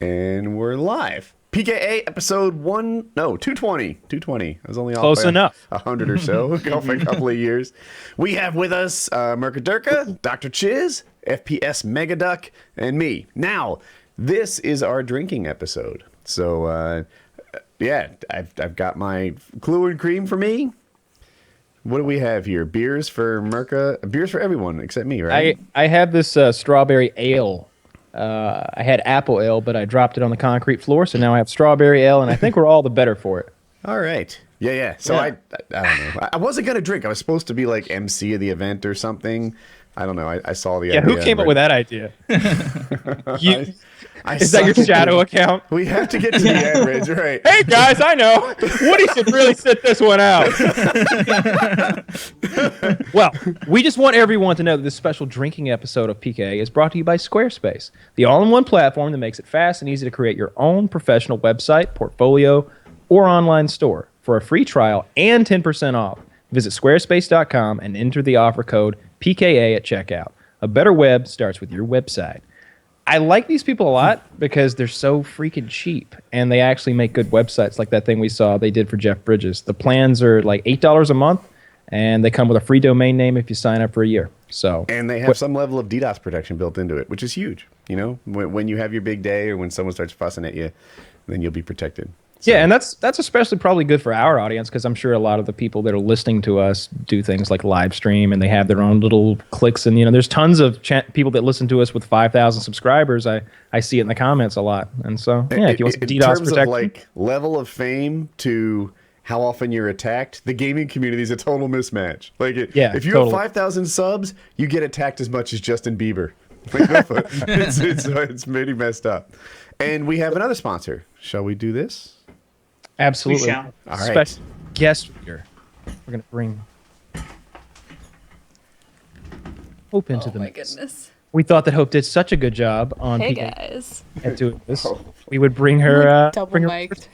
And we're live. PKA episode 220. 220. I was only off close by enough. 100 or so, off by a couple of years. We have with us Mercadurka, Dr. Chiz, FPS Megaduck, and me. Now, this is our drinking episode. So, yeah, I've got my Clue and Cream for me. What do we have here? Beers for Merca. Beers for everyone except me, right? I have this strawberry ale. I had apple ale, but I dropped it on the concrete floor, so now I have strawberry ale, and I think we're all the better for it. All right. Yeah. So I don't know. I wasn't going to drink. I was supposed to be like MC of the event or something. I don't know. I saw the idea. Who came up with that idea? Is that your shadow account? We have to get to the average, right? Hey, guys, I know. Woody should really sit this one out. Well, we just want everyone to know that this special drinking episode of PKA is brought to you by Squarespace, the all-in-one platform that makes it fast and easy to create your own professional website, portfolio, or online store. For a free trial and 10% off, visit squarespace.com and enter the offer code PKA at checkout. A better web starts with your website. I like these people a lot because they're so freaking cheap, and they actually make good websites like that thing we saw they did for Jeff Bridges. The plans are like $8 a month, and they come with a free domain name if you sign up for a year. And they have some level of DDoS protection built into it, which is huge. You know, when you have your big day or when someone starts fussing at you, then you'll be protected. So. Yeah, and that's especially probably good for our audience because I'm sure a lot of the people that are listening to us do things like live stream and they have their own little clicks. And, there's tons of people that listen to us with 5,000 subscribers. I see it in the comments a lot. And so, if you want some DDoS protection. In terms of like level of fame to how often you're attacked, the gaming community is a total mismatch. Like, if you have 5,000 subs, you get attacked as much as Justin Bieber. It's pretty messed up. And we have another sponsor. Shall we do this? Absolutely. We shall. All right. Special guest here. We're going to bring Hope into the mix. Oh, my goodness. We thought that Hope did such a good job on guys. At doing this. We would bring her... double mic'd.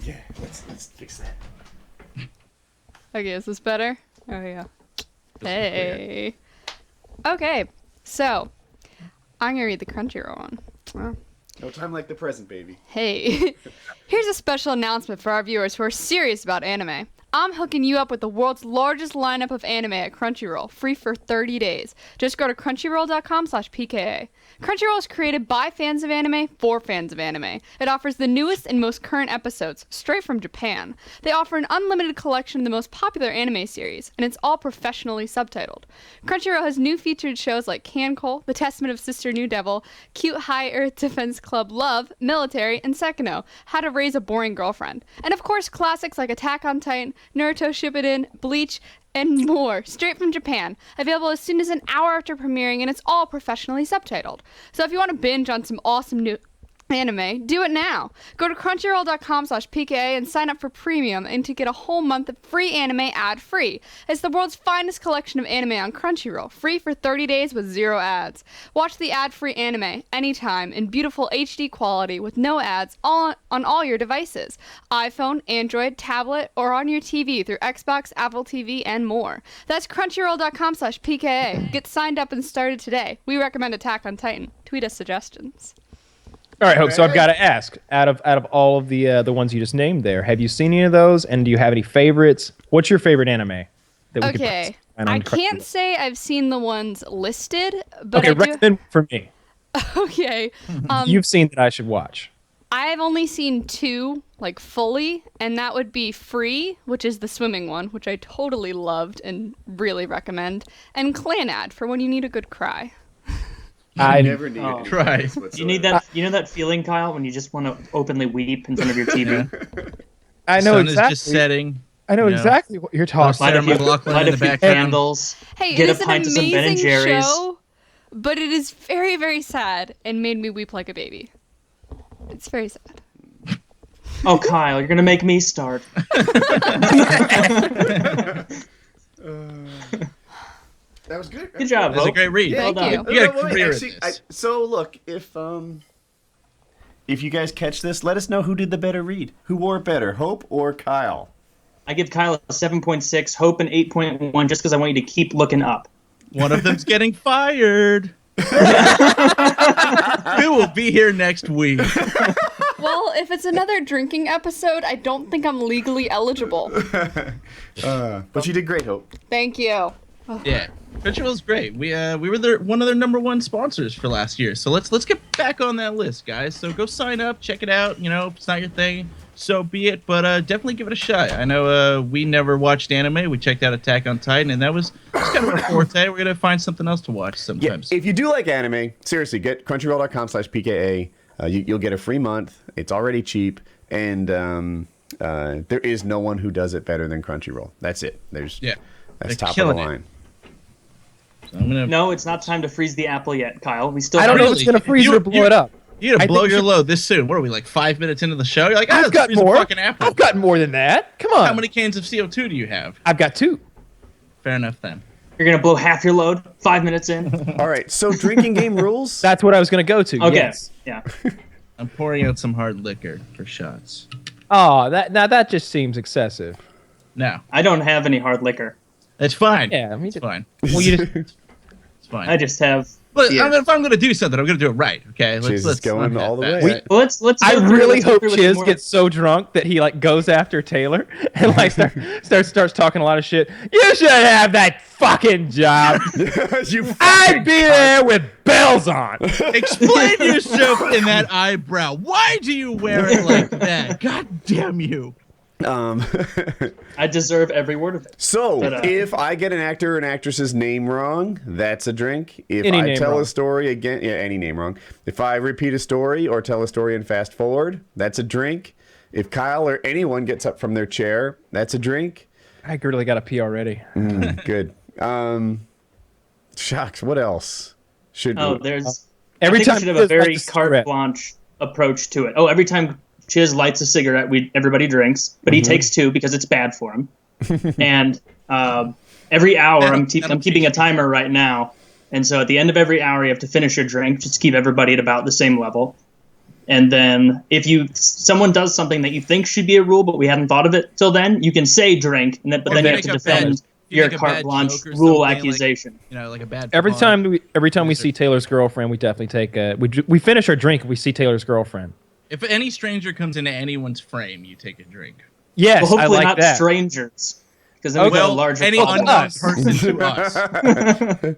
Yeah, let's fix that. Okay, is this better? Oh, yeah. Hey. Okay, so I'm going to read the Crunchyroll one. Wow. No time like the present, baby. Hey, here's a special announcement for our viewers who are serious about anime. I'm hooking you up with the world's largest lineup of anime at Crunchyroll, free for 30 days. Just go to crunchyroll.com/PKA. Crunchyroll is created by fans of anime for fans of anime. It offers the newest and most current episodes, straight from Japan. They offer an unlimited collection of the most popular anime series, and it's all professionally subtitled. Crunchyroll has new featured shows like Cancol, The Testament of Sister New Devil, Cute High Earth Defense Club Love, Military, and Sekino, How to Raise a Boring Girlfriend. And of course, classics like Attack on Titan, Naruto Shippuden, Bleach, and more, straight from Japan. Available as soon as an hour after premiering, and it's all professionally subtitled. So if you want to binge on some awesome new anime, do it now. Go to crunchyroll.com/PKA and sign up for premium and to get a whole month of free anime ad-free. It's the world's finest collection of anime on Crunchyroll, free for 30 days with 0 ads. Watch the ad-free anime anytime in beautiful HD quality with no ads on all your devices. iPhone, Android, tablet, or on your TV through Xbox, Apple TV, and more. That's crunchyroll.com/PKA. Get signed up and started today. We recommend Attack on Titan. Tweet us suggestions. All right, Hope. So I've got to ask, out of all of the ones you just named there, have you seen any of those, and do you have any favorites? What's your favorite anime? Okay, I can't say I've seen the ones listed, but okay, recommend for me. Okay, you've seen that I should watch. I've only seen 2, like fully, and that would be Free, which is the swimming one, which I totally loved and really recommend, and Clanad for when you need a good cry. I never need it. Cry. You need that. You know that feeling, Kyle, when you just want to openly weep in front of your TV. I know Sun exactly. is just setting. I know exactly what you're talking about. Light a few candles. Hey, get it is a pint an of some Ben and amazing Jerry's. show, but it is very, very sad and made me weep like a baby. It's very sad. Oh, Kyle, you're gonna make me start. That was good. Good job. That was a great read. Yeah, well done. You. You got a career in this. So look, if you guys catch this, let us know who did the better read. Who wore it better, Hope or Kyle? I give Kyle a 7.6, Hope an 8.1, just because I want you to keep looking up. One of them's getting fired. We will be here next week. Well, if it's another drinking episode, I don't think I'm legally eligible. But you did great, Hope. Thank you. Yeah, Crunchyroll's great. We were one of their #1 sponsors for last year. So let's get back on that list, guys. So go sign up, check it out. You know, if it's not your thing, so be it. But definitely give it a shot. I know we never watched anime. We checked out Attack on Titan, and that was kind of our forte. We're gonna find something else to watch sometimes. Yeah, if you do like anime, seriously, get crunchyroll.com/PKA. You'll get a free month. It's already cheap, and there is no one who does it better than Crunchyroll. That's it. That's They're top of the killing it. line. So I'm gonna. No, it's not time to freeze the apple yet, Kyle. We still. I don't know if Really? it's gonna freeze You- or blow it up. You gotta I blow think your you- load this soon. What are we, like 5 minutes into the show? You're like, I've let's got freeze a more. fucking apple. I've got more than that. Come on. How many cans of CO2 do you have? I've got 2. Fair enough then. You're gonna blow half your load 5 minutes in. All right, so drinking game rules. That's what I was gonna go to. Okay. Yes. Yeah. I'm pouring out some hard liquor for shots. Oh, that just seems excessive. No, I don't have any hard liquor. it's fine. Yeah, I mean, It's fine. well, you just It's fine. I just have. But Yeah. if I'm gonna do something, I'm gonna do it right. Okay, Chiz is going not all the half-ass way. it. Well, let's. I go through- really let's go hope through with Chiz more- gets so drunk that he like goes after Taylor and like starts talking a lot of shit. You should have that fucking job. You I'd be there with bells on. Explain yourself in that eyebrow. Why do you wear it like that? God damn you! I deserve every word of it. So, But, if I get an actor or an actress's name wrong, that's a drink. If Any I name tell wrong. a story again, yeah, any name wrong. If I repeat a story or tell a story and fast forward, that's a drink. If Kyle or anyone gets up from their chair, that's a drink. I really got a pee already. Good. Shucks, what else? Should Oh, we? there's. Every I think time we should have Chiz a very lights a carte cigarette. blanche approach to it. Oh, every time Chiz lights a cigarette, everybody drinks, but he takes 2 because it's bad for him. And every hour, I'm keeping a timer right now, and so at the end of every hour, you have to finish your drink just to keep everybody at about the same level. And then if someone does something that you think should be a rule, but we hadn't thought of it till then, you can say drink, but then you have to defend your carte blanche rule accusation. You know, like a bad. Every pun. time we see Taylor's girlfriend, we definitely take we finish our drink if we see Taylor's girlfriend. If any stranger comes into anyone's frame, you take a drink. Yes, Well, I hopefully like not that. strangers, because then we got a larger any problem. unknown us. person to us.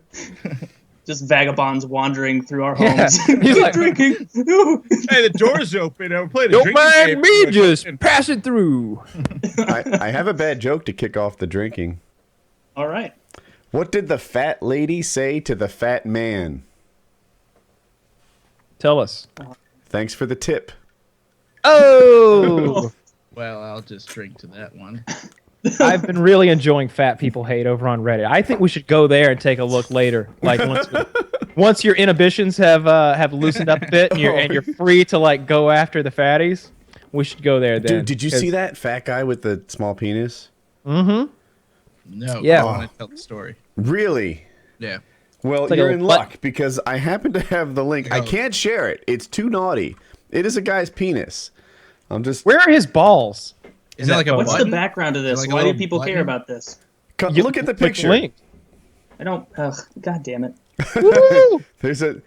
Just vagabonds wandering through our Yeah. homes. He's like, drinking. Hey, the door's open. We're playing a don't drinking mind game. me just passing through. I have a bad joke to kick off the drinking. All right. What did the fat lady say to the fat man? Tell us. Thanks for the tip. Oh, Well, I'll just drink to that one. I've been really enjoying Fat People Hate over on Reddit. I think we should go there and take a look later. Like once your inhibitions have loosened up a bit and you're free to like go after the fatties, we should go there then. Dude, did you see that fat guy with the small penis? No. Yeah. I want to tell the story. Really? Yeah. Well, like you're a in butt- luck because I happen to have the link. I Oh. can't share it. It's too naughty. It is a guy's penis. I'm just Where are his balls? Is it like a What's button? the background of this? Like a Why do little people button? care about this? look at the Click the picture. link. I don't. Ugh, God damn it. Woo! There's a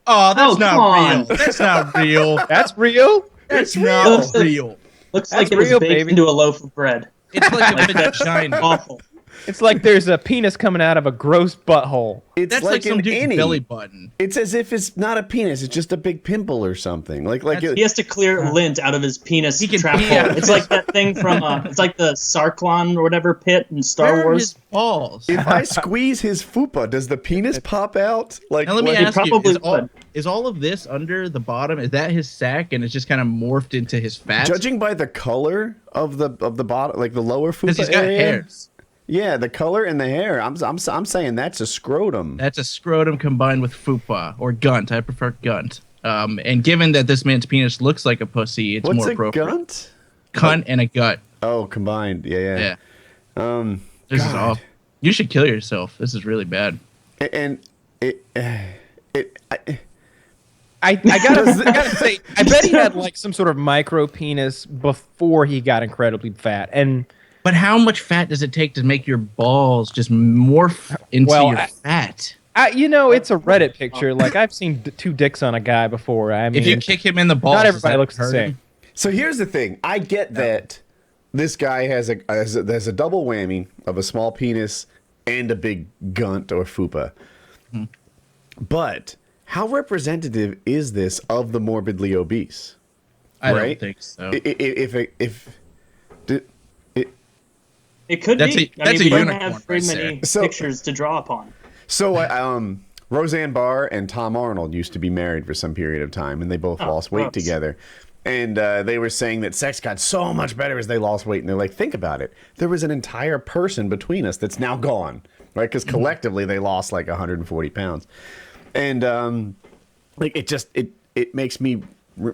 Oh, that's Oh, not come on. real. That's not real. That's real. That's not real. Looks That's like it was real, baked baby. into a loaf of bread. It's like a Like that's vagina. awful. It's like there's a penis coming out of a gross butthole. it's That's like some an dude's innie. belly button. It's as if it's not a penis. It's just a big pimple or something. Like That's- He has to clear lint out of his penis He can trap pee hole. out. It's like that thing from it's like the Sarklon or whatever pit in Star Where are Wars. his balls? if I squeeze his fupa, does the penis pop out? Like Now let me what- ask you: probably would. is all of this under the bottom? Is that his sack, and it's just kind of morphed into his fat? Judging by the color of the bottom, like the lower fupa Because he's got area, hairs. Yeah, the color and the hair. I'm saying that's a scrotum. That's a scrotum combined with fupa or gunt. I prefer gunt. And given that this man's penis looks like a pussy, it's What's more a appropriate. gunt? Cunt and a gut. Oh, combined. Yeah. Yeah. This is God. off. You should kill yourself. This is really bad. And I gotta say, I bet he had like some sort of micro penis before he got incredibly fat. And But how much fat does it take to make your balls just morph into Well, your fat? It's a Reddit picture. Like I've seen two dicks on a guy before. I mean, If you kick him in the balls, not does everybody that looks the hurt same. him? So here's the thing. I get that this guy has a double whammy of a small penis and a big gunt or fupa. But how representative is this of the morbidly obese? I right? don't think so. It could That's be. a we don't unicorn have very right many there. pictures to draw upon. So Roseanne Barr and Tom Arnold used to be married for some period of time, and they both lost weight gross. together. And they were saying that sex got so much better as they lost weight. And they're like, think about it. There was an entire person between us that's now gone, right? Because collectively they lost like 140 pounds. And like it makes me... you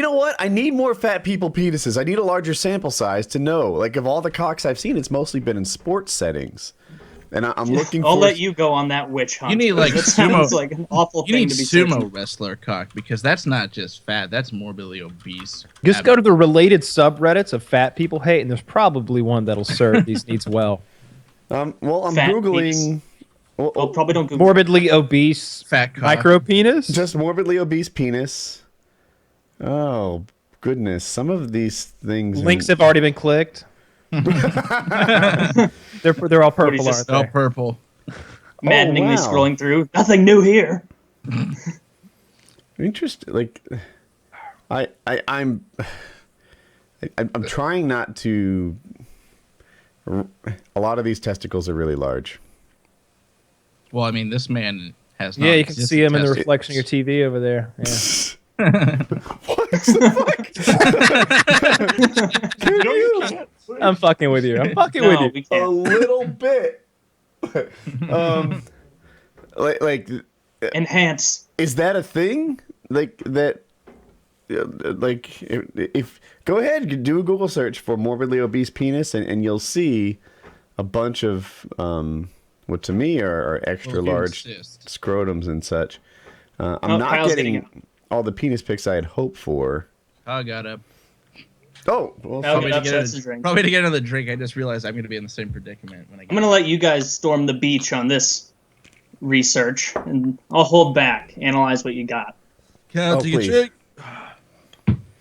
know what? I need more fat people penises. I need a larger sample size to know. Like, of all the cocks I've seen, it's mostly been in sports settings. And I'm looking I'll for... let you go on that witch hunt. You need like that sumo. sounds like an awful You thing need to be sumo searching. wrestler cock because that's not just fat. That's morbidly obese. Just go to the related subreddits of fat people hate, and there's probably one that'll serve these needs well. Well, I'm Fat Googling... Oh, probably don't Google. Morbidly obese Fat cock. micro penis. Just morbidly obese penis. Oh, goodness. Some of these things... Links have already been clicked. They're all purple, just- aren't All they? purple. Maddeningly wow. scrolling through. Nothing new here. Interesting. Like, I'm trying not to... A lot of these testicles are really large. Well, I mean, this man has not Yeah, you can see him in the tested- reflection of your TV over there. Yeah. What the fuck? Can you? I'm fucking with you. I'm fucking with No, you. we A can't. little bit. Like, Enhance. is that a thing? Like that? Like, if go ahead, do a Google search for morbidly obese penis, and you'll see a bunch of what to me are extra Well, if you large insist. scrotums and such. I'm Oh, not Kyle's getting getting all the penis pics I had hoped for. I got up. Oh, well, Now Probably get to, up, get that's a, the drink. probably to get another drink. I just realized I'm going to be in the same predicament when I get I'm gonna let you guys storm the beach on this research, and I'll hold back. Analyze what you got. Cal, Oh, take a please. drink. I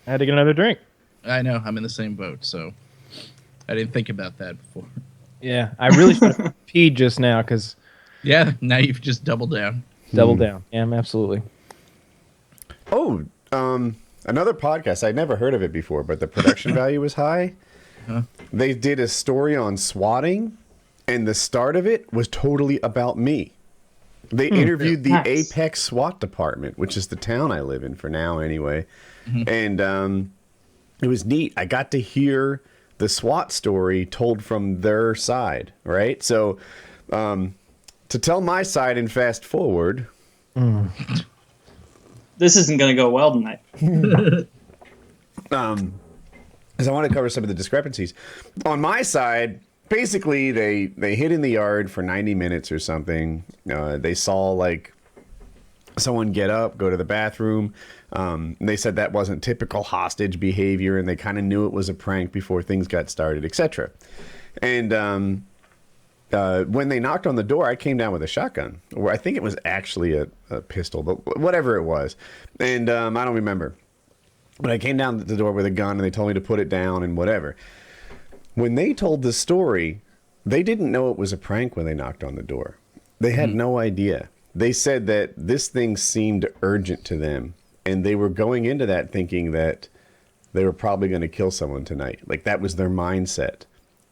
had to get another drink. I know. I'm in the same boat, so I didn't think about that before. Yeah, I really should have peed just now because Yeah, now you've just doubled down. double down. Yeah, absolutely. Oh, another podcast. I'd never heard of it before, but the production value was high. They did a story on swatting, and the start of it was totally about me. They interviewed the Nice. Apex SWAT department, which is the town I live in for now anyway. And it was neat. I got to hear the SWAT story told from their side, right? So to tell my side and fast forward... This isn't gonna go well tonight. Because I want to cover some of the discrepancies. On my side, basically, they hid in the yard for 90 minutes or something. They saw, like, someone get up, go to the bathroom. They said that wasn't typical hostage behavior, and they kind of knew it was a prank before things got started, etc. And when they knocked on the door, I came down with a shotgun. Or I think it was actually a pistol, but whatever it was. And I don't remember. But I came down to the door with a gun, and they told me to put it down and whatever. When they told the story, they didn't know it was a prank when they knocked on the door. They had no idea. They said that this thing seemed urgent to them, and they were going into that thinking that they were probably going to kill someone tonight. Like, that was their mindset.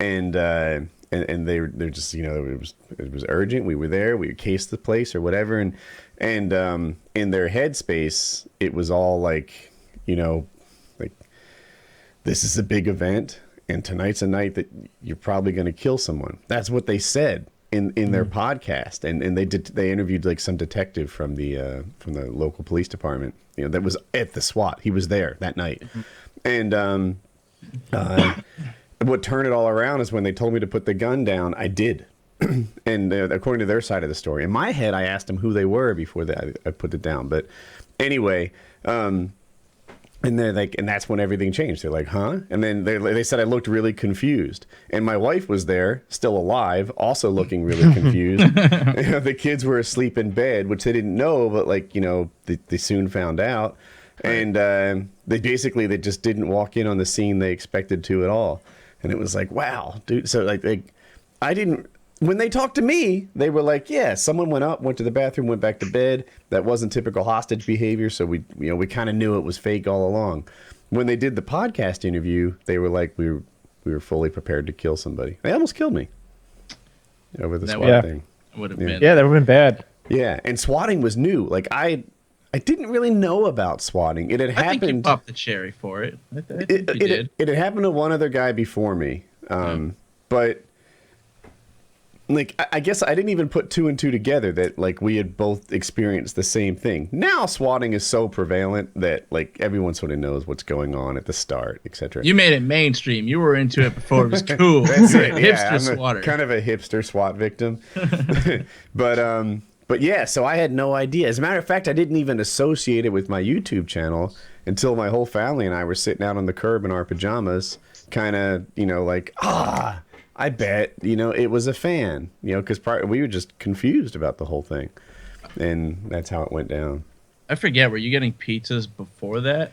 And they're just, you know, it was urgent. We were there. We cased the place or whatever. And in their headspace, it was all like, you know, like, this is a big event, and tonight's a night that you're probably going to kill someone. That's what they said in their podcast, and they interviewed like some detective from the local police department, you know, that was at the SWAT. He was there that night, and what turned it all around is when they told me to put the gun down, I did. And according to their side of the story, in my head, I asked them who they were before I put it down. But anyway, And they're like, and that's when everything changed. They're like, huh? And then they said I looked really confused. And my wife was there, still alive, also looking really confused. The kids were asleep in bed, which they didn't know, but like, they soon found out. And they just didn't walk in on the scene they expected to at all. And it was like, wow, dude. So like I didn't. When they talked to me, they were like, yeah, someone went to the bathroom, went back to bed. That wasn't typical hostage behavior, so we kind of knew it was fake all along. When they did the podcast interview, they were like, we were fully prepared to kill somebody. They almost killed me over the SWAT thing. Would have been. Yeah, that would have been bad. Yeah, and swatting was new. Like I didn't really know about swatting. It had happened. I think you popped the cherry for it. I think you did. It had happened to one other guy before me, but. Like, I guess I didn't even put 2 and 2 together that, like, we had both experienced the same thing. Now swatting is so prevalent that, like, everyone sort of knows what's going on at the start, etc. You made it mainstream. You were into it before it was cool. That's it. Hipster I'm swatter. Kind of a hipster SWAT victim. But yeah, so I had no idea. As a matter of fact, I didn't even associate it with my YouTube channel until my whole family and I were sitting out on the curb in our pajamas, kind of, like, I bet, it was a fan, because we were just confused about the whole thing. And that's how it went down. I forget, were you getting pizzas before that?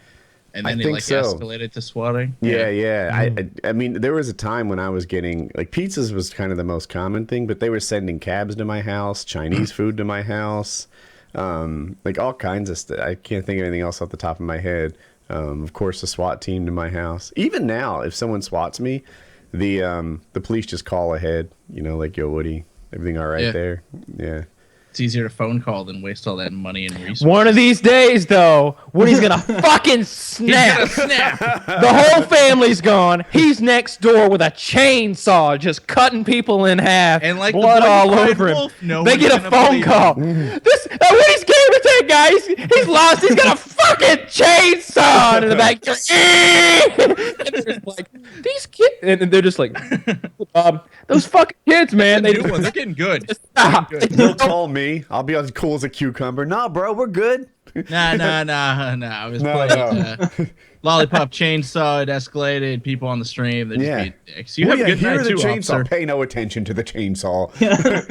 And then escalated to swatting? Yeah. I mean, there was a time when I was getting, like, pizzas was kind of the most common thing, but they were sending cabs to my house, Chinese food to my house, like all kinds of stuff. I can't think of anything else off the top of my head. Of course, the SWAT team to my house. Even now, if someone swats me, the police just call ahead, like, yo, Woody, everything all right there? Yeah. It's easier to phone call than waste all that money and resources. One of these days, though, Woody's gonna fucking snap. He's gonna snap. The whole family's gone. He's next door with a chainsaw, just cutting people in half. And like blood the all over him. They get a phone call. This Woody's Gamertag guy. He's lost. He's got a fucking chainsaw in the back. And they're just like, these kids, and they're just like, those fucking kids, man. They're getting good. Stop. Don't call me. I'll be as cool as a cucumber. Nah, bro, we're good. Nah. I was playing Lollipop Chainsaw. It escalated. People on the stream. They just being dicks. You have a good night too, chainsaw. officer. Pay no attention to the chainsaw.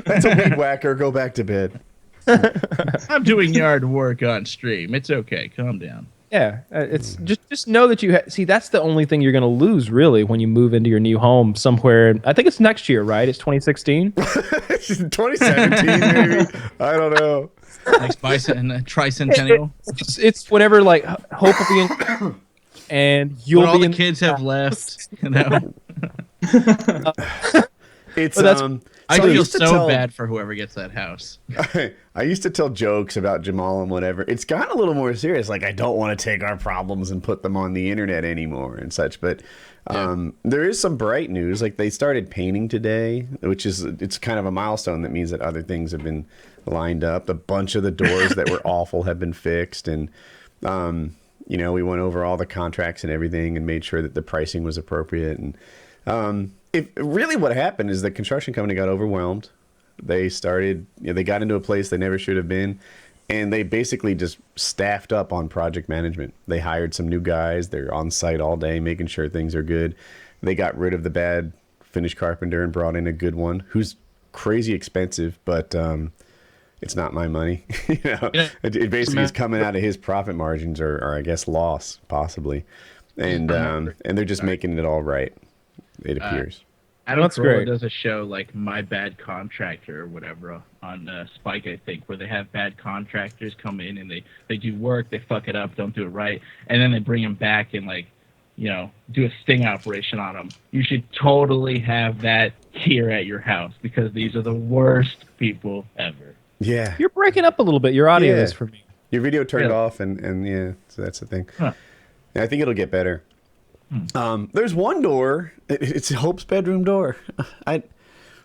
That's a weed whacker. Go back to bed. I'm doing yard work on stream. It's okay. Calm down. Yeah, it's just know that you see. That's the only thing you're going to lose, really, when you move into your new home somewhere. I think it's next year, right? It's 2016. 2017, maybe. I don't know. Next tricentennial. It's whenever, like, Hope will be in, and you'll when all be the kids have left. It's I feel so bad for whoever gets that house. I used to tell jokes about Jamal and whatever. It's gotten a little more serious. Like, I don't want to take our problems and put them on the internet anymore and such. But there is some bright news. Like, they started painting today, it's kind of a milestone that means that other things have been lined up. A bunch of the doors that were awful have been fixed. And, we went over all the contracts and everything and made sure that the pricing was appropriate. And really what happened is the construction company got overwhelmed. They started, they got into a place they never should have been, and they basically just staffed up on project management. They hired some new guys. They're on site all day making sure things are good. They got rid of the bad finish carpenter and brought in a good one who's crazy expensive, but it's not my money. It basically is coming out of his profit margins or I guess loss possibly. And they're just making it all right. It appears. Adam Carolla does a show like My Bad Contractor or whatever on Spike, I think, where they have bad contractors come in and they do work, they fuck it up, don't do it right, and then they bring them back and do a sting operation on them. You should totally have that here at your house because these are the worst people ever. Yeah. You're breaking up a little bit. Your audio is for me. Your video turned off and yeah, so that's the thing. Huh. Yeah, I think it'll get better. There's one door. It's Hope's bedroom door.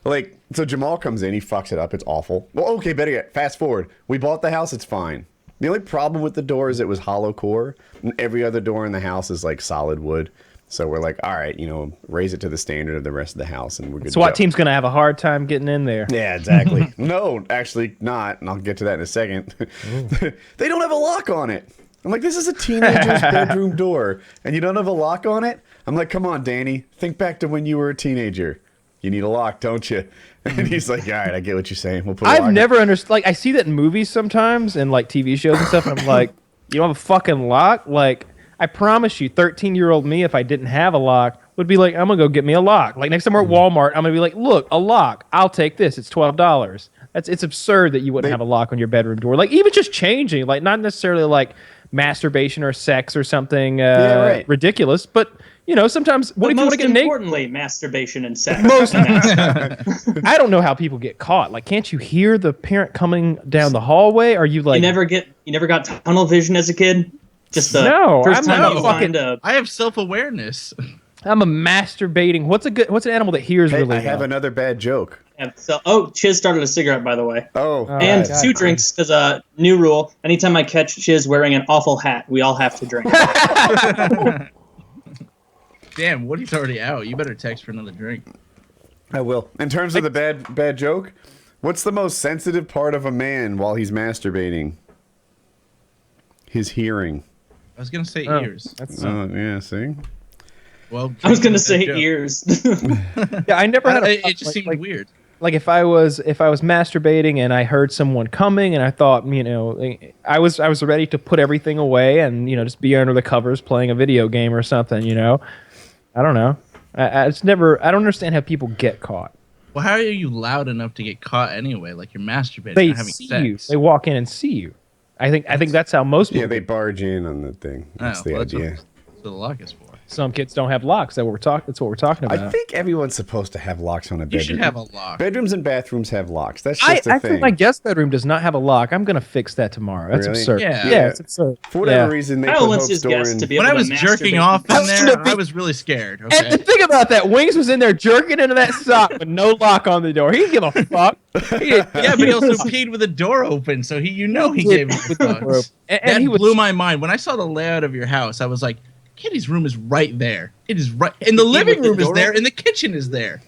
So Jamal comes in. He fucks it up. It's awful. Well, okay, better yet. Fast forward. We bought the house. It's fine. The only problem with the door is it was hollow core. And every other door in the house is like solid wood. So we're like, all right, raise it to the standard of the rest of the house, and we're good. SWAT team's gonna have a hard time getting in there. Yeah, exactly. No, actually not. And I'll get to that in a second. They don't have a lock on it. I'm like, this is a teenager's bedroom door, and you don't have a lock on it? I'm like, come on, Danny. Think back to when you were a teenager. You need a lock, don't you? And he's like, all right, I get what you're saying. We'll put a lock I've never understood. Like, I see that in movies sometimes and like TV shows and stuff. And I'm like, you don't have a fucking lock? Like, I promise you, 13-year-old me, if I didn't have a lock, would be like, I'm gonna go get me a lock. Like next time we're at Walmart, I'm gonna be like, look, a lock. I'll take this. It's $12. It's absurd that you wouldn't have a lock on your bedroom door. Like even just changing, like not necessarily like masturbation or sex or something ridiculous, but you know, sometimes what if you want to get naked? Most importantly, masturbation and sex. I don't know how people get caught. Like, can't you hear the parent coming down the hallway? Are you like? You never got tunnel vision as a kid? Just the no. first time I'm you find a. I have self-awareness. I'm a masturbating. What's an animal that hears really? I have another bad joke. Chiz started a cigarette, by the way. Oh, and God. 2 drinks because a new rule. Anytime I catch Chiz wearing an awful hat, we all have to drink. Damn, Woody's already out. You better text for another drink. I will. In terms of the bad joke, what's the most sensitive part of a man while he's masturbating? His hearing. I was gonna say ears. That's Yeah, see? Well, I was gonna say joke. ears. yeah. I never had. It just seemed weird. Like if I was masturbating and I heard someone coming and I thought, you know, I was ready to put everything away and, you know, just be under the covers playing a video game or something, you know. I don't know. I don't understand how people get caught. Well, how are you loud enough to get caught anyway? Like you're masturbating, They not having see sex. you. They walk in and see you. I think that's how most people. Yeah, they barge in on the thing. That's the idea. That's what the lock is for. Some kids don't have locks. That's what we're talking about. I think everyone's supposed to have locks on a bedroom. You should have a lock. Bedrooms and bathrooms have locks. That's just a Actually, thing. my guest bedroom does not have a lock. I'm gonna fix that tomorrow. That's Really? absurd. Yeah. It's absurd. For whatever reason, they Kyle put wants Hope's his door guests in. to be When able I was to jerking masturbate. off in I was there, gonna be- I was really scared. And Okay. the thing about that, Wings was in there jerking into that sock with no lock on the door. He didn't give a fuck. Yeah, but he also peed with the door open, so he gave me the fucks. And That he was blew my mind. When I saw the layout of your house, I was like, Kitty's room is right there. It is right, and the living room is there, and the kitchen is there.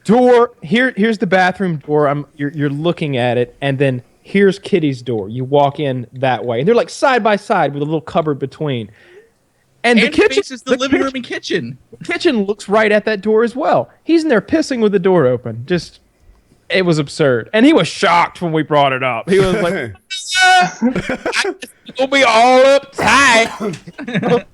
door. Here's the bathroom door. You're looking at it, and then here's Kitty's door. You walk in that way, and they're like side by side with a little cupboard between. And the kitchen faces the living room and kitchen. Kitchen looks right at that door as well. He's in there pissing with the door open. Just, it was absurd. And he was shocked when we brought it up. He was like, "It'll be all uptight."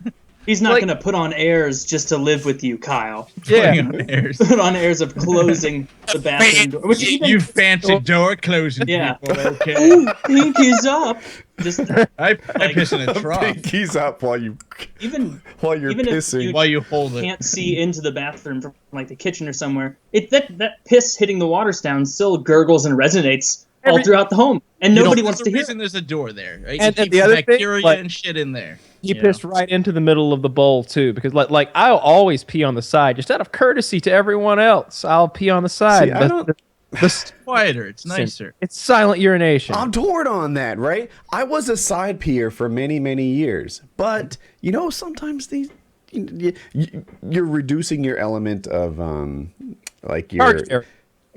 He's not Like- going to put on airs just to live with you, Kyle. Yeah. Putting on airs. Put on airs of closing the bathroom door. Which even, You fancy door closing Yeah. people, okay? ooh, pinky's up. Just I piss in a trough Pinkies up while you're even pissing. if you while you hold it. can't see into the bathroom from like the kitchen or somewhere. That piss hitting the water down still gurgles and resonates all throughout the home, and nobody wants to There's a hear. reason there's a door there. Right? And To keep the other thing, bacteria like- and shit in there. He you pissed know? right into the middle of the bowl too, because like I'll always pee on the side, just out of courtesy to everyone else. I'll pee on the side. See, I don't- The Quieter. It's nicer. It's silent urination. I'm torn on that, right? I was a side peer for many, many years, but you know, sometimes you're reducing your element of like Target area.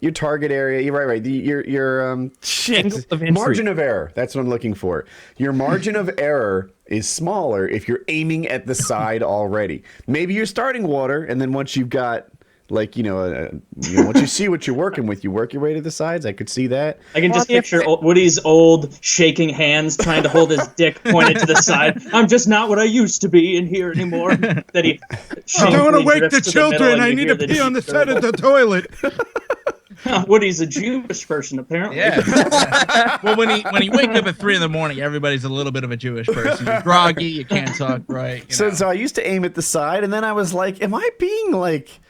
your target area. You're right. Your Angle shit of entry. margin of error. That's what I'm looking for. Your margin of error is smaller if you're aiming at the side already. Maybe you're starting water, and then once you've got like once you see what you're working with, you work your way to the sides. I could see that. I can just Well, picture Woody's old shaking hands trying to hold his dick pointed to the side. I'm just not what I used to be in here anymore. That he I don't want to shamefully wake drifts the to middle children. and I you need hear to pee on the deep side of gurgle. the toilet. Woody's a Jewish person, apparently. Yeah. Well, when you wake up at 3 in the morning, everybody's a little bit of a Jewish person. You're groggy. You can't talk right. You know. So I used to aim at the side, and then I was like, am I being like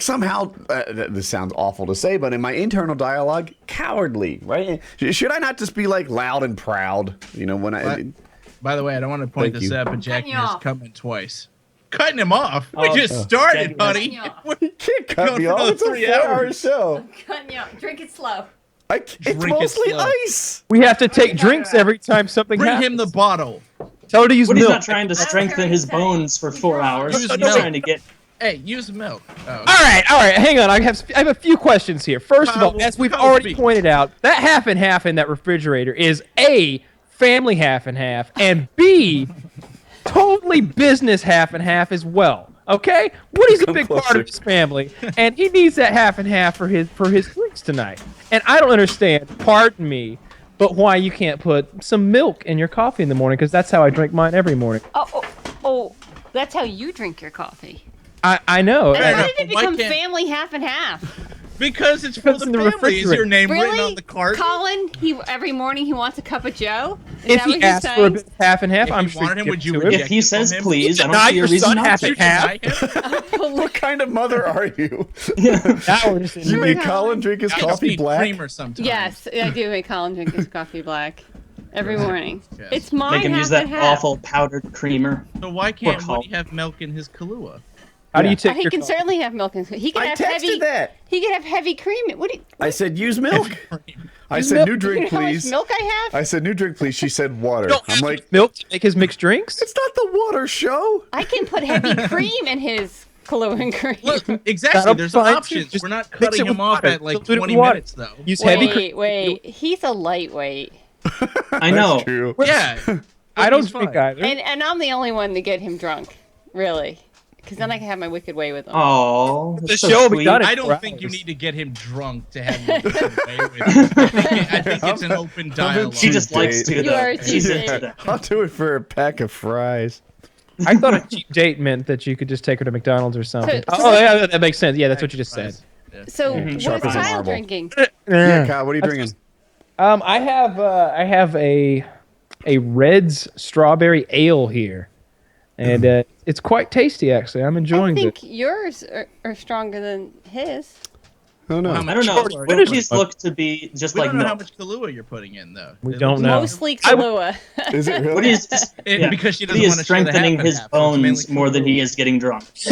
somehow, this sounds awful to say, but in my internal dialogue, cowardly, right? Should I not just be like loud and proud? You know, when I... By the way, I don't want to point Thank this you. out, but Jackie you has off. come in twice. Cutting him off? We Oh, just started, Jackie buddy. has- You can't cut Going me for off. another It's a 3 4-hour hours. show. Cutting you off. Drink it slow. It's Drink it mostly slow. ice. We have to take drinks every time something Bring happens. him the bottle. Tell her to use Woody's milk. not trying to strengthen his bones for 4 hours. Use He's milk. trying to get. Hey, use the milk. Oh, All right. Hang on. I have a few questions here. First of all, Kyle, as we've Kyle, already speak. pointed out, that half and half in that refrigerator is A, family half and half, and B, totally business half and half as well. Okay, Woody's a big part of his family, and he needs that half and half for his drinks tonight. And I don't understand. Pardon me, but why you can't put some milk in your coffee in the morning? Because that's how I drink mine every morning. Oh, that's how you drink your coffee. I know. And how did it Why become can't- family half and half? Because it's for the It's in the family. Is your refrigerator. name written Really? on the card? Colin, every morning he wants a cup of Joe? Is If that he what you're asks for a saying? bit of half and half, If I'm you sure wanted him, you'd would you give it to reject him. If he says him? please, I Deny don't see a your reason son not half to. and half. What kind of mother are you? Now we're just in You the- make Colin drink his coffee black? Creamer sometimes. Yes, I do make Colin drink his coffee black every morning. Yes. It's my Make him half use that and half. awful powdered creamer. So why can't Colin. Woody have milk in his Kahlua? How do Yeah. you take He your can coffee? certainly have milk in he can I have texted heavy that. He can have heavy cream. What do you I said use milk. I said milk. new you drink, know how much please. milk I have? I said new drink, please. She said water. Don't I'm like, milk to make his mixed drinks? it's not the water show. I can put heavy cream in his Kahlua cream. Look, exactly. That'll There's fine, too. options. Just We're not mix it cutting with him off water. at like Dilute it with 20 water. minutes, though. Use heavy cream. Wait. He's a lightweight. I know. That's true. Yeah. I don't He's drink fine. either. And I'm the only one to get him drunk. Really. Because then I can have my wicked way with him. Oh, The show will be done in I 4 don't think you hours. need to get him drunk to have you away with him. I think it's an open dialogue. She just likes to, You though. are a She's cheap into date. that. I'll do it for a pack of fries. I thought a cheap date meant that you could just take her to McDonald's or something. So- Oh, yeah, that makes sense. Yeah, that's what you just said. So Sharp what as is a Kyle marble. drinking? Yeah, Kyle, what are you drinking? I have a Red's strawberry ale here, and it's quite tasty actually. I'm I enjoying it. think yours are stronger than his. Oh no. How much I don't know. Kahlua- What these look to be just We like don't know how milk? much Kahlua you're putting in, though. We It don't looks- know. Mostly I- Kahlua. Is it really? What is just, It- because she doesn't he is want to share the strengthening half and his half, so it's mainly bones more than Kahlua. he is getting drunk. See,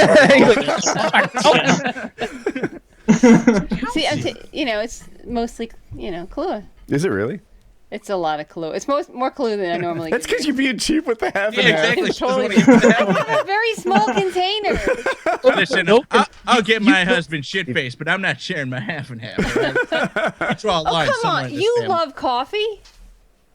it's mostly, Kahlua. Is it really? It's a lot of Kahlua. It's more Kahlua than I normally That's give because you're being cheap with the half Yeah, and half. exactly. She doesn't Totally. want to give the half and you. half. A very small container. Listen, Milk and- I'll get my husband shit faced, but I'm not sharing my half and half. All right? I draw a line Come somewhere on, in this you family. love coffee?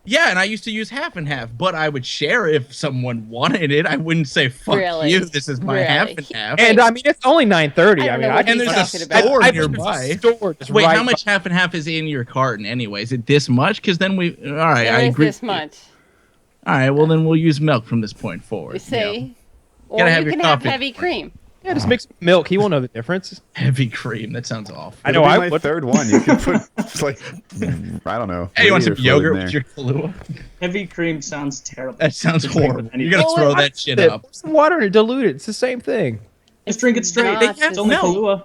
Yeah, and I used to use half and half, but I would share if someone wanted it. I wouldn't say "fuck Really? you." This is my Really? half and half. And I mean, it's only 9:30. I I don't mean, know what can he's and there's a talking about. store I nearby. Store just Wait, right how much half and half is in your carton anyway? Is it this much? Because then we. All right, There I is agree. this much. All right, well then we'll use milk from this point forward. You see? know. Or Gotta you have your can have coffee. heavy cream. Yeah, just mix milk. He won't know the difference. Heavy cream. That sounds awful. I know. It'll be I my would. third one. You can put it's like I don't know. Hey, you want some Radiator fluid yogurt in with there. your Kahlua? Heavy cream sounds terrible. That sounds Just drink horrible. with You gotta anything. throw Well, that shit Put up. some water in it, dilute it. It's the same thing. Just drink it straight. not It's only milk. Kahlua.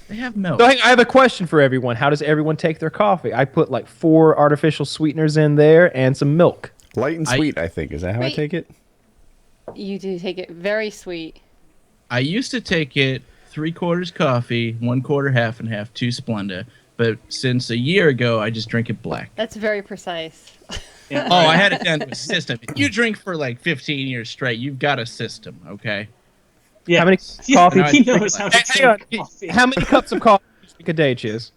They have milk. So I have a question for everyone. How does everyone take their coffee? I put like 4 artificial sweeteners in there and some milk. Light and sweet, I think. Is that how I Wait. take it? You do take it very sweet. I used to take it 3/4 coffee, 1/4 half and half, 2 Splenda. But since a year ago, I just drink it black. That's very precise. Yeah. Oh, I had it down to a system. If you drink for like 15 years straight, you've got a system, okay? Yeah. How many Yeah, coffee? he knows how to Hang on. drink coffee. How many cups of coffee do you drink a day, Chiz?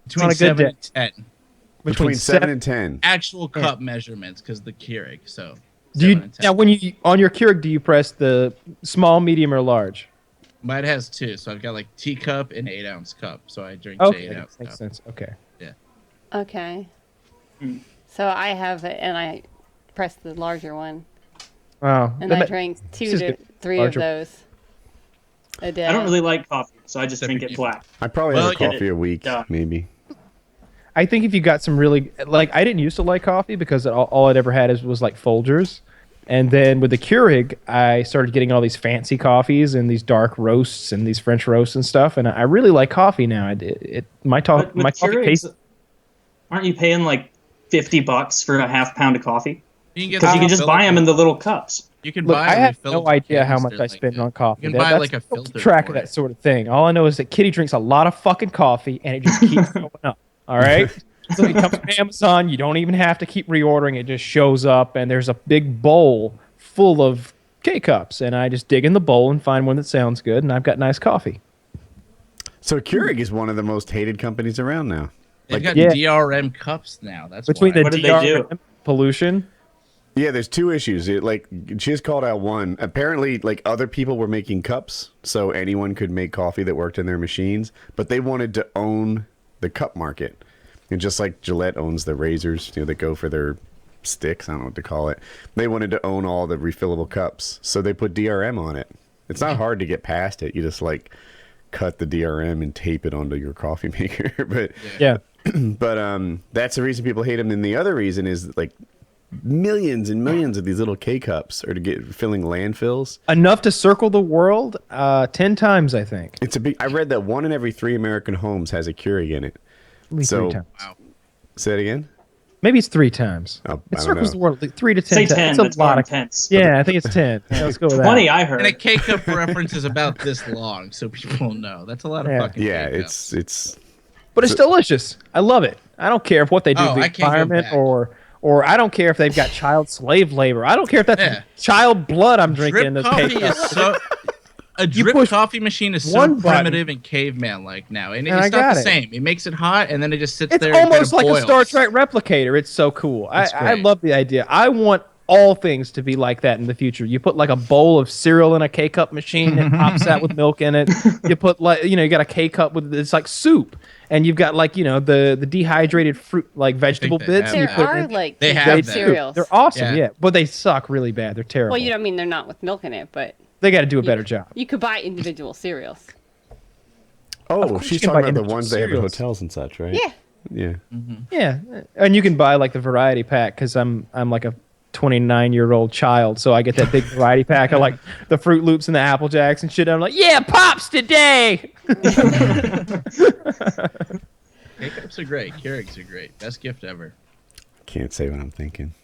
Between On a good 7 day. and 10. Between 7 and 10. Actual cup measurements, because the Keurig, so. Do you 7 and 10. now when you on your Keurig do you press the small, medium, or large? Mine has 2, so I've got like teacup and 8-ounce cup, so I drink Okay, the 8-ounce makes cup. sense. Okay. Okay. Hmm. So I have it, and I press the larger one, Wow. and I drink 2 is to good. 3 Larger. of those a day. I don't really like coffee, so I just Except drink for it you. black. I probably Well, have a get coffee it. a week, Duh. maybe. I think if you got some really like I didn't used to like coffee because all I'd ever had was like Folgers, and then with the Keurig I started getting all these fancy coffees and these dark roasts and these French roasts and stuff, and I really like coffee now. My But with coffee Keurigs, tastes. aren't you paying like $50 for a half pound of coffee? You can get Because you the can just buy them in filter. the little cups. You can Look, buy I have refillable no idea how cans. much They're I like spend a- on coffee. You can buy like a I don't filter. keep track for of that it. sort of thing. All I know is that Kitty drinks a lot of fucking coffee, and it just keeps going up. All right. So it comes from Amazon. You don't even have to keep reordering. It just shows up, and there's a big bowl full of K-cups, and I just dig in the bowl and find one that sounds good, and I've got nice coffee. So Keurig is one of the most hated companies around now. They've got Yeah. DRM cups now. That's Between why. the What did they DR do? pollution. Yeah, there's two issues. She just called out one. Apparently, like other people were making cups, so anyone could make coffee that worked in their machines. But they wanted to own the cup market, and just like Gillette owns the razors, that go for their sticks. I don't know what to call it. They wanted to own all the refillable cups, so they put DRM on it. It's not hard to get past it. You just cut the DRM and tape it onto your coffee maker. But Yeah. that's the reason people hate them. And the other reason is millions and millions of these little K cups are to get filling landfills. Enough to circle the world 10 times, I think. It's a big. I read that 1 in every 3 American homes has a Keurig in it. Maybe So- 3 times. Wow. Say it again. Maybe it's 3 times. Oh, I It don't circles know. the world 3 to 10 Say times. 10. It's a That's more lot of. intense. Yeah, I think it's 10. Yeah, let's go with that. 20, I And a heard. K-cup reference is about this long, so people know. That's a lot of Yeah. fucking Yeah, K-cups. it's. But it's delicious. I love it. I don't care if what they do to the I can't go environment back. or I don't care if they've got child slave labor. I don't care if that's Yeah. child blood I'm drinking in Drip this coffee K-cup. is so... A drip push coffee machine is so one button. primitive and caveman-like now. And And I it's got not the it. same. It makes it hot, and then it just sits It's there and almost like kinda a Star boils. Trek replicator. It's so cool. I great. love the idea. I want all things to be like that in the future. You put a bowl of cereal in a K-cup machine and pops out with milk in it. You put you got a K-cup with it's like soup, and you've got the dehydrated fruit vegetable they bits. have And you There put are in, like They have good that. cereals. they're awesome, Yeah. yeah, but they suck really bad. They're terrible. Well, you don't mean they're not with milk in it, but They got to do a better job. you could buy individual cereals. Oh, course she's you can talking buy about the individual ones they have in cereals. hotels and such, right? Yeah. Yeah. Yeah, and you can buy the variety pack because I'm like a 29-year-old child, so I get that big variety pack of the Fruit Loops and the Apple Jacks and shit. I'm like, yeah, pops today. K-cups are great. Keurigs are great. Best gift ever. Can't say what I'm thinking.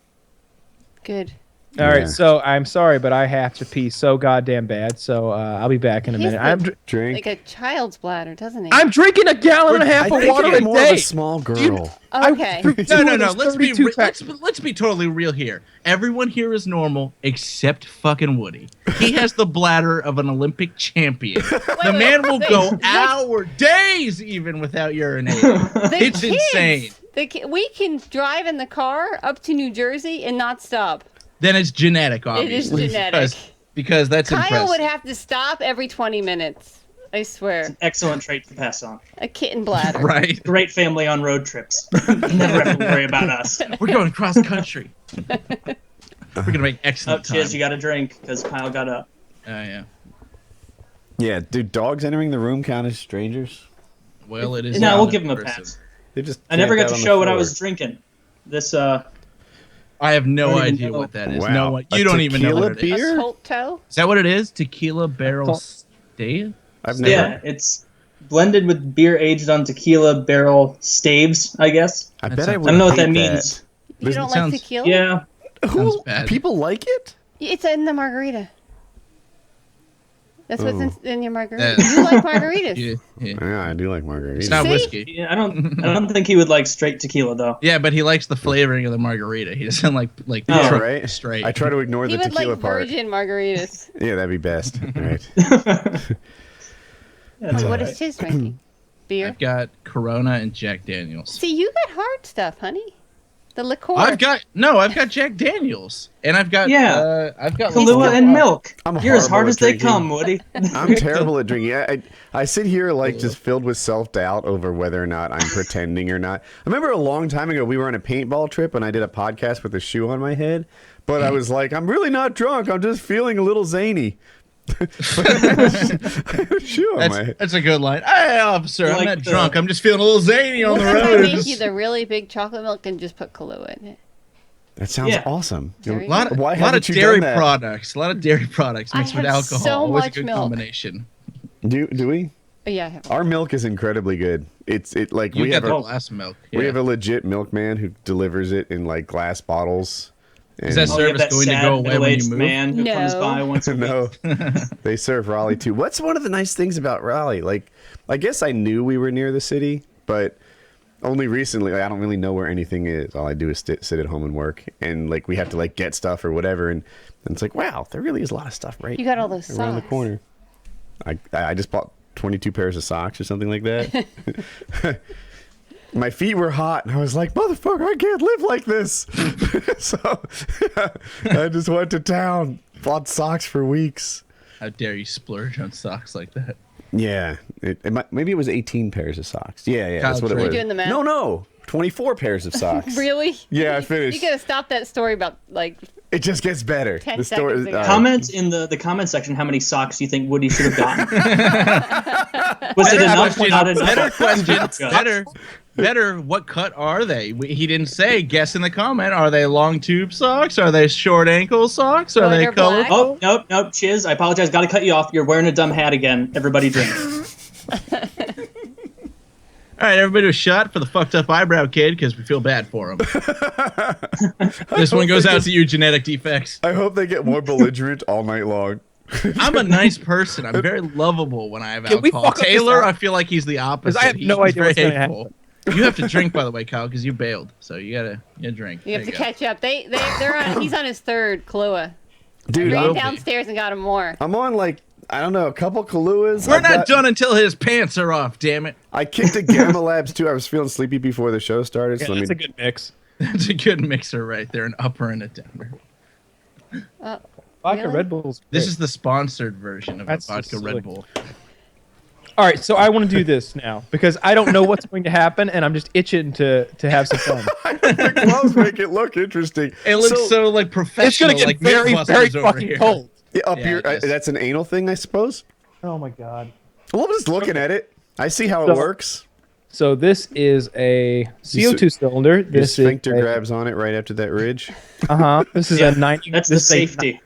Good. All right, Yeah. so I'm sorry, but I have to pee so goddamn bad. So I'll be back in a He's minute. the- Drink. Like a child's bladder, doesn't he? I'm drinking a gallon and a half I of think water you're a more of day. a small girl. Okay. No. Let's be totally real here. Everyone here is normal except fucking Woody. He has the bladder of an Olympic champion. The man will go days even without urinating. The It's kids, insane. We can drive in the car up to New Jersey and not stop. Then it's genetic, It is obviously. genetic. Because that's Kyle impressive. would have to stop every 20 minutes. I swear. Excellent trait to pass on. A kitten bladder. Right. Great family on road trips. Never have to worry about us. We're going cross country. We're gonna make Oh, excellent time. cheers, you got a drink because Kyle got up. Oh yeah. Yeah, do dogs entering the room count as strangers? Well, it is. No, we'll not give him a impressive. pass. They just I never got camped to out on the show what I floor. was drinking. This I have no I don't even idea know. what that is. Wow. No one, A you don't even know tequila what it is. beer? A Colt toe? Is that what it is? Tequila barrel stave? I've never. yeah, it's blended with beer aged on tequila barrel staves, I guess. I That bet I sounds- would. I don't know what hate that means. You This don't like sounds- tequila? Yeah. Sounds Who? bad. People like it? It's in the margarita. That's what's in your margarita. That- You like margaritas. Yeah. Yeah, I do like margaritas. It's not See? whiskey. Yeah, I don't think he would like straight tequila though. Yeah, but he likes the flavoring of the margarita. He doesn't like Yeah, truck right. straight. I try to ignore He the would tequila like part. virgin margaritas. Yeah, that'd be best. Right. That's What all is his drinking? Beer? I've got Corona and Jack Daniels. See, you got hard stuff, honey. The liqueur. I've got Jack Daniels, and I've got I've got Kahlua and milk. I'm You're as horrible hard at as they drinking. come, Woody. I'm terrible at drinking. I sit here just filled with self-doubt over whether or not I'm pretending or not. I remember a long time ago we were on a paintball trip and I did a podcast with a shoe on my head, but I was like, I'm really not drunk. I'm just feeling a little zany. I have a shoe on my head. That's a good line. Hey, officer, I'm Like not the- drunk. I'm just feeling a little zany on What the if I road. make you the really big chocolate milk and just put Kahlua in it? That sounds Yeah. awesome. There you A lot of, Why lot of haven't you dairy done that? products. A lot of dairy products I mixed with have alcohol. so Always much a good milk. combination. Do we? Oh, yeah, I have. Our milk is incredibly good. It's like You we got have the a glass milk. we Yeah. have a legit milkman who delivers it in like glass bottles. Is that And- Oh, you have service that going to sad go away when you middle-aged move? man who comes No. by once a week. No, they serve Raleigh too. What's one of the nice things about Raleigh? Like, I guess I knew we were near the city, but only recently. I don't really know where anything is. All I do is sit at home and work, and like we have to like get stuff or whatever, and it's like, wow, there really is a lot of stuff right You got all those around the socks. corner. I just bought 22 pairs of socks or something like that. my feet were hot, and I was like, motherfucker, I can't live like this. So I just went to town, bought socks for weeks. How dare you splurge on socks like that? Yeah, maybe it was 18 pairs of socks. Yeah, that's what it Are you was. doing the math? No, 24 pairs of socks. Really? Yeah, I finished. You gotta stop that story about like. It just gets better. 10 The story. seconds ago. Comment in the comment section how many socks you think Woody should have gotten. Was it enough or not enough? Better question. Better. What cut are they? He didn't say. Guess in the comment. Are they long tube socks? Are they short ankle socks? Are Red they or black? colorful? Oh, nope. Chiz, I apologize. Got to cut you off. You're wearing a dumb hat again. Everybody drink. All right, everybody, a shot for the fucked up eyebrow kid because we feel bad for him. This one goes out to you, genetic defects. I hope they get more belligerent all night long. I'm a nice person. I'm very lovable when I have Can we alcohol. fuck up this Taylor, out? I feel like he's the opposite. I have He's no idea very what's gonna hateful. You have to drink, by the way, Kyle, because you bailed. So you gotta drink. You have There to go. catch up. They're on. He's on his third Kahlua. Dude, Ran will be. downstairs and got him more. I'm on like, I don't know, a couple Kahluas. We're not done until his pants are off. Damn it. I kicked a Gamma Labs too. I was feeling sleepy before the show started. Yeah, So that's a good mix. That's a good mixer right there, an upper and a downer. Vodka Really? Red Bull's This great. is the sponsored version of That's a vodka just Red silly. Bull. All right, so I want to do this now because I don't know what's going to happen, and I'm just itching to have some fun. The gloves make it look interesting. It looks so like professional. It's going to get like very, Mythbusters very over fucking here. cold. Yeah, up Yeah, here. it is. That's an anal thing, I suppose. Oh my god. Well, I'm just looking at it. I see how it So- works. So this is a CO2 cylinder. Your This sphincter is grabs on it right after that ridge. This is a 90. That's the this is a- safety.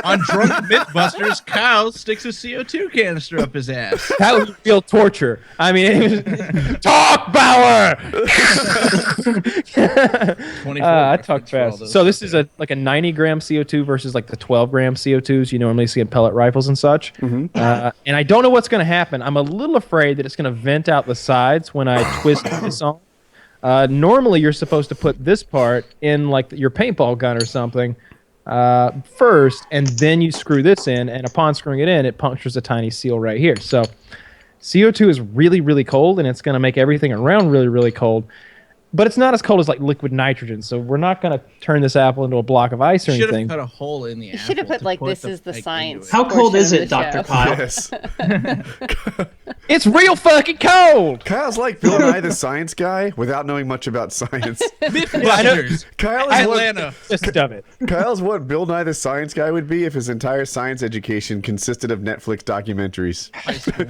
On Drunk Mythbusters, Kyle sticks a CO2 canister up his ass. That would feel torture. I mean, it was, talk Bauer. 24 I reference talk for all fast. those So this out is there. like a 90-gram CO2 versus like the 12-gram CO2s you normally see in pellet rifles and such. And I don't know what's going to happen. I'm a little afraid that it's going to vent out the sides when I twist this on. Normally, you're supposed to put this part in like your paintball gun or something first, and then you screw this in. And upon screwing it in, it punctures a tiny seal right here. So CO2 is really, really cold, and it's going to make everything around really, really cold. But it's not as cold as like liquid nitrogen, so we're not going to turn this apple into a block of ice or You should have anything. cut a hole in the apple. should have put to like this the is the egg into science. it. How cold portion is of it, the Dr. show. Kyle? Yes. It's real fucking cold. Kyle's like Bill Nye the Science Guy without knowing much about science. Mythbusters, Kyle is what, Atlanta. Just of it. Kyle's what Bill Nye the Science Guy would be if his entire science education consisted of Netflix documentaries.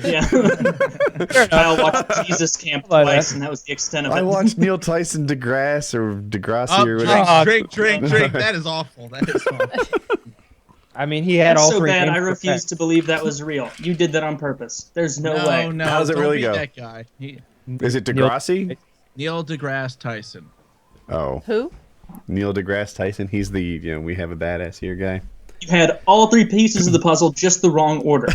Yeah. Kyle watched Jesus Camp Like twice, that. and that was the extent of I it. watched Neil Tyson DeGrasse or Degrassi Up, or whatever. Oh, drink. That is awful. That is awful. I mean, he had That's all so three. bad, names I for refuse facts. to believe that was real. You did that on purpose. There's no way. No. How does it don't really be go? That guy. Is it Degrassi? Neil deGrasse Tyson. Oh, Who? Neil deGrasse Tyson. He's the we have a badass here guy. You had all three pieces of the puzzle, just the wrong order.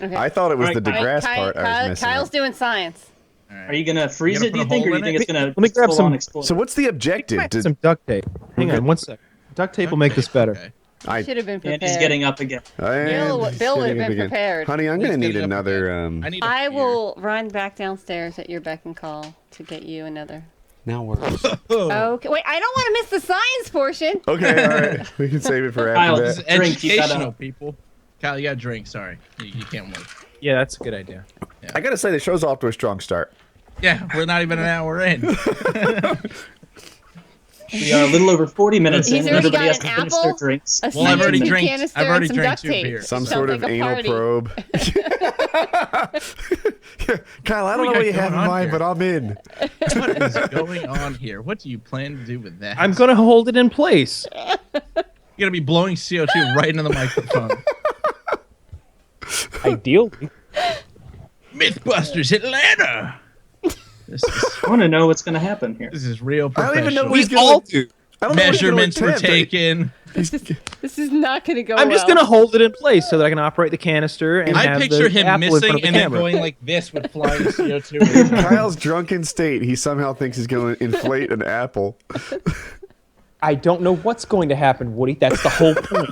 Okay. I thought it was Alright, the All DeGrasse right, part I was messing Kyle's up. doing science. All right. Are you gonna freeze You it? gonna Do put you a think, or hole you in think it? it's gonna Let me grab full some- on explode? So what's the objective? Some duct tape. Hang on one sec. Duct tape will make this better. Okay. I Should have been And prepared. he's getting up again. Bill would have been prepared. Honey, I'm Please gonna get need it up another. again. I need a I beer. will run back downstairs at your beck and call to get you another. Now we're. Okay. Wait, I don't want to miss the science portion. Okay, all right. We can save it for Kyle, after This that. is Drink, you gotta- educational, people. Kyle, you got to drink. Sorry, you can't wait. Yeah, that's a good idea. I gotta say the show's off to a strong start. Yeah, we're not even an hour in. We are a little over 40 minutes He's in, and already everybody has got to an finish apple, their drinks. A Well, I've already science drank. canister, I've already and some drank duct 2 tape. beers. Some Sounds sort of like a anal party. probe. Kyle, I don't know got what you have in going on mind, here? but I'm in. What is going on here? What do you plan to do with that? I'm gonna hold it in place. You're gonna be blowing CO2 right into the microphone. Ideally. Mythbusters Atlanta. I want to know what's going to happen here. This is real I don't even know professional. what he's We gonna. all do. I don't know what he's gonna Measurements were attempt. taken. This is not going to go I'm well. just gonna hold it in place so that I can operate the canister and I have picture the him apple in front missing of the and then camera. going like this with flying CO2. Kyle's drunken state. He somehow thinks he's going to inflate an apple. I don't know what's going to happen, Woody. That's the whole point.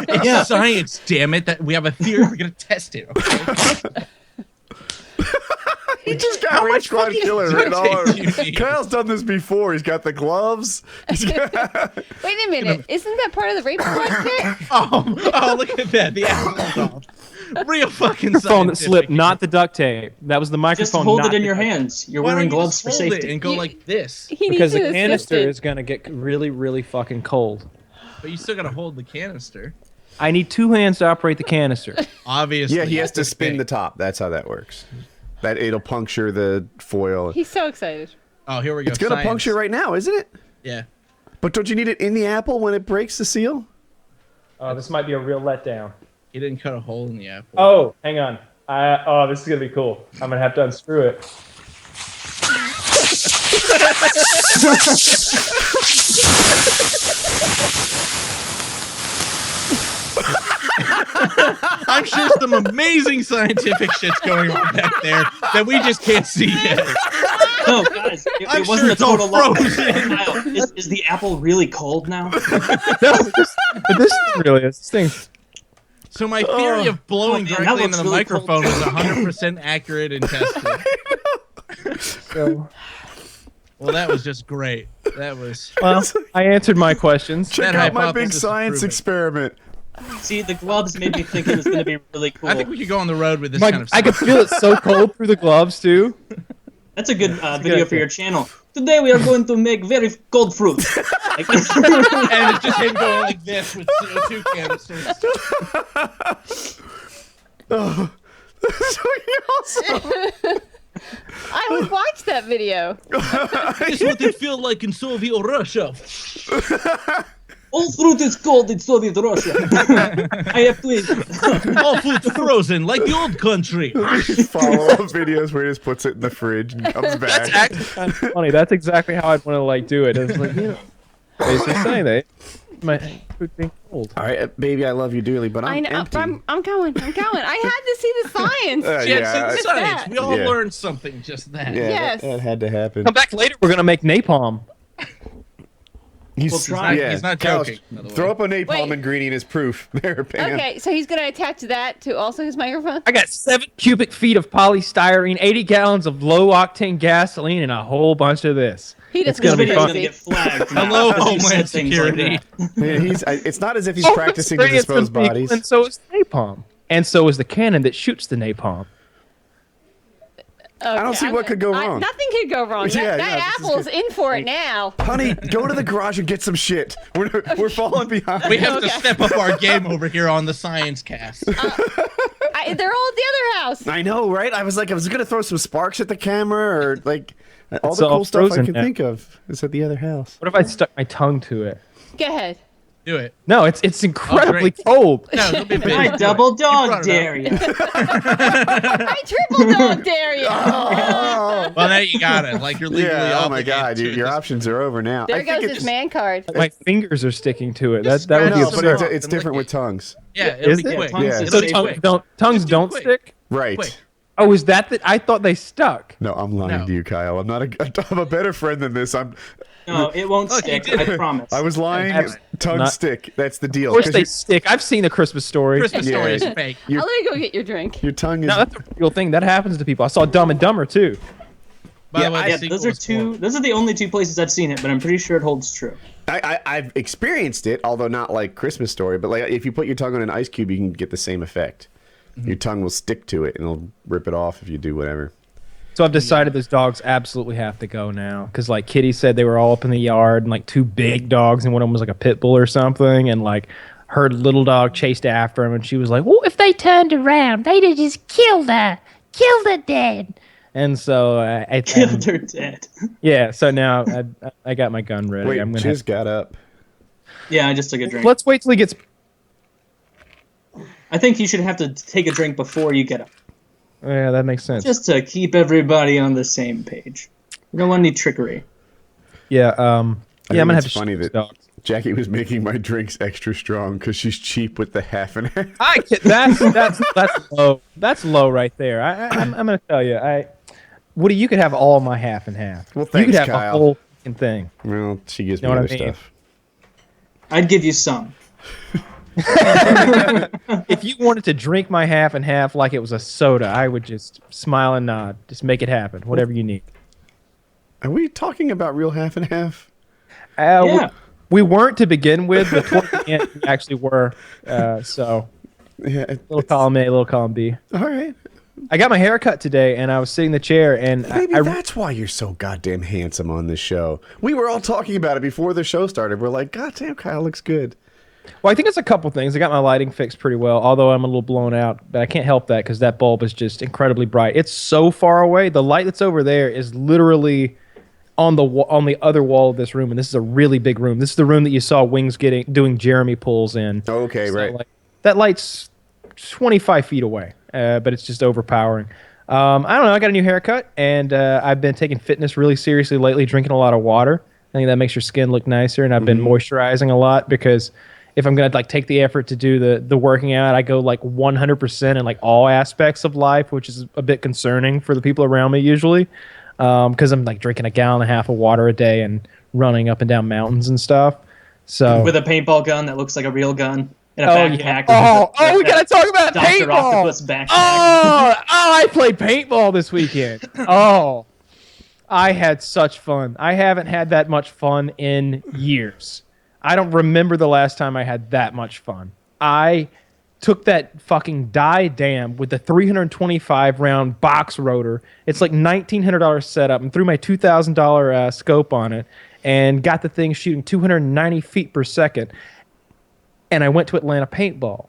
It's science, damn it! That we have a theory. We're gonna test it. Okay? He just got Rage Squad Killer written all over. Kyle's done this before. He's got the gloves. Wait a minute. Isn't that part of the rape squad kit? Oh, look at that. The apple. Real fucking Microphone that scientific. slipped, not the duct tape. That was the microphone. Just hold not it in the your duct tape. hands. You're Why don't wearing you gloves just for hold it safety. and go like this? He Because needs the to canister assist it. is going to get really, really fucking cold. But you still gotta hold the canister. I need 2 hands to operate the canister. Obviously. Yeah, he has to spin the top. That's how that works. That it'll puncture the foil. He's so excited. Oh, here we go. It's gonna Science. puncture right now, isn't it? Yeah. But don't you need it in the apple when it breaks the seal? Oh, this might be a real letdown. He didn't cut a hole in the apple. Oh, hang on. Oh, this is going to be cool. I'm going to have to unscrew it. I'm sure some amazing scientific shit's going on back there that we just can't see yet. No, guys, I'm it sure wasn't a it's all total loss. frozen. Kyle, is the apple really cold now? No, this really is. This thing. So my theory of blowing man, that directly looks into the really cold. microphone was 100% accurate and tested. So, Well, that was just great. That was. well, I answered my questions. Check That out my big hypothesis is science proven. experiment. See, the gloves made me think it was going to be really cool. I think we could go on the road with this Like, kind of I stuff. could feel it so cold through the gloves too. That's a good video for idea. your channel. Today we are going to make very cold fruit. Like- And it's just him going like this with CO2 canisters. I would watch that video. This is what it felt like in Soviet Russia. All fruit is cold in Soviet Russia. I have to eat. All food frozen like the old country. Follow-up videos where he just puts it in the fridge and comes back. Kind of funny. That's exactly how I'd want to like do it. It's like, you know, basically saying that my food being cold. All right, baby, I love you dearly, but I'm I know. empty. I'm going. I had to see the science. Yeah, yeah, it's science. that. We all Yeah. learned something just then. yeah, Yes. that had to happen. Come back later. We're gonna make napalm. He's, We'll try. He's not Kyle, joking, by the way. throw up a napalm Wait. ingredient as proof. There, Pam. Okay, so he's gonna attach that to also his microphone. I got 7 cubic feet of polystyrene, 80 gallons of low octane gasoline, and a whole bunch of this. He It's doesn't gonna This be know video's fun. going to get flagged. now, Hello, because you said Homeland things like Security. that. It's not as if he's Oh, practicing to experience dispose some people, bodies. And so is napalm. And so is the cannon that shoots the napalm. Okay, don't see what could go wrong. Nothing could go wrong. Yeah, That this is apple's good. in for it now. Honey, go to the garage and get some shit. We're falling behind. We have to Okay. step up our game over here on the science cast. They're all at the other house. I know, right? I was gonna throw some sparks at the camera or like all It's the all cool stuff I frozen could now. think of is at the other house. What if I stuck my tongue to it? Go ahead. Do it. No, it's incredibly great. cold. No, don't be big. I Do it. double You brought dog it dare up. you. I triple dog dare you. Oh, Well, now you got it. Like you're legally yeah. Oh my obligated God, to your this options are over now. There I think goes it's his man card. My fingers are sticking to it. Just That would be scratch No, some but absurd. off it's and different lick with tongues. Yeah, it'll Is be it? quick. Tongues Yeah. is So safe tongues way. tongues Just do don't quick. stick. Right. Quick. Oh, is that I thought they stuck. No, I'm lying No. to you, Kyle. I'm not I'm a better friend than this. No, it won't Look, he stick. did I it. promise. I was lying. Abs- Tongue not- stick. That's the deal. Of course 'Cause they stick. I've seen the Christmas story. Christmas Yeah. story is fake. I'll let you go get your drink. your tongue is. No, that's a real thing. That happens to people. I saw Dumb and Dumber too. By the way, the Yeah, sequel those are was two. horrible. Those are the only two places I've seen it, but I'm pretty sure it holds true. I've experienced it, although not like Christmas Story. But like, if you put your tongue on an ice cube, you can get the same effect. Your tongue will stick to it, and it'll rip it off if you do whatever. So I've decided those dogs absolutely have to go now because like Kitty said they were all up in the yard and like 2 big dogs and one of them was like a pit bull or something and like her little dog chased after him and she was like, well, if they turned around, they'd have just killed her dead. And so I Killed her dead. yeah. So now I got my gun ready. Wait, I'm gonna Chiz got up. Yeah, I just took a drink. let's wait till he gets. I think you should have to take a drink before you get up, Yeah, that makes sense. just to keep everybody on the same page. We don't want any trickery. Yeah. Yeah, I'm gonna have it's to funny shoot these that dogs. Jackie was making my drinks extra strong because she's cheap with the half and half. That's low. That's low right there. I'm gonna tell you. Woody, you could have all my half and half. Well, you thanks, could have Kyle. the whole fucking thing. Well, she gives Know me what other I mean? stuff. I'd give you some. If you wanted to drink my half and half like it was a soda, I would just smile and nod. Just make it happen. Whatever you need. Are we talking about real half and half? Yeah. We weren't to begin with, but toward the end we actually were. So Yeah. little column A, little column B. All right. I got my hair cut today, and I was sitting in the chair, and Maybe I that's why you're so goddamn handsome on this show. We were all talking about it before the show started. We're like, goddamn, Kyle looks good. well, I think it's a couple things. I got my lighting fixed pretty well, although I'm a little blown out, but I can't help that because that bulb is just incredibly bright. It's so far away. The light that's over there is literally on the other wall of this room, and this is a really big room. This is the room that you saw Wings doing Jeremy pulls in. Okay, So, right. like, that light's 25 feet away, but it's just overpowering. I don't know. I got a new haircut, and I've been taking fitness really seriously lately, drinking a lot of water. I think that makes your skin look nicer, and I've been moisturizing a lot because if I'm gonna like take the effort to do the working out, I go like 100% in like all aspects of life, which is a bit concerning for the people around me usually, because I'm like drinking 1.5 gallons of water a day and running up and down mountains and stuff. So With a paintball gun that looks like a real gun. In a Oh, backpack. yeah. with Oh, we gotta talk about Dr. paintball. Octopus backpack. I played paintball this weekend. Oh, I had such fun. I haven't had that much fun in years. I don't remember the last time I had that much fun. I took that fucking die dam with the 325 round box rotor. It's like $1,900 setup, and threw my $2,000 scope on it and got the thing shooting 290 feet per second. And I went to Atlanta Paintball,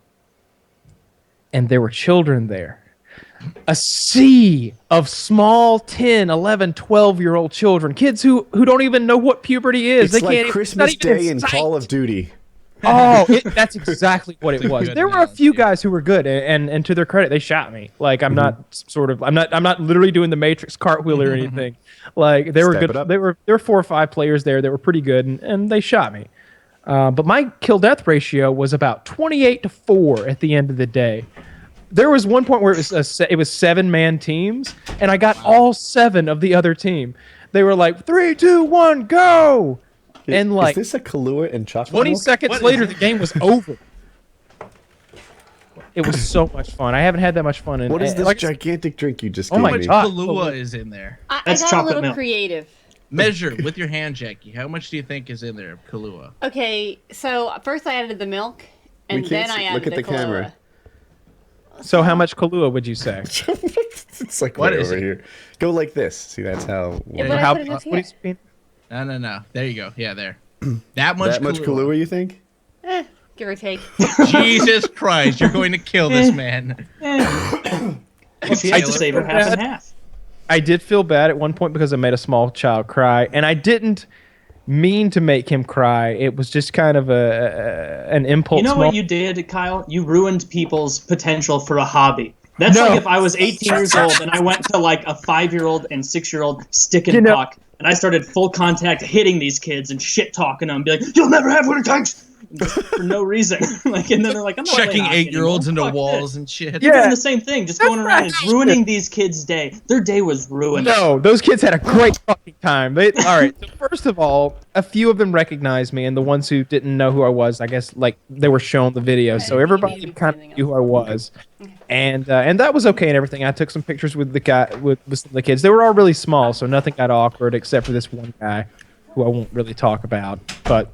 and there were children there. A sea of small 10, 11, 12-year-old children. Kids who don't even know what puberty is. It's They like can't Christmas even, Day in Call of Duty. Oh, that's exactly what it was. good There were a analogy. few guys who were good, and to their credit, they shot me. Like I'm not literally doing the Matrix cartwheel or anything. Like they were Step it good. up. There were 4 or 5 players there that were pretty good, and they shot me. But my kill death ratio was about 28-4 at the end of the day. There was one point where it was 7-man teams, and I got all 7 of the other team. They were like 3, 2, 1, go, and like Is this a Kahlua and chocolate 20 milk? seconds What is later, it? the game was over. It was so much fun. I haven't had that much fun in. What is this like, gigantic drink you just Oh gave my me? God. Kahlua is in there. I That's got a chocolate little milk. creative. Measure with your hand, Jackie. How much do you think is in there of Kahlua? Okay, so first I added the milk, and We then can't I see- added look at the camera. So how much Kahlua would you say? It's like What right is over it? here. Go like this. See, that's how. Yeah, but I How- put it up what here. is it? No. There you go. Yeah, there. That much That much Kahlua, you think? Give or take. Jesus Christ, you're going to kill this man. Well, she had to save her half and half. I did feel bad at one point because I made a small child cry, and I didn't mean to make him cry. It was just kind of an impulse. You know what moment. you did, Kyle? You ruined people's potential for a hobby. That's No. like if I was 18 years old and I went to like a 5-year-old and 6-year-old stick and You know- puck, and I started full contact hitting these kids and shit talking them, be like, "You'll never have what it takes," just for no reason. Like, and then they're like, "I'm not Checking playing hockey 8-year-olds anymore. into Fuck walls this." and shit. Yeah. You're doing the same thing, just going around and right. ruining these kids' day. Their day was ruined. No, those kids had a great fucking time. All right. So first of all, a few of them recognized me, and the ones who didn't know who I was, I guess, like they were shown the video, so everybody kind of knew who I was, and that was okay and everything. I took some pictures with the guy with some of the kids. They were all really small, so nothing got awkward except for this one guy, who I won't really talk about. But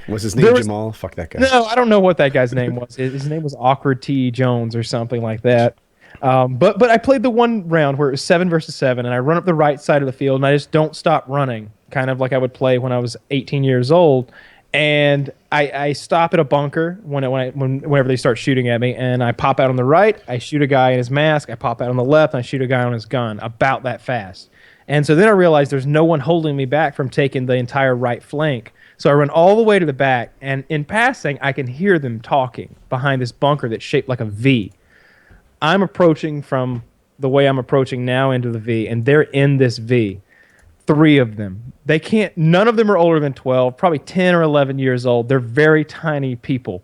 Was his name There was- Jamal? Fuck that guy. no, I don't know what that guy's name was. His name was Awkward T. Jones or something like that. But I played the one round where it was 7 versus 7, and I run up the right side of the field, and I just don't stop running, kind of like I would play when I was 18 years old. And I stop at a bunker whenever they start shooting at me, and I pop out on the right, I shoot a guy in his mask, I pop out on the left, and I shoot a guy on his gun, about that fast. And so then I realized there's no one holding me back from taking the entire right flank. So I run all the way to the back, and in passing, I can hear them talking behind this bunker that's shaped like a V. I'm approaching from the way I'm approaching now into the V, and they're in this V. 3 of them. None of them are older than 12, probably 10 or 11 years old. They're very tiny people.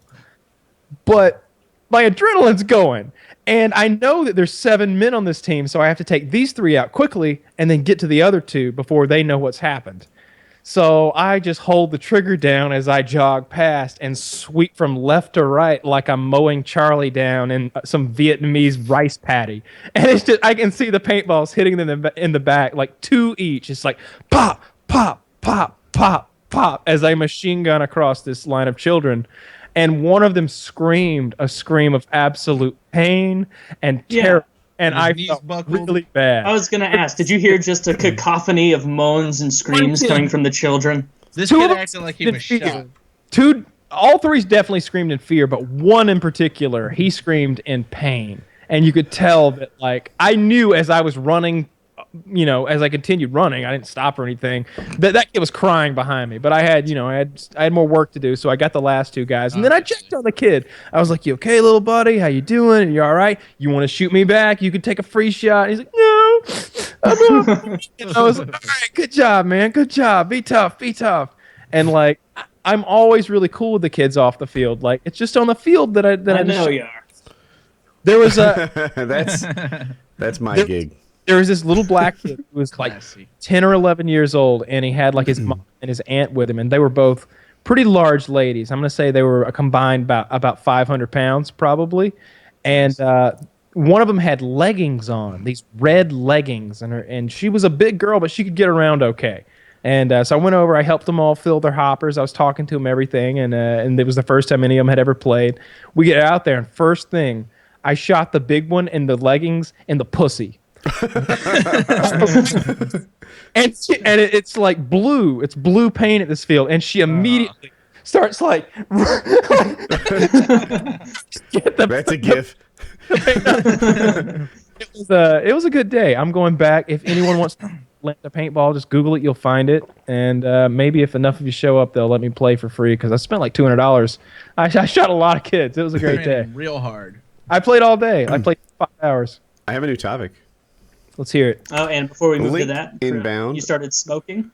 But my adrenaline's going. And I know that there's 7 men on this team, so I have to take these 3 out quickly and then get to the other 2 before they know what's happened. So I just hold the trigger down as I jog past and sweep from left to right like I'm mowing Charlie down in some Vietnamese rice paddy. And it's just, I can see the paintballs hitting them in the back, like 2 each. It's like pop, pop, pop, pop, pop as I machine gun across this line of children. And one of them screamed a scream of absolute pain and terror. And I felt really bad. I was going to ask, did you hear just a cacophony of moans and screams coming from the children? This kid acted like he was shot. All three definitely screamed in fear, but one in particular, he screamed in pain. And you could tell that, like, I knew as I was running, you know, as I continued running, I didn't stop or anything, that kid was crying behind me. But I had, you know, I had more work to do, so I got the last 2 guys. And then I checked on the kid. I was like, "You okay, little buddy? How you doing? You all right? You want to shoot me back? You could take a free shot." And he's like, "No, I'm not." And I was like, "All right, good job, man. Good job. Be tough. Be tough." And like, I'm always really cool with the kids off the field. Like, it's just on the field that I know you are. There was a that's my gig. There was this little black kid who was like 10 or 11 years old, and he had like his mom and his aunt with him, and they were both pretty large ladies. I'm going to say they were a combined about 500 pounds probably. And one of them had leggings on, these red leggings, and she was a big girl, but she could get around okay. And so I went over, I helped them all fill their hoppers. I was talking to them, everything, and it was the first time any of them had ever played. We get out there, and first thing, I shot the big one in the leggings in the pussy. and it's like blue. It's blue paint at this field, and she immediately starts like. That's a gif. It was a good day. I'm going back. If anyone wants to lend a paintball, just Google it. You'll find it. And maybe if enough of you show up, they'll let me play for free because I spent like $200. I shot a lot of kids. It was a great day. Real hard. I played all day. I played 5 hours. I have a new topic. Let's hear it. Oh, and before we move to that, inbound. You started smoking,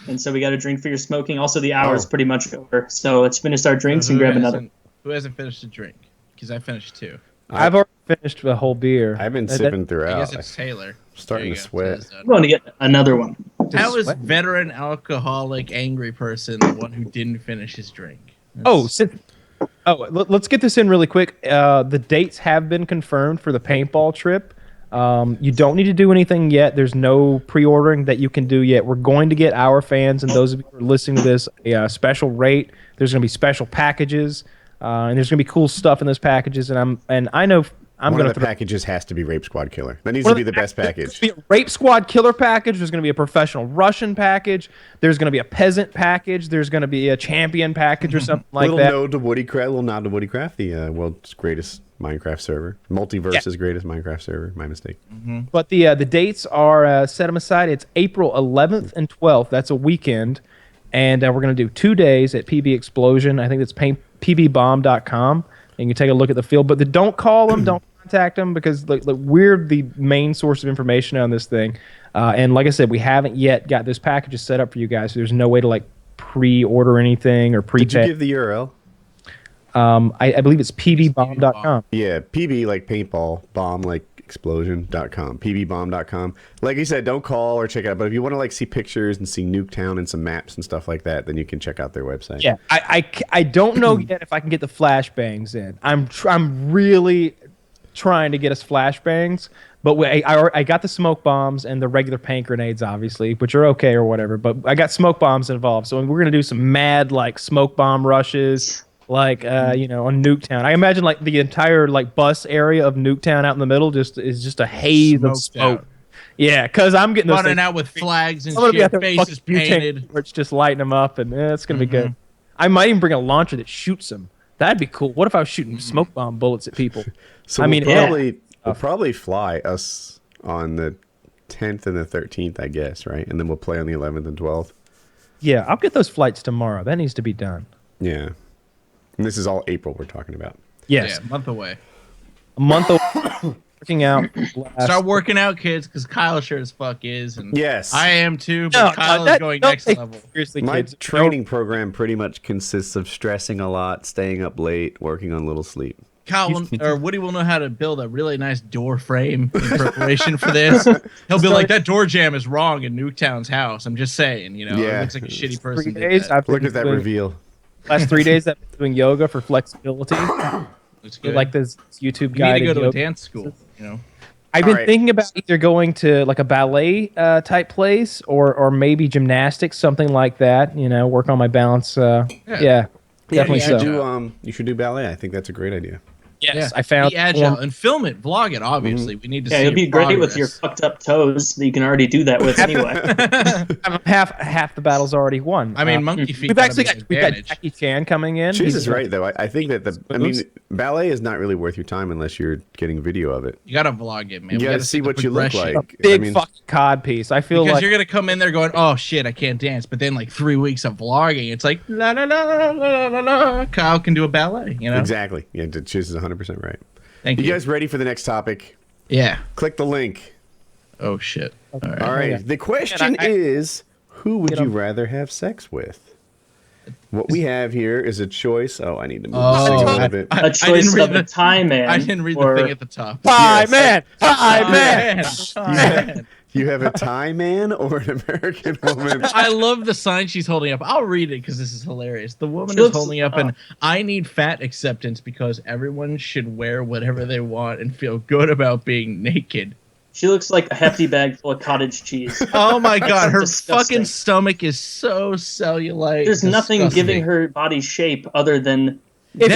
and so we got a drink for your smoking. Also, the hour's pretty much over, so let's finish our drinks and grab another. Who hasn't finished a drink? Because I finished 2. I've already finished the whole beer. I've been sipping throughout. I guess it's Taylor. Starting to sweat. I'm going to get another one. How is veteran alcoholic angry person the one who didn't finish his drink? Let's get this in really quick. The dates have been confirmed for the paintball trip. You don't need to do anything yet. There's no pre-ordering that you can do yet. We're going to get our fans and those of you who are listening to this a special rate. There's going to be special packages, and there's going to be cool stuff in those packages. And I know I'm one going of the packages has to be Rape Squad Killer. That needs to be the best package. There's going to be a Rape Squad Killer package. There's going to be a Professional Russian package. There's going to be a Peasant package. There's going to be a Champion package or something like that. Little nod to WoodyCraft, the world's greatest Minecraft server. Multiverse's greatest Minecraft server. My mistake. Mm-hmm. But the dates are, set them aside. It's April 11th and 12th. That's a weekend. And we're going to do 2 days at PB Explosion. I think it's pbbomb.com. And you can take a look at the field. But don't call them. Don't contact them because we're the main source of information on this thing. And like I said, we haven't yet got this package set up for you guys. So there's no way to pre-order anything or prepay. Did you give the URL? I believe it's pbbomb.com. Yeah, PB like paintball, bomb like explosion.com, pbbomb.com. Like you said, don't call or check it out, but if you want to see pictures and see Nuketown and some maps and stuff like that, then you can check out their website. Yeah, I don't know yet if I can get the flashbangs in. I'm really trying to get us flashbangs, but I got the smoke bombs and the regular paint grenades, obviously, which are okay or whatever, but I got smoke bombs involved, so we're going to do some mad smoke bomb rushes. On Nuketown. I imagine the entire bus area of Nuketown out in the middle is just a haze of smoke. Out. Yeah, because I'm getting those running out with flags and shit, faces painted. Where it's just lighting them up, and it's gonna be good. I might even bring a launcher that shoots them. That'd be cool. What if I was shooting smoke bomb bullets at people? So we'll probably fly us on the 10th and the 13th, I guess, right? And then we'll play on the 11th and 12th. Yeah, I'll get those flights tomorrow. That needs to be done. Yeah. And this is all April we're talking about. Yes. Yeah, a month away. A month away. Working out. Start working out, kids, because Kyle sure as fuck is. And yes. I am too, but Kyle is going next level. Seriously, my kids. training program pretty much consists of stressing a lot, staying up late, working on little sleep. Kyle or Woody will know how to build a really nice door frame in preparation for this. He'll be like, that door jamb is wrong in Nuketown's house. I'm just saying, you know, Yeah. it looks like a shitty 3 person. days. I've Look been at that doing- reveal. Last 3 days I've been doing yoga for flexibility. Looks good. Like this YouTube you need guide. to go to a dance school, you know. I've been Alright. thinking about either going to like a ballet type place or maybe gymnastics, something like that. You know, work on my balance. Yeah, definitely you should so. you should do ballet. I think that's a great idea. Yes, Yeah. I found. Be agile and film it, vlog it. Obviously, we need to see. Yeah, it'd be your great with your progress. fucked up toes that you can already do that with anyway. half the battle's already won. I mean, monkey feet. we've gotta actually be an got advantage. Jackie Chan coming in. Chiz He's is right though. I think that moves. ballet is not really worth your time unless you're getting video of it. You gotta vlog it, man. You We got to see the what you look progression. like. a big I mean, fucking cod piece. I feel Because like you're gonna come in there going, "Oh shit, I can't dance," but then like 3 weeks of vlogging, it's like la la la la la la la. Kyle can do a ballet, you know. exactly. Yeah, Chiz is 100% right. Thank You you. guys ready for the next topic? Yeah. Click the link. Oh shit. All right. All right. yeah. The question is, who would Get you 'em. rather have sex with? What we have here is a choice. Oh, I need to move Oh, this thing a I- little bit. A choice read of a Thai man. I didn't read or the thing at the top. Hi Yes. man, hi man. Man. You have a Thai man or an American woman? I love the sign she's holding up. I'll read it because this is hilarious. The woman She is looks- holding up an "I need fat acceptance because everyone should wear whatever they want and feel good about being naked." She looks like a hefty bag full of cottage cheese. Oh my god, her disgusting. fucking stomach is so cellulite. There's nothing Disgusting. giving her body shape other than That,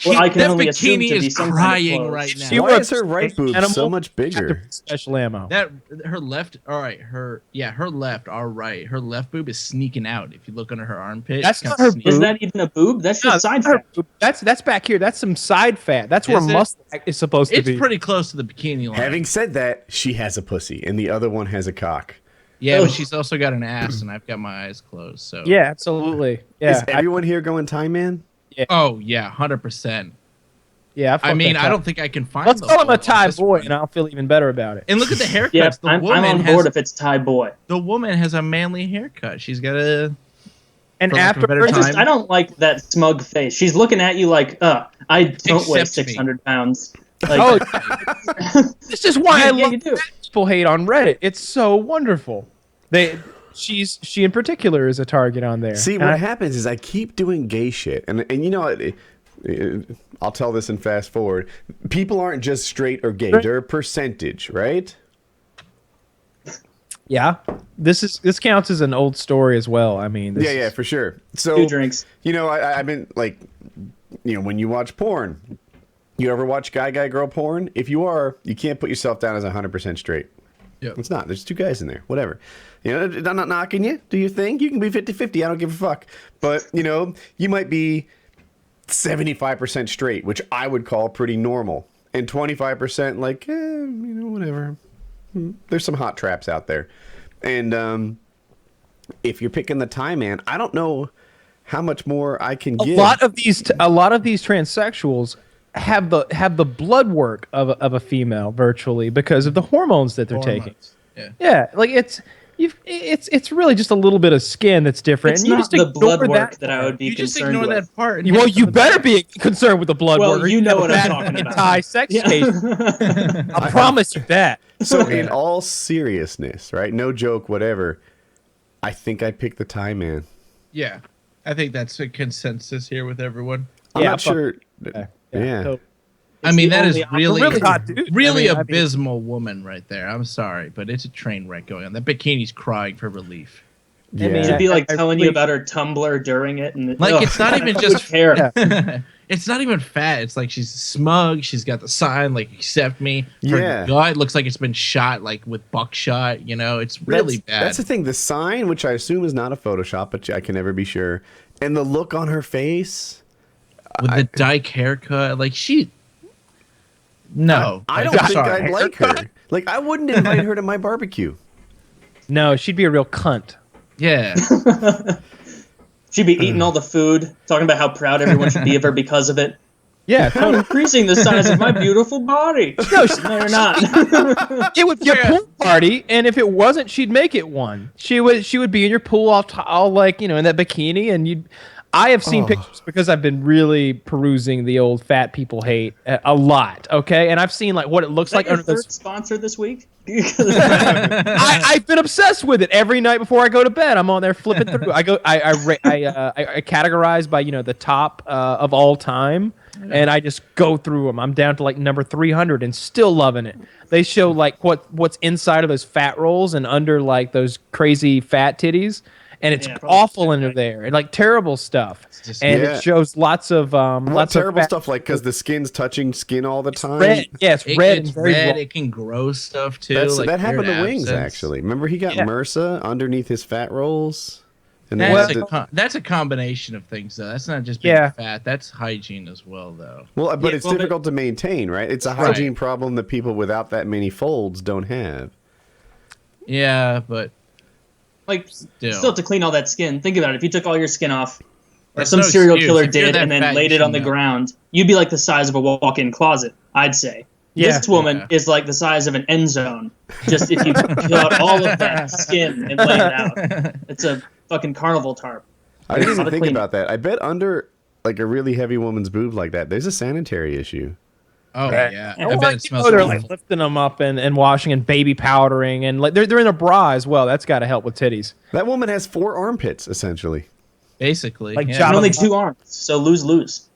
what I can that only assume bikini to be is some kind of crying clothes. right now. She Why works is her right boob so animal- much bigger? Special ammo. That her left, all right, her left, all right, her left boob is sneaking out. If you look under her armpit, That's it's not kinda her sneaking. Is that even a boob? That's No, just side that's not her fat. boob. That's back here. That's some side fat. That's where Is it? muscle is supposed to It's be. pretty close to the bikini line. Having said that, she has a pussy, and the other one has a cock. Yeah, but Ugh. she's also got an ass, and I've got my eyes closed. So Yeah, absolutely. Yeah, Is everyone here going Thai man? Oh yeah, 100%. yeah. I mean, fuck that I Thai. don't think I can find. Let's the call him a whole Thai on this boy, one. and I'll feel even better about it. And look at the haircuts. Yeah, the I'm woman on has board if it's Thai boy. the woman has a manly haircut. She's got a. And for lack of a better afterwards, time. I don't like that smug face. She's looking at you like, I don't weigh Accept me. 600 pounds. Like, oh, this is why I yeah, love you do. people hate on Reddit. It's so wonderful. She in particular is a target on there. See, And what I- happens is I keep doing gay shit, and you know what? I'll tell this and fast forward. People aren't just straight or gay; they're a percentage, right? Yeah, this counts as an old story as well. I mean, this Yeah, is- for sure. So, 2 drinks. you know, I've been like, you know, when you watch porn, you ever watch guy girl porn? If you are, you can't put yourself down as 100% straight. Yeah. It's not. There's 2 guys in there. Whatever. You know, I'm not knocking you. Do your thing. You can be 50-50. I don't give a fuck. But, you know, you might be 75% straight, which I would call pretty normal. And 25% like, you know, whatever. There's some hot traps out there. And if you're picking the Thai man, I don't know how much more I can a give. lot of these transsexuals have the blood work of a female virtually because of the hormones that they're taking. Yeah. Yeah, like it's really just a little bit of skin that's different. It's and you not just the ignore blood work that I part. would be You just concerned ignore with. that part. and Well, hit you the- better be concerned with the blood Well, work. you know what I'm Have a talking bad about. Thai sex case. I promise you that. So in all seriousness, right? No joke, whatever. I think I'd pick the Thai man. Yeah, I think that's a consensus here with everyone. I'm Yeah, not fuck sure. Yeah. Yeah. So- I mean, the that is only option. really, Really hot dude. really I mean, abysmal woman right there. I'm sorry, but it's a train wreck going on. That bikini's crying for relief. Yeah. mean, She'd be like I telling you really- about her Tumblr during it, and Like, ugh, it's not even who just- would care. It's not even fat. It's like she's smug. She's got the sign like "accept me." Her Yeah. gut looks like it's been shot like with buckshot. You know, it's really bad. That's the thing. The sign, which I assume is not a Photoshop, but I can never be sure. And the look on her face. with the dyke haircut, like she. No, I like, don't I'm think sorry. I'd like her. Like, I wouldn't invite her to my barbecue. No, she'd be a real cunt. Yeah, She'd be eating all the food, talking about how proud everyone should be of her because of it. Yeah, I'm increasing the size of my beautiful body. No, No, you're not. it would be a pool party, and if it wasn't, she'd make it one. She would be in your pool all like, you know, in that bikini, and I have seen pictures because I've been really perusing the old fat people hate a lot. Okay, and I've seen like what it looks like Your under those. third sponsor this week? I've been obsessed with it every night before I go to bed. I'm on there flipping through. I categorize by the top of all time, and I just go through them. I'm down to like number 300 and still loving it. They show like what's inside of those fat rolls and under like those crazy fat titties. And it's awful under there, and like terrible stuff. And it shows lots of terrible stuff, like because the skin's touching skin all the time. Red. Yeah, it's red. It's red. It can grow stuff too. That happened to Wings actually. Remember, he got MRSA underneath his fat rolls. And that's a combination of things, though. That's not just being fat. That's hygiene as well, though. Well, but it's difficult to maintain, right? It's a hygiene problem that people without that many folds don't have. Yeah, but. Like, still to clean all that skin. Think about it. If you took all your skin off, or That's some no serial excuse. killer If you're did, that and then fat, laid you it on the shouldn't know. ground, you'd be like the size of a walk-in closet, I'd say. This woman is like the size of an end zone. Just if you peel out all of that skin and lay it out. It's a fucking carnival tarp. I didn't even think about that. I bet under like a really heavy woman's boob like that, there's a sanitary issue. Oh yeah, I bet it smells. They're like lifting them up and washing and baby powdering and like they're in a bra as well. That's got to help with titties. That woman has 4 armpits essentially. Basically, like and only 2 arms, so lose.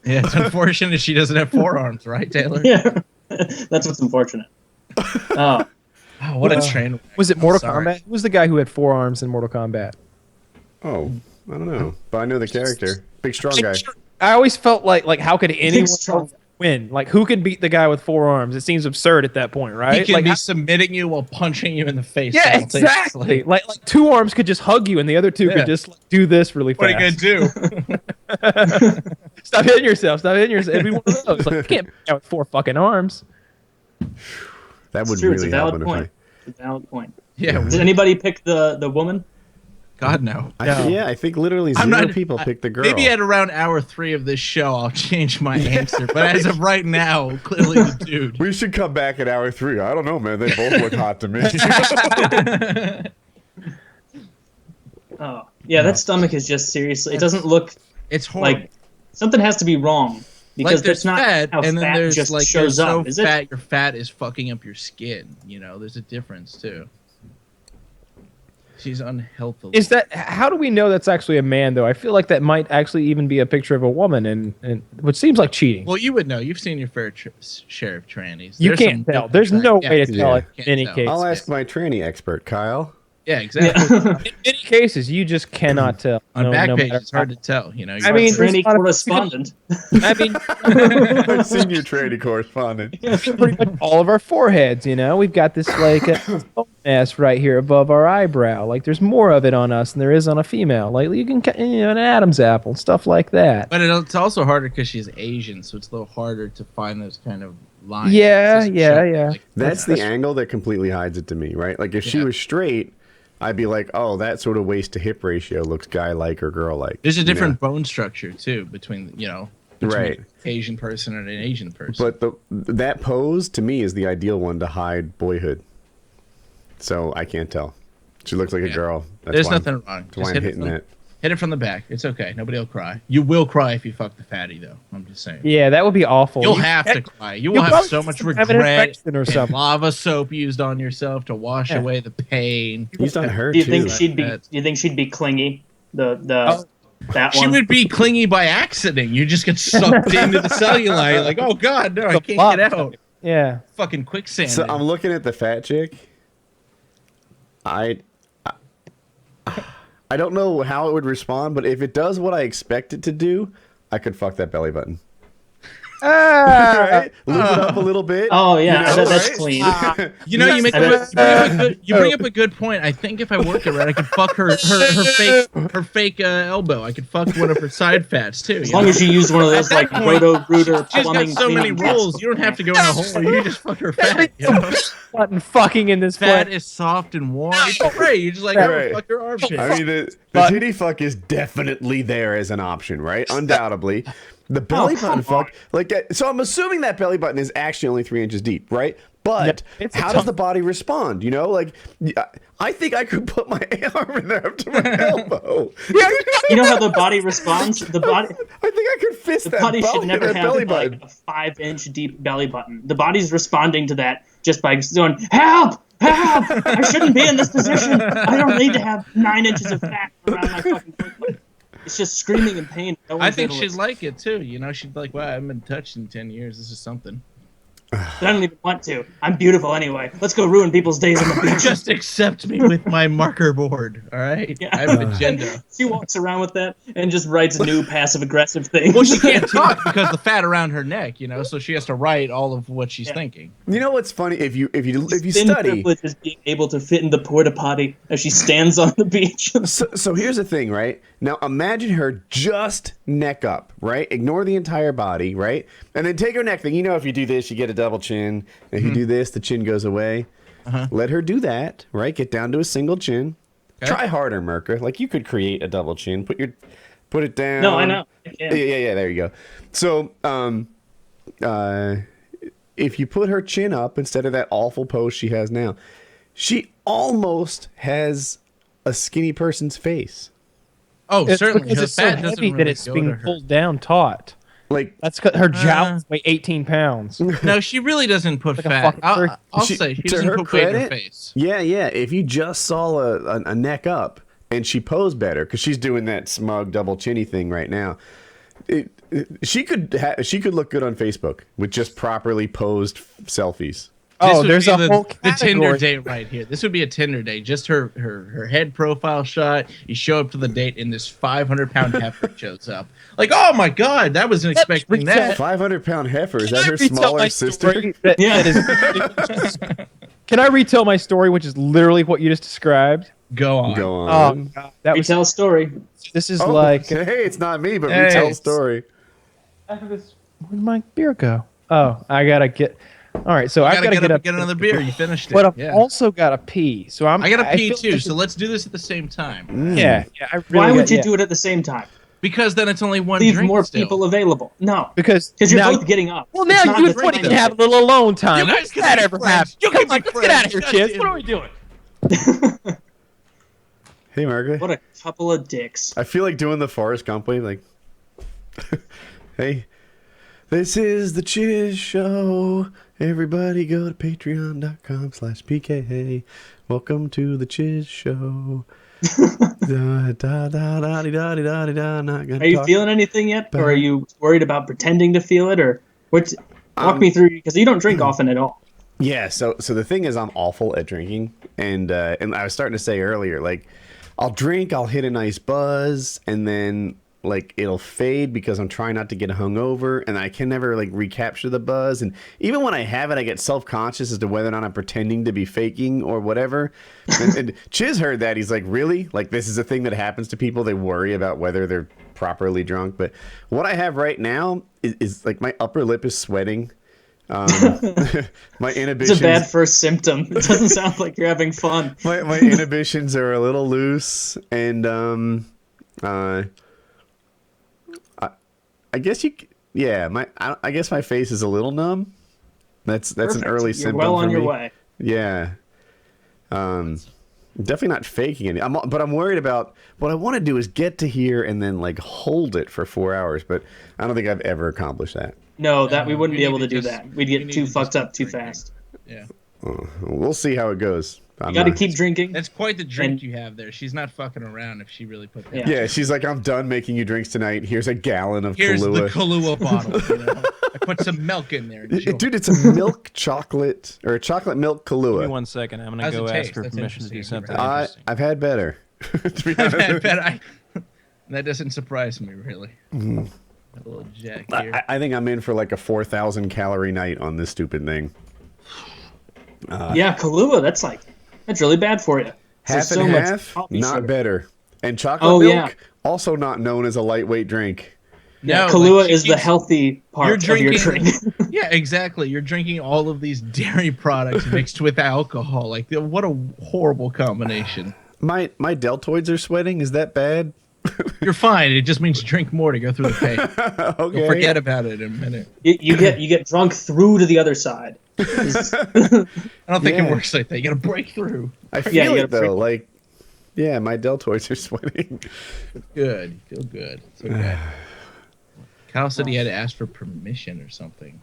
Yeah, it's unfortunate she doesn't have 4 arms, right, Taylor? Yeah, that's what's unfortunate. Oh, what a train! Was it Mortal Kombat? Who was the guy who had 4 arms in Mortal Kombat? Oh, I don't know, but I know the character. Big strong guy. I always felt like how could anyone win? Like who could beat the guy with 4 arms? It seems absurd at that point, right? He can like be submitting you while punching you in the face. Yeah, exactly. Like 2 arms could just hug you, and the other 2 could just like, do this really fast. What are you gonna do? Stop hitting yourself. Stop hitting yourself. It'd be one of those. Like you can't beat out with 4 fucking arms. That would true. really It's a valid happen point. It's a valid point. Yeah. Did anybody pick the woman? God no. I think literally 0 people picked the girl. Maybe at around hour 3 of this show, I'll change my answer. But as of right now, clearly the dude. We should come back at hour 3. I don't know, man. They both look hot to me. Oh, yeah, that stomach is just seriously. It doesn't look. It's horrible. Like something has to be wrong because there's that's not fat, how and then fat there's just like shows you're so up. Is fat, it? your fat is fucking up your skin. There's a difference too. She's unhealthy. Is that how do we know that's actually a man though? I feel like that might actually even be a picture of a woman, and which seems like cheating. Well, you would know. You've seen your fair share of trannies. You can't tell. There's no way to tell in any case. I'll ask my tranny expert, Kyle. Yeah, exactly. In many cases, you just cannot tell. On Backpage, it's hard to tell. I mean, tranny correspondent. I mean, I've seen you tranny correspondent. pretty much all of our foreheads. We've got this like mass right here above our eyebrow. Like there's more of it on us than there is on a female. Like you can, an Adam's apple, stuff like that. But it's also harder because she's Asian, so it's a little harder to find those kind of lines. Yeah. Like, That's the angle that completely hides it to me, right? Like if she was straight, I'd be like, oh, that sort of waist to hip ratio looks guy-like or girl-like. There's a different bone structure too between right. an Asian person and an Asian person. But that pose to me is the ideal one to hide boyhood. So I can't tell. She looks like a girl. There's nothing wrong. That's why I'm hitting that. Hit it from the back. It's okay. Nobody will cry. You will cry if you fuck the fatty, though. I'm just saying. Yeah, that would be awful. You'll have to cry. You will have so much regret or and something. lava soap used on yourself to wash away the pain. Used on her Do you too. think she'd be? Do you think she'd be clingy? That She one. would be clingy by accident. You just get sucked into the cellulite. Like, oh god, no, I can't get out. Yeah. Fucking quicksand. So I'm looking at the fat chick. I don't know how it would respond, but if it does what I expect it to do, I could fuck that belly button. Right? Lube it up a little bit. Oh yeah, that's right? clean. You bring up a good point. I think if I work it right, I could fuck her fake elbow. I could fuck one of her side fats too. As long as you use one of those like Roto-Rooter She's got plumbing. so many cleaning rolls. You don't have to go in a hole. You just fuck her fat. Button fucking in this Fat flat. is soft and warm. It's great. You just like fuck her armpit. I mean, the titty fuck is definitely there as an option, right? Undoubtedly. The belly button fuck, so I'm assuming that belly button is actually only 3 inches deep, right? But Yeah, it's a how does the body respond? You know, like I think I could put my arm in there up to my elbow. You know how the body responds? The body. I think I could fist The that body should never have belly like button. a 5-inch deep belly button. The body's responding to that just by going, help! Help! I shouldn't be in this position. I don't need to have 9 inches of fat around my fucking foot. It's just screaming in pain. No I one's think able she'd to- like it too. You know, she'd be like, wow, I haven't been touched in 10 years. This is something. But I don't even want to. I'm beautiful anyway. Let's go ruin people's days on the beach. Just accept me with my marker board, all right? Yeah. I have an agenda. She walks around with that and just writes new passive-aggressive things. Well, she can't talk because the fat around her neck, you know, so she has to write all of what she's thinking. You know what's funny? If you Thin study, privilege is being able to fit in the porta potty as she stands on the beach. so here's the thing, right? Now imagine her just neck up, right? Ignore the entire body, right? And then take her neck thing. You know, if you do this, you get a double chin. If you do this, the chin goes away. Let her do that, right? Get down to a single chin. Okay. Try harder, Merca. Like you could create a double chin. Put it down. No, I know. I can. Yeah. There you go. So, if you put her chin up instead of that awful pose she has now, she almost has a skinny person's face. Oh, It's certainly. because Her it's so fat doesn't heavy that really it's go being to her. pulled down taut. Like That's because her jowls weigh 18 pounds. No, she really doesn't put Like a fat. fucking turkey. I'll She- say she to doesn't her put weight in her credit, face. yeah. If you just saw a neck up and she posed better, because she's doing that smug double chinny thing right now, she could look good on Facebook with just properly posed selfies. Oh, This would there's be a the, whole the Tinder category. date right here. This would be a Tinder date. Just her head profile shot. You show up to the date, and this 500-pound heifer shows up. Like, oh my god, that wasn't expecting that. 500-pound heifer, is Can that I her retell smaller my sister? story that- Yeah. that is- Can I retell my story, which is literally what you just described? Go on. Go Oh, on. God, that was. Retell a story. This is Oh, like. hey, it's not me, but Hey. retell a story. Where'd my beer go? Oh, I gotta get. All right, so I've Gotta gotta get get up up. and get another beer. You finished it. But I've yeah. also got to pee. So I gotta pee feel too. like So let's do this at the same time. Yeah. I really Why would got- you yeah. do it at the same time? Because then it's only one Leave drink more still. people available. No. Because Because you're now- both getting up. Well, It's now not you the just want same to thing. have a little alone time. You guys When does can that be ever friends. happen? You Come can be on, let's get out of here, friends. Chiz. God What damn are we doing? Hey, Margaret. What a couple of dicks. I feel like doing the Forrest Gump way, like, hey, this is the Chiz Show. Everybody go to patreon.com/PKA. Welcome to the Chiz Show. Not gonna Are you talk- feeling anything yet? Or are you worried about pretending to feel it? Or what? Walk me through, because you don't drink often at all. Yeah, so the thing is, I'm awful at drinking, and I was starting to say earlier, like, I'll drink, I'll hit a nice buzz, and then like it'll fade because I'm trying not to get hungover, and I can never like recapture the buzz. And even when I have it, I get self-conscious as to whether or not I'm pretending to be faking or whatever. And Chiz heard that. He's like, really? Like, this is a thing that happens to people. They worry about whether they're properly drunk. But what I have right now is like my upper lip is sweating. My It's inhibitions. a bad first symptom. It doesn't sound like you're having fun. my inhibitions are a little loose, and I guess I guess my face is a little numb. That's an Perfect. early You're symptom well for on your me. way. Yeah. Definitely not faking it. But I'm worried about what I want to do is get to here and then like hold it for 4 hours. But I don't think I've ever accomplished that. No, that we wouldn't you be able need to to do just- that. We'd you get need too to fucked just up too drink it. fast. Yeah. We'll see how it goes. You got to keep drinking. That's quite the drink And- you have there. She's not fucking around if she really put that. Yeah. Yeah, she's like, I'm done making you drinks tonight. Here's a gallon of Here's Kahlua. the Kahlua bottle. You know? I put some milk in there. and she'll- Dude, it's a milk chocolate or a chocolate milk Give me Kahlua. 1 second. I'm gonna How's go it ask taste? her That's permission to do interesting. something interesting. I've had better. To be I honest. bet that doesn't surprise me really. A little jack here. I think I'm in for like a 4,000 calorie night on this stupid thing. Yeah, Kahlua, that's really bad for you. Half There's and so much half, coffee not sugar. better. And chocolate Oh, milk, yeah. also not known as a lightweight drink. Yeah, No, Kahlua like, she is the keeps- healthy part You're of your drinking. drink. Yeah, exactly. You're drinking all of these dairy products mixed with alcohol. Like, what a horrible combination. My deltoids are sweating. Is that bad? You're fine. It just means drink more to go through the pain. Okay. You'll forget about it in a minute. You get drunk through to the other side. I don't think Yeah. it works like that. You gotta break through. I feel you it gotta freak- though. Like, yeah, my deltoids are sweating. Good. You feel good. It's okay. Kyle said he had to ask for permission or something.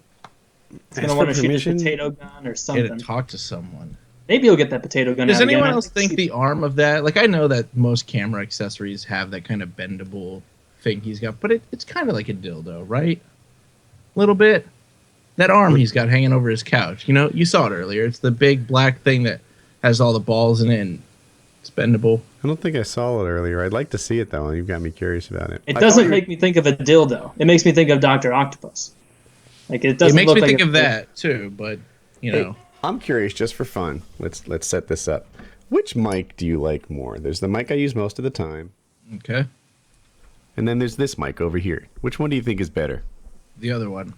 He's gonna want to shoot a potato gun or He had something. to talk to someone. Maybe he'll get that potato gun Does out anyone again. else think the arm of that? Like, I know that most camera accessories have that kind of bendable thing he's got, but it's kind of like a dildo, right? A little bit. That arm he's got hanging over his couch. You know, you saw it earlier. It's the big black thing that has all the balls in it, and it's bendable. I don't think I saw it earlier. I'd like to see it though. You've got me curious about it. It doesn't make me think of a dildo. It makes me think of Dr. Octopus. Like it doesn't. It makes look me like think a- of that too, but you know. I'm curious, just for fun. Let's set this up. Which mic do you like more? There's the mic I use most of the time, Okay. and then there's this mic over here. Which one do you think is better? The other one.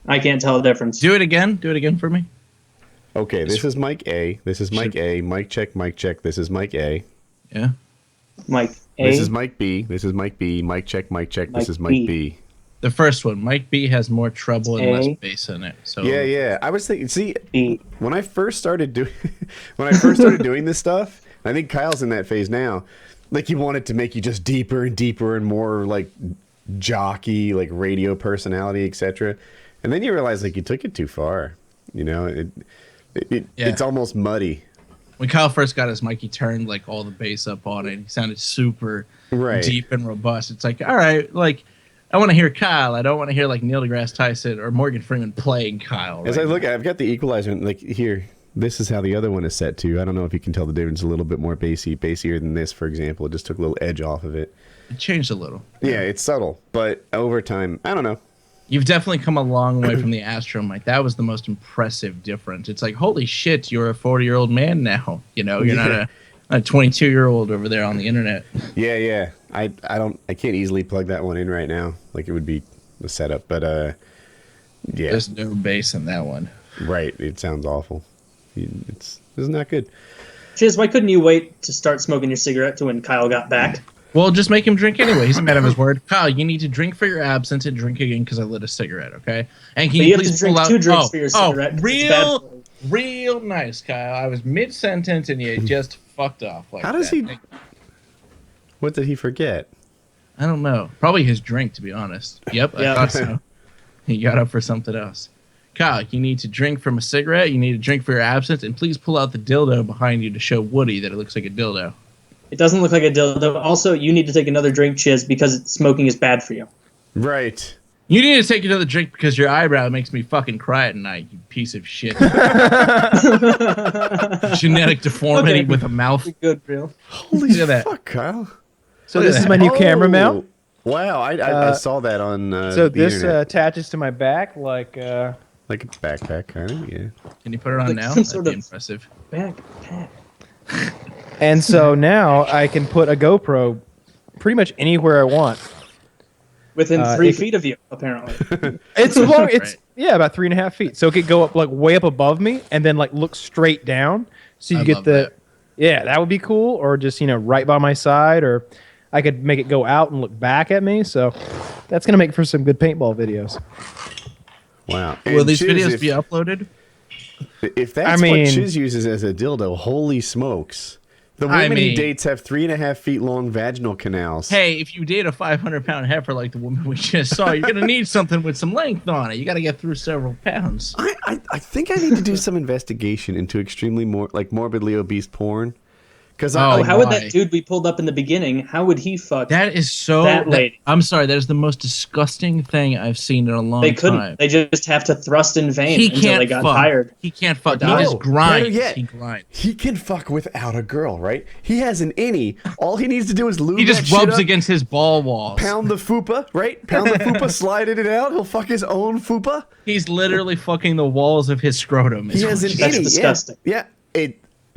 I can't tell the difference. Do it again. Do it again for me. Okay, this is mic A. This is mic A. Mic check. Mic check. This is mic A. Yeah. Mike A. This is mic B. This is mic B. Mic check. Mic check. This Mic is mic B. B. The first one, Mike B, has more treble and less A. bass in it. So Yeah. I was thinking. See, B. when I first started doing this stuff, I think Kyle's in that phase now. Like he wanted to make you just deeper and deeper and more like jockey, like radio personality, etc. And then you realize like you took it too far. You know, it's almost muddy. When Kyle first got his mic, he turned like all the bass up on it. He sounded super Right. deep and robust. It's like, all right, like I want to hear Kyle. I don't want to hear like Neil deGrasse Tyson or Morgan Freeman playing Kyle. As right I look now. at, I've got the equalizer. Like here, this is how the other one is set to. I don't know if you can tell the difference. A little bit more bassier than this, for example. It just took a little edge off of it. It changed a little. Yeah, it's subtle, but over time, I don't know. You've definitely come a long way from the Astro mic. That was the most impressive difference. It's like, holy shit, you're a 40-year-old man now. You know, you're not a 22-year-old over there on the internet. Yeah. I can't easily plug that one in right now. Like it would be the setup, but yeah. There's no bass in that one. Right. It sounds awful. It's not good. Chiz, why couldn't you wait to start smoking your cigarette to when Kyle got back? Well, just make him drink anyway. He's a man of his word. Kyle, you need to drink for your absence and drink again because I lit a cigarette, okay? And can But you you have please to drink pull out 2 drinks for your cigarette. 'cause it's bad for you. real nice, Kyle. I was mid-sentence and you just fucked off like How does that. he? What did he forget? I don't know. Probably his drink, to be honest. Yep, I Yeah. thought so. He got up for something else. Kyle, you need to drink from a cigarette. You need to drink for your absence, and please pull out the dildo behind you to show Woody that it looks like a dildo. It doesn't look like a dildo. Also, you need to take another drink, Chiz, because smoking is bad for you. Right. You need to take another drink because your eyebrow makes me fucking cry at night, you piece of shit. Genetic deformity Okay. with a mouth. Good, real. Holy Look at that. fuck, Kyle. So this is my new camera mount. Wow, I saw that on So the this internet. attaches to my back like Like a backpack, kind of, yeah. Can you put it on Like now? some That'd sort be of- impressive. Backpack. and so now I can put a GoPro pretty much anywhere I want. Within Uh, 3 it- feet of you, apparently. It's long. It's Right. yeah, about 3.5 feet. So it could go up like way up above me and then like look straight down. So you I get love the that. yeah, that would be cool. Or just right by my side, or I could make it go out and look back at me. So that's gonna make for some good paintball videos. Wow. Will And these Chiz, videos be uploaded? If that's I what mean- Chiz uses as a dildo, holy smokes. The I women he mean- dates have 3.5 feet long vaginal canals. Hey, if you date a 500-pound heifer like the woman we just saw, you're gonna need something with some length on it. You got to get through several pounds. I think I need to do some investigation into extremely morbidly obese porn. Because Oh, How would why? that dude we pulled up in the beginning, how would he fuck? That is so. That lady. I'm sorry. That is the most disgusting thing I've seen in a long They couldn't. time. They just have to thrust in vain He until can't they got fuck. tired. He can't fuck. He No, just grinds. better yet. He grinds. he can fuck without a girl, right? He has an innie. All he needs to do is lube He that just shit rubs up, against his ball walls. pound the fupa, right? Pound the fupa, slide it out. He'll fuck his own fupa. He's literally fucking the walls of his scrotum. He has an That's innie. disgusting. Yeah.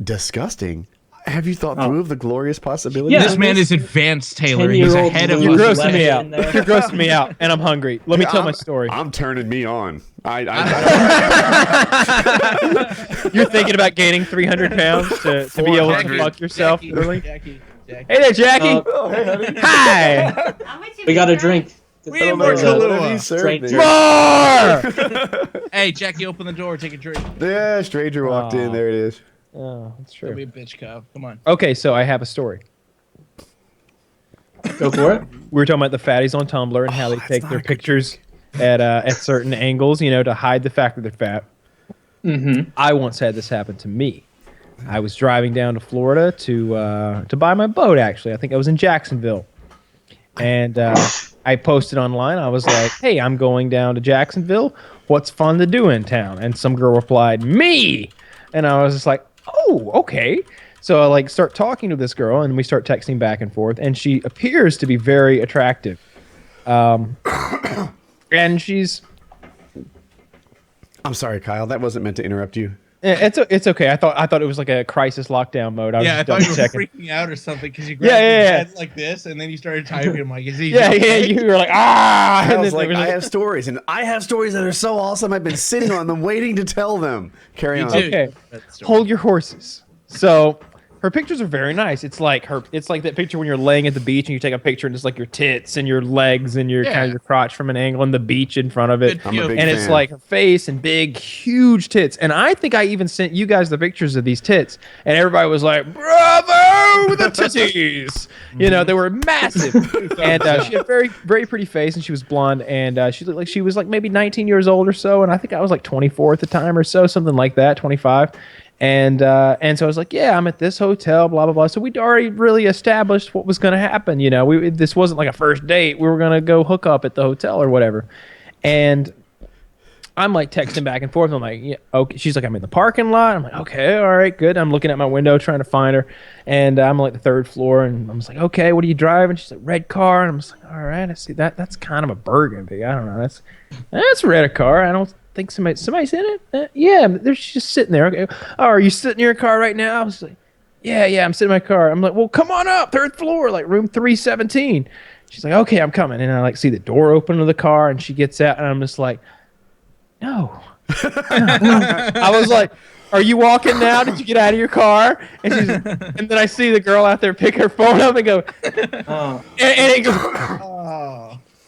Disgusting. Have you thought Oh. through of the glorious possibilities? Yeah. This of man this? is advanced, Taylor. He's 10-year-old ahead of Louis You're us. grossing me out. in there. You're grossing me out, and I'm hungry. Let me tell my story. I'm turning me on. You're thinking about gaining 300 pounds to be able to 400. fuck yourself Jackie, early? Jackie. Hey there, Jackie. Oh, hey, honey. Hi. We got a drink. We need more Kahlua. Stranger. More! Hey, Jackie, open the door. Take a drink. Yeah, stranger walked in. There it is. Oh, that's Don't be true. a bitch, Kyle. Come on. Okay, so I have a story. Go for it. We were talking about the fatties on Tumblr and how they take their pictures at certain angles, to hide the fact that they're fat. Mm-hmm. I once had this happen to me. I was driving down to Florida to buy my boat. Actually, I think I was in Jacksonville, and I posted online. I was like, "Hey, I'm going down to Jacksonville. What's fun to do in town?" And some girl replied, "Me," and I was just like, "Oh, okay." So I start talking to this girl, and we start texting back and forth, and she appears to be very attractive, and she's. I'm sorry, Kyle. That wasn't meant to interrupt you. It's okay. I thought it was like a crisis lockdown mode. I thought you were checking. freaking out or something because you grabbed your head like this and then you started typing. I'm like, is he? Yeah. You were like, ah. I was like, I have stories, and I have stories that are so awesome. I've been sitting on them, waiting to tell them. Carry on. Okay, hold your horses. So her pictures are very nice. It's like that picture when you're laying at the beach and you take a picture and it's like your tits and your legs and your kind of your crotch from an angle and the beach in front of it. I'm a big and it's fan. like her face and big, huge tits. And I think I even sent you guys the pictures of these tits, and everybody was like, "Bravo, the titties!" They were massive. And she had a very, very pretty face, and she was blonde, and she looked like she was like maybe 19 years old or so. And I think I was like 24 at the time or so, something like that, 25. And so I was like, yeah, I'm at this hotel, blah, blah, blah. So we'd already really established what was going to happen. This wasn't like a first date. We were going to go hook up at the hotel or whatever. And I'm like texting back and forth. I'm like, yeah, okay. She's like, I'm in the parking lot. I'm like, okay, all right, good. I'm looking at my window trying to find her. And I'm like the third floor. And I'm just like, okay, what are you driving? She's like, red car. And I'm just like, all right, I see that. That's kind of a burgundy. I don't know. That's a red car. I don't think somebody's in it. Yeah, they're just sitting there. Okay. Oh, are you sitting in your car right now? I was like, yeah, I'm sitting in my car. I'm like, well, come on up, third floor, like room 317. She's like, okay, I'm coming. And I see the door open to the car, and she gets out, and I'm just like, no. I was like, are you walking now? Did you get out of your car? And then I see the girl out there pick her phone up and go, and it goes,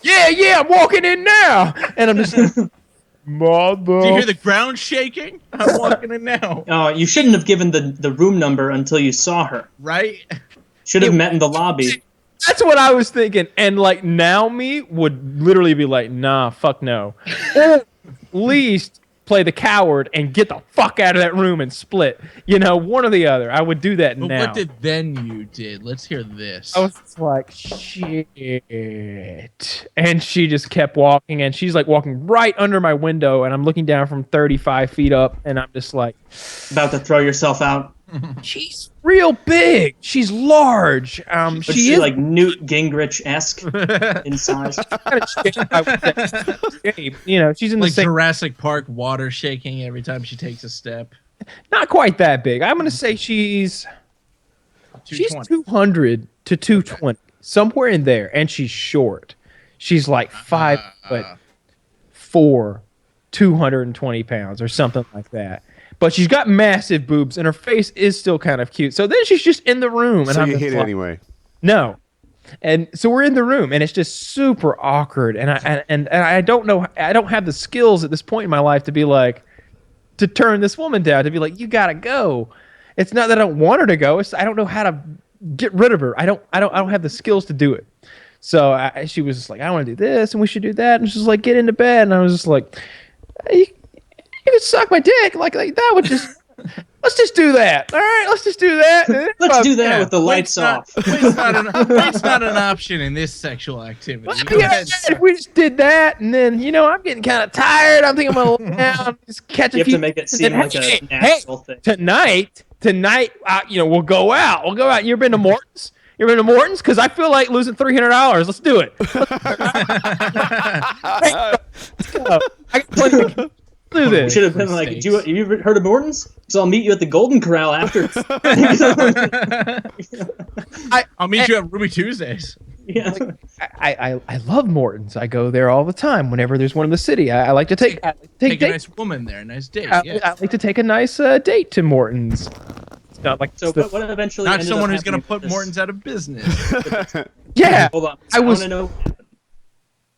yeah, I'm walking in now. And I'm just like, mother. Do you hear the ground shaking? I'm walking in now. You shouldn't have given the room number until you saw her. Right? Should have met in the lobby. That's what I was thinking. And now me would literally be like, nah, fuck no. Or at least play the coward and get the fuck out of that room and split. One or the other. I would do that But now. what did then you did? Let's hear this. I was just like, shit. And she just kept walking, and she's like walking right under my window, and I'm looking down from 35 feet up, and I'm just like, About to throw yourself out. she's real big. She's large. But She she's is like Newt Gingrich-esque in size. kind of shape. She's in the like same. Jurassic Park water shaking every time she takes a step. Not quite that big. I'm gonna say she's 200 to 220, somewhere in there, and she's short. She's like 5'4", 220 pounds or something like that. But she's got massive boobs, and her face is still kind of cute. So then she's just in the room, and So I'm you just hit it like, anyway. no. And so we're in the room, and it's just super awkward. And I don't know. I don't have the skills at this point in my life to be like, to turn this woman down, to be like, you gotta go. It's not that I don't want her to go. It's I don't know how to get rid of her. I don't have the skills to do it. So she was just like, I want to do this, and we should do that. And she's like, get into bed. And I was just like, you could suck my dick like that would just. Let's just do that. All right, let's just do that. Let's do that with the lights off. Weight's not an option in this sexual activity. If we just did that, and then I'm getting kind of tired. I'm thinking I'm gonna lay down, just catch a You have few. to make it seem like a natural thing. Tonight, we'll go out. We'll go out. You ever been to Morton's? You ever been to Morton's? Because I feel like losing $300. Let's do it. Let's go. I got plenty of do this. Should have been like, have you ever heard of Morton's? So I'll meet you at the Golden Corral after. I'll meet you at Ruby Tuesdays. Yeah. I love Morton's. I go there all the time whenever there's one in the city. I like to take a nice woman there, a nice date. I Yes. like to take a nice date to Morton's. It's not like So what eventually Not ended someone up who's going to happening put with this- Morton's out of business. yeah. Hold on. I I was- want to know.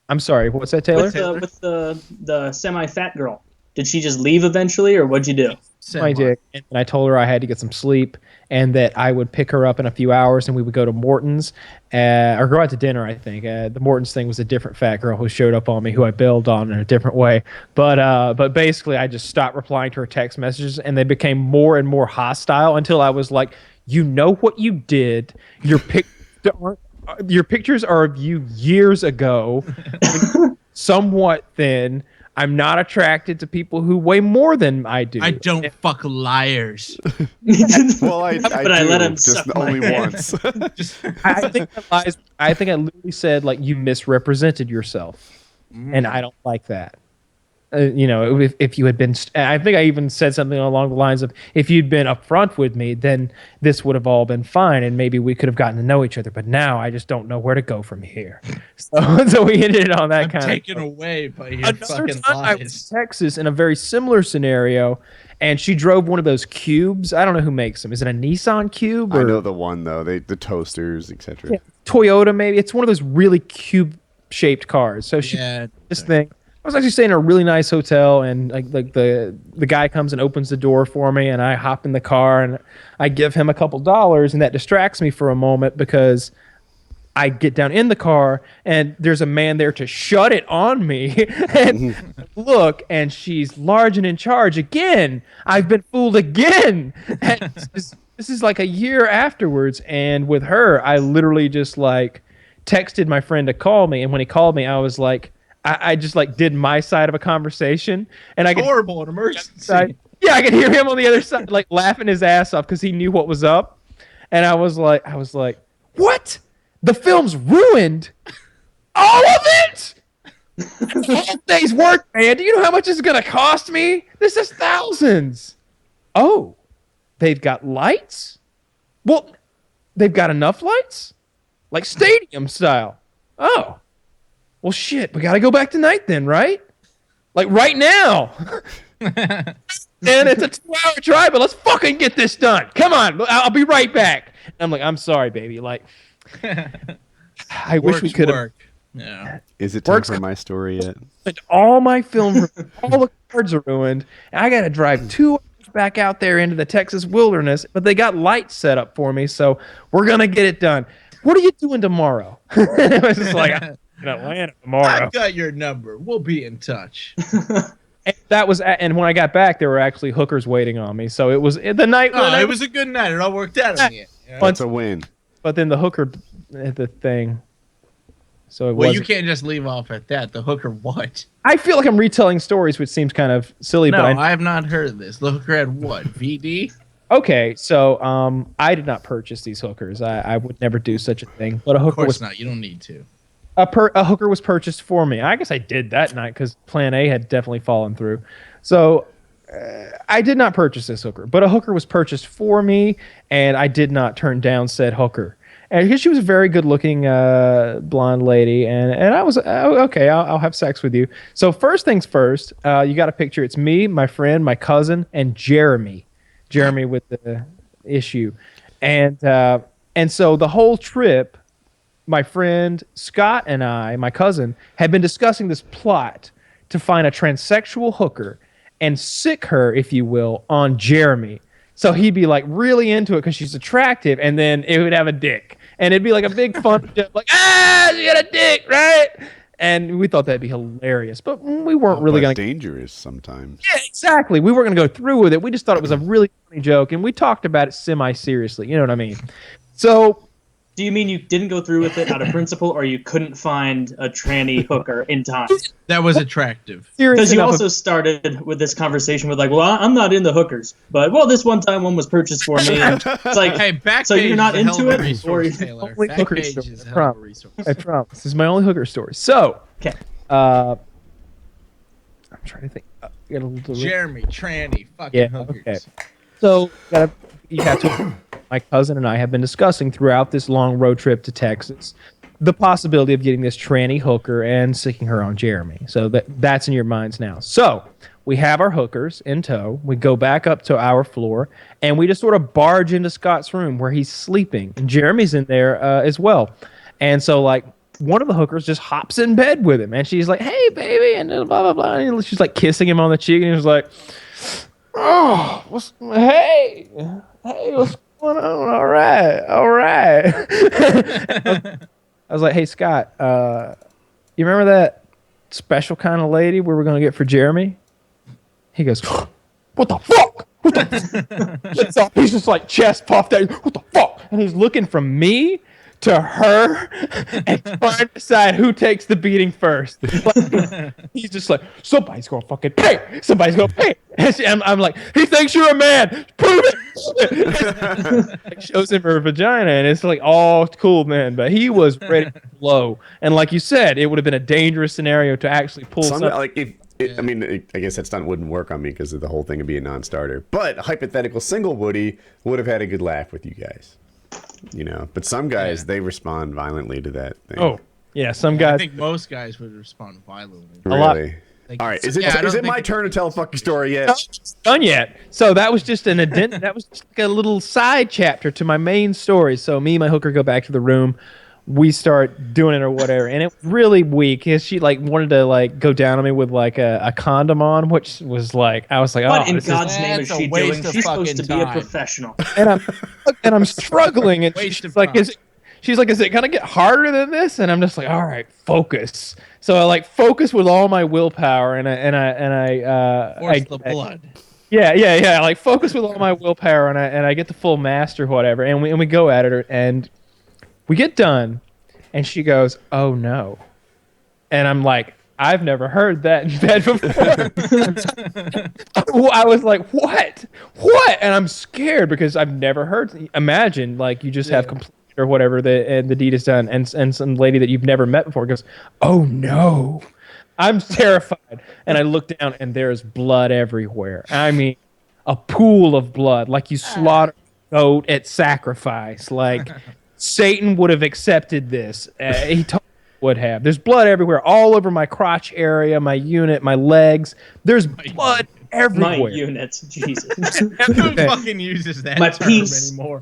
I'm sorry, what's that, Taylor? With the semi-fat girl. Did she just leave eventually, or what'd you do? My dick, and I told her I had to get some sleep, and that I would pick her up in a few hours, and we would go to Morton's, or go out to dinner. I think the Morton's thing was a different fat girl who showed up on me, who I bailed on in a different way. But basically, I just stopped replying to her text messages, and they became more and more hostile until I was like, "You know what you did? Your pictures are of you years ago, somewhat thin." I'm not attracted to people who weigh more than I do. I don't fuck liars. Well, I let him just suck only my once. I think I literally said like you misrepresented yourself, and I don't like that. If you had been, I think I even said something along the lines of, if you'd been upfront with me, then this would have all been fine, and maybe we could have gotten to know each other. But now I just don't know where to go from here. So we ended on that kind of. Taken away by your Another fucking time I was lies. in Texas in a very similar scenario, and she drove one of those cubes. I don't know who makes them. Is it a Nissan Cube? I Or know the one though. The toasters, etc. Yeah, Toyota, maybe. It's one of those really cube-shaped cars. So she this thing. I was actually staying in a really nice hotel, and like the guy comes and opens the door for me, and I hop in the car and I give him a couple dollars, and that distracts me for a moment because I get down in the car and there's a man there to shut it on me and look, and she's large and in charge again. I've been fooled again. And this is like a year afterwards, and with her, I literally just like texted my friend to call me, and when he called me, I was like, I just like did my side of a conversation, and I could Horrible, an emergency. yeah, I could hear him on the other side, like laughing his ass off because he knew what was up, and I was like, what? The film's ruined, all of it. All day's work, man. Do you know how much this is gonna cost me? This is thousands. Oh, they've got lights. Well, they've got enough lights, like stadium style. Oh. Well, shit, we got to go back tonight then, right? Like right now. And it's a 2-hour drive, but let's fucking get this done. Come on, I'll be right back. And I'm like, I'm sorry, baby. Like, I wish we could have. Yeah. Is it time for my story yet? All my film, all the cards are ruined. And I got to drive 2 hours back out there into the Texas wilderness, but they got lights set up for me, so we're going to get it done. What are you doing tomorrow? I was just like, in Atlanta tomorrow. I've got your number. We'll be in touch. And when I got back, there were actually hookers waiting on me. So it was the night. It was a good night. It all worked out in the end. You know? That's a win. But then the hooker, the thing. So you can't just leave off at that. The hooker what? I feel like I'm retelling stories, which seems kind of silly. No, but I have not heard of this. The hooker had what? VD? Okay, so I did not purchase these hookers. I would never do such a thing. But a hooker Of course was not. You don't need to. A hooker was purchased for me. I guess I did that night because Plan A had definitely fallen through. So I did not purchase this hooker, but a hooker was purchased for me, and I did not turn down said hooker. And because she was a very good-looking blonde lady, and I was okay. I'll have sex with you. So first things first, you got a picture. It's me, my friend, my cousin, and Jeremy. Jeremy with the issue, and so the whole trip, my friend Scott and I, my cousin, had been discussing this plot to find a transsexual hooker and sick her, if you will, on Jeremy. So he'd be like really into it because she's attractive, and then it would have a dick. And it'd be like a big fun joke, like, she got a dick, right? And we thought that'd be hilarious, but we weren't really going to. Dangerous sometimes. Yeah, exactly. We weren't going to go through with it. We just thought it was a really funny joke, and we talked about it semi-seriously. You know what I mean? So. Do you mean you didn't go through with it out of principle, or you couldn't find a tranny hooker in time? That was attractive. Because you also started with this conversation with like, well, I'm not into hookers, but well, this one time one was purchased for me. And it's like, hey, Backpage so you're not is a hell into of a it, resource, or Taylor. Only hooker Backpage story. is a hell of a resource. I promise. This is my only hooker story. So, okay. I'm trying to think. Get a little Jeremy, tranny, fucking hookers. Okay. So you have to. My cousin and I have been discussing throughout this long road trip to Texas the possibility of getting this tranny hooker and sicking her on Jeremy. So that's in your minds now. So we have our hookers in tow. We go back up to our floor, and we just sort of barge into Scott's room where he's sleeping, and Jeremy's in there as well. And so like one of the hookers just hops in bed with him, and she's like, "Hey, baby," and blah blah blah. And she's like kissing him on the cheek, and he's like, "Oh, hey, what's going on? All right." I was like, "Hey, Scott, you remember that special kind of lady we were gonna get for Jeremy?" He goes, "What the fuck? What the?" He's just like chest puffed out. What the fuck? And he's looking from me to her and trying to decide who takes the beating first. Like, he's just like, somebody's gonna fucking pay. Somebody's gonna pay. And I'm like, he thinks you're a man. Prove it. Like, shows him her vagina, and it's like all cool, man. But he was ready to blow. And like you said, it would have been a dangerous scenario to actually pull something. Like I mean, I guess that stunt wouldn't work on me because of the whole thing would be a non-starter. But a hypothetical single Woody would have had a good laugh with you guys. You know, but some guys they respond violently to that thing. Oh, yeah, some guys. I think most guys would respond violently. Really? Like, All right, is yeah, it my turn to tell a fucking story yet? Not done yet. So that was just an addendum. That was just like a little side chapter to my main story. So me and my hooker go back to the room. We start doing it or whatever, and it was really weak. She like wanted to like go down on me with like a condom on, which was like I was like, What oh, in God's name is that's a she waste doing? of She's supposed to fucking be a time. professional. and I'm struggling, and Waste she's of like, time. she's like, is it gonna get harder than this? And I'm just like, all right, focus. So I like focus with all my willpower, and I Force the blood. Yeah. Like focus with all my willpower, and I get the full master, whatever, and we go at it, and we get done, and she goes, "Oh no," and I'm like, I've never heard that in bed before. I was like, what? And I'm scared because I've never heard. Imagine like you just have complaint or whatever, and the deed is done, and some lady that you've never met before goes, "Oh no." I'm terrified, and I look down, and there's blood everywhere. I mean, a pool of blood, like you slaughter a goat at sacrifice. Like Satan would have accepted this. He totally would have. There's blood everywhere, all over my crotch area, my unit, my legs. There's blood everywhere. My units, Jesus. Who fucking uses that My term piece. anymore?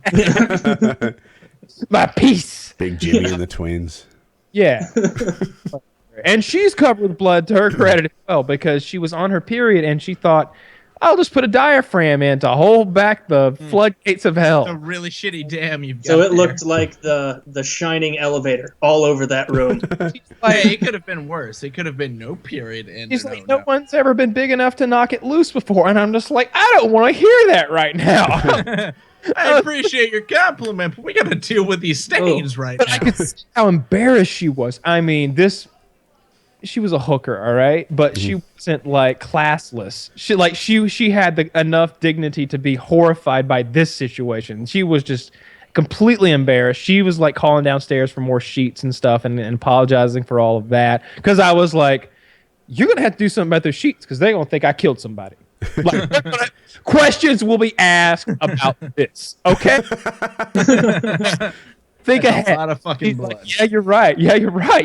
My piece. Big Jimmy and the twins. Yeah. And she's covered with blood, to her credit as well, because she was on her period and she thought, I'll just put a diaphragm in to hold back the floodgates of It's a hell. really shitty dam you've got So it there. looked like the shining elevator all over that room. Hey, it could have been worse. It could have been no period. And She's like, no one's ever been big enough to knock it loose before. And I'm just like, I don't want to hear that right now. I appreciate your compliment, but we got to deal with these stains right But I now. could see how embarrassed she was. I mean, she was a hooker, all right, but she wasn't like classless. She had enough dignity to be horrified by this situation. She was just completely embarrassed. She was like calling downstairs for more sheets and stuff, and apologizing for all of that. Because I was like, "You're gonna have to do something about those sheets because they're gonna think I killed somebody." Like, questions will be asked about this. Okay. Think That's ahead. a lot of fucking He's blood. like, yeah, you're right.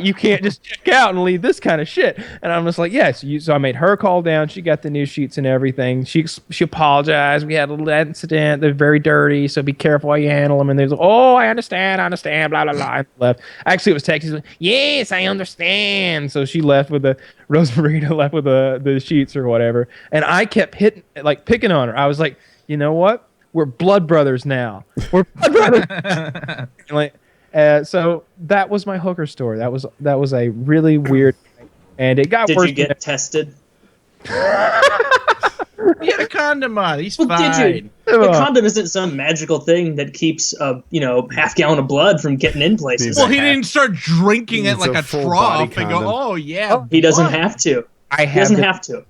You can't just check out and leave this kind of shit. And I'm just like, yes. So I made her call down. She got the new sheets and everything. She apologized. We had a little incident. They're very dirty, so be careful how you handle them. And there's like, oh, I understand. Blah blah blah. And left. Actually, it was Texas. Like, yes, I understand. So she left with Rosemarita left with the sheets or whatever. And I kept picking on her. I was like, you know what? We're blood brothers now. We're blood brothers. So that was my hooker story. That was a really weird thing. And it got Did worse. you get tested? He had a condom on. He's Well, fine. did you? The condom isn't some magical thing that keeps half gallon of blood from getting in places. Well, he didn't start drinking it It's like a a full trough body and go, condom. oh, yeah. He doesn't blood." have to. I He doesn't have have to.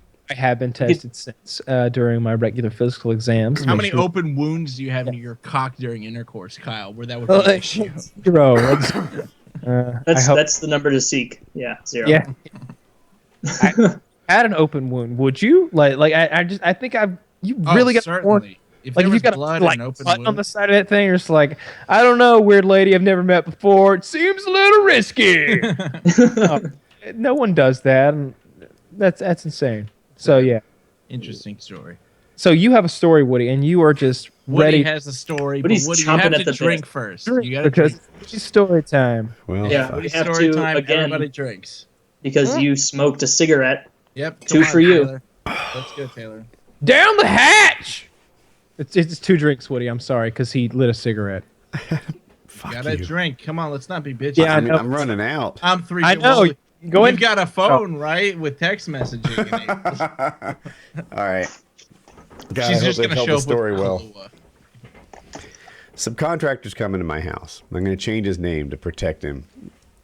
been tested since during my regular physical exams. How Make many sure- open wounds do you have in your cock during intercourse, Kyle, where that would be an issue? 0. That's the number to seek. Yeah, 0. Yeah. I had an open wound. Would you I think you really got more. certainly. If Like there if you was got blood like and open button on wound, the side of that thing, you're just like, I don't know, weird lady I've never met before. It seems a little risky. No one does that, and that's insane. So yeah. interesting story. So you have a story, Woody, and you are just Woody ready. has a story, but Woody's Woody, you chomping have at to the drink bit. first. You gotta Because drink. it's story time. Well, Yeah, fuck. we It's have story to time. again Everybody drinks. because you smoked a cigarette. Yep. 2 come on, for you. Taylor. Let's go, Taylor. Down the hatch! It's 2 drinks, Woody. I'm sorry, because he lit a cigarette. Fuck Gotta you. drink. Come on, let's not be bitchy. Yeah, I mean, know. I'm running out. I'm 3. I know. Go You've in. got a phone, right, with text messaging. All right. God, She's I just hope gonna they tell show the up story with well. Kahlua. Subcontractor's coming to my house. I'm going to change his name to protect him.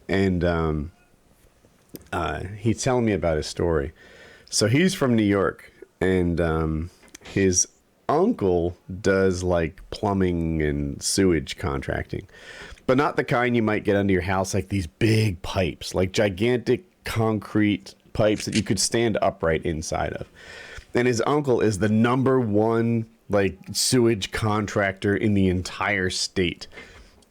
And he's telling me about his story. So he's from New York, and his uncle does like plumbing and sewage contracting, but not the kind you might get under your house, like these big pipes, like gigantic concrete pipes that you could stand upright inside of. And his uncle is the #1 like sewage contractor in the entire state.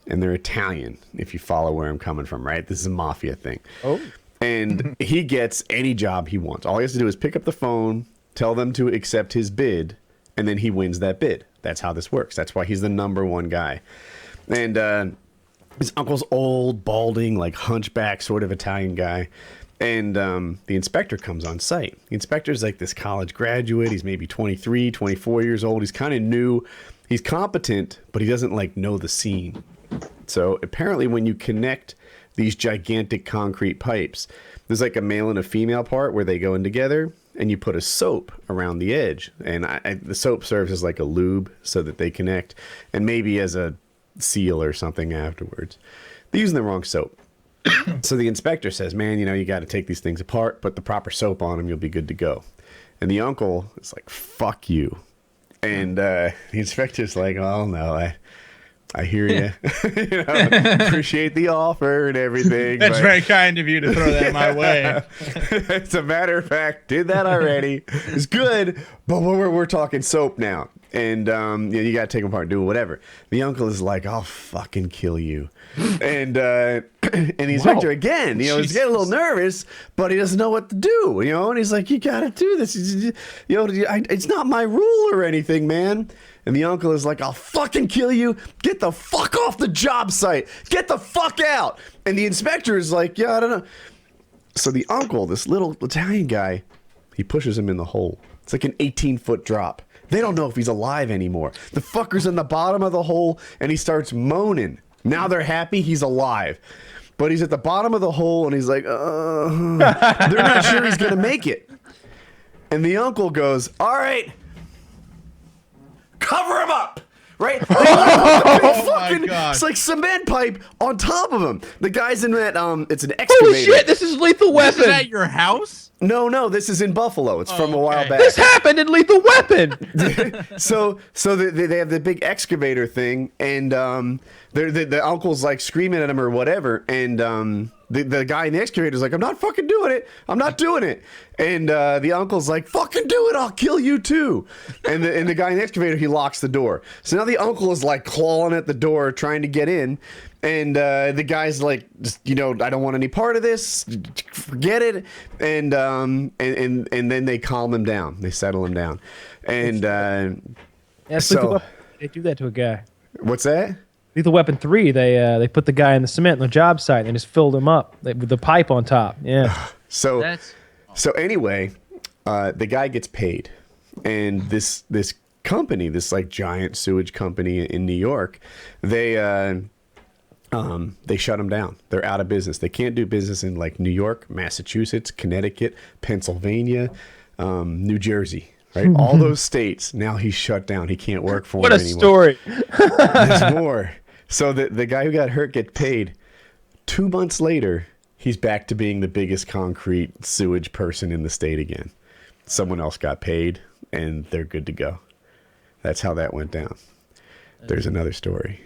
And they're Italian, if you follow where I'm coming from, right? This is a mafia thing. Oh. And he gets any job he wants. All he has to do is pick up the phone, tell them to accept his bid, and then he wins that bid. That's how this works. That's why he's the #1 guy. And his uncle's old, balding, like hunchback sort of Italian guy. And the inspector comes on site. The inspector's like this college graduate. He's maybe 23, 24 years old. He's kind of new. He's competent, but he doesn't like know the scene. So apparently when you connect these gigantic concrete pipes, there's like a male and a female part where they go in together, and you put a soap around the edge. And the soap serves as like a lube so that they connect, and maybe as a seal or something afterwards. They're using the wrong soap. So the inspector says, man, you got to take these things apart, put the proper soap on them, you'll be good to go. And the uncle is like, fuck you. And the inspector's like, oh, no, I hear you. Appreciate the offer and everything. That's very kind of you to throw that my way. As a matter of fact, did that already. It's good, but we're talking soap now. And you got to take them apart and do whatever. The uncle is like, I'll fucking kill you. And the inspector, again, he's getting a little nervous, but he doesn't know what to do, and he's like, you got to do this. It's not my rule or anything, man. And the uncle is like, I'll fucking kill you. Get the fuck off the job site. Get the fuck out. And the inspector is like, yeah, I don't know. So the uncle, this little Italian guy, he pushes him in the hole. It's like an 18-foot drop. They don't know if he's alive anymore. The fucker's in the bottom of the hole, and he starts moaning. Now they're happy he's alive. But he's at the bottom of the hole, and he's like, they're not sure he's going to make it. And the uncle goes, all right, cover him up. Right? my God. It's like cement pipe on top of him. The guy's in that, it's an excavator. Holy shit, this is Lethal This is Weapon. at your house? No, this is in Buffalo. It's from a while okay. back. This happened in Lethal Weapon. So they have the big excavator thing, and the uncle's like screaming at him or whatever, and the guy in the excavator's like, I'm not fucking doing it. I'm not doing it. And the uncle's like, fucking do it. I'll kill you too. And the guy in the excavator, he locks the door. So now the uncle is like clawing at the door trying to get in. And the guy's like, just, I don't want any part of this. Forget it. And then they calm him down. They settle him down. And Lethal so Weapon. They do that to a guy. what's that? Lethal Weapon 3, they put the guy in the cement on the job site and just filled him up with the pipe on top. Yeah. So That's anyway, the guy gets paid, and this company, this like giant sewage company in New York, they shut them down. They're out of business. They can't do business in like New York, Massachusetts, Connecticut, Pennsylvania, New Jersey. Right, all those states. Now he's shut down. He can't work for What them a anymore. story. There's more. So the guy who got hurt gets paid. 2 months later, he's back to being the biggest concrete sewage person in the state again. Someone else got paid, and they're good to go. That's how that went down. There's another story.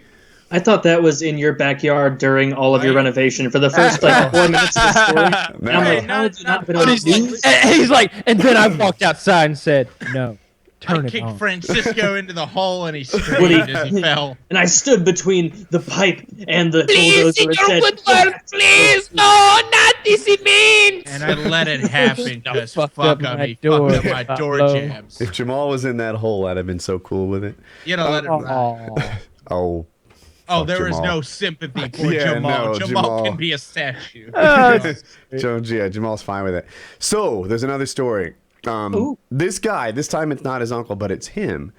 I thought that was in your backyard during all of your renovation for the first like 4 minutes of the story. And I'm like, how has it not been on the news? And he's like, and then I walked outside and said, no, turn I it kicked on. Francisco into the hole and he screamed Woody- as he fell. And I stood between the pipe and the bulldozer and said, please, no, not easy means. And I let it happen because Fucked fuck up on my me. door. Fucked up my door Hello. jams. If Jamal was in that hole, I'd have been so cool with it. You know, let it ride. Oh. Oh, Oh, fuck there is Jamal. no sympathy for Yeah, Jamal. no, Jamal Jamal. can be a statue. Jamal's fine with it. So there's another story. This guy, this time it's not his uncle, but it's him.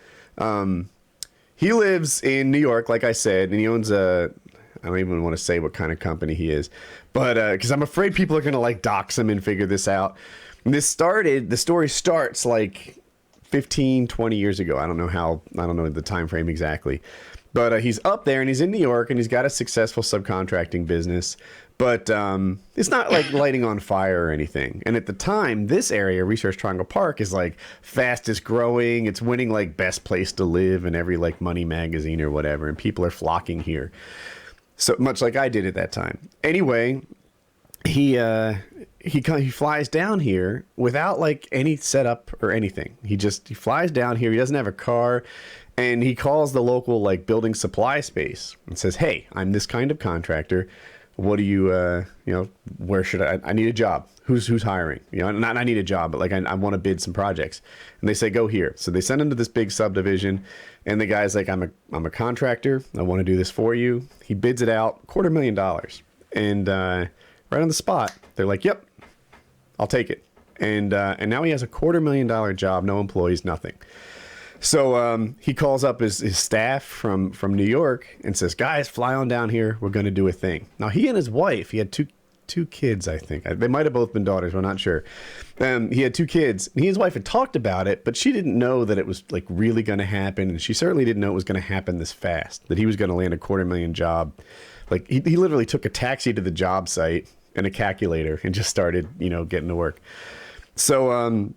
He lives in New York, like I said, and he owns I don't even want to say what kind of company he is, but because I'm afraid people are gonna like dox him and figure this out. And the story starts like 15, 20 years ago. I don't know the time frame exactly, but he's up there and he's in New York and he's got a successful subcontracting business. But it's not like lighting on fire or anything. And at the time, this area, Research Triangle Park, is like fastest growing. It's winning like best place to live in every like money magazine or whatever. And people are flocking here. So much like I did at that time. Anyway, he flies down here without like any setup or anything. He flies down here. He doesn't have a car. And he calls the local like building supply space and says, "Hey, I'm this kind of contractor. What do you, where should I need a job? Who's hiring? Not I need a job, but like I want to bid some projects." And they say, "Go here." So they send him to this big subdivision, and the guy's like, I'm a contractor. I want to do this for you. He bids it out, $250,000. And right on the spot, they're like, "Yep, I'll take it." And now he has a $250,000 job, no employees, nothing. So he calls up his staff from New York and says, "Guys, fly on down here. We're going to do a thing." Now, he and his wife, he had two kids, I think. They might have both been daughters. We're not sure. He had 2 kids. And he and his wife had talked about it, but she didn't know that it was like really going to happen. And she certainly didn't know it was going to happen this fast, that he was going to land a $250,000 job. Like he literally took a taxi to the job site and a calculator and just started, getting to work. So,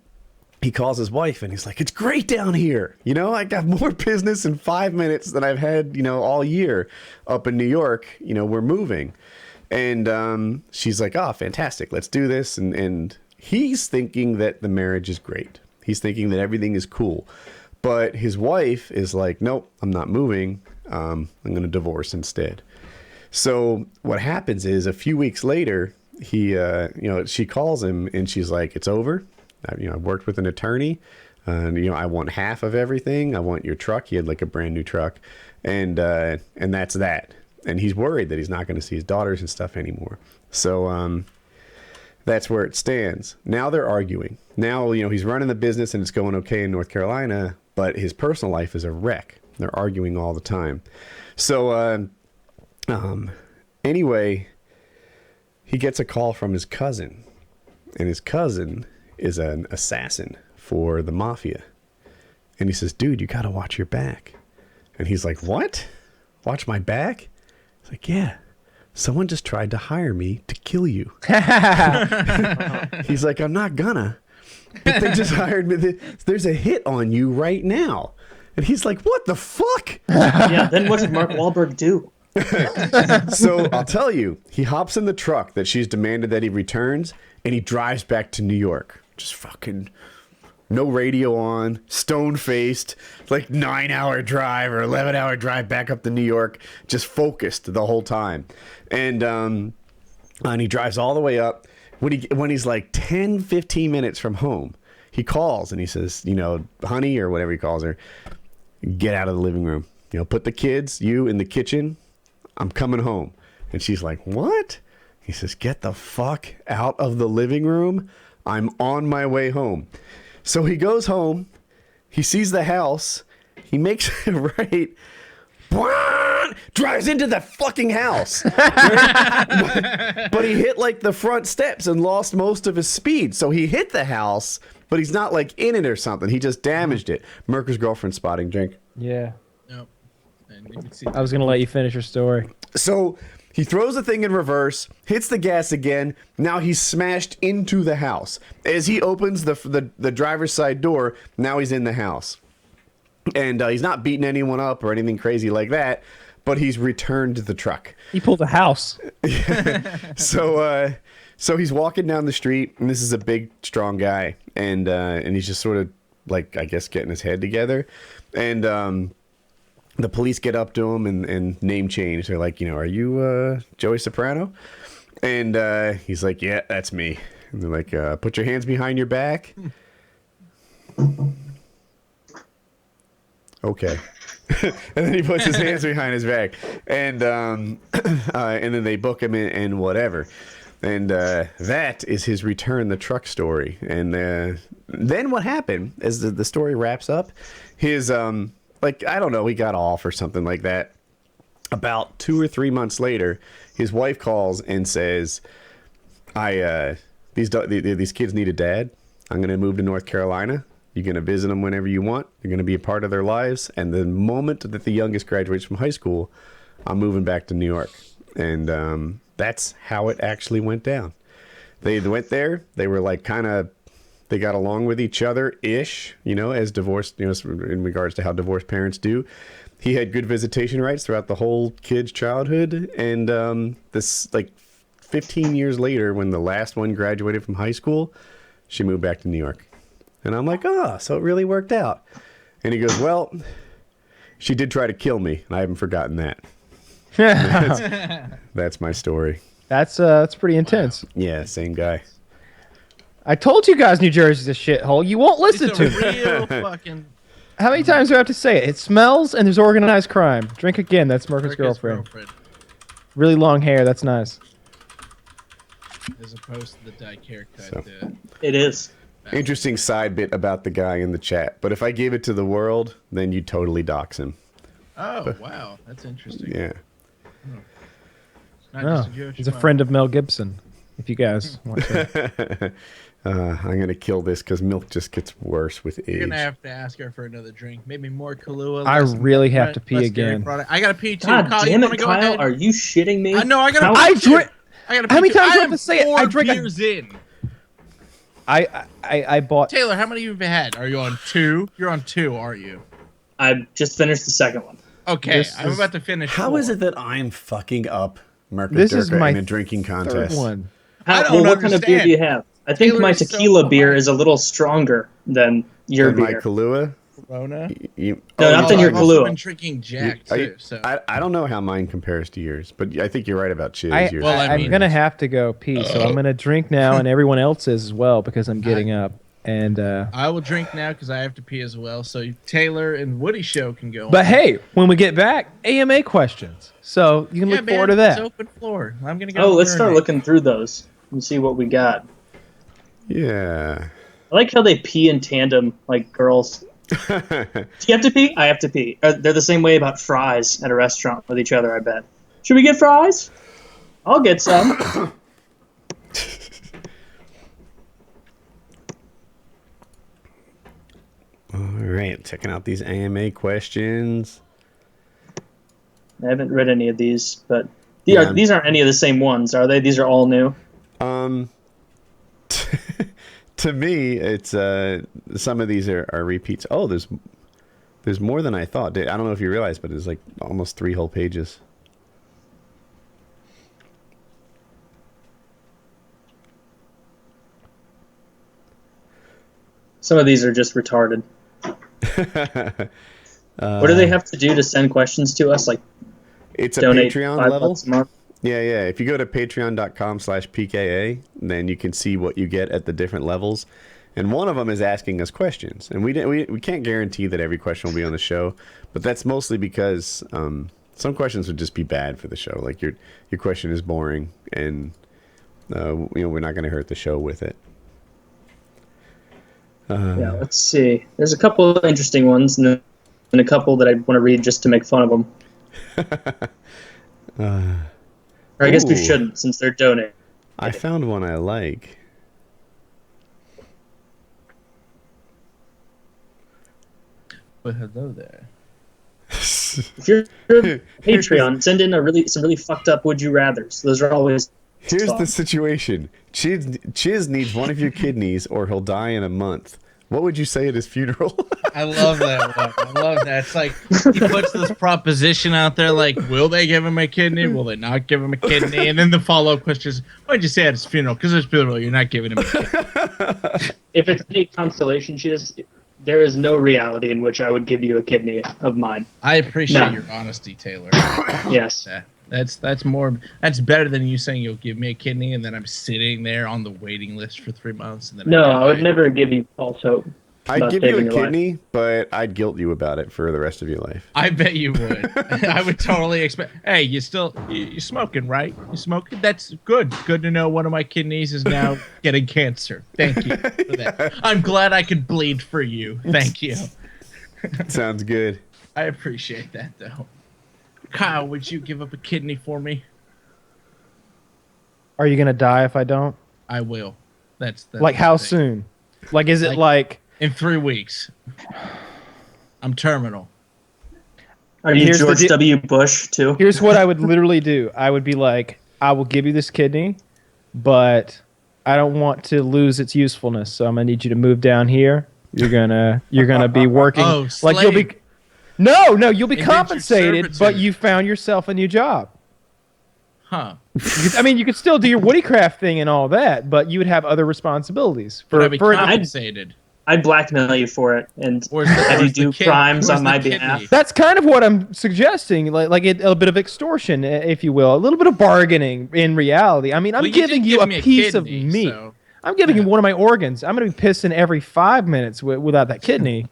he calls his wife and he's like, "It's great down here. I got more business in 5 minutes than I've had, all year up in New York. We're moving." And she's like, "Oh, fantastic. Let's do this." And he's thinking that the marriage is great. He's thinking that everything is cool. But his wife is like, "Nope, I'm not moving. I'm going to divorce instead." So what happens is a few weeks later, she calls him and she's like, "It's over. I worked with an attorney, and I want half of everything. I want your truck." He had like a brand new truck, and that's that. And he's worried that he's not going to see his daughters and stuff anymore. So that's where it stands. Now they're arguing. Now he's running the business and it's going okay in North Carolina, but his personal life is a wreck. They're arguing all the time. So anyway, he gets a call from his cousin, and his cousin is an assassin for the mafia. And he says, "Dude, you got to watch your back." And he's like, "What? Watch my back?" He's like, "Yeah, someone just tried to hire me to kill you." He's like, "I'm not gonna, but they just hired me. There's a hit on you right now." And he's like, "What the fuck?" Yeah, then what did Mark Wahlberg do? So I'll tell you, he hops in the truck that she's demanded that he returns, and he drives back to New York. Just fucking no radio on, stone-faced, like 9-hour drive or 11-hour drive back up to New York, just focused the whole time. And he drives all the way up. When he's like 10, 15 minutes from home, he calls and he says, "Honey," or whatever he calls her, "get out of the living room. Put the kids, you in the kitchen. I'm coming home." And she's like, "What?" He says, "Get the fuck out of the living room. I'm on my way home." So he goes home. He sees the house. He makes it right. Drives into the fucking house. But he hit like the front steps and lost most of his speed. So he hit the house, but he's not like in it or something. He just damaged it. Merker's girlfriend spotting, drink. Yeah. Nope. And you can see I was going to let you finish your story. So he throws the thing in reverse, hits the gas again. Now he's smashed into the house. As he opens the driver's side door, now he's in the house. And he's not beating anyone up or anything crazy like that, but he's returned the truck. He pulled a house. So he's walking down the street, and this is a big, strong guy, and he's just sort of like, I guess, getting his head together. And the police get up to him and name change. They're like, "Are you Joey Soprano?" And he's like, yeah, that's me. And they're like, put your hands behind your back. Okay. And then he puts his hands behind his back. And then they book him in and whatever. And that is his return the truck story. And then what happened as the story wraps up, his, I don't know, he got off or something like that. About 2 or 3 months later, his wife calls and says, these kids need a dad. I'm going to move to North Carolina. You're going to visit them whenever you want. You're going to be a part of their lives. And the moment that the youngest graduates from high school, I'm moving back to New York. And that's how it actually went down. They went there. They were like they got along with each other-ish, as divorced, in regards to how divorced parents do. He had good visitation rights throughout the whole kid's childhood. And this, 15 years later, when the last one graduated from high school, she moved back to New York. And I'm like, oh, so it really worked out. And he goes, well, she did try to kill me, and I haven't forgotten that. That's my story. That's pretty intense. Yeah, same guy. I told you guys New Jersey's a shithole. You won't listen to me. Real fucking. How many times do I have to say it? It smells and there's organized crime. Drink again. That's Merca's girlfriend. Really long hair. That's nice. As opposed to the dyke haircut. So. It is. Interesting side bit about the guy in the chat. But if I gave it to the world, then you totally dox him. Oh, wow. That's interesting. Yeah. Not just a Jewish he's a man. friend of Mel Gibson. If you guys want to. I'm going to kill this because milk just gets worse with age. You're going to have to ask her for another drink. Maybe more Kahlua. I less really have to pee less dairy again. product. I got to pee too. God Kyle, damn you it, wanna go Kyle. ahead? Are you shitting me? I know. I got to I drink. I gotta How many times do I have am to say it? I 4 drink a- beers in. I bought. Taylor, how many have you had? Are you on 2? You're on 2, aren't you? I just finished the second one. Okay, This I'm is- about to finish. How 4. is it that I'm fucking up This is Mercadurka my in a drinking third contest? one. I don't What kind of beer understand. do you have? I think Taylor my is so tequila beer behind. is a little stronger than your And my beer. Kahlua? Corona? You, No, not than your I've also Kahlua. been drinking Jack Are too. you- So I don't know how mine compares to yours, but I think you're right about Chiz. I, Yours Well, is I I'm mean- gonna have to go pee, so I'm gonna drink now, and everyone else is as well because I'm getting up. And I will drink now because I have to pee as well. So Taylor and Woody show can go. but on. hey, when we get back, AMA questions, so you can Yeah, look man, forward to that. It's open floor. I'm gonna go. Oh, let's start urinate. looking through those and see what we got. Yeah. I like how they pee in tandem like girls. Do you have to pee? I have to pee. They're the same way about fries at a restaurant with each other, I bet. Should we get fries? I'll get some. All right, checking out these AMA questions. I haven't read any of these, but Yeah. these aren't any of the same ones, are they? These are all new. To me, it's some of these are repeats. Oh, there's more than I thought. I don't know if you realize, but it's like almost 3 whole pages. Some of these are just retarded. What do they have to do to send questions to us? Like It's a donate Patreon $5 level. a month? Yeah. If you go to patreon.com/PKA, then you can see what you get at the different levels. And one of them is asking us questions. And we can't guarantee that every question will be on the show, but that's mostly because some questions would just be bad for the show. Like your question is boring, and we're not going to hurt the show with it. Yeah, let's see. There's a couple of interesting ones, and a couple that I want to read just to make fun of them. Or I guess we Ooh. shouldn't, since they're donating. I found one I like. Well, hello there. If you're a Patreon, send in some really fucked up would you rather's. Those are always Here's fun. the situation. Chiz needs one of your kidneys or he'll die in a month. What would you say at his funeral? I love that one. I love that. It's like he puts this proposition out there, like, will they give him a kidney? Will they not give him a kidney? And then the follow-up question is, why'd you say at his funeral? Because at his funeral, you're not giving him a kidney. If it's any consolation, there is no reality in which I would give you a kidney of mine. I appreciate No. your honesty, Taylor. Yes. Yeah. That's better than you saying you'll give me a kidney and then I'm sitting there on the waiting list for 3 months and then No, I would never give you false hope. I'd about give you a saving your life. kidney, but I'd guilt you about it for the rest of your life. I bet you would. I would totally expect. Hey, you smoking, right? You smoking? That's good. Good to know one of my kidneys is now getting cancer. Thank you for that. I'm glad I could bleed for you. Thank you. Sounds good. I appreciate that, though. Kyle, would you give up a kidney for me? Are you gonna die if I don't? I will. That's Like how soon? Like is it like in 3 weeks? I'm terminal. Are you Here's the George di- W. Bush too? Here's what I would literally do. I would be like, I will give you this kidney, but I don't want to lose its usefulness. So I'm gonna need you to move down here. You're gonna be working Oh, like you'll be. slave. No, you'll be Indentured compensated, but servitude. you found yourself a new job. Huh. You could still do your WoodyCraft thing and all that, but you would have other responsibilities. But I'd be for compensated. I'd blackmail you for it and Or is the- have or you is the do kid- crimes or is on the my kidney? behalf. That's kind of what I'm suggesting, like a bit of extortion, if you will, a little bit of bargaining in reality. I mean, I'm Well, giving did you give a me piece of kidney, meat. so- I'm giving you one of my organs. I'm going to be pissing every 5 minutes without that kidney.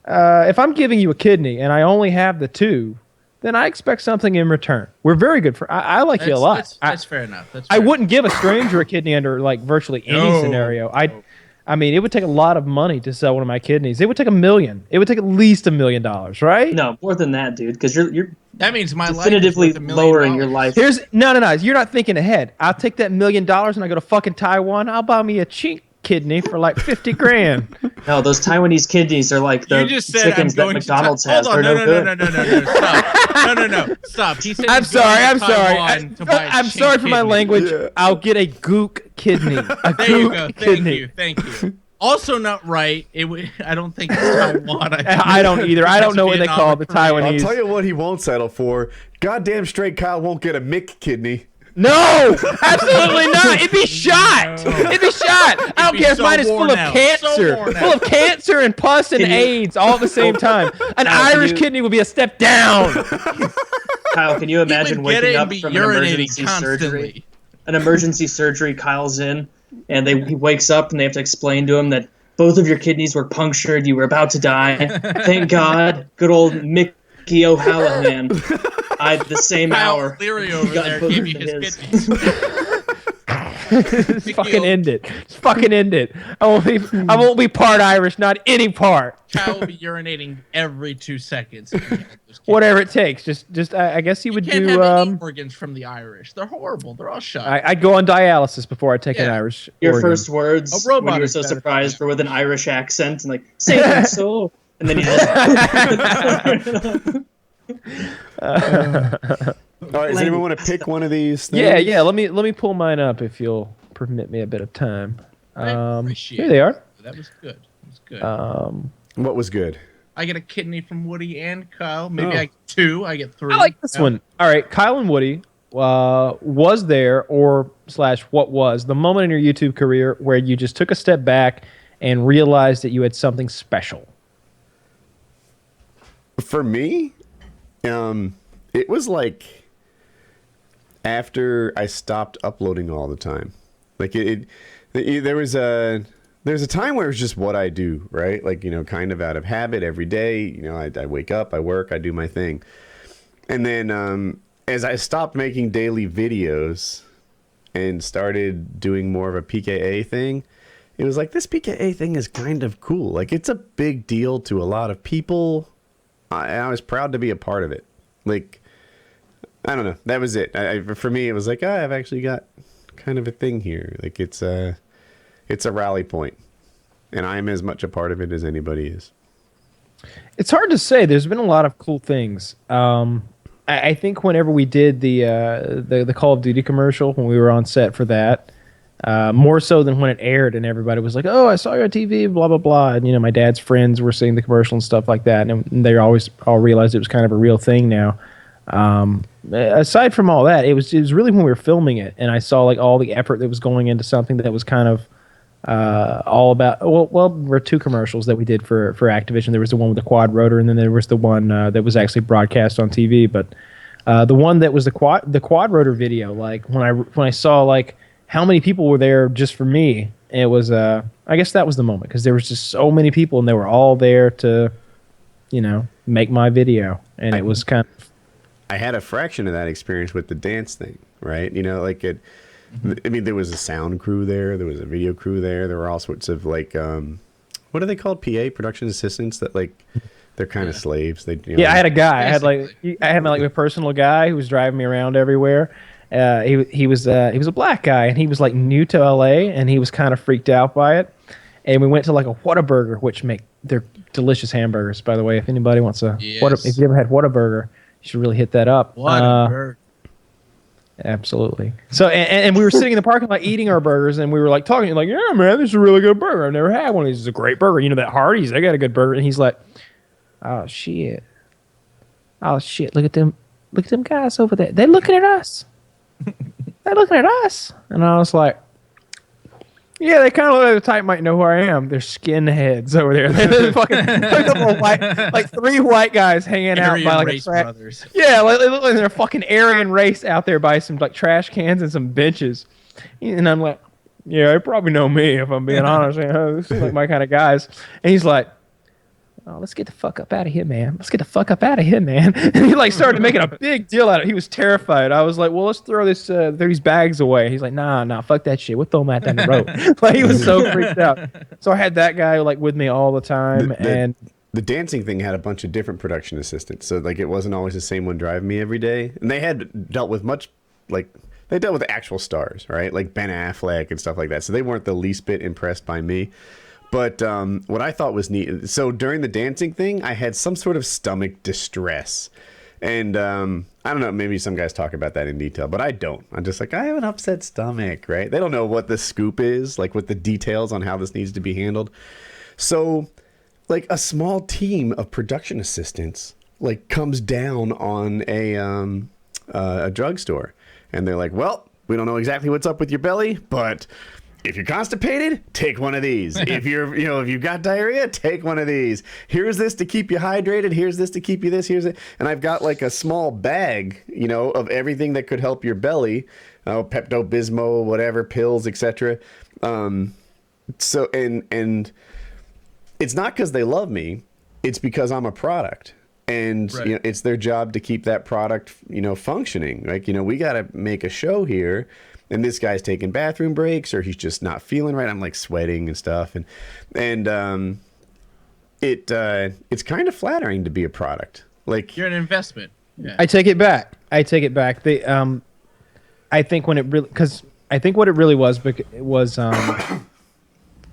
If I'm giving you a kidney and I only have the 2, then I expect something in return. We're very good for. I like you a lot. That's fair enough. That's I fair wouldn't give a stranger a kidney under like virtually any No. scenario. I mean, it would take a lot of money to sell one of my kidneys. It would take $1 million. It would take at least $1 million, right? No, more than that, dude, because you're That means my definitively life is worth $1 million. lowering your life. No. You're not thinking ahead. I'll take that $1 million and I go to fucking Taiwan. I'll buy me a chink kidney for like 50 grand. No, those Taiwanese kidneys are like the You just said chickens I'm that going McDonald's to has. Hold on, They're no, good. no, stop. No. Stop. He said I'm he's going sorry. to I'm sorry. Taiwan to buy a I'm chink sorry for my kidney. language. Yeah. I'll get a gook kidney. A There you gook go. kidney. Thank you. Also not right. I don't think it's Taiwan. I don't either. I don't know what they Vietnam call or the Korea. I'll Taiwanese. tell you what he won't settle for. Goddamn straight Kyle won't get a Mick kidney. No, absolutely not. It'd be shot. No. It'd be shot. I don't be care if so mine is full worn of out. cancer, So worn full out. of cancer and pus and Can you- AIDS all at the same time. An Kyle, Irish can you- kidney would be a step down. Kyle, can you imagine would get waking it and up be from an urinating emergency surgery? constantly. An emergency surgery, Kyle's in, and he wakes up and they have to explain to him that both of your kidneys were punctured. You were about to die. Thank God. Good old Mickey O'Hallahan. The same Kyle hour. Cleary over got there both gave me of his his. kidneys. Just fucking end it. Just fucking end it. I won't be part Irish, not any part. Kyle will be urinating every 2 seconds. Whatever it takes. Just I guess he would Can't do. have any organs from the Irish. They're horrible. They're all shot. I'd go on dialysis before I take an Yeah. Irish. Your organ. first words A robot when you were is so better. surprised were with an Irish accent and like, say that so. And then you just. All right, does anyone want to pick one of these things? Yeah. Let me pull mine up if you'll permit me a bit of time. I appreciate Here they are. That was good. That was good. What was good? I get a kidney from Woody and Kyle. Maybe Oh. I get 2. I get 3. I like this one. All right, Kyle and Woody was there what was the moment in your YouTube career where you just took a step back and realized that you had something special? For me, it was like after I stopped uploading all the time. Like there's a time where it was just what I do, right? Like, kind of out of habit every day. I wake up, I work, I do my thing. And then as I stopped making daily videos and started doing more of a PKA thing, it was like, this PKA thing is kind of cool. Like, it's a big deal to a lot of people. I was proud to be a part of it. Like, I don't know. That was it. For me, it was like, I've actually got kind of a thing here. Like, it's a rally point, and I'm as much a part of it as anybody is. It's hard to say. There's been a lot of cool things. I think whenever we did the Call of Duty commercial, when we were on set for that, more so than when it aired and everybody was like, "Oh, I saw you on TV," blah blah blah. And my dad's friends were seeing the commercial and stuff like that, and they all realized it was kind of a real thing now. Aside from all that, it was really when we were filming it, and I saw like all the effort that was going into something that was kind of all about. Well, there were 2 commercials that we did for Activision. There was the one with the quad rotor, and then there was the one that was actually broadcast on TV. But The one that was the quad rotor video, like when I saw like how many people were there just for me, it was I guess that was the moment because there was just so many people and they were all there to, make my video, and it was kind of. I had a fraction of that experience with the dance thing, right? Like it. I mean, there was a sound crew there. There was a video crew there. There were all sorts of like, what are they called? PA, production assistants. That like, they're kind of slaves. They. I had a guy. I had my personal guy who was driving me around everywhere. He was a black guy, and he was like new to LA, and he was kind of freaked out by it. And we went to like a Whataburger, which they're delicious hamburgers, by the way. If anybody wants if you ever had Whataburger, you should really hit that up. Whataburger. Absolutely. So, and we were sitting in the parking lot eating our burgers, and we were like talking, like, yeah, man, this is a really good burger. I've never had one of these. It's a great burger. That Hardee's, they got a good burger. And he's like, oh shit, look at them guys over there. They're looking at us. They're looking at us. And I was like, yeah, they kind of look like the type might know who I am. They're skinheads over there. They're fucking like three white guys hanging out by like race brothers. Yeah, like they look like they're fucking Aryan race out there by some like trash cans and some benches. And I'm like, yeah, they probably know me if I'm being honest. This is like my kind of guys. And he's like, oh, let's get the fuck up out of here, man. Let's get the fuck up out of here, man. And he like started making a big deal out of it. He was terrified. I was like, well, let's throw these bags away. He's like, nah, fuck that shit. We'll throw them out down the road. Like he was so freaked out. So I had that guy like with me all the time. And the dancing thing had a bunch of different production assistants. So like it wasn't always the same one driving me every day. And they had dealt with they dealt with actual stars, right? Like Ben Affleck and stuff like that. So they weren't the least bit impressed by me. But what I thought was neat, so during the dancing thing, I had some sort of stomach distress. And I don't know, maybe some guys talk about that in detail, but I don't. I'm just like, I have an upset stomach, right? They don't know what the scoop is, like what the details on how this needs to be handled. So like a small team of production assistants like comes down on a drugstore. And they're like, well, we don't know exactly what's up with your belly, but if you're constipated, take one of these. If you've got diarrhea, take one of these. Here's this to keep you hydrated. Here's this to keep you this. Here's it. And I've got like a small bag, of everything that could help your belly. Pepto-Bismol, whatever, pills, etc. So, and it's not because they love me. It's because I'm a product. And right. It's their job to keep that product, functioning. Like, we got to make a show here. And this guy's taking bathroom breaks, or he's just not feeling right. I'm like sweating and stuff, and it's kind of flattering to be a product. Like you're an investment. Yeah. I take it back. I think when it really, because I think what it really was we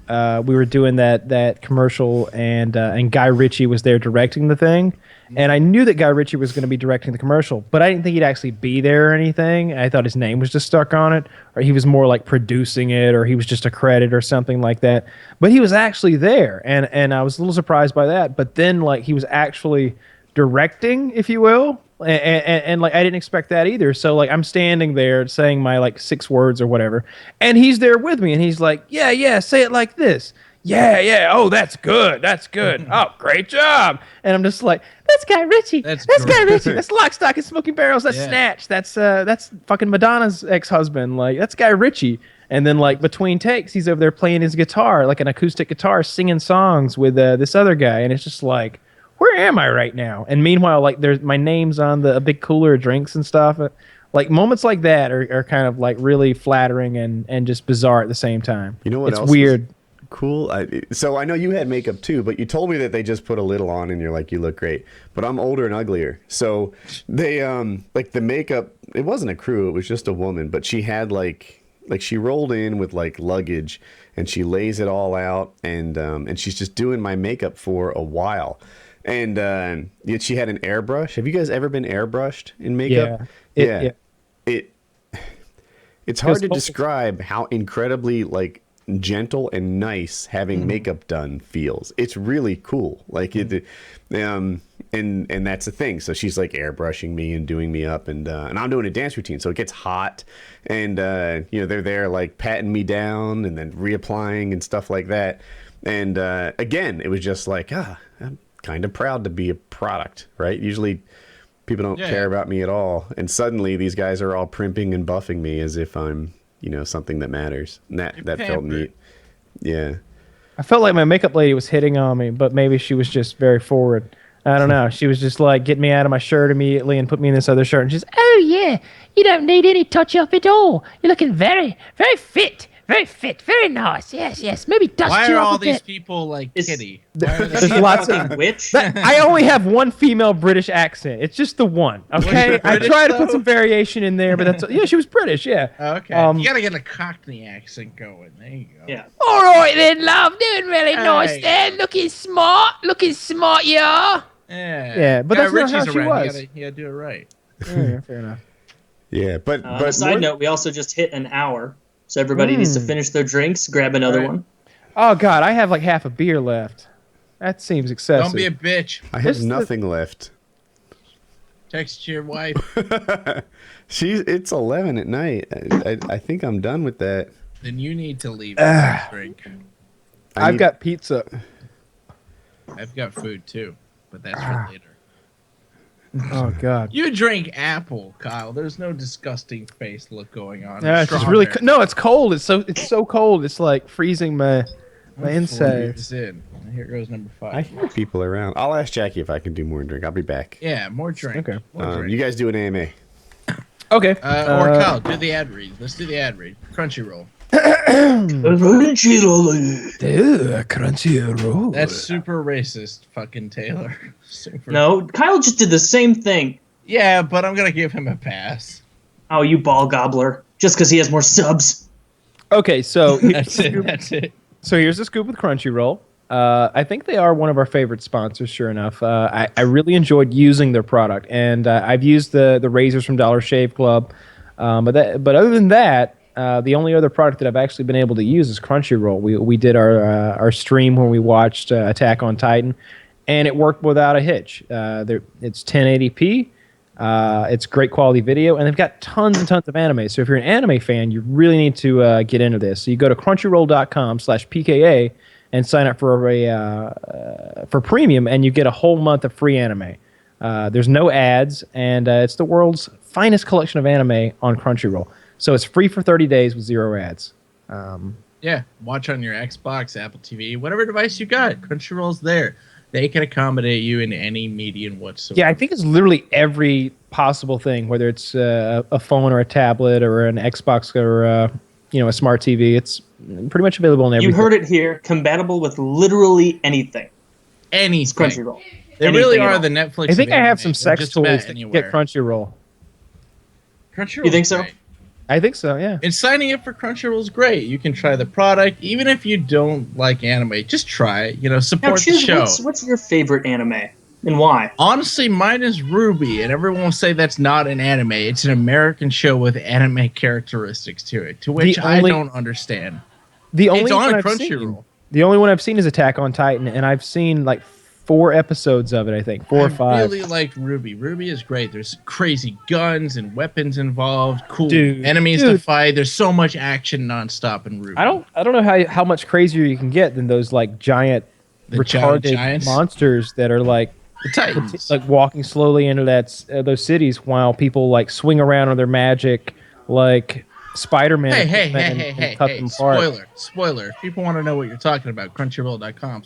were doing that commercial, and Guy Ritchie was there directing the thing. And I knew that Guy Ritchie was going to be directing the commercial, but I didn't think he'd actually be there or anything. I thought his name was just stuck on it, or he was more like producing it, or he was just a credit or something like that. But he was actually there, and I was a little surprised by that. But then like he was actually directing, if you will, and like I didn't expect that either. So like I'm standing there saying my like 6 words or whatever, and he's there with me, and he's like, yeah, say it like this. Yeah. Oh, that's good. Oh, great job. And I'm just like, that's Guy Ritchie. That's Guy Ritchie. That's Lock, Stock, and Smoking Barrels. That's Snatch. That's fucking Madonna's ex-husband. Like, that's Guy Ritchie. And then like between takes, he's over there playing his guitar, like an acoustic guitar, singing songs with this other guy. And it's just like, where am I right now? And meanwhile, like my name's on a big cooler of drinks and stuff. Like moments like that are kind of like really flattering and just bizarre at the same time. You know what it's else weird. Cool. So I know you had makeup too, but you told me that they just put a little on and you're like, you look great. But I'm older and uglier. So they like the makeup, it wasn't a crew, it was just a woman, but she had like she rolled in with like luggage and she lays it all out, and she's just doing my makeup for a while. And yet she had an airbrush. Have you guys ever been airbrushed in makeup? Yeah. It's hard to describe how incredibly like gentle and nice having makeup done feels. It's really cool. Like it, and that's the thing. So she's like airbrushing me and doing me up, and I'm doing a dance routine, so it gets hot, and they're there like patting me down and then reapplying and stuff like that. And again, it was just like I'm kind of proud to be a product, right? Usually People don't care about me at all. And suddenly these guys are all primping and buffing me as if I'm, something that matters. And that felt neat. Yeah. I felt like my makeup lady was hitting on me, but maybe she was just very forward. I don't know. She was just like getting me out of my shirt immediately and put me in this other shirt. And she's, oh yeah, you don't need any touch up at all. You're looking very, very fit. Very fit, very nice. Yes. Maybe dust Why you are up all a these bit. people like Is- kitty? There's lots of Witch? I only have one female British accent. It's just the one. Okay, I British, try to put though? some variation in there, but that's she was British. Yeah. Okay, you gotta get a Cockney accent going. There you go. Yeah. All right then, love. Doing really nice Hey. there. Looking smart, you are. Yeah, but that's not Richie's how she around. was. You gotta do it right. Yeah, fair enough. Yeah, but On a side note, we also just hit an hour, so everybody needs to finish their drinks, grab another one. Oh God, I have like half a beer left. That seems excessive. Don't be a bitch. I have This- nothing left. Text your wife. It's 11 at night. I think I'm done with that. Then you need to leave and drink. I've got pizza. I've got food too, but that's for later. Oh God. You drink apple, Kyle. There's no disgusting face look going on. Yeah, it's just really no. It's cold. It's so cold. It's like freezing my insides. In. Here goes number 5. I hear people around. I'll ask Jackie if I can do more drink. I'll be back. Yeah, more drink. Okay. More drink. You guys do an AMA. Okay. Or Kyle, do the ad read. Let's do the ad read. Crunchyroll. Crunchyroll. That's super racist, fucking Taylor. Super. No, Kyle just did the same thing. Yeah, but I'm gonna give him a pass. Oh, you ball gobbler. Just because he has more subs. Okay, so That's it. That's it. So here's the scoop with Crunchyroll. I think they are one of our favorite sponsors, sure enough. I really enjoyed using their product, and I've used the razors from Dollar Shave Club. But other than that, the only other product that I've actually been able to use is Crunchyroll. We did our stream when we watched Attack on Titan, and it worked without a hitch. It's 1080p. It's great quality video, and they've got tons and tons of anime. So if you're an anime fan, you really need to get into this. So you go to crunchyroll.com/PKA and sign up for premium, and you get a whole month of free anime. There's no ads, and it's the world's finest collection of anime on Crunchyroll. So it's free for 30 days with 0 ads. Yeah, watch on your Xbox, Apple TV, whatever device you got. Crunchyroll's there. They can accommodate you in any medium whatsoever. Yeah, I think it's literally every possible thing, whether it's a phone or a tablet or an Xbox or a smart TV. It's pretty much available in everything. You heard it here. Compatible with literally anything. It's Anything. Crunchyroll. They Anything really at are all. the Netflix. I think of I have anime. some They're sex just about toys that anywhere. get Crunchyroll. Crunchyroll. You think so? I think so, yeah. And signing up for Crunchyroll is great. You can try the product, even if you don't like anime. Just try it. Now, Support the choose show. what's your favorite anime and why? Honestly, mine is Ruby, and everyone will say that's not an anime. It's an American show with anime characteristics to it, to which I don't understand. The only It's one on I've Crunchyroll. seen, the only one I've seen is Attack on Titan, and I've seen like 4 episodes of it, I think. 4 or 5. I really like Ruby. Ruby is great. There's crazy guns and weapons involved. Cool Dude, enemies to fight. There's so much action nonstop in Ruby. I don't know how much crazier you can get than those like giant The giant retarded giants? monsters that are like The Titans. like walking slowly into those cities while people like swing around on their magic like Spider-Man Hey, and cut them apart. Spoiler. If people want to know what you're talking about, crunchyroll.com.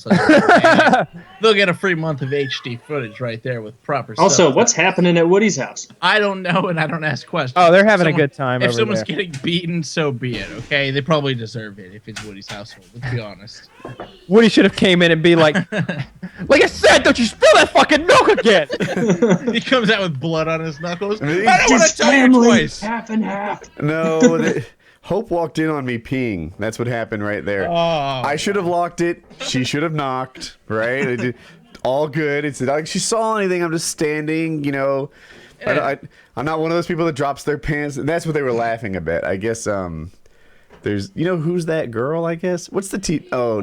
They'll get a free month of HD footage right there with proper Also, stuff. what's happening at Woody's house? I don't know, and I don't ask questions. Oh, they're having a Someone- good time If over someone's there. getting beaten, so be it, okay? They probably deserve it if it's Woody's household, let's be honest. Woody should have came in and be like I said, don't you spill that fucking milk again. He comes out with blood on his knuckles. I Really? don't want to tell you twice. half and half. No, Hope walked in on me peeing. That's what happened right there. Oh. I should have locked it. She should have knocked. Right? All good. It's not like she saw anything. I'm just standing. I'm not one of those people that drops their pants. And that's what they were laughing a bit. I guess. There's. Who's that girl? I guess. What's the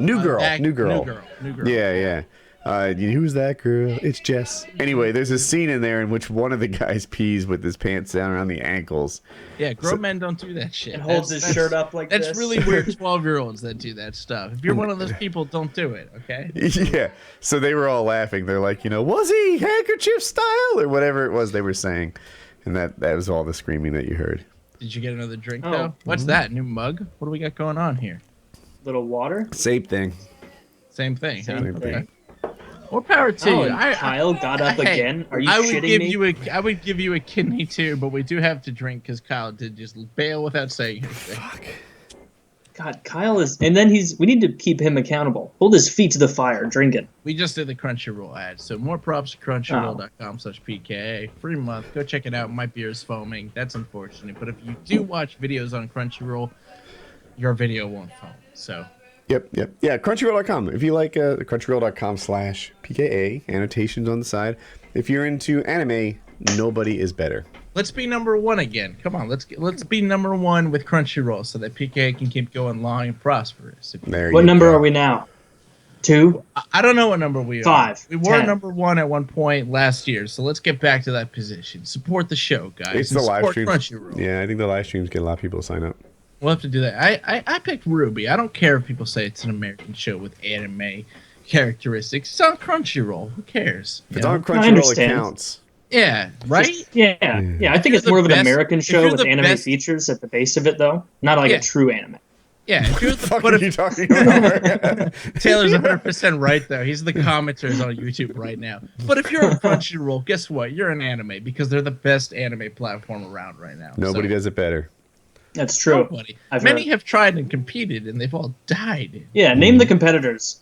New Girl. New Girl. New girl. Yeah. Who's that girl? It's Jess. Anyway, there's a scene in there in which one of the guys pees with his pants down around the ankles. Yeah, grown men don't do that shit. And holds his shirt up like that's this. really weird 12-year-olds that do that stuff. If you're one of those people, don't do it, okay? Yeah. So they were all laughing. They're like, was he handkerchief style or whatever it was they were saying. And that was all the screaming that you heard. Did you get another drink, though? What's that? New mug? What do we got going on here? Little water. Same thing. Same thing, huh? Same thing. More power to you. And Kyle got up again. Are you shitting me? I would give you a kidney too, but we do have to drink because Kyle did just bail without saying anything. Fuck. God, Kyle is, and then we need to keep him accountable. Hold his feet to the fire. Drink it. We just did the Crunchyroll ad, so more props to crunchyroll.com/PKA. Free month. Go check it out. My beer is foaming. That's unfortunate, but if you do watch videos on Crunchyroll, your video won't foam. So. Yep. Yeah, crunchyroll.com. If you like crunchyroll.com/PKA, annotations on the side. If you're into anime, nobody is better. Let's be number one again. Come on, let's be number one with Crunchyroll so that PKA can keep going long and prosperous. What number are we now? 2? I don't know what number we are. 5. We were 10. number 1 at one point last year, so let's get back to that position. Support the show, guys. It's the live stream. streams. Yeah, I think the live streams get a lot of people to sign up. We'll have to do that. I picked Ruby. I don't care if people say it's an American show with anime characteristics. It's on Crunchyroll. Who cares? If it's on Crunchyroll, it counts. Yeah, right? Yeah. I think it's more of an American show with anime best... features at the base of it, though. Not like a true anime. Yeah. If you're the, what are you talking about? Taylor's 100% right, though. He's the commenters on YouTube right now. But if you're on Crunchyroll, guess what? You're an anime because they're the best anime platform around right now. Nobody does it better. That's true. Many have tried and competed, and they've all died. Yeah, name the competitors.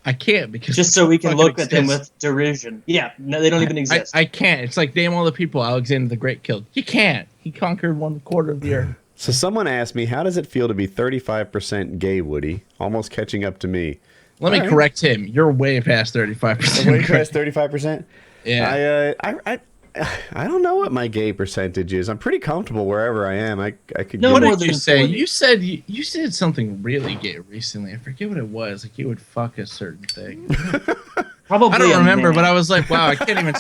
I can't because just so we can look at them with derision. Yeah, no, they don't even exist. I can't. It's like name all the people Alexander the Great killed. You can't. He conquered 1/4 of the earth. So someone asked me, how does it feel to be 35% gay, Woody? Almost catching up to me. Let me correct him. You're way past 35%. Way past 35%? Yeah. I don't know what my gay percentage is. I'm pretty comfortable wherever I am. I could. No, what did you say? You said something really gay recently. I forget what it was. Like you would fuck a certain thing. Probably. I don't remember, but I was like, wow, I can't even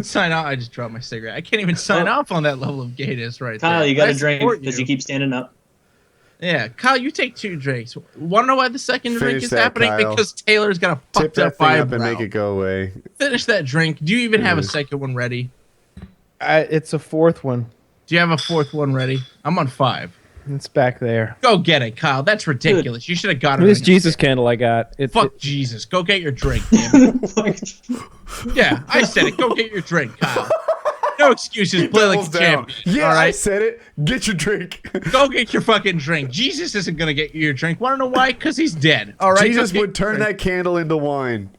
sign off. I just dropped my cigarette. I can't even sign off on that level of gayness right Kyle, there. you got to drink because you keep standing up. Yeah, Kyle, you take 2 drinks. Want to know why the second drink is happening? Kyle. Because Taylor's got a fucked Tip up that thing eyebrow. up and make it go away. Finish that drink. Do you even have a second one ready? It's a 4th one. Do you have a 4th one ready? I'm on 5. It's back there. Go get it, Kyle. That's ridiculous. You should have got it. This Jesus candle I got. Fuck Jesus. Go get your drink, damn it. Yeah, I said it. Go get your drink, Kyle. No excuses. Play like a champion. Yeah, all right? I said it. Get your drink. Go get your fucking drink. Jesus isn't going to get you your drink. Want to know why? Because he's dead. All right? Jesus would turn that candle into wine.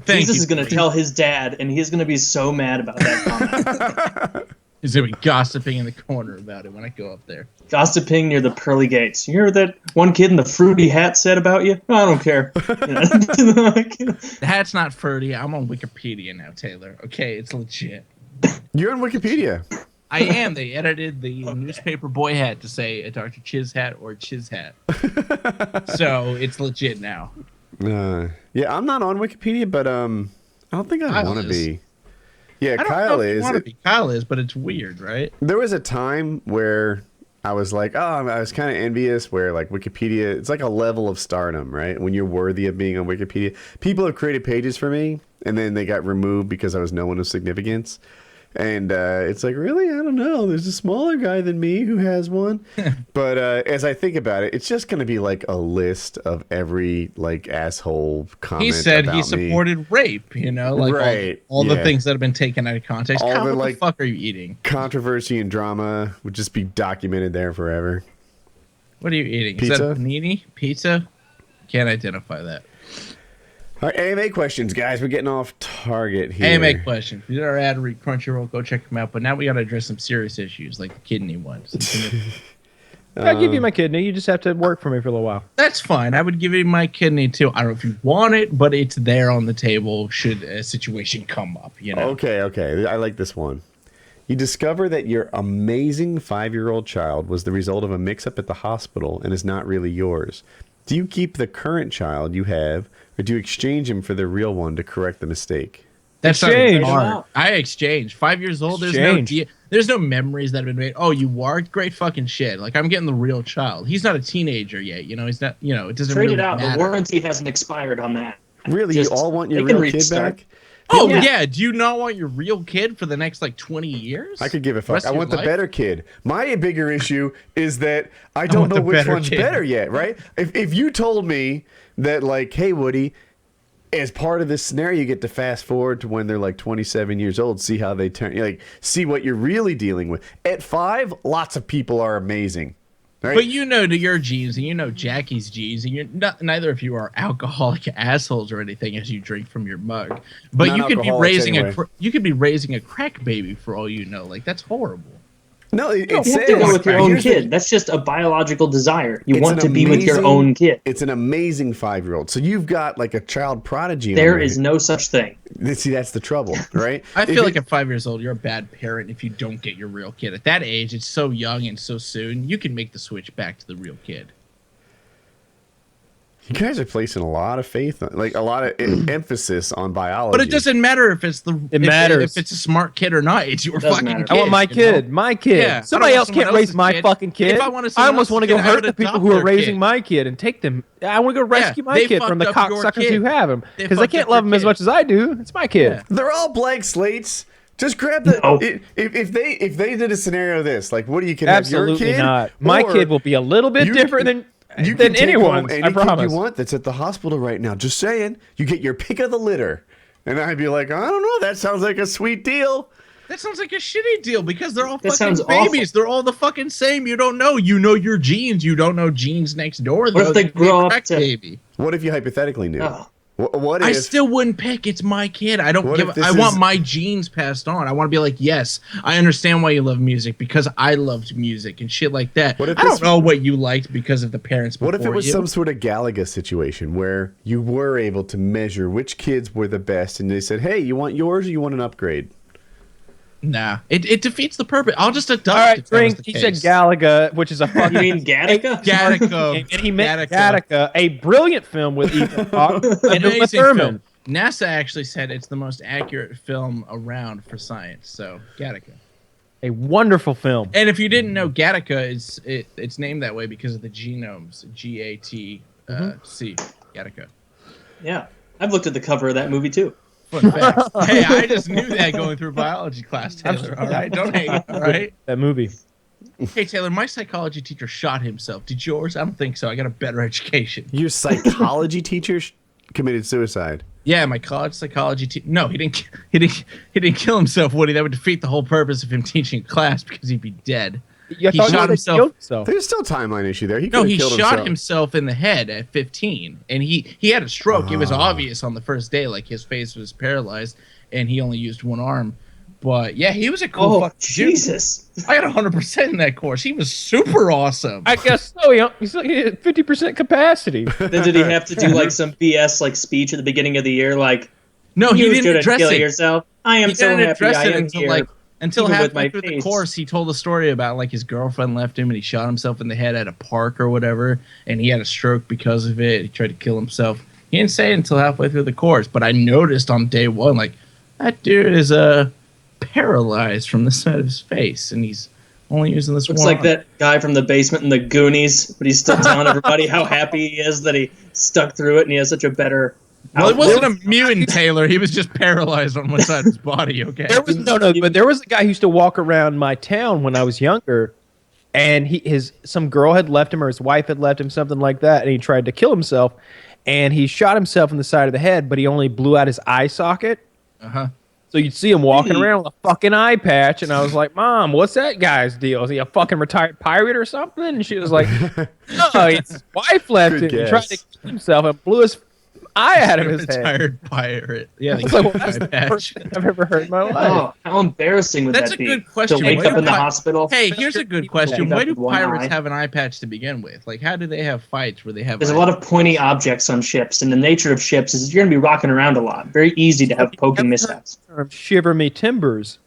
Jesus is going to tell his dad, and he's going to be so mad about that comment. He's going to be gossiping in the corner about it when I go up there. Gossiping near the pearly gates. You hear that one kid in the fruity hat said about you? I don't care. The hat's not fruity. I'm on Wikipedia now, Taylor. Okay, it's legit. You're on Wikipedia. I am. They edited the newspaper boy hat to say a Dr. Chiz hat or Chiz hat. So it's legit now. Yeah, I'm not on Wikipedia, but I don't think I want to be. Yeah, Kyle is. Kyle is, but it's weird, right? There was a time where I was like, I was kind of envious where like Wikipedia, it's like a level of stardom, right? When you're worthy of being on Wikipedia. People have created pages for me, and then they got removed because I was no one of significance. And it's like, really? I don't know. There's a smaller guy than me who has one. But as I think about it, it's just going to be like a list of every like asshole comment. He said about he supported rape, like right. all the things that have been taken out of context. All what like, the fuck are you eating? Controversy and drama would just be documented there forever. What are you eating? Pizza? Is that a panini? Pizza? Can't identify that. All right, AMA questions, guys. We're getting off target here. AMA questions. We did our ad read Crunchyroll. Go check them out. But now we got to address some serious issues like the kidney ones. I'll give you my kidney. You just have to work for me for a little while. That's fine. I would give you my kidney too. I don't know if you want it, but it's there on the table should a situation come up. Okay. I like this one. You discover that your amazing 5-year-old child was the result of a mix-up at the hospital and is not really yours. Do you keep the current child you have, or do you exchange him for the real one to correct the mistake? That's Exchange. hard. I exchange. 5 years old. Exchange. There's no memories that have been made. Oh, you are great fucking shit. Like I'm getting the real child. He's not a teenager yet. He's not. It doesn't Trade really it out. matter. The warranty hasn't expired on that. Really, Just- you all want your they can real kid restart. back? Oh Yeah. yeah. Do you not want your real kid for the next 20 years? I could give a fuck. Rest I of want your the life? better kid. My bigger issue is that I don't want know the which better one's kid. better yet, right? If you told me that, like, hey, Woody, as part of this scenario, you get to fast forward to when they're like 27 years old, see how they turn, see what you're really dealing with. At 5, lots of people are amazing. Right? But your genes, and Jackie's genes, and neither of you are alcoholic assholes or anything as you drink from your mug. But you could be Non-alcoholics raising anyway. a crack baby for all you know. Like that's horrible. No, it You have says to go with your own here's the- kid. That's just a biological desire. You it's want an to be with your amazing- own kid. It's an amazing 5-year-old. So you've got like a child prodigy. There is no such thing. See, that's the trouble, right? I feel like at 5 years old, you're a bad parent if you don't get your real kid. At that age, it's so young and so soon. You can make the switch back to the real kid. You guys are placing a lot of faith, like a lot of emphasis on biology. But it doesn't matter if it's matters. if it's a smart kid or not. It's your It does fucking matter. kid. I want my you kid. know? My kid. Yeah, I Somebody don't else want can't someone raise else's my kid. fucking kid. If I wanted someone almost else's want to go kid, I would hurt the people adopt who are their raising kid. my kid and take them. I want to go rescue my they kid from the fucked up your cocksuckers kid. who have him They because I fucked can't up your love him as kid. much as I do. It's my kid. Yeah. They're all blank slates. Just grab the. No. If they did a scenario of this, like, what do you can have your Absolutely kid? not. My or kid will be a little bit you different can- you than can take anyone's. home I any kid promise. you want that's at the hospital right now. Just saying, you get your pick of the litter, and I'd be like, I don't know. That sounds like a sweet deal. That sounds like a shitty deal because they're all That fucking sounds babies. They're all the fucking same. You don't know. You know your genes. You don't know genes next door. What if they They'd be grow a up crack to- baby? What if you hypothetically knew? Oh. What I if? still wouldn't pick. It's my kid. I don't What give. if this I want is- my genes passed on. I want to be like, yes, I understand why you love music because I loved music and shit like that. What if I this- don't know what you liked because of the parents. What if it before was you. some sort of Galaga situation where you were able to measure which kids were the best, and they said, "Hey, you want yours, or you want an upgrade?" Nah, it defeats the purpose. I'll just adopt. All right, if that was drink. the He said case. Galaga, which is a You fucking. mean Gattaca? Gattaca. And he meant Gattaca. Gattaca, a brilliant film with Ethan Hawke and Uma Amazing Thurman. film. NASA actually said it's the most accurate film around for science. So Gattaca. A wonderful film. And if you didn't know, Gattaca it's named that way because of the genomes. GATC. Gattaca. Yeah. I've looked at the cover of that movie too. Fun fact. Hey, I just knew that going through biology class, Taylor. All right, don't hate. All right. That movie. Hey, Taylor, my psychology teacher shot himself. Did yours? I don't think so. I got a better education. Your psychology teacher committed suicide. Yeah, my college psychology teacher. No, he didn't. He didn't kill himself, Woody. That would defeat the whole purpose of him teaching class because he'd be dead. You He thought shot said himself. killed himself. There's still a timeline issue there. He No, could've he killed shot himself in the head at 15, and he had a stroke. It was obvious on the first day, like his face was paralyzed, and he only used one arm. But yeah, he was a cool Oh, fucking dude. Jesus. I got 100% in that course. He was super awesome. I guess so. He's like at 50% capacity. Then did he have to do like some BS like speech at the beginning of the year like No, he you didn't shouldn't address kill it. yourself? I am He so didn't happy address I it am until here. until even with my halfway through the face. course. He told a story about like his girlfriend left him and he shot himself in the head at a park or whatever, and he had a stroke because of it. He tried to kill himself. He didn't say it until halfway through the course, but I noticed on day one, like that dude is paralyzed from the side of his face, and he's only using this Looks one. like that guy from the basement in the Goonies, but he's still telling everybody how happy he is that he stuck through it and he has such a better Well, it outlook. wasn't a mutant, Taylor. He was just paralyzed on one side of his body. Okay. There was but there was a guy who used to walk around my town when I was younger, and some girl had left him or his wife had left him, something like that, and he tried to kill himself, and he shot himself in the side of the head, but he only blew out his eye socket. Uh-huh. So you'd see him walking Really? around with a fucking eye patch, and I was like, "Mom, what's that guy's deal? Is he a fucking retired pirate or something?" And she was like, "No, his wife left Good him. He tried to guess. kill himself and blew his eye out of his head." Retired pirate. Yeah, I was like, well, that's the first thing I've ever heard in my life. Oh, how embarrassing would That's that a be? good question. To wake Why up do in the pi- hospital. Hey, here's a good question. Wake up Why do with one pirates eye. have an eye patch to begin with? Like, how do they have fights where they have? There's a eye- lot of pointy objects on ships, and the nature of ships is you're going to be rocking around a lot. Very easy to have poking mishaps. Shiver me timbers.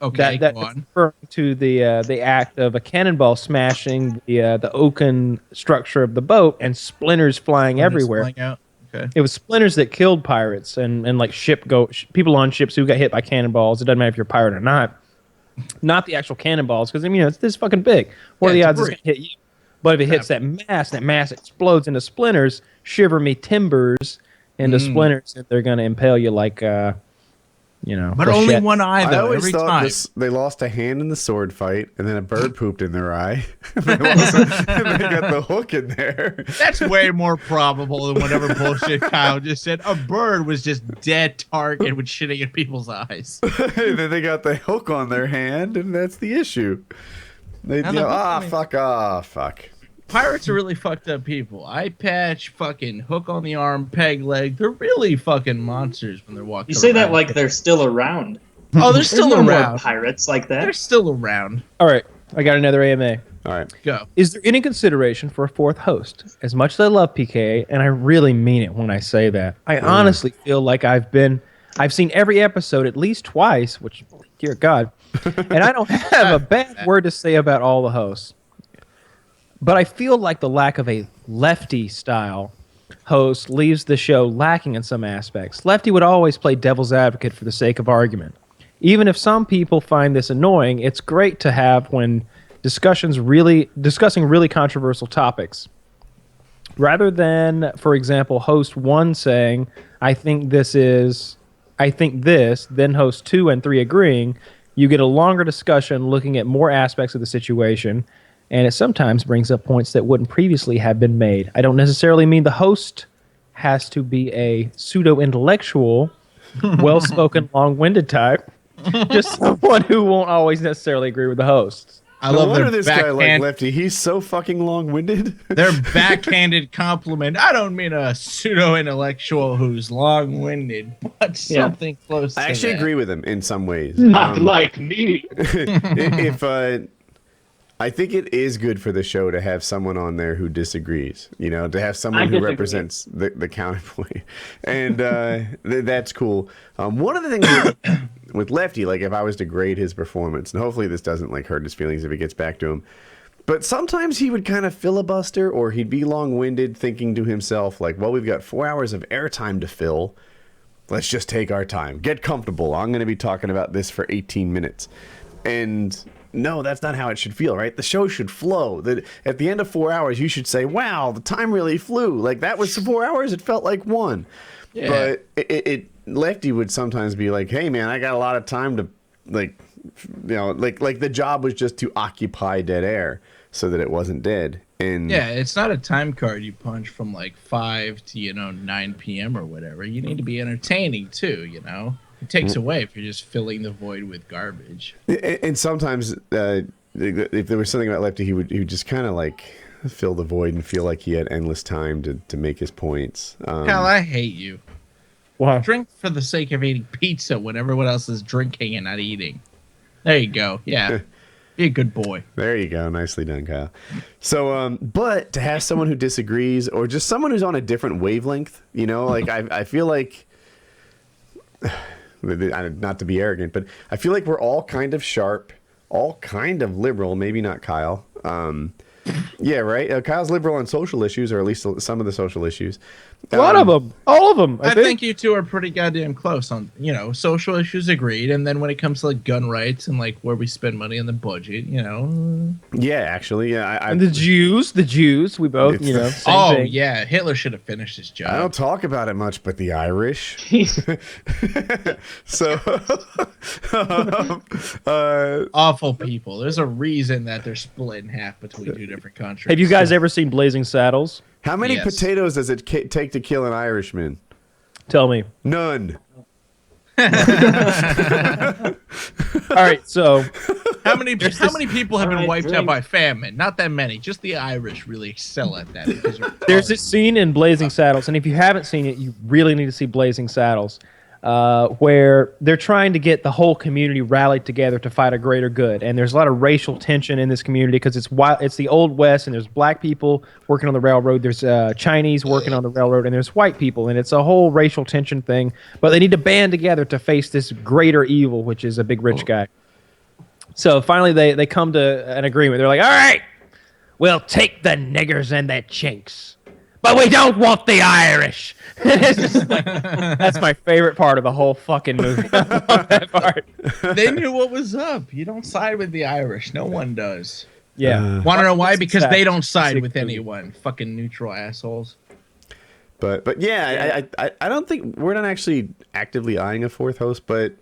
Okay, That go is on. referring to the act of a cannonball smashing the oaken structure of the boat and splinters flying everywhere. Flying out. Okay. It was splinters that killed pirates and like people on ships who got hit by cannonballs. It doesn't matter if you're a pirate or not. Not the actual cannonballs, because I mean, it's this fucking big. What are the odds it's debris. gonna hit you? But if it hits that mass explodes into splinters, shiver me timbers into splinters, and they're gonna impale you like But only Rochette. one eye I though. always Every thought time. they lost a hand in the sword fight, and then a bird pooped in their eye. and they got the hook in there. That's way more probable than whatever bullshit Kyle just said. A bird was just dead target with shitting in people's eyes. And then they got the hook on their hand, and that's the issue. They fuck off, fuck. Pirates are really fucked up people. Eye patch, fucking hook on the arm, peg leg. They're really fucking monsters when they're walking. You say that around. like they're still around. Oh, they're There's still no more around. pirates like They're that. still around. All right, I got another AMA. All right. Go. Is there any consideration for a fourth host? As much as I love PKA, and I really mean it when I say that, I honestly feel like I've seen every episode at least twice, which, dear God, and I don't have a bad word to say about all the hosts. But I feel like the lack of a Lefty style host leaves the show lacking in some aspects. Lefty would always play devil's advocate for the sake of argument. Even if some people find this annoying, it's great to have when discussing really controversial topics. Rather than, for example, host 1 saying, I think this, then host 2 and 3 agreeing, you get a longer discussion looking at more aspects of the situation, and it sometimes brings up points that wouldn't previously have been made. I don't necessarily mean the host has to be a pseudo-intellectual, well-spoken, long-winded type. Just someone who won't always necessarily agree with the hosts. I No love wonder their this guy like backhand, Lefty. He's so fucking long-winded. their backhanded compliment. I don't mean a pseudo-intellectual who's long-winded, but something close to I actually that. agree with him in some ways. Not like me. If I think it is good for the show to have someone on there who disagrees. You know, to have someone who disagree. represents the counterpoint, and that's cool. One of the things with Lefty, like if I was to grade his performance, and hopefully this doesn't like hurt his feelings if it gets back to him, but sometimes he would kind of filibuster, or he'd be long-winded, thinking to himself like, "Well, we've got 4 hours of airtime to fill. Let's just take our time. Get comfortable. I'm going to be talking about this for 18 minutes," and no, that's not how it should feel, right? The show should flow. That at the end of 4 hours, you should say, "Wow, the time really flew. Like that was 4 hours. It felt like one." Yeah. But Lefty would sometimes be like, "Hey, man, I got a lot of time to, like, you know, like the job was just to occupy dead air so that it wasn't dead." And Yeah, it's not a time card you punch from like 5 to 9 p.m. or whatever. You need to be entertaining too. It takes away if you're just filling the void with garbage. And sometimes, if there was something about Lefty, he would just kind of like fill the void and feel like he had endless time to make his points. Hell, I hate you. Wow. Drink for the sake of eating pizza when everyone else is drinking and not eating. There you go. Yeah. Be a good boy. There you go. Nicely done, Kyle. So, but to have someone who disagrees, or just someone who's on a different wavelength, like I feel like, not to be arrogant, but I feel like we're all kind of sharp, all kind of liberal, maybe not Kyle. Yeah, right? Kyle's liberal on social issues, or at least some of the social issues. A lot of them. All of them. I think you two are pretty goddamn close on, social issues agreed. And then when it comes to like gun rights and like where we spend money on the budget, Yeah, actually, yeah. And the Jews, we both, same thing. Yeah, Hitler should have finished his job. I don't talk about it much, but the Irish. So, awful people. There's a reason that they're split in half between two different countries. Have you guys ever seen Blazing Saddles? how many Yes. potatoes does it take to kill an Irishman? Tell me. None. All right, so How many people have been Alright, wiped out drink. by famine? Not that many. Just the Irish really excel at that. Because there's this scene in Blazing Saddles, and if you haven't seen it, you really need to see Blazing Saddles, where they're trying to get the whole community rallied together to fight a greater good. And there's a lot of racial tension in this community because it's the Old West, and there's black people working on the railroad, there's Chinese working on the railroad, and there's white people, and it's a whole racial tension thing. But they need to band together to face this greater evil, which is a big rich guy. So finally, they come to an agreement. They're like, all right, we'll take the niggers and the chinks, but we don't want the Irish. It's just like, that's my favorite part of the whole fucking movie. I love that part. They knew what was up. You don't side with the Irish. No one does. Yeah. Want to know why? Because they don't side Sick with movie. anyone. Fucking neutral assholes. But yeah, I don't think we're not actually actively eyeing a fourth host, but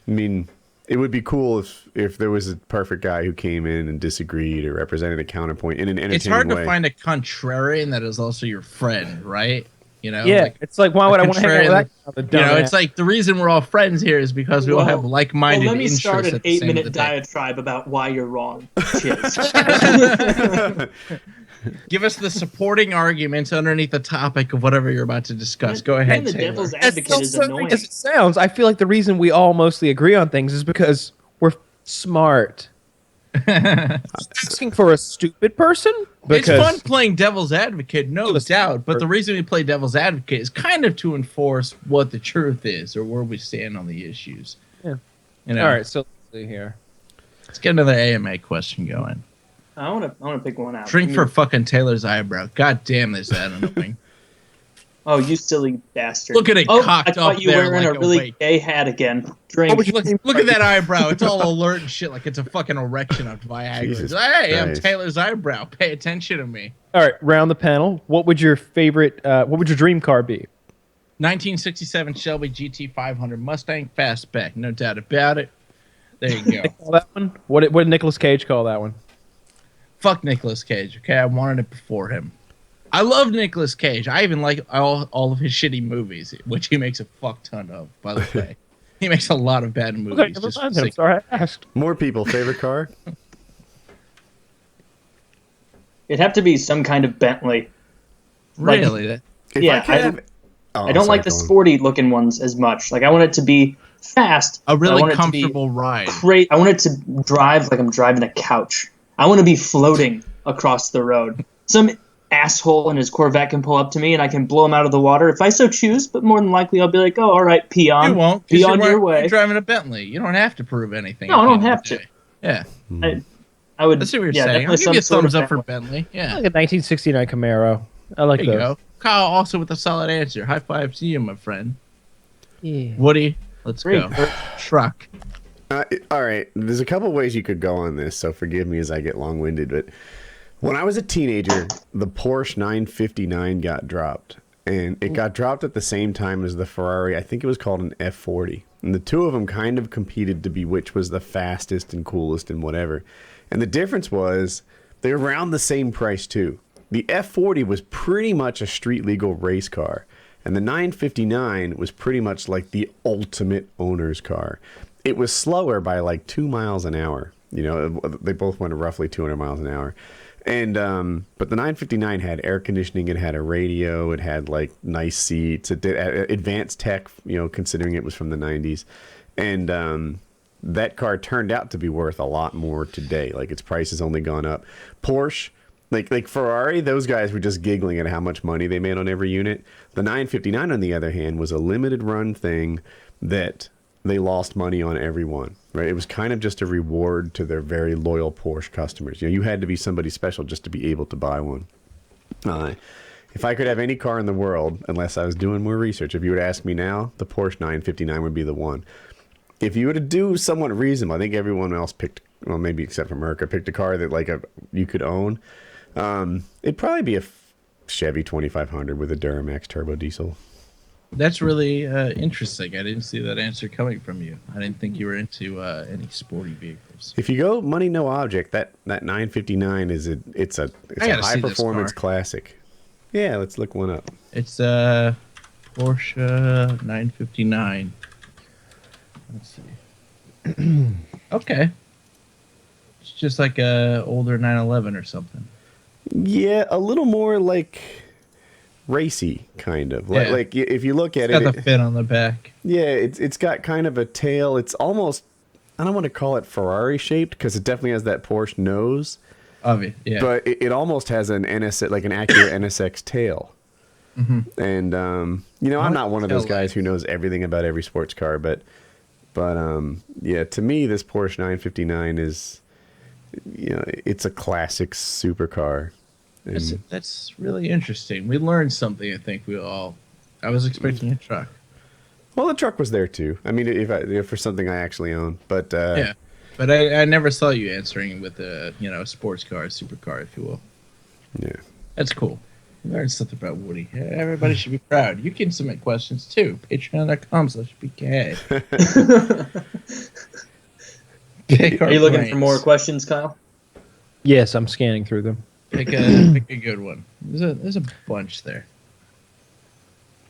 I mean, it would be cool if there was a perfect guy who came in and disagreed or represented a counterpoint in an entertaining way. It's hard to find a contrarian that is also your friend, right? You know, Yeah, it's like, why would I want to hang out with that? You know, it's like the reason we're all friends here is because we all have like-minded let me interests. start an at the same 8-minute time. diatribe about why you're wrong. Cheers. Give us the supporting arguments underneath the topic of whatever you're about to discuss. Go ahead, the Taylor. devil's As advocate is annoying. as it sounds, I feel like the reason we all mostly agree on things is because we're smart. Asking for a stupid person? It's fun playing devil's advocate, no Listen, doubt. But the reason we play devil's advocate is kind of to enforce what the truth is or where we stand on the issues. Yeah. You know? All right, so let's see here. Let's get another AMA question going. I want to pick one out. Drink for fucking Taylor's eyebrow. God damn, is that annoying. Oh, you silly bastard. Look at it Oh, cocked I thought up you there were wearing like a really wake. gay hat again. Drink. Look at that eyebrow. It's all alert and shit like it's a fucking erection on Viagra. Jesus Hey, I'm Christ. Taylor's eyebrow. Pay attention to me. All right, round the panel. What would your favorite, what would your dream car be? 1967 Shelby GT 500 Mustang Fastback. No doubt about it. There you go. Call that one? What did Nicolas Cage call that one? Fuck Nicolas Cage, okay? I wanted it before him. I love Nicolas Cage. I even like all of his shitty movies, which he makes a fuck ton of, by the way. He makes a lot of bad movies. Okay, never mind. I'm sorry I asked. More people, favorite car? It'd have to be some kind of Bentley. Like- Really? If Yeah, I could have... I don't like the sporty looking ones as much. Like I want it to be fast. A but I really want it to be comfortable ride. great. I want it to drive like I'm driving a couch. I want to be floating across the road. Some asshole in his Corvette can pull up to me and I can blow him out of the water if I so choose. But more than likely, I'll be like, "Oh, all right, peon. You won't. 'Cause Be on you're your way." You're driving a Bentley. You don't have to prove anything. No, at I the don't end of have the to. day. Yeah. I would. That's what you're yeah, saying. I'll definitely give you a some sort thumbs of up for Bentley. Yeah. Like a 1969 Camaro. I like There you those. go. Kyle also with a solid answer. High five to you, my friend. Yeah. Woody, let's Great. go. Truck. All right, there's a couple ways you could go on this, so forgive me as I get long-winded, but when I was a teenager, the Porsche 959 got dropped, and it got dropped at the same time as the Ferrari. I think it was called an F40, and the two of them kind of competed to be which was the fastest and coolest and whatever. And the difference was they were around the same price too. The F40 was pretty much a street-legal race car, and the 959 was pretty much like the ultimate owner's car. It was slower by like 2 miles an hour. You know, they both went roughly 200 miles an hour. And but the 959 had air conditioning, it had a radio, it had like nice seats, it did advanced tech, you know, considering it was from the 90s. And that car turned out to be worth a lot more today. Like its price has only gone up. Porsche, like Ferrari, those guys were just giggling at how much money they made on every unit. The 959, on the other hand, was a limited run thing that they lost money on every one, right? It was kind of just a reward to their very loyal Porsche customers. You know, you had to be somebody special just to be able to buy one. If I could have any car in the world, unless I was doing more research, if you would ask me now, the Porsche 959 would be the one. If you were to do somewhat reasonable, I think everyone else picked, well, maybe except for Merca, picked a car that you could own. It'd probably be a Chevy 2500 with a Duramax turbo diesel. That's really interesting. I didn't see that answer coming from you. I didn't think you were into any sporty vehicles. If you go money no object, that 959 it's a gotta high see this performance car. classic. Yeah, let's look one up. It's a Porsche 959. Let's see. Okay. It's just like a older 911 or something. Yeah, a little more like racy kind of. Yeah. Like if you look at It's got it, the fin on the back. yeah, it's got kind of a tail. It's almost, I don't want to call it Ferrari shaped because it definitely has that Porsche nose, Yeah. but it almost has an NS, like an accurate NSX tail. Mm-hmm. And you know, I'm not one of those guys who knows everything about every sports car, but But yeah, to me, this Porsche 959 is, it's a classic supercar. And That's really interesting. We learned something. I think I was expecting a truck. well, the truck was there too. I mean, if for something I actually own, but Yeah, but I never saw you answering with a sports car, supercar, if you will. yeah. That's cool. Learn something about Woody. Everybody should be proud. You can submit questions too. Patreon.com/PKA. Are you looking for more questions, Kyle? Yes, I'm scanning through them. Pick a good one. There's a bunch there.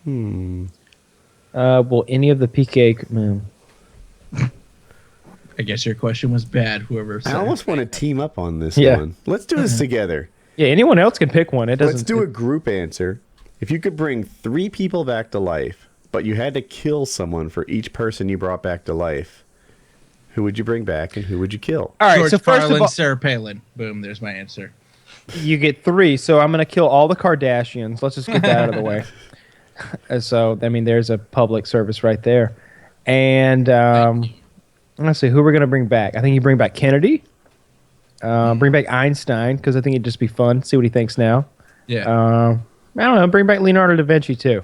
Will any of the PKA? I guess your question was bad. Whoever said I almost want to team up on this Yeah. one. Let's do this together. Yeah, anyone else can pick one. It doesn't. Let's do a group answer. If you could bring 3 people back to life, but you had to kill someone for each person you brought back to life, who would you bring back and who would you kill? All right, George so first Carlin, of all, Sarah Palin. Boom. There's my answer. you get 3. So I'm gonna kill all the Kardashians. Let's just get that out of the way. So I mean, there's a public service right there. And let's see who we're gonna bring back. I think you bring back Kennedy. Bring back Einstein because I think it'd just be fun. See what he thinks now. Yeah. I don't know. Bring back Leonardo da Vinci too.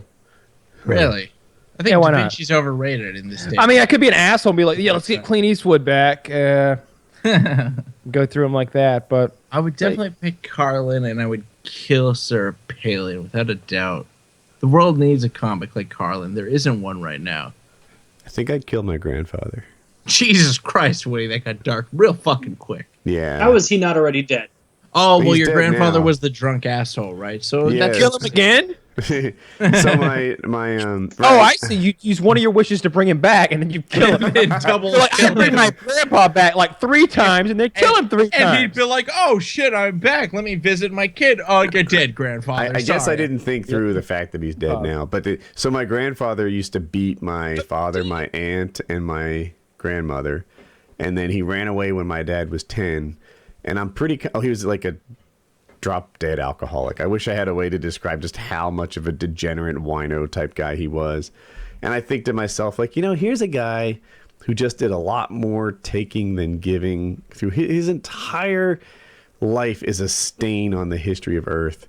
Really? I think Yeah, why Da not? Vinci's overrated in this day. I mean, I could be an asshole and be like, yeah, let's get Clint Eastwood back. Go through him like that. But I would definitely pick Carlin, and I would kill Sarah Palin without a doubt. The world needs a comic like Carlin. There isn't one right now. I think I'd kill my grandfather. Jesus Christ, Woody, that got dark real fucking quick. Yeah. How is he not already dead? Oh, well, He's your dead grandfather now. was the drunk asshole, right? So Yeah. that's kill him again? So my Oh, right. I see. You use one of your wishes to bring him back, and then you kill him. double. You're like, I bring my grandpa back like 3 times, and then kill him 3 And he'd times. be like, "Oh shit, I'm back. Let me visit my kid." Oh, you're dead, grandfather. I guess I Sorry. didn't think through the fact that he's dead now. But so my grandfather used to beat my father, my aunt, and my grandmother, and then he ran away when my dad was 10. And I'm pretty. He was like a drop dead alcoholic. I wish I had a way to describe just how much of a degenerate wino type guy he was. And I think to myself, like, here's a guy who just did a lot more taking than giving through his entire life is a stain on the history of Earth.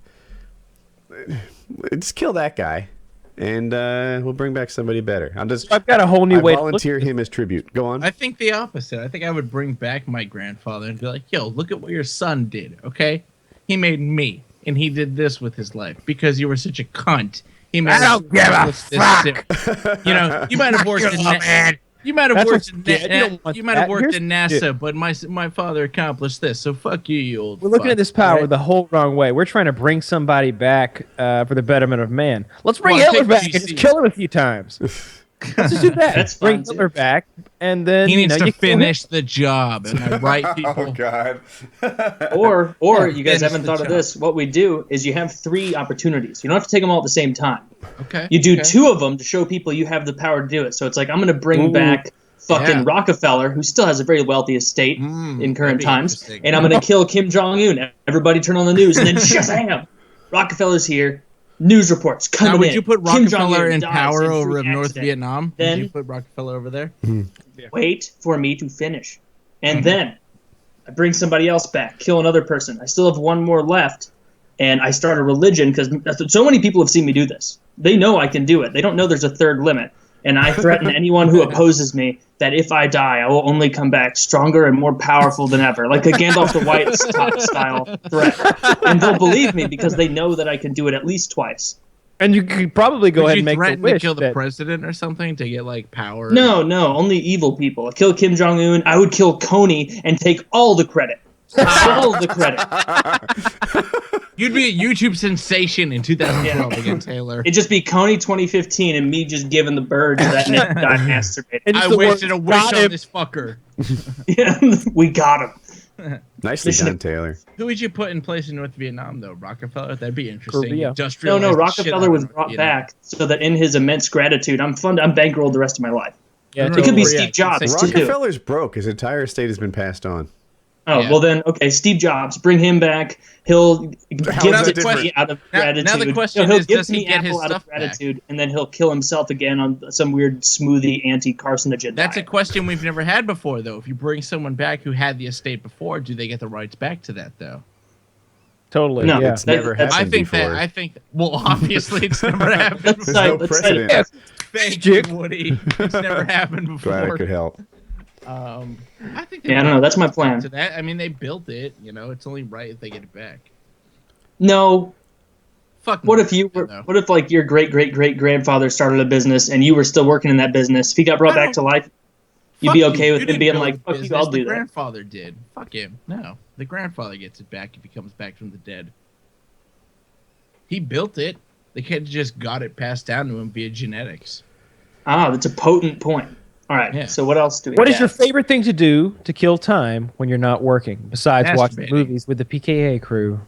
Just kill that guy, and we'll bring back somebody better. I've got a whole new way to look volunteer at him as tribute. Go on. I think the opposite. I think I would bring back my grandfather and be like, "Yo, look at what your son did. Okay, he made me, and he did this with his life because you were such a cunt. He made I don't give a fuck. You might have worked in you might have That's worked what you get. You don't want you might have that. worked Here's in the NASA, shit. but my father accomplished this. So fuck you, you old. We're looking fuck, at this power right? the whole wrong way. We're trying to bring somebody back for the betterment of man. Let's bring Well, Hitler take back GC. and just kill him a few times. Let's just do that. That's bring fun, too. Hitler back, and then He needs to you kill him. finish the job. Am I right, people? Oh God. Or you guys finish haven't the thought of job. this. What we do is you have 3 opportunities. You don't have to take them all at the same time. Okay. You do okay. 2 of them to show people you have the power to do it. So it's like, I'm going to bring back fucking Yeah. Rockefeller, who still has a very wealthy estate in that'd current be times. interesting. And I'm going to kill Kim Jong-un. Everybody turn on the news, and then shazam! Rockefeller's here. News reports coming Now, would in. you put Kim Rockefeller Jong-un in dies power in over freak of North accident. Vietnam? Then- Would you put Rockefeller over there? Wait for me to finish. And then I bring somebody else back, kill another person. I still have 1 more left, and I start a religion because so many people have seen me do this. They know I can do it. They don't know there's a 3rd limit. And I threaten anyone who opposes me that if I die, I will only come back stronger and more powerful than ever, like a Gandalf the White style threat. And they'll believe me because they know that I can do it at least twice. And you could probably go Would ahead you and make the threaten wish to kill the that- president or something to get like power? No, only evil people. I kill Kim Jong-un. I would kill Coney and take all the credit. All the credit. You'd be a YouTube sensation in 2012 again, Taylor. It'd just be Coney 2015 and me just giving the bird to that Nick guy masturbating. And I just the wasted a word, wish "Got on him." this fucker. Yeah, we got him. Nicely Mission done, Taylor. Who would you put in place in North Vietnam, though? Rockefeller? That'd be interesting. Korea. Industrialize No, the shit Rockefeller out was of brought Vietnam. back so that in his immense gratitude, I'm bankrolled the rest of my life. Yeah, It It could be totally. Steve Jobs too. Rockefeller's broke. His entire estate has been passed on. Oh, Yeah. well then, okay, Steve Jobs, bring him back. He'll give is that it to me different? out of Now gratitude. the question He'll is, give does he me get his Apple out of stuff back? gratitude, and then he'll kill himself again on some weird smoothie anti-carcinogen That's a diet. question we've never had before, though. If you bring someone back who had the estate before, do they get the rights back to that, though? Totally. No, yeah. It's never that's- happened before. Well, obviously it's never happened. Let's There's cite- no let's cite- precedent. Yeah. Thank you, Woody. It's never happened Glad I before. could help. I think Yeah, I don't know. That's my plan. to that. I mean, they built it. It's only right if they get it back. No. Fuck. What no, if you were? though. What if like your great grandfather started a business and you were still working in that business? If he got brought I back to don't- life, you'd Fuck be you. okay You with him didn't being build like, the "Fuck you, business. I'll do The that." grandfather did. Fuck him. No, the grandfather gets it back if he comes back from the dead. He built it. The kid just got it passed down to him via genetics. Ah, that's a potent point. All right. Yeah. So what else do we? What is your have? favorite thing to do to kill time when you're not working, besides watching Masturbating. movies with the PKA crew?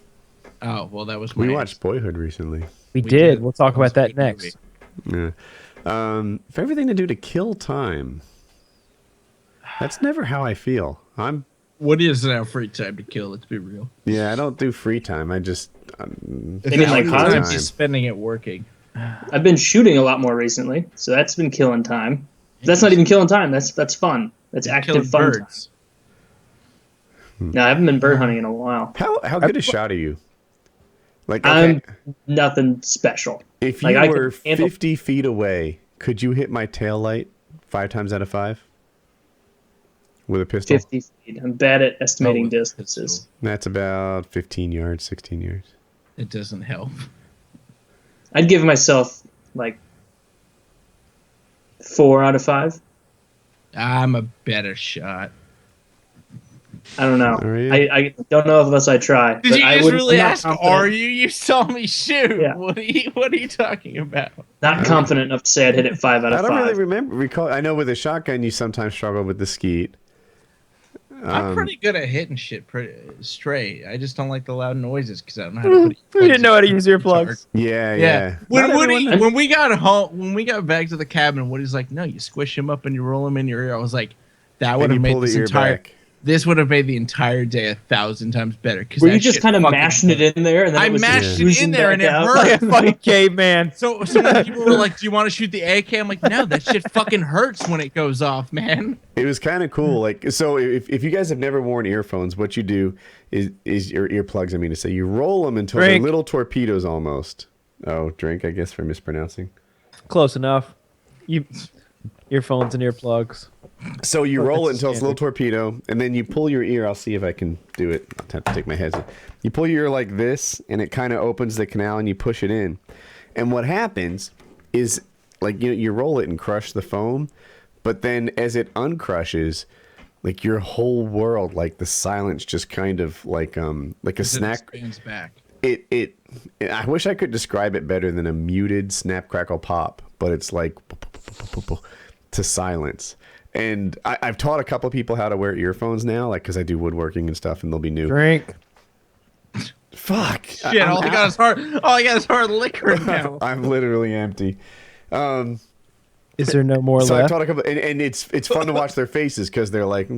Oh well, that was We my watched Boyhood recently. We We did. did. We'll talk That was about a that good next. movie. Yeah. Favorite thing to do to kill time. That's never how I feel. Woody doesn't have free time to kill. Let's be real. I don't do free time. I just You mean like time. cards? He's spending it working. I've been shooting a lot more recently, so that's been killing time. That's not even killing time. That's fun. That's Killing active fun. Time. birds. No, I haven't been bird hunting in a while. How good a shot are you? Like, okay, I'm nothing special. if you like, I can were handle- 50 feet away, could you hit my tail light 5 times out of 5 with a pistol? 50 feet. I'm bad at estimating with a distances. pistol. That's about 15 yards, 16 yards. It doesn't help. I'd give myself like 4 out of 5. I'm a better shot. I don't know. Are you? I don't know unless I try. Did but you I just wouldn't- really I'm not ask, confident- are you? You saw me shoot. Yeah. What are you talking about? Not confident enough to say I'd hit it 5 out I of don't 5. really recall. I know with a shotgun, you sometimes struggle with the skeet. I'm pretty good at hitting shit pretty straight. I just don't like the loud noises because I don't know how to put it. We didn't know how to use earplugs. Yeah. Yeah. When Not Woody, everyone- when we got home, when we got back to the cabin, Woody's like, "No, you squish him up and you roll him in your ear." I was like, "That would and have you made pull the this ear entire back. this would have made the entire day 1,000 times better." Were you just kind of mashing it in there? And then I it was mashed just it in oozing there and back it out? hurt. Like a fucking caveman. So when people were like, "Do you want to shoot the AK?" I'm like, "No, that shit fucking hurts when it goes off, man." It was kind of cool. Like, so if you guys have never worn earphones, what you do is your earplugs. I mean to say, you roll them until they're Drink. little torpedoes almost. Oh, drink, I guess, for mispronouncing. Close enough. Earphones and earplugs. So you roll it that's until it's a little standard. torpedo, and then you pull your ear. I'll see if I can do it. I'll have to take my headset. You pull your ear like this, and it kind of opens the canal, and you push it in. And what happens is, like, you roll it and crush the foam, but then as it uncrushes, like your whole world, like the silence, just kind of like a snack. Expands back. I wish I could describe it better than a muted snap crackle pop, but it's like to silence. And I've taught a couple of people how to wear earphones now, like because I do woodworking and stuff, and they'll be new. Drink. Fuck. Shit, all I got is hard liquor now. I'm literally empty. Is there no more So I left? taught a couple, and it's fun to watch their faces because they're like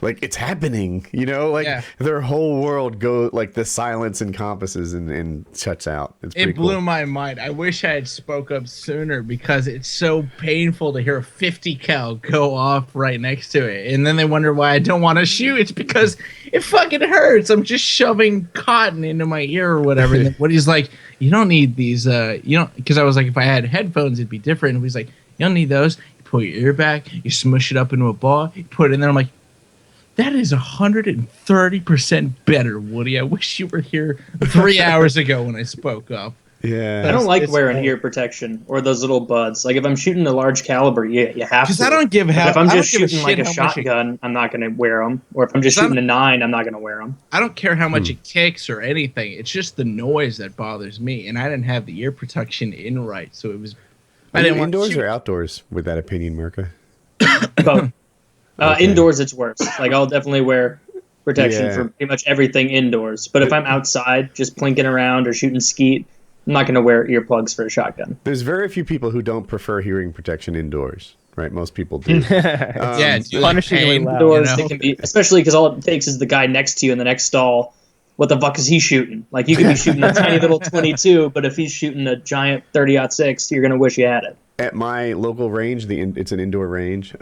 it's happening, like Yeah. their whole world like the silence encompasses and shuts out. It's pretty It blew cool. my mind. I wish I had spoke up sooner because it's so painful to hear a 50 cal go off right next to it. And then they wonder why I don't want to shoot. It's because it fucking hurts. I'm just shoving cotton into my ear or whatever. And then Woody's like, you don't need these, because I was like, if I had headphones, it'd be different. And he's like, you don't need those. You pull your ear back, you smush it up into a ball, you put it in there. I'm like, that is 130% better, Woody. I wish you were here 3 hours ago when I spoke up. Yeah. I don't like It's wearing cool. ear protection or those little buds. Like if I'm shooting a large caliber, you have to. Because I don't give But how. if I'm I don't just give a shooting like shit a how much shotgun, I'm not going to wear them. Or if I'm just 'Cause I shooting a 9, I'm not going to wear them. I don't care how much it kicks or anything. It's just the noise that bothers me, and I didn't have the ear protection in right, so it was. Are I you didn't want to indoors shoot. or outdoors with that opinion, Merca? Both. Okay. Indoors, it's worse. Like I'll definitely wear protection Yeah. for pretty much everything indoors. But if I'm outside, just plinking around or shooting skeet, I'm not going to wear earplugs for a shotgun. There's very few people who don't prefer hearing protection indoors. right? Most people do. Yeah, do you like punishingly pain? loud. Indoors, You know? it can be, especially because all it takes is the guy next to you in the next stall. What the fuck is he shooting? Like, you could be shooting a tiny little 22, but if he's shooting a giant 30-06, you're gonna wish you had it. At my local range, it's an indoor range.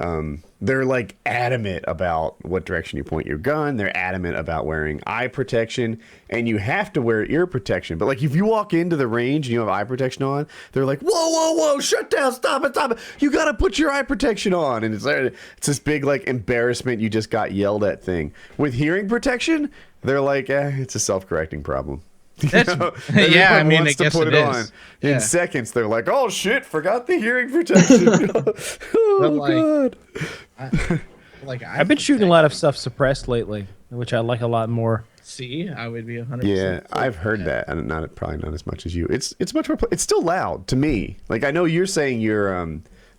They're like adamant about what direction you point your gun. They're adamant about wearing eye protection, and you have to wear ear protection. But like, if you walk into the range and you have eye protection on, they're like, whoa, shut down, stop it. You gotta put your eye protection on, and it's this big like embarrassment. You just got yelled at thing. With hearing protection, they're like, it's a self-correcting problem. That's, Yeah, I mean, I wants to guess put it it on. is. In Yeah. seconds, they're like, "Oh shit, forgot the hearing protection." But, God. I've been shooting a lot of stuff suppressed lately, which I like a lot more. See, I would be 100%. Yeah, I've heard that, and probably not as much as you. It's much more. It's still loud to me. Like, I know you're saying you're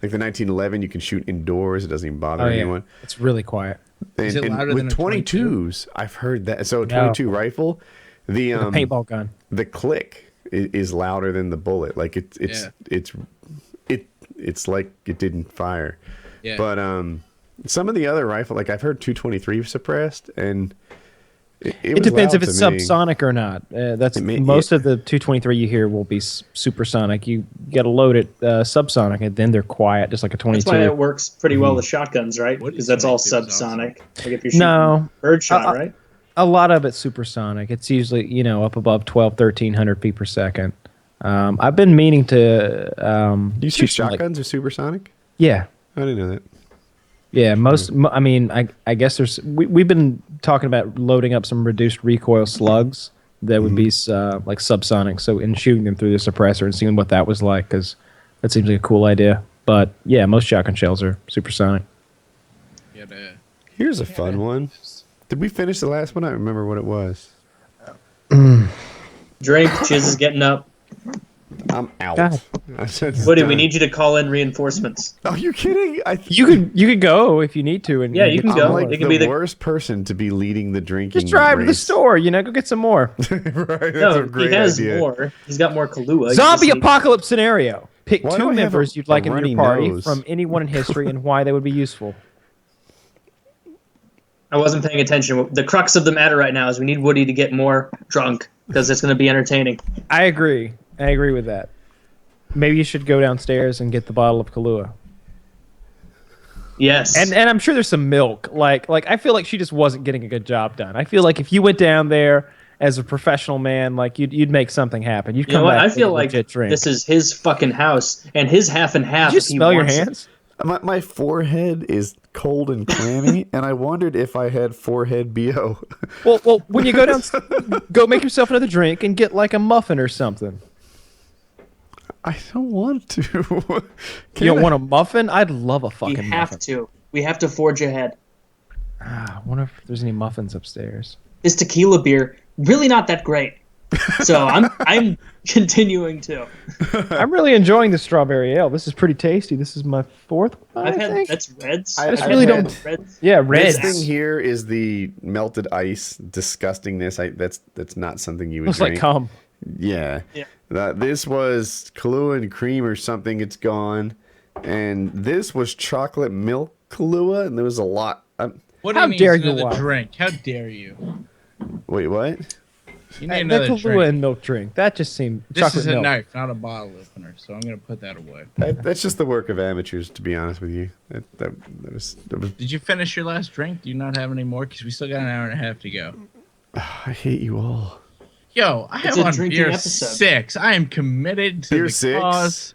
like the 1911. You can shoot indoors; it doesn't even bother anyone. It's really quiet. Is it louder with than a 22s, I've heard that. So a 22 rifle, the The paintball gun. the click is louder than the bullet. Like it's like it didn't fire. Yeah. But some of the other rifle, like I've heard 223 suppressed, and it was depends loud if it's to me. subsonic or not. That's It may- most of the 223 you hear will be supersonic. You got to load it subsonic, and then they're quiet, just like a 22. That's why it works pretty Mm-hmm. well with shotguns, right? What Because is that's all 22 is subsonic. Like if you're shooting No. birdshot, right? A lot of it's supersonic. It's usually up above 1300 feet per second. I've been meaning to Do you shoot some, like- shotguns or supersonic? yeah. I didn't know that. Yeah, I mean, I guess we've been talking about loading up some reduced recoil slugs that would be like subsonic. So in shooting them through the suppressor and seeing what that was like, because that seems like a cool idea. But yeah, most shotgun shells are supersonic. Yeah, Here's a fun one. Did we finish the last one? I don't remember what it was. Drink, Chiz is getting up. I'm out. God. I said Woody, done. we need you to call in reinforcements. Are you kidding? You could go if you need to. And Yeah, you get can some go. I'm more. like It could the be the- worst person to be leading the drinking. Just drive to the race. store. Go get some more. Right, that's No, a great he has idea. more. He's got more Kahlua. You Zombie just need- apocalypse scenario. Pick Why do two I have members a- you'd like a in runny your party nose? from anyone in history and why they would be useful. I wasn't paying attention. The crux of the matter right now is we need Woody to get more drunk because it's going to be entertaining. I agree with that. Maybe you should go downstairs and get the bottle of Kahlua. Yes. And I'm sure there's some milk. Like I feel like she just wasn't getting a good job done. I feel like if you went down there as a professional man, like you'd make something happen. You'd you know come what? back I with feel a like legit drink. this is his fucking house and his half and half. Did you if he smell your wants it. hands? My forehead is cold and clammy, and I wondered if I had forehead BO. Well, when you go down, go make yourself another drink and get like a muffin or something. I don't want to. You don't want a muffin? I'd love a We fucking have muffin. to. We have to forge ahead. I wonder if there's any muffins upstairs. This tequila beer really not that great. So I'm continuing to. I'm really enjoying the strawberry ale. This is pretty tasty. This is my fourth one, I've I had think. that's Reds. I just I've really had don't- Reds. Yeah, This red. thing here is the melted ice disgustingness. That's not something you would Looks drink. like cum. Yeah. Yeah. This was Kahlua and cream or something. It's gone. And this was chocolate milk Kahlua, and there was a lot. What do How you need dare you another lie. drink? How dare you? Wait, what? You need The another Kahlua drink. and milk drink. That just seemed This chocolate is a milk. knife, not a bottle opener, so I'm gonna put that away. That's just the work of amateurs, to be honest with you. That was. Did you finish your last drink? Do you not have any more? Because we still got an hour and a half to go. I hate you all. Yo, I It's have a on drinking beer episode. 6. I am committed to Beer the 6? cause.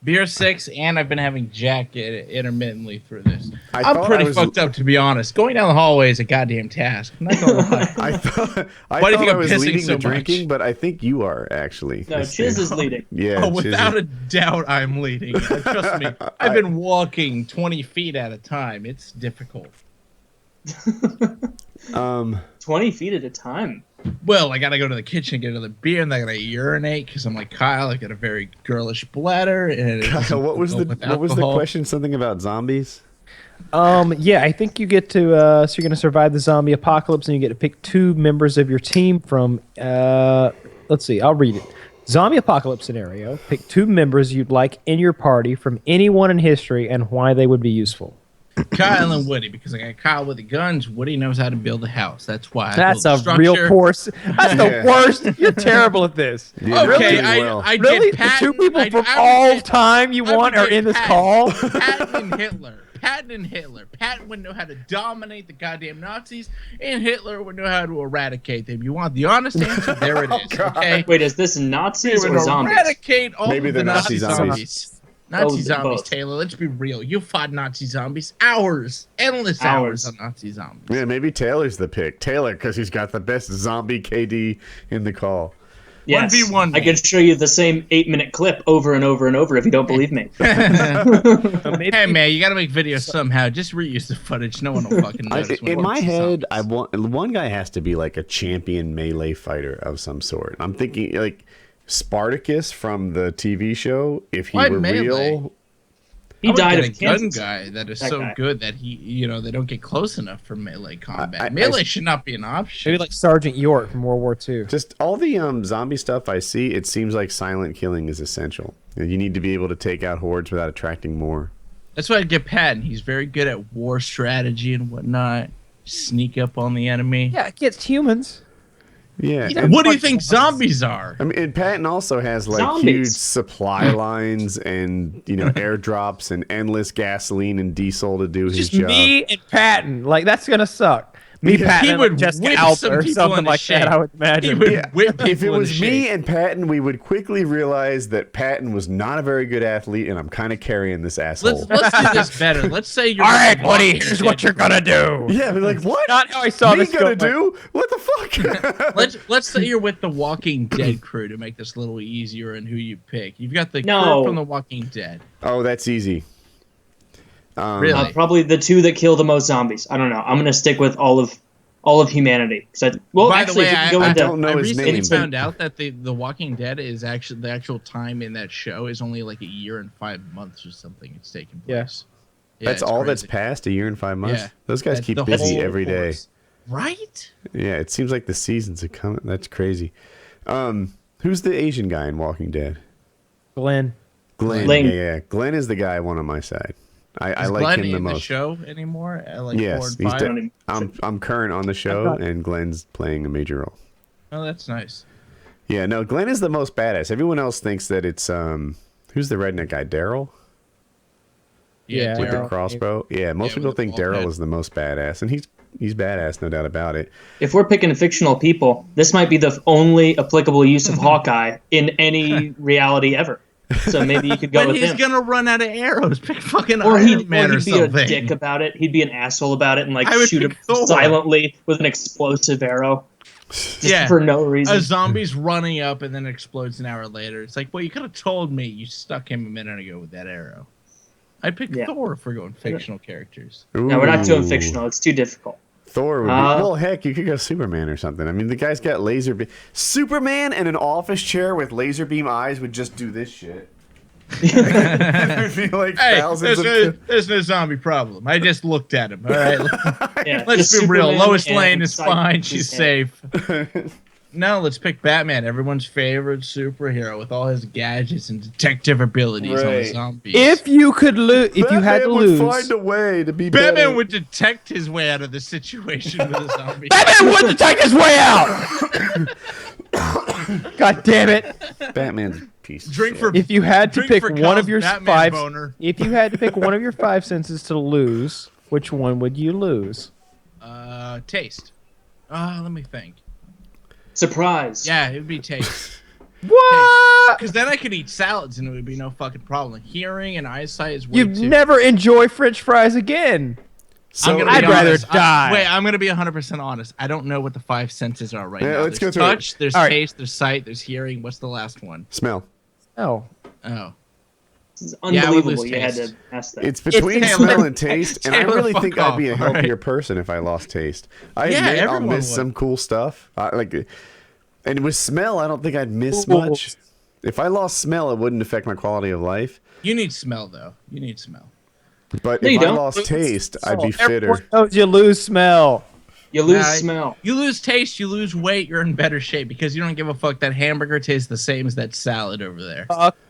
Beer 6, and I've been having Jack intermittently through this. I I'm thought pretty I was- fucked up, to be honest. Going down the hallway is a goddamn task. I'm not gonna lie. I thought I, Why do you thought think I I'm was pissing leading so the much? drinking, but I think you are actually. No, This Chiz thing. is leading. Yeah, Oh, without Chiz a doubt, I'm leading. Trust me. I've been walking 20 feet at a time. It's difficult. 20 feet at a time. Well, I gotta go to the kitchen, get another beer, and then I gotta urinate because I'm like Kyle. I got a very girlish bladder. And it Kyle, doesn't what was go the with what was the alcohol. question? Something about zombies? Yeah, I think you get to. So you're going to survive the zombie apocalypse, and you get to pick two members of your team from. Let's see, I'll read it. Zombie apocalypse scenario. Pick 2 members you'd like in your party from anyone in history and why they would be useful. Kyle and Woody, because I got Kyle with the guns. Woody knows how to build a house. That's why. That's a real course. That's the worst. You're terrible at this. Yeah, Okay, well. I Really? did Patton. The 2 people I from would all get- time you I would want are get in this Patton. call? Patton and Hitler. Patton and Hitler. Patton would know how to dominate the goddamn Nazis, and Hitler would know how to eradicate them. You want the honest answer? There it is. Okay. Wait, is this Nazis He or would zombies? eradicate all Maybe of the the Nazi Nazi zombies. zombies. Nazi Oh, zombies, both. Taylor. Let's be real. You fought Nazi zombies hours, endless hours on Nazi zombies. Yeah, maybe Taylor's the pick. Taylor, because he's got the best zombie KD in the call. Yes. 1v1 I me. could show you the same 8-minute clip over and over and over if you don't believe me. So maybe Hey man, you gotta make videos somehow. Just reuse the footage. No one will fucking notice. when In it my comes to head, zombies. one guy has to be like a champion melee fighter of some sort. I'm thinking like Spartacus from the TV show. If he Why were melee? real, He I would died get of a gun cancer. guy that is That so guy. good that they don't get close enough for melee combat. I- Melee should not be an option. maybe like Sergeant York from World War II. just all the zombie stuff I see, it seems like silent killing is essential. You need to be able to take out hordes without attracting more. That's why I get Patton. He's very good at war strategy and whatnot. Sneak up on the enemy. Yeah, it gets humans. Yeah. Yeah. and- What do you think zombies are? I mean, and Patton also has like Zombies. huge supply lines and airdrops and endless gasoline and diesel to do his Just job. me and Patton. Like, that's going to suck. Me, Yeah. Patton, He and, would like, Jessica whip Alba some or people something into like shape. that, I would He imagine. would Yeah, whip if it people was into me shape. and Patton, we would quickly realize that Patton was not a very good athlete, and I'm kind of carrying this asshole. Let's do this better. Let's say you're All right, The Woody, Walking here's Dead. what you're going to do. Yeah, but like what? Not how I saw Me this gonna going. do? What the fuck? Let's say you're with the Walking Dead crew to make this a little easier in who you pick. You've got the No. crew from the Walking Dead. Oh, that's easy. Really? Probably the 2 that kill the most zombies. I don't know. I'm gonna stick with all of humanity. By Actually, the way, if you can go I into don't know I his recently name. found out that the Walking Dead is actually the actual time in that show is only like a year and 5 months or something. It's taking Yeah. place. Yeah, That's it's all that's crazy. passed, a year and 5 months? Yeah. Those guys That's keep the busy whole every day. course. Right? Yeah, it seems like the seasons are coming. That's crazy. Who's the Asian guy in Walking Dead? Glenn. Glenn. Glenn. Yeah. Glenn is the guy I want on my side. I Is like Glenn him the in most. the show anymore? At like 4 Yes, and 5? he's I'm current on the show, and Glenn's playing a major role. Oh, that's nice. Yeah, no, Glenn is the most badass. Everyone else thinks that it's who's the redneck guy, Daryl Yeah. with the Daryl. crossbow. Yeah, most Yeah, people with the think bald Daryl head. is the most badass, and he's badass, no doubt about it. if we're picking fictional people, this might be the only applicable use of Hawkeye in any reality ever. So maybe you could go But with he's him. gonna run out of arrows. Pick fucking Or Iron Man or he'd be something. a dick about it. He'd be an asshole about it and like I would shoot him pick Thor. silently with an explosive arrow. Just Yeah. for no reason. A zombie's running up and then explodes an hour later. It's like, well, you could have told me you stuck him a minute ago with that arrow. I picked Yeah. Thor if we're going fictional characters. No, we're not doing Ooh. fictional. It's too difficult. Thor would be, well, heck, you could go Superman or something. I mean, the guy's got laser beam. Superman in an office chair with laser beam eyes would just do this shit. There'd be like Hey, thousands there's no zombie problem. I just looked at him. All right, Yeah, let's just be real. Superman Lois and Lane is Cyclops fine. is She's him. safe. No, let's pick Batman, everyone's favorite superhero with all his gadgets and detective abilities on the Right. zombies. If you could lose, if you had to Batman would lose, find a way to be Batman better. would detect his way out of the situation with a zombie. Batman would detect his way out. God damn it! Batman's a piece. of Drink shit. for If you had to Drink pick for one Kyle's of your Batman five, boner. if you had to pick one of your 5 senses to lose, which one would you lose? Taste. Let me think. Surprise. Yeah, it would be taste. What? Because then I could eat salads and it would be no fucking problem. Hearing and eyesight is way You'd too. never enjoy French fries again. So, I'm gonna I'd be rather honest. die. Wait, I'm gonna be 100% honest. I don't know what the 5 senses are right Yeah, now. let's There's go through it. touch, there's All right. taste, there's sight, there's hearing. What's the last one? smell. Oh, Oh. This is Yeah, I would unbelievable. lose You had taste. to ask that. It's between Taylor. smell and taste, and I Taylor, really fuck think I'd be a off, all healthier right? person if I lost taste. I Yeah, admit I'll everyone miss would. some cool stuff. And with smell, I don't think I'd miss Ooh. much. If I lost smell, it wouldn't affect my quality of life. You need smell though. You need smell. But No, if you I don't. lost taste, I'd be fitter. everyone knows you lose smell. You lose smell. You lose taste, you lose weight, you're in better shape because you don't give a fuck that hamburger tastes the same as that salad over there.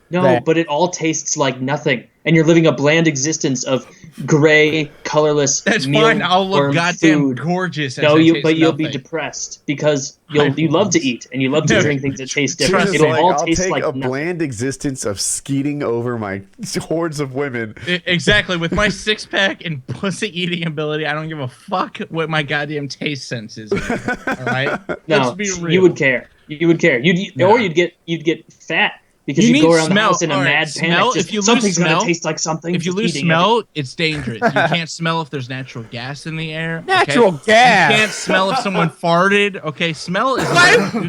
No, but it all tastes like nothing, and you're living a bland existence of gray, colorless. That's fine. I'll look goddamn food. gorgeous. No, you'll be depressed because you love to eat and you love to drink things that taste different. It'll all taste take like a nothing. bland existence of skeeting over my hordes of women. Exactly. With my 6-pack and pussy eating ability, I don't give a fuck what my goddamn taste sense is. All right. No, Let's be real. you would care. You would care. Or you'd get fat. Because you go around the house in a mad panic. Something's going to taste like something. If you lose smell, it's dangerous. You can't smell if there's natural gas in the air. Natural gas. You can't smell if someone farted. Okay, smell is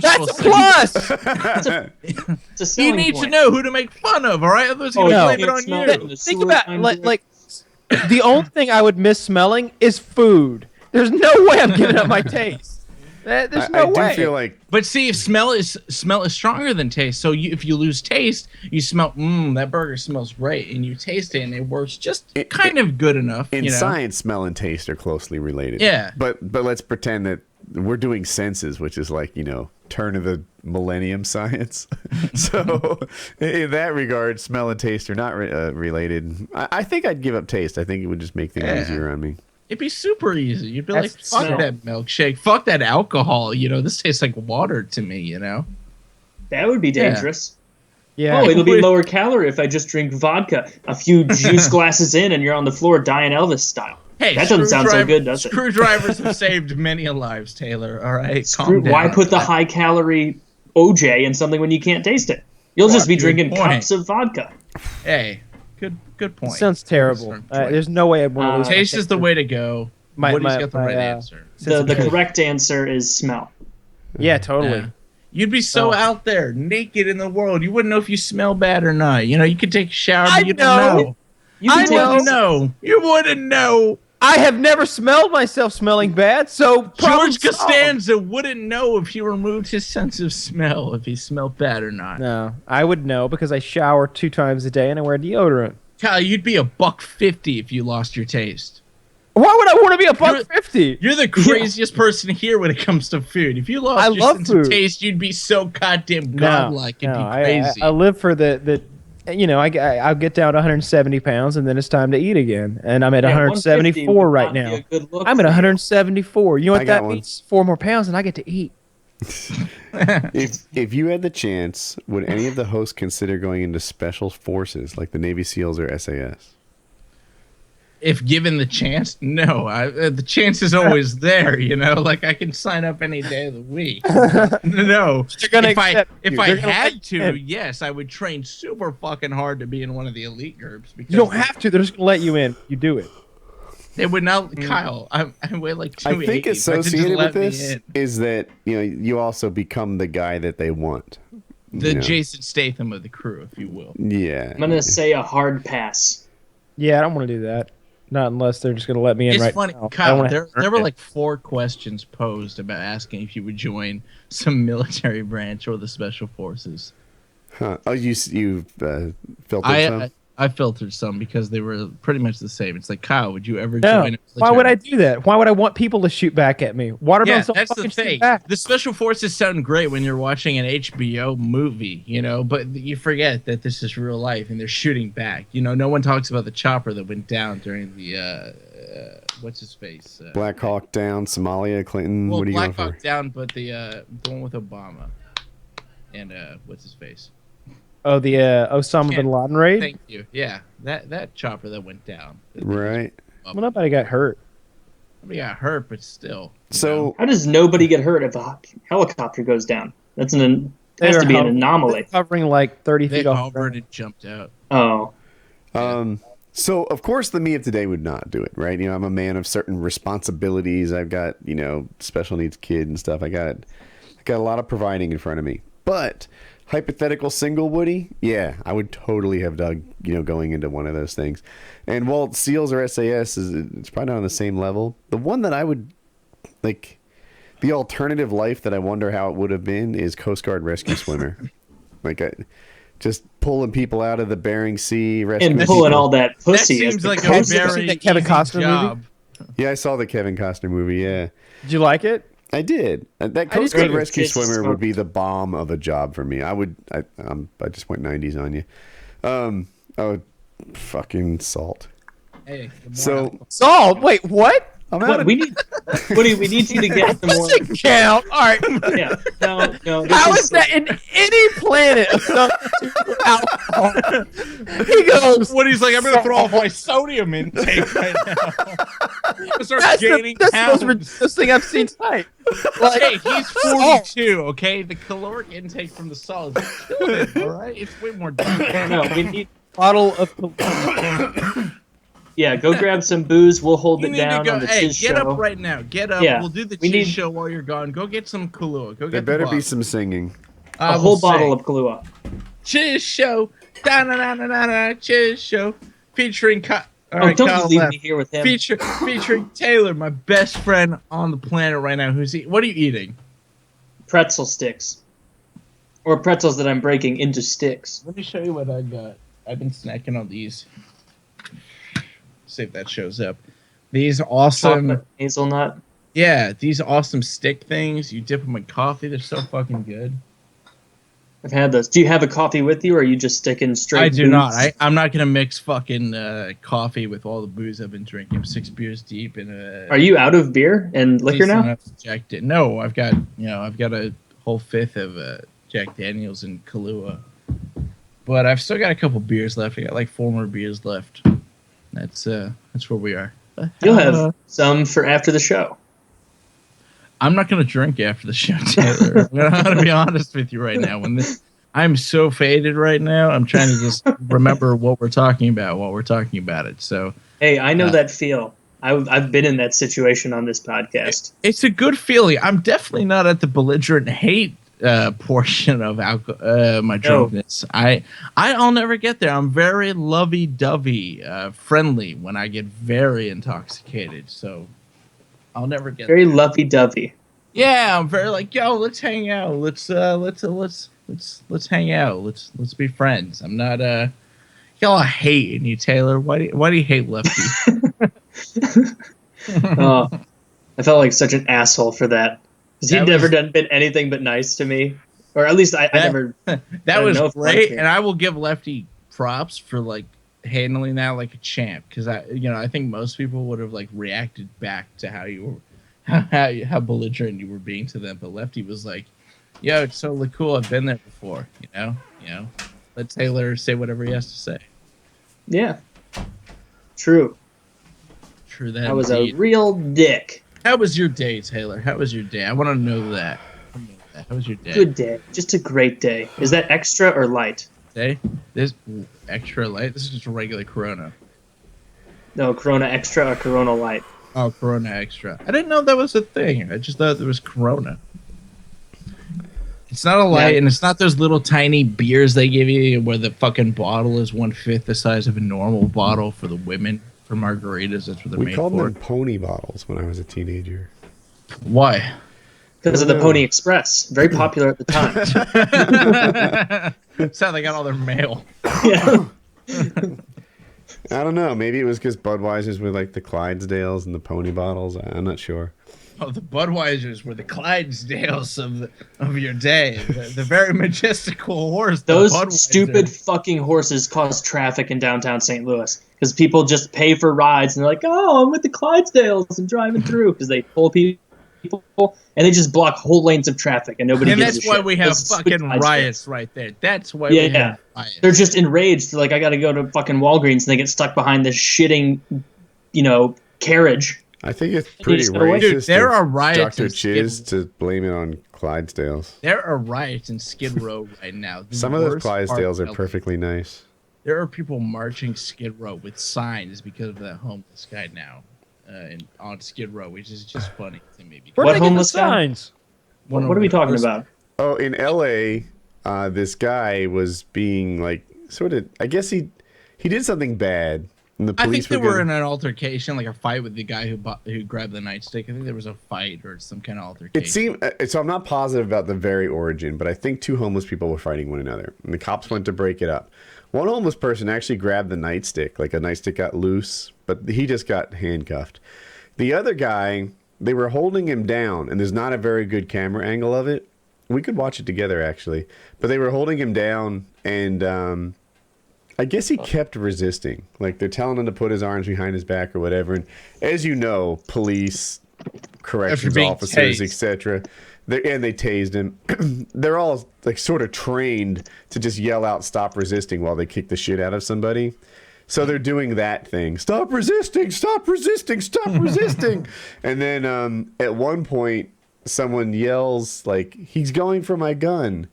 That's a plus. It's a selling You need point. to know who to make fun of, all right? Otherwise, you're going to blame it on you. Think about like the only thing I would miss smelling is food. There's no way I'm giving up my taste. There's no way. I do feel like, But see, if smell is stronger than taste. So if you lose taste, you smell. That burger smells great, and you taste it, and it works just kind of good enough. in science, smell and taste are closely related. Yeah. But let's pretend that we're doing senses, which is like turn of the millennium science. So in that regard, smell and taste are not related. I think I'd give up taste. I think it would just make things easier on me. It'd be super easy. You'd be like, fuck that milkshake. Fuck that alcohol. This tastes like water to me, That would be dangerous. Yeah. Oh, it'll be lower calorie if I just drink vodka. A few juice glasses in and you're on the floor dying Elvis style. Hey, that doesn't sound so good, does it? Screwdrivers have saved many lives, Taylor. All right, calm down. Why put the high-calorie OJ in something when you can't taste it? You'll just be drinking cups of vodka. Hey, good point. Sounds terrible. There's no way I'd want to lose. Taste is the way to go. Woody's got the right answer. The correct answer is smell. Yeah, totally. Yeah. You'd be so out there, naked in the world. You wouldn't know if you smell bad or not. You could take a shower, but you don't know. You wouldn't know. You wouldn't know. I have never smelled myself smelling bad, so George Costanza wouldn't know if he removed his sense of smell, if he smelled bad or not. No, I would know because I shower 2 times a day and I wear deodorant. Kyle, you'd be $1.50 if you lost your taste. Why would I want to be $1.50? You're the craziest person here when it comes to food. If you lost your sense of taste, you'd be so goddamn godlike. It'd be crazy. I live for the I'll get down to 170 pounds and then it's time to eat again. And I'm at 174 right now. I'm at 174. You know what that means? 4 more pounds and I get to eat. If you had the chance, would any of the hosts consider going into special forces like the Navy SEALs or SAS? If given the chance, no. The chance is always there, Like I can sign up any day of the week. No. If I had to, yes, I would train super fucking hard to be in one of the elite groups. Because you don't have to. They're just gonna let you in. You do it. They would not, Kyle. I weigh like 280. I think associated with this is that you also become the guy that they want. The Jason Statham of the crew, if you will. Yeah. I'm gonna say a hard pass. Yeah, I don't want to do that. Not unless they're just going to let me in right now. It's funny, Kyle, there were like 4 questions posed about asking if you would join some military branch or the special forces. Huh. Oh, you filtered some? I filtered some because they were pretty much the same. It's like, Kyle, would you ever join? Why would I do that? Why would I want people to shoot back at me? Watermelons that's the thing. The special forces sound great when you're watching an HBO movie, but you forget that this is real life and they're shooting back. No one talks about the chopper that went down during the what's his face? Black Hawk Down, Somalia, Clinton. Well, what are you Black going for? Hawk Down, but the one with Obama and what's his face? Oh, the Osama bin Laden raid? Thank you. Yeah, that chopper that went down. Right. Well, nobody got hurt. Nobody got hurt, but still. So how does nobody get hurt if a helicopter goes down? Has to be an anomaly. Hovering like 30 feet off. They hovered and jumped out. Oh. So of course the me of today would not do it, right? I'm a man of certain responsibilities. I've got, special needs kid and stuff. I got a lot of providing in front of me. But hypothetical single Woody, yeah, I would totally have dug, going into one of those things. And while SEALs or SAS it's probably not on the same level, the one that I would like, the alternative life that I wonder how it would have been is Coast Guard rescue swimmer. Just pulling people out of the Bering Sea, and pulling all that pussy. That seems like a very Kevin Costner job. Yeah, I saw the Kevin Costner movie. Yeah, Did you like it? I did. That Coast Guard rescue swimmer would be the bomb of a job for me. I just went 90s on you. Oh, fucking Salt. Hey, So Salt. Wait, what? I'm What out of we need, Woody, we need you to get some more. Doesn't count. All right. Yeah, no. How is that in any planet of substitute alcohol? He goes. Woody's like, I'm gonna throw off my sodium intake right now. I'm gonna start gaining that's the pounds. most ridiculous thing I've seen tonight. Like, hey, he's 42. Okay, the caloric intake from the salt is killing it. All right, it's way more. No, we need. Bottle of. Yeah, go grab some booze. We'll hold You it need to down go. on the Hey, Chiz get show. up right now. Get up. Yeah, We'll do the we cheese need- show while you're gone. Go get some Kahlua. Go There get. better the be some singing. A whole bottle of Kahlua. Cheese show. Da na na na na na. Cheese show. Featuring. All Oh, right, don't Kyle you leave left. me here with him. Featuring Taylor, my best friend on the planet right now. What are you eating? Pretzel sticks. Or pretzels that I'm breaking into sticks. Let me show you what I got. I've been snacking on these. See if that shows up. These awesome, Chocolate hazelnut. yeah, these awesome stick things. You dip them in coffee. They're so fucking good. I've had those. Do you have a coffee with you, or are you just sticking straight? I do booze? not. I'm not gonna mix fucking coffee with all the booze I've been drinking. I'm 6 beers deep in a. Are you out of beer and liquor decent now? enough Jack no, I've got a whole fifth of Jack Daniels and Kahlua, but I've still got a couple beers left. I got like 4 more beers left. That's where we are. You'll have some for after the show. I'm not gonna drink after the show, Taylor. I'm gonna be honest with you right now. I'm so faded right now. I'm trying to just remember what we're talking about while we're talking about it. So Hey, I know that feel. I've been in that situation on this podcast. it's a good feeling. I'm definitely not at the belligerent hate portion of my drunkenness. I'll never get there. I'm very lovey-dovey, friendly when I get very intoxicated. So I'll never get Very there. lovey-dovey. Yeah, I'm very like, yo, let's hang out. Let's hang out. Let's be friends. I'm not y'all hating you, Taylor. Why do you hate Lefty? Oh, I felt like such an asshole for that. Because he'd That never was- been anything but nice to me. Or at least I never... That I was know if great, Lefty- and I will give Lefty props for like handling that like a champ. Because I think most people would have like reacted back to how you were, how belligerent you were being to them. But Lefty was like, "Yo, it's totally cool. I've been there before." You know. Let Taylor say whatever he has to say. Yeah. True. True that. I was a indeed. real dick. How was your day, Taylor? How was your day? I want to know that. How was your day? Good day. Just a great day. Is that extra or light? Day? This extra light? This is just a regular Corona. No, Corona Extra or Corona Light. Oh, Corona Extra. I didn't know that was a thing. I just thought there was Corona. It's not a light, Yeah. and it's not those little tiny beers they give you where the fucking bottle is 1/5 the size of a normal bottle for the women for margaritas. That's what they're We made called for. them pony bottles when I was a teenager. Why? Because of the Pony Express. Very popular at the time. That's how they got all their mail. Yeah. I don't know. Maybe it was because Budweiser's were like the Clydesdales and the pony bottles. I'm not sure. Oh, the Budweisers were the Clydesdales of your day. The very majestical horse. the Those Budweiser. stupid fucking horses cause traffic in downtown St. Louis. Because people just pay for rides and they're like, oh, I'm with the Clydesdales. I'm driving through. Because they pull people and they just block whole lanes of traffic and nobody And gives that's a why shit. we have Those stupid fucking Clydesdales. riots right there. That's why Yeah, we yeah. have riots. They're just enraged. They're like, I got to go to fucking Walgreens and they get stuck behind this shitting, carriage. I think it's pretty just gotta wait. racist Dude, there of are riots Dr. in Chiz to blame it on Clydesdales. There are riots in Skid Row right now. The Some of those worst part Clydesdales are of- perfectly nice. There are people marching Skid Row with signs because of that homeless guy now on Skid Row, which is just funny to me. Because Where What do they get the homeless guy? signs? What are we talking about? Oh, in L.A., this guy was being like sort of. I guess he did something bad, and the I police think they were in gonna- an altercation, like a fight with the guy who grabbed the nightstick. I think there was a fight or some kind of altercation. It seemed so. I'm not positive about the very origin, but I think 2 homeless people were fighting one another, and the cops went to break it up. One homeless person actually grabbed the nightstick, like a nightstick got loose, but he just got handcuffed. The other guy, they were holding him down, and there's not a very good camera angle of it. We could watch it together, actually. But they were holding him down, and I guess he kept resisting. Like, they're telling him to put his arms behind his back or whatever. And as you know, police, corrections officers, etc., and they tased him. They're all like sort of trained to just yell out "stop resisting" while they kick the shit out of somebody. So they're doing that thing. Stop resisting! Stop resisting! Stop resisting! And then at one point, someone yells like, "He's going for my gun,"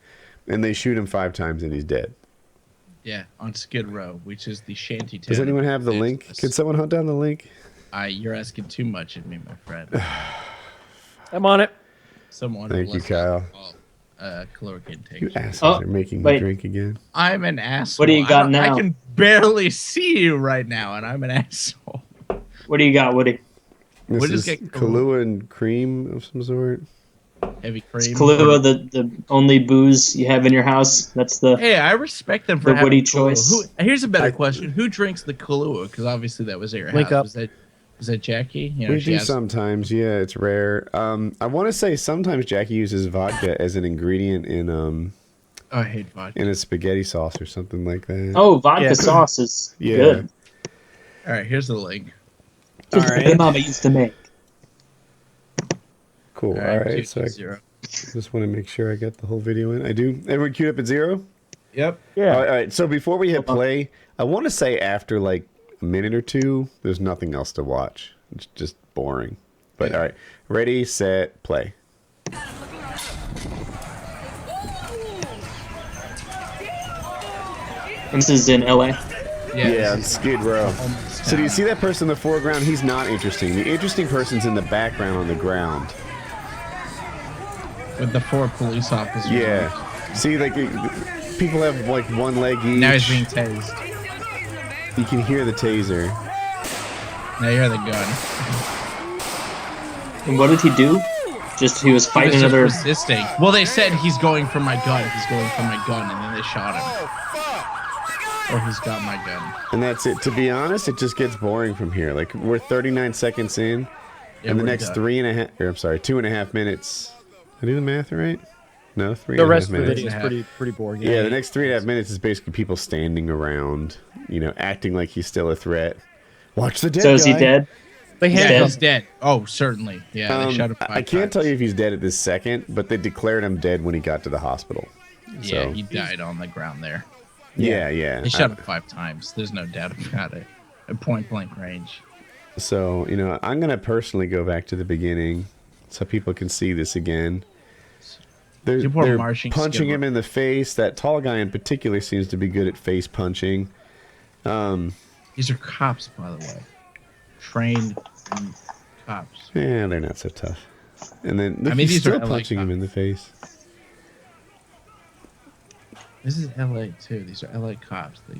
and they shoot him 5 times and he's dead. Yeah, on Skid Row, which is the shanty town. Does anyone have the link? Can someone hunt down the link? You're asking too much of me, my friend. I'm on it. Someone. Thank you, Kyle. Caloric intake. You assholes are making me drink again. I'm an asshole. What do you got now? I can barely see you right now, and I'm an asshole. What do you got, Woody? This is Kahlua and cream of some sort. Heavy cream. Is Kahlua the only booze you have in your house? That's the Hey, I respect them for the having Woody Kahlua. choice. Here's a better question: who drinks the Kahlua? Because obviously that was at your Link house. up. Was that Jackie? You know, We she do asked- sometimes, yeah. It's rare. I want to say sometimes Jackie uses vodka as an ingredient in Oh, I hate vodka. a spaghetti sauce or something like that. Oh, vodka sauce is Yeah. good. All right, here's the link. All My right, mama used to make. cool. All right, so I just want to make sure I got the whole video in. I do. Everyone queued up at 0? Yep. Yeah. All right. So before we hit play, I want to say after like a minute or two, there's nothing else to watch. It's just boring. But all right, ready, set, play. This is in LA. Yeah, on Skid Row. So do you see that person in the foreground? He's not interesting. The interesting person's in the background on the ground. With the 4 police officers. Yeah. See, like people have like one leg each. Now he's being tased. You can hear the taser. Now you hear the gun. And what did he do? He was fighting He was just another. resisting. Well, they said he's going for my gun. He's going for my gun, and then they shot him. Or he's got my gun. And that's it. To be honest, it just gets boring from here. Like we're 39 seconds in, Yeah, and the we're next done. 2.5 minutes. Did I do the math right? No, 3.5 The rest of the minutes. video is pretty boring. Yeah, the next 3.5 minutes is basically people standing around, acting like he's still a threat. Watch the dead So is he guy. dead? They Yeah, handcuffed he's dead. Oh, certainly. Yeah, they shot him 5 I can't times. tell you if he's dead at this second, but they declared him dead when he got to the hospital. Yeah, So, he died on the ground there. yeah. They shot him 5 times. There's no doubt about it. At point blank range. So, I'm going to personally go back to the beginning so people can see this again. They're People are marching punching Skid him Row. in the face. That tall guy in particular seems to be good at face punching. These are cops, by the way. Trained cops. Yeah, they're not so tough. And then look, I mean, he's these are still LA punching him in the face. This is LA, too. These are LA cops. That,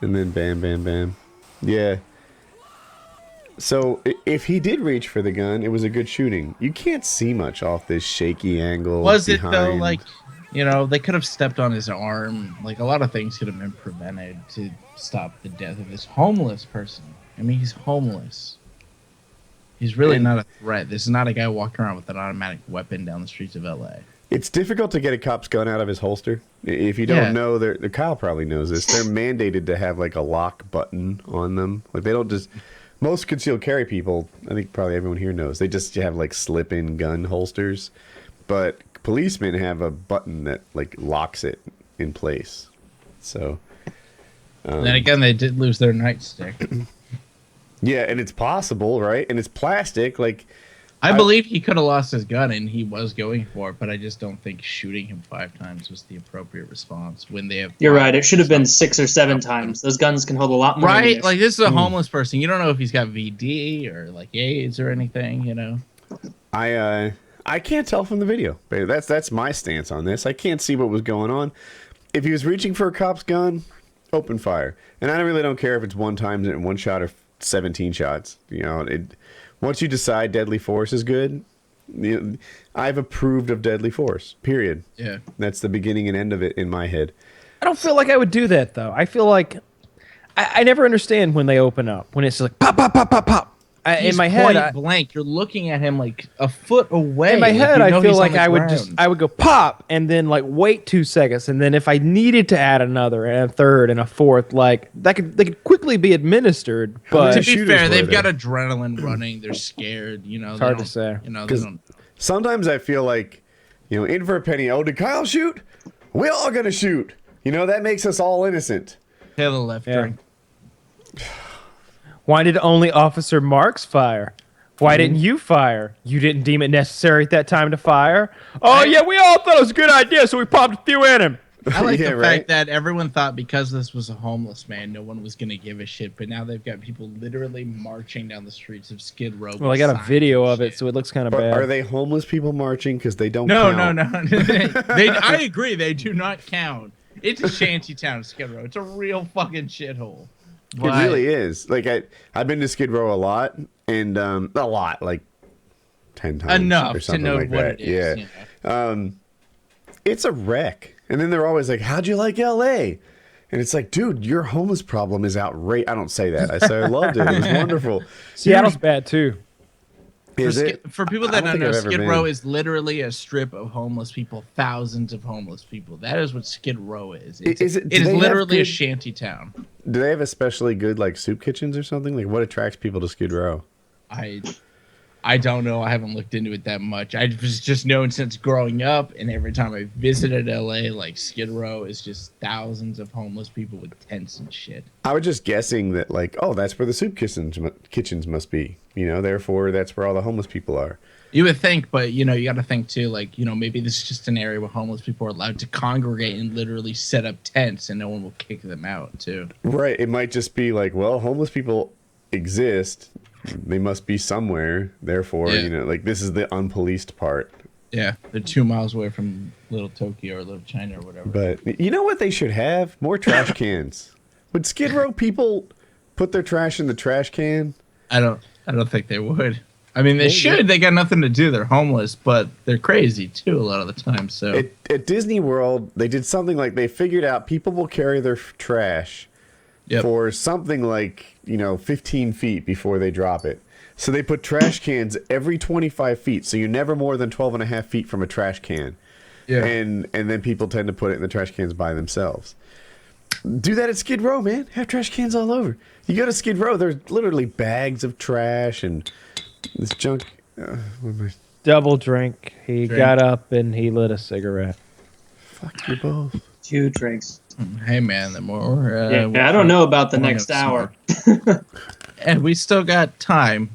And then bam, bam, bam. Yeah. So if he did reach for the gun, it was a good shooting. You can't see much off this shaky angle. Was it, though, behind. like, they could have stepped on his arm. Like, a lot of things could have been prevented to stop the death of this homeless person. I mean, he's homeless. He's really not a threat. This is not a guy walking around with an automatic weapon down the streets of LA. It's difficult to get a cop's gun out of his holster. If you don't know, Kyle probably knows this. They're mandated to have like a lock button on them. Like they don't just. Most concealed carry people, I think probably everyone here knows, they just have like slip-in gun holsters. But policemen have a button that like locks it in place. So. Then again, they did lose their nightstick. Yeah, and it's possible, right? And it's plastic, like. I believe he could have lost his gun and he was going for it, but I just don't think shooting him 5 times was the appropriate response when they have. You're right. It should have been 6 or 7 times. Those guns can hold a lot more. Right? ammunition. Like, this is a homeless person. You don't know if he's got VD or, like, AIDS or anything, I can't tell from the video. But that's my stance on this. I can't see what was going on. If he was reaching for a cop's gun, open fire. And I really don't care if it's one time and one shot or 17 shots. Once you decide deadly force is good, I've approved of deadly force. Period. Yeah. That's the beginning and end of it in my head. I don't feel like I would do that though. I feel like I never understand when they open up when it's like pop pop pop pop pop. in my point head, blank. You're looking at him like a foot away. in my head, you know I feel he's like on the I would go pop and then like wait 2 seconds, and then if I needed to add another and a third and a fourth, like they could quickly be administered. But To be shooters fair, were they've there? got adrenaline running. They're scared. You know, it's hard to say. You know, they don't. Sometimes I feel like, in for a penny. Oh, did Kyle shoot? We all gonna shoot. That makes us all innocent. Taylor left drink. Why did only Officer Marks fire? Why didn't you fire? You didn't deem it necessary at that time to fire? Oh, yeah, we all thought it was a good idea, so we popped a few in him. I like Yeah, the right? fact that everyone thought because this was a homeless man, no one was going to give a shit. But now they've got people literally marching down the streets of Skid Row. Well, I got a video of it, so it looks kind of bad. Are they homeless people marching? Because they don't No, count. no. I agree. They do not count. It's a shanty town, Skid Row. It's a real fucking shithole. It really is. Like I've been to Skid Row a lot, and a lot, like 10 times Enough or to something know like what that. it is. Yeah. You know? It's a wreck. And then they're always like, "How'd you like LA?" And it's like, dude, your homeless problem is outrageous. I don't say that. I say I loved it. It was wonderful. Seattle's bad, too. Is it? For people I that don't don't think know, I've ever Skid been. Row is literally a strip of homeless people, thousands of homeless people. That is what Skid Row is. It Do is they have literally a good- shanty town. Do they have especially good like soup kitchens or something? Like what attracts people to Skid Row? I don't know. I haven't looked into it that much. I was just known since growing up, and every time I visited LA, like Skid Row is just thousands of homeless people with tents and shit. I was just guessing that like, oh, that's where the soup kitchens must be. Therefore that's where all the homeless people are. You would think, but you got to think too. Like maybe this is just an area where homeless people are allowed to congregate and literally set up tents, and no one will kick them out too. Right. It might just be like, well, homeless people exist. They must be somewhere. Therefore, like this is the unpoliced part. Yeah, they're 2 miles away from Little Tokyo or Little China or whatever. But you know what they should have? More trash cans. Would Skid Row people put their trash in the trash can? I don't think they would. I mean, they should. They got nothing to do. They're homeless, but they're crazy too a lot of the time. So At Disney World, they did something like they figured out people will carry their trash for something like 15 feet before they drop it. So they put trash cans every 25 feet. So you're never more than 12 and a half feet from a trash can. Yeah. And then people tend to put it in the trash cans by themselves. Do that at Skid Row, man. Have trash cans all over. You go to Skid Row, there's literally bags of trash and this junk. Double drink. He got up and he lit a cigarette. Fuck you both. 2 drinks. hey, man, the more I don't know about the next hour. And we still got time.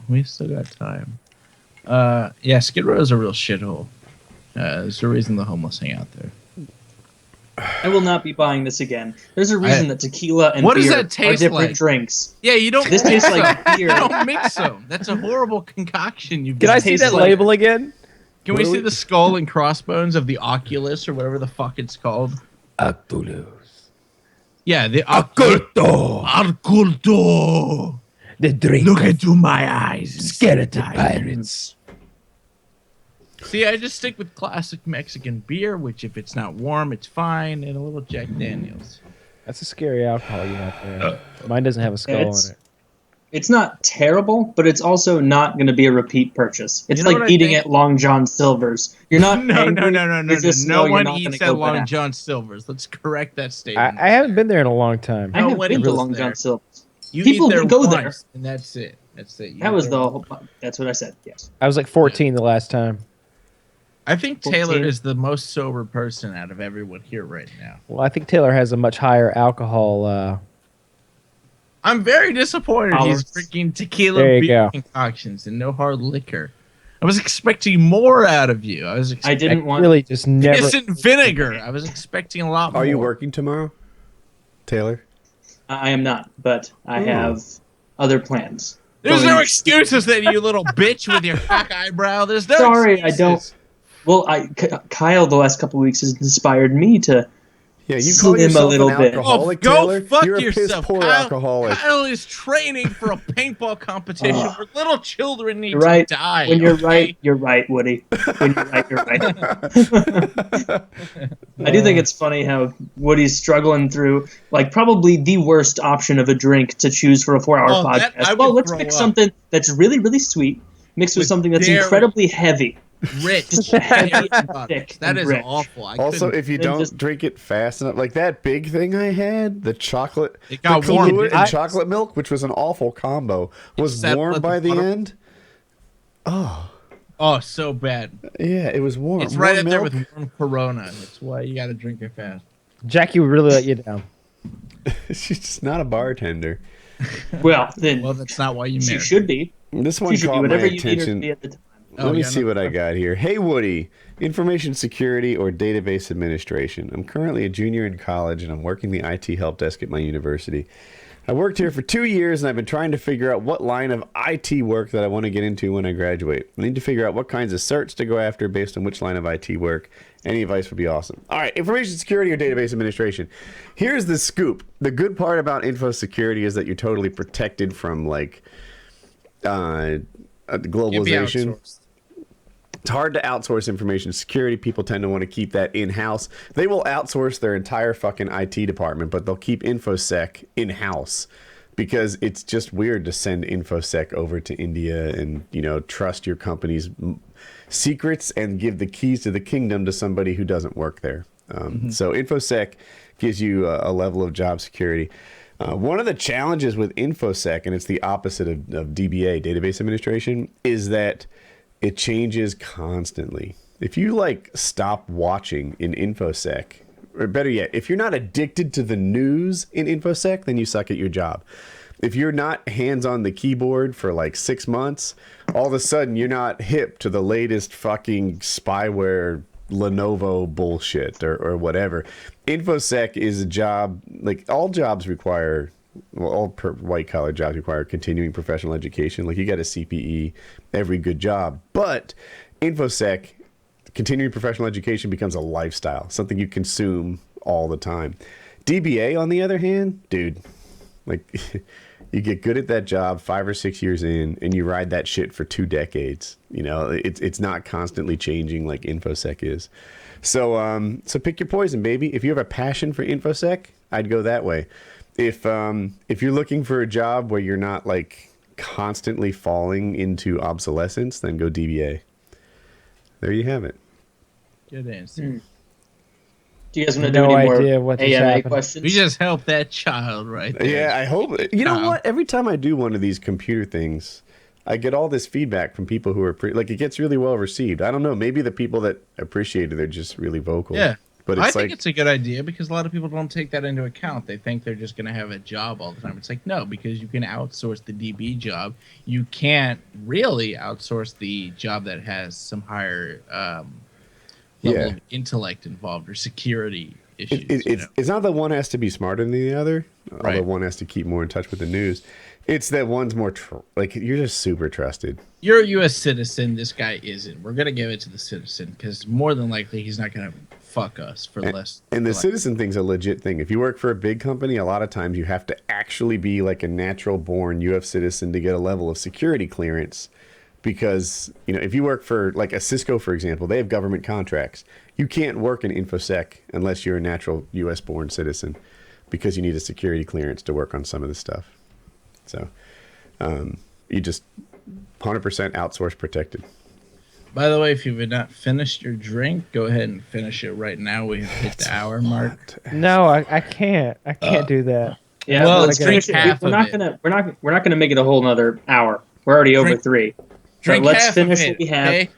We still got time. Yeah, Skid Row is a real shithole. There's a reason the homeless hang out there. I will not be buying this again. There's a reason that tequila and what beer does that taste are different like? drinks. Yeah, you don't. This tastes like beer. You don't mix them. That's a horrible concoction. Can I see that label again? Can we see the skull and crossbones of the Oculus or whatever the fuck it's called? Oculus. Yeah, the Oculto. Oculto. The drink. Look into my eyes. Skeleton pirates. See, I just stick with classic Mexican beer, which if it's not warm, it's fine, and a little Jack Daniels. That's a scary alcohol you have there. Mine doesn't have a skull in it. It's not terrible, but it's also not going to be a repeat purchase. It's You know like what I eating think? at Long John Silver's. You're not No. You just No know you're one not eats gonna at go Long back. John Silver's. Let's correct that statement. I haven't been there in a long time. I have one been to eats Long there. John Silver's. You People eat there go once, there. and that's it. That's it. You That eat was there the once. whole. That's what I said. Yes. I was like 14 the last time. I think Taylor 14. is the most sober person out of everyone here right now. Well, I think Taylor has a much higher alcohol. I'm very disappointed he's drinking tequila There you beer go. concoctions and no hard liquor. I was expecting more out of you. I was I expecting didn't want. Really, just never. piss and vinegar. I was expecting a lot more. Are you working tomorrow, Taylor? I am not, but I have other plans. There's no Going- excuses then, you little bitch with your cock eyebrow. There's no Sorry, I excuses. don't. Well, Kyle, the last couple of weeks has inspired me to Yeah, you call Slim a yourself little an bit. alcoholic, go Taylor? fuck You're a yourself. piss poor alcoholic. Kyle is training for a paintball competition where little children need You're right. to die. When you're okay? right, you're right, Woody. When you're right, you're right. I do think it's funny how Woody's struggling through, like, probably the worst option of a drink to choose for a 4-hour Oh, that I podcast. would Well, let's throw pick up. something that's really, really sweet, mixed with With something that's dairy. incredibly heavy. Rich. Heavy and thick That and is rich. awful. I Also, couldn't- if you then don't just- drink it fast enough, like that big thing I had, the chocolate, It got the warm, Kahlua didn't and it? chocolate milk, which was an awful combo, was Except warm with by the the butter. end. oh, so bad. Yeah, it was warm. It's right Warm up there milk. with warm Corona. That's why you got to drink it fast. Jackie would really let you down. She's just not a bartender. Well, then Well, that's not why you she married. should be. This one She should be caught my whatever you need her to attention. be at the time. Oh, Let me yeah, see no, what I got here. Hey, Woody, information security or database administration. I'm currently a junior in college and I'm working the IT help desk at my university. I worked here for 2 years and I've been trying to figure out what line of IT work that I want to get into when I graduate. I need to figure out what kinds of certs to go after based on which line of IT work. Any advice would be awesome. All right, information security or database administration. Here's the scoop. The good part about info security is that you're totally protected from like You'd be globalization. outsourced. It's hard to outsource information security. People tend to want to keep that in-house. They will outsource their entire fucking IT department, but they'll keep InfoSec in-house because it's just weird to send InfoSec over to India and, you know, trust your company's secrets and give the keys to the kingdom to somebody who doesn't work there. So InfoSec gives you a level of job security. One of the challenges with InfoSec, and it's the opposite of DBA, database administration, is that it changes constantly. If you like stop watching in InfoSec, or better yet, if you're not addicted to the news in InfoSec, then you suck at your job. If you're not hands on the keyboard for like 6 months, all of a sudden you're not hip to the latest fucking spyware Lenovo bullshit or whatever. InfoSec is a job, like all jobs require, well, all white collar jobs require continuing professional education. Like you got a CPE, every good job. But InfoSec, continuing professional education becomes a lifestyle, something you consume all the time. DBA, on the other hand, dude, like you get good at that job 5 or 6 years in, and you ride that shit for 2 decades. You know, it's not constantly changing like InfoSec is. So pick your poison, baby. If you have a passion for InfoSec, I'd go that way. If you're looking for a job where you're not like constantly falling into obsolescence, then go DBA. There you have it. Good answer. Do you guys want to No do any idea more what just AMA happened. questions? We just helped that child right there. Yeah, I hope. You know Uh-oh. what? Every time I do one of these computer things, I get all this feedback from people who are like, it gets really well received. I don't know. Maybe the people that appreciate it are just really vocal. Yeah. But I it's think like, it's a good idea because a lot of people don't take that into account. They think they're just going to have a job all the time. It's like, no, because you can outsource the DB job. You can't really outsource the job that has some higher level Yeah. of intellect involved or security issues. you know? it's not that one has to be smarter than the other, although Right. one has to keep more in touch with the news. It's that one's more like you're just super trusted. You're a U.S. citizen. This guy isn't. We're going to give it to the citizen because more than likely he's not going to fuck us for less. And the for like- citizen thing's a legit thing. If you work for a big company, a lot of times you have to actually be like a natural born U.S. citizen to get a level of security clearance. Because, you know, if you work for like a Cisco, for example, they have government contracts. You can't work in InfoSec unless you're a natural U.S. born citizen because you need a security clearance to work on some of this stuff. So you just 100% outsource protected. By the way, if you have not finished your drink, go ahead and finish it right now. We have hit the hour mark. No, I can't. I can't do that. Yeah, Well, let's drink finish it. half We're of not it. gonna make it a whole nother hour. We're already over Drink- 3. Drink let's half finish of it, what we have okay?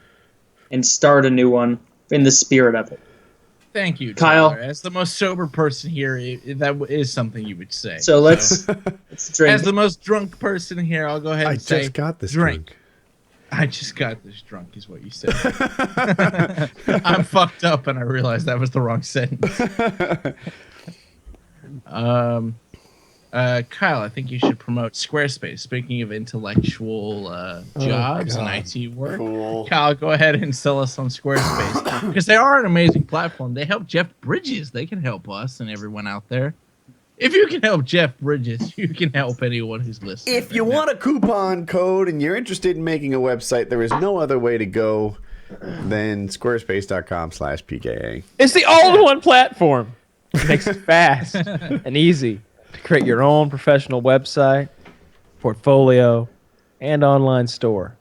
and start a new one in the spirit of it. Thank you, Kyle. Tyler. As the most sober person here, that is something you would say. So let's drink. As the most drunk person here, I'll go ahead and I say, just got this drink. drink. I just got this drunk, is what you said. I'm fucked up, and I realized that was the wrong sentence. All Kyle, I think you should promote Squarespace. Speaking of intellectual jobs and IT work, Cool. Kyle, go ahead and sell us on Squarespace because they are an amazing platform. They help Jeff Bridges. They can help us and everyone out there. If you can help Jeff Bridges, you can help anyone who's listening. If you want a coupon code and you're interested in making a website, there is no other way to go than squarespace.com/PKA. It's the all-in-one platform. It makes it fast and easy to create your own professional website, portfolio, and online store.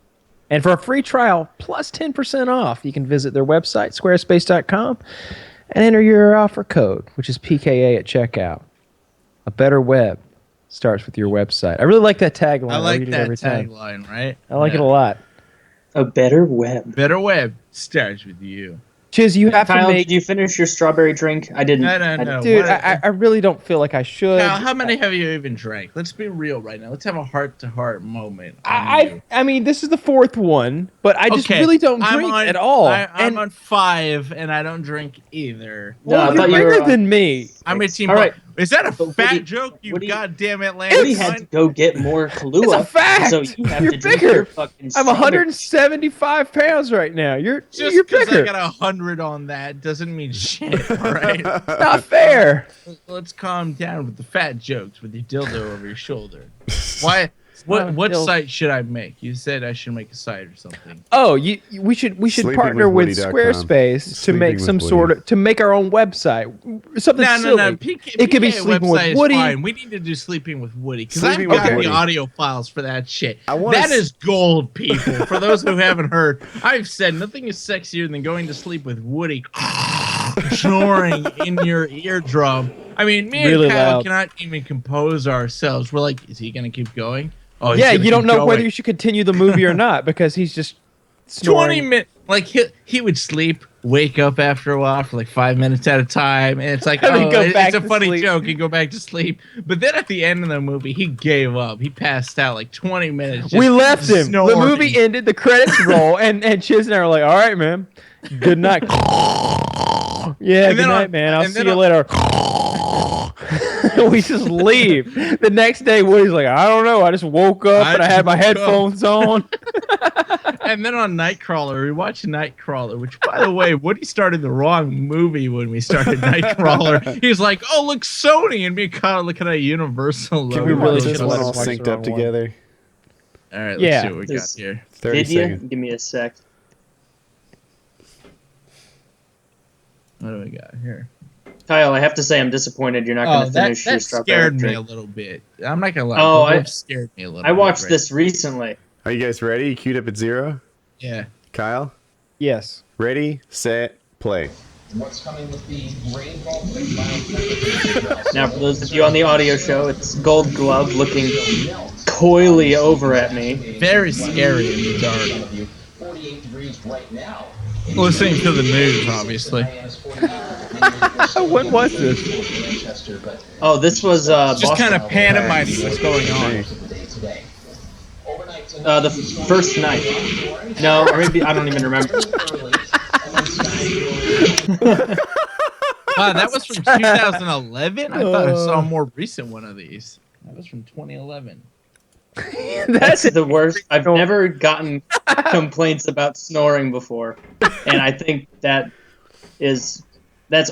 And for a free trial plus 10% off, you can visit their website, squarespace.com, and enter your offer code, which is PKA at checkout. A better web starts with your website. I really like that tagline. I like read it that every time. tagline, right? I like it a lot. A better web. Better web starts with you. Chiz, you have Kyle, to make... did you finish your strawberry drink? I didn't. No. Dude, What- I really don't feel like I should. Now, how many have you even drank? Let's be real right now. Let's have a heart-to-heart moment. on you. I mean, this is the fourth one, but I just really don't I'm drink on- at all. I'm on 5, and I don't drink either. No, I you're thought you were bigger on than me. I'm a team. All right. Is that a But fat Woody- joke? You Woody- goddamn Woody Atlantic. had to go get more Kahlua. It's a fact. So you have You're to drink bigger. your fucking I'm strawberry. 175 pounds right now. You're Just because bigger. I got 100 on that doesn't mean shit. All right. Not fair. Let's calm down with the fat jokes with your dildo over your shoulder. Why? What dildo. site should I make? You said I should make a site or something. Oh, we should partner with Sleepingwithwoody.com. Squarespace to make some sort of to make our own website. Something No. silly. It could be PKA Sleeping website with is Woody. fine. We need to do Sleeping with Woody because I've Sleeping got with the Woody. audio files for that shit. I wanna That s- is gold, people. For those who haven't heard, I've said nothing is sexier than going to sleep with Woody snoring in your eardrum. I mean, me Really and Kyle loud. cannot even compose ourselves. We're like, is he gonna keep going? Oh, he's Yeah, gonna you don't keep know going. whether you should continue the movie or not because he's just 20 snoring. minutes. Like he would sleep, wake up after a while for like 5 minutes at a time, and it's like, And then oh, go back it's a to funny sleep. joke. He'd go back to sleep, but then at the end of the movie, he gave up. He passed out like 20 minutes. We just left him. snoring. The movie ended. The credits roll, and Chiz and I were like, "All right, man. Good night." Yeah, And good then night, on- man. I'll and see then you on- later. We just leave. The next day, Woody's like, "I don't know. I just woke up and I had my headphones on." And then on Nightcrawler, we watched Nightcrawler, which, by the way, Woody started the wrong movie when we started Nightcrawler. He was like, "Oh, look, Sony," and me and Kyle looking at a Universal logo. we really this should've one let all us watch the synced wrong up one. together. All right, let's Yeah. see what we got This- here. 30 Did you? seconds. Give me a sec. What do we got here? Kyle, I have to say I'm disappointed you're not going Oh, to that finish your strawberry scared me drink. a little bit. I'm not gonna lie. Oh, Both I- scared me a little. I watched bit, right? this recently. Are you guys ready? You queued up at 0? Yeah. Kyle? Yes. Ready, set, play. What's coming with the rainfall plate Now, for those of you on the audio show, it's Gold Glove looking coyly over at me. Very scary in the dark. 48 degrees right now. Listening to the news, obviously. When was this? Oh, this was Just Boston. kind of pantomiming what's going on. The first night. No, or maybe I don't even remember. Wow, that was from 2011? I thought I saw a more recent one of these. That was from 2011. That's the worst. I've never gotten complaints about snoring before, and I think that's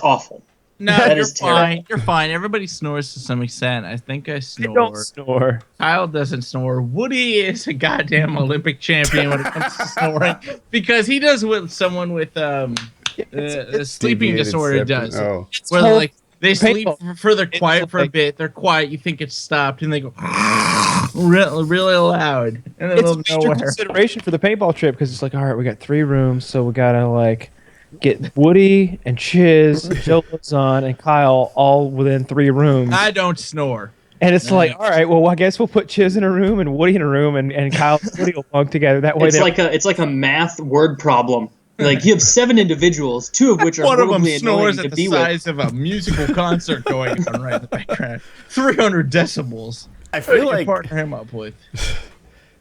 awful. No, That you're is terrible. fine. You're fine. Everybody snores to some extent. I think I I snore. don't snore. Kyle doesn't snore. Woody is a goddamn Olympic champion when it comes to snoring because he does what someone with a sleeping Deviated disorder septum. does. Oh. Where whole like they sleep paintball. for they're quiet for a like- bit. They're quiet. You think it's stopped, and they go really, really loud in the It's middle a of major nowhere. consideration for the paintball trip because it's like, all right, we got 3 rooms, so we gotta like get Woody and Chiz, Joe Lozon, and Kyle all within 3 rooms. I don't snore. And it's like, all right, well, I guess we'll put Chiz in a room and Woody in a room, and Kyle and Woody will bunk together. That way, It's like a math word problem. Like you have 7 individuals, 2 of which are One of them horribly annoying snores to at the be with. size of a musical concert going on right in the background. 300 decibels. I Who feel did you like partner him up with?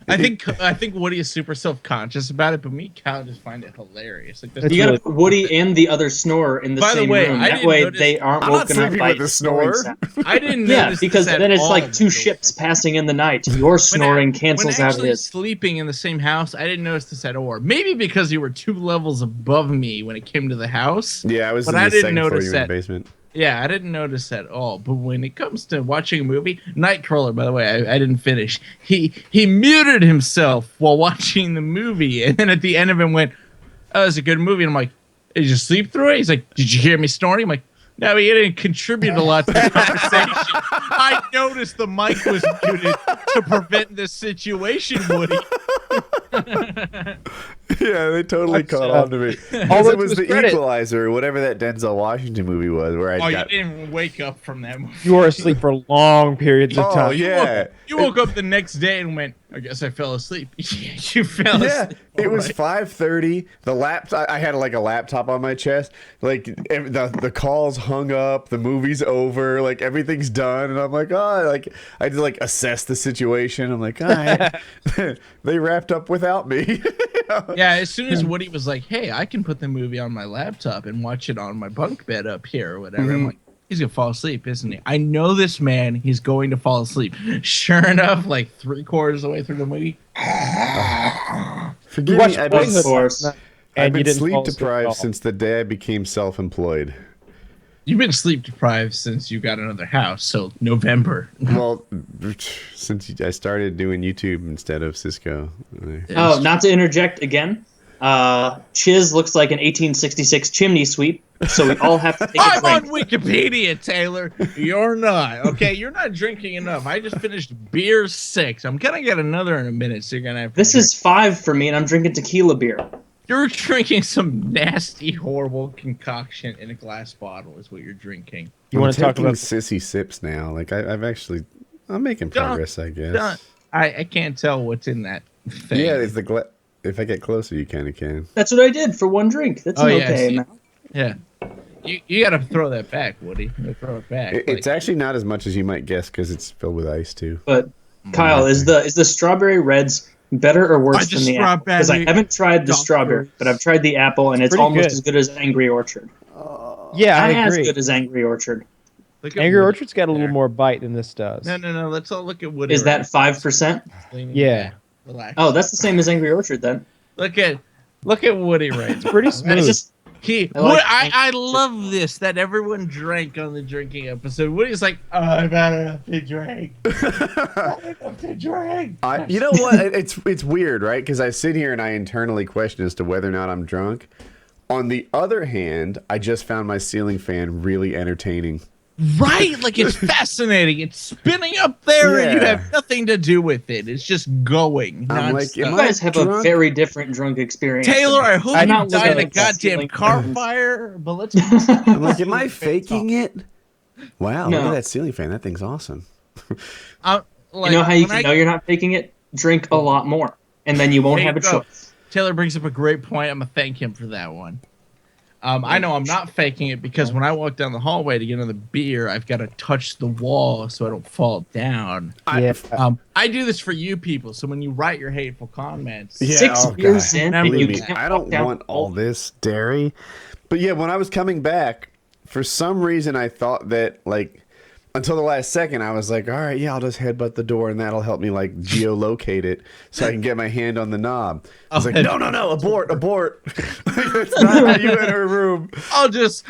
I think Woody is super self-conscious about it, but me, Kyle, just find it hilarious. Like, It's You really gotta put Woody and the other snorer in the By the same way, room. I That didn't way notice- they aren't I'm not woken up sleeping by with the snoring snore. sound. I didn't Yeah, notice because this at then it's all, like by two the ships way. passing in the night. Your snoring cancels when out actually his. sleeping in the same house, I didn't notice this at all. Maybe because you were 2 levels above me when it came to the house. Yeah, I was But in I the didn't second floor, notice you were in that. the basement. Yeah, I didn't notice at all. But when it comes to watching a movie, Nightcrawler, by the way, I didn't finish. He muted himself while watching the movie, and then at the end of it went, "Oh, it's a good movie." And I'm like, "Did you sleep through it?" He's like, "Did you hear me snoring?" I'm like, "No, he didn't contribute a lot to the conversation. I noticed the mic was muted to prevent this situation, Woody." Yeah, they totally That's, caught on to me. all Because that it was to his the credit. Equalizer, or whatever that Denzel Washington movie was, where I Oh, you got. didn't even wake up from that movie. You were asleep for long periods of Oh time. yeah, You woke up the next day and went, "I guess I fell asleep." You fell yeah. asleep. It was Alright. 5:30. The laptop. I had like a laptop on my chest. Like the calls hung up. The movie's over. Like everything's done, and I'm like, oh, like I had to like assess the situation. I'm like, all right, they wrapped up without me. Yeah, as soon as Woody was like, "Hey, I can put the movie on my laptop and watch it on my bunk bed up here or whatever," I'm like, he's gonna fall asleep, isn't he? I know this man. He's going to fall asleep. Sure enough, like 3/4 of the way through the movie, Forgive watched me. I've Boyhood been, course. last night, I've and you been didn't sleep fall asleep at all. deprived since the day I became self-employed. you've been sleep deprived since you got another house. So November. Well, since I started doing YouTube instead of Cisco. Oh, not to interject again. Chiz looks like an 1866 chimney sweep, so we all have to take a I'm on drink. Wikipedia, Taylor. You're not. Okay, you're not drinking enough. I just finished beer 6. I'm gonna get another in a minute, so you're gonna have to This drink. is 5 for me, and I'm drinking tequila beer. You're drinking some nasty, horrible concoction in a glass bottle is what you're drinking. You I'm want to talk taking about sissy sips now. Like I'm making Don't- progress, I guess. Don't- I can't tell what's in that thing. Yeah, it's the if I get closer, you kind of can. That's what I did for one drink. That's Oh, an yeah, okay see. amount. Yeah. You gotta throw that back, Woody. You gotta throw it back. It's actually not as much as you might guess because it's filled with ice too. But Kyle, is the strawberry reds better or worse just than the apple? Because I strawberry haven't tried the Dr. strawberry, but I've tried the apple, and it's pretty almost good. as good as Angry Orchard. yeah, I Not as agree. good as Angry Orchard. Look at Angry Woody Orchard's got a little there. more bite than this does. No. Let's all look at Woody. Is that 5%? Leaning Yeah. back. Relax. Oh, that's the same as Angry Orchard then. Look at Woody right now. Pretty I smooth. just I like- love this that everyone drank on the drinking episode. Woody's like, "Oh, I've had enough to drink. You know what? It's weird, right? Because I sit here and I internally question as to whether or not I'm drunk. On the other hand, I just found my ceiling fan really entertaining. Right? Like it's fascinating. It's spinning up there and you Yeah. have nothing to do with it. It's just going. I'm like, nonstop. you am guys have a drunk? very different drunk experience. Taylor, I hope I'm you not die in a looking at goddamn ceiling car fans. fire. But let's. I'm like, am I faking it? Wow, look No. at that ceiling fan. That thing's awesome. Like, You know how you when can know you're not faking it? Drink a lot more, and then you won't There have a you go. choice. Taylor brings up a great point. I'm gonna thank him for that one. I know I'm not faking it because when I walk down the hallway to get another beer, I've got to touch the wall so I don't fall down. yeah. I do this for you people, so when you write your hateful comments, Yeah, 6 oh, beers God. in, and Believe you me, can't I walk don't down want the all hall. this dairy. But yeah, when I was coming back, for some reason I thought that like until the last second I was like, all right, yeah, I'll just headbutt the door and that'll help me like geolocate it so I can get my hand on the knob. I was like, no, abort. It's not how you enter a room. I'll just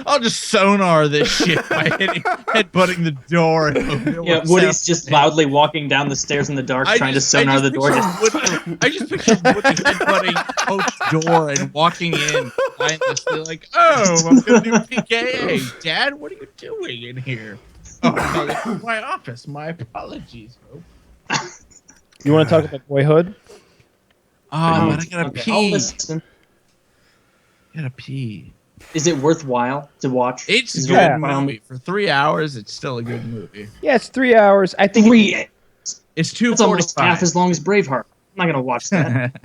sonar this shit by headbutting the door. And Yeah, Woody's just loudly walking down the stairs in the dark, trying to sonar the door. I just picture Woody headbutting Coach's door and walking in mindlessly like, oh, I'm gonna do PKA. Dad, what are you doing in here? Oh, no, this is my office. My apologies, Hope. You want to talk about Boyhood? Oh, but I gotta Okay, I'll pee. listen. Gotta pee. Is it worthwhile to watch? It's a Is it good worthwhile? movie. For 3 hours, it's still a good movie. Yeah, it's 3 hours. I think. 3. It's That's almost 2:45. half as long as Braveheart. I'm not gonna watch that.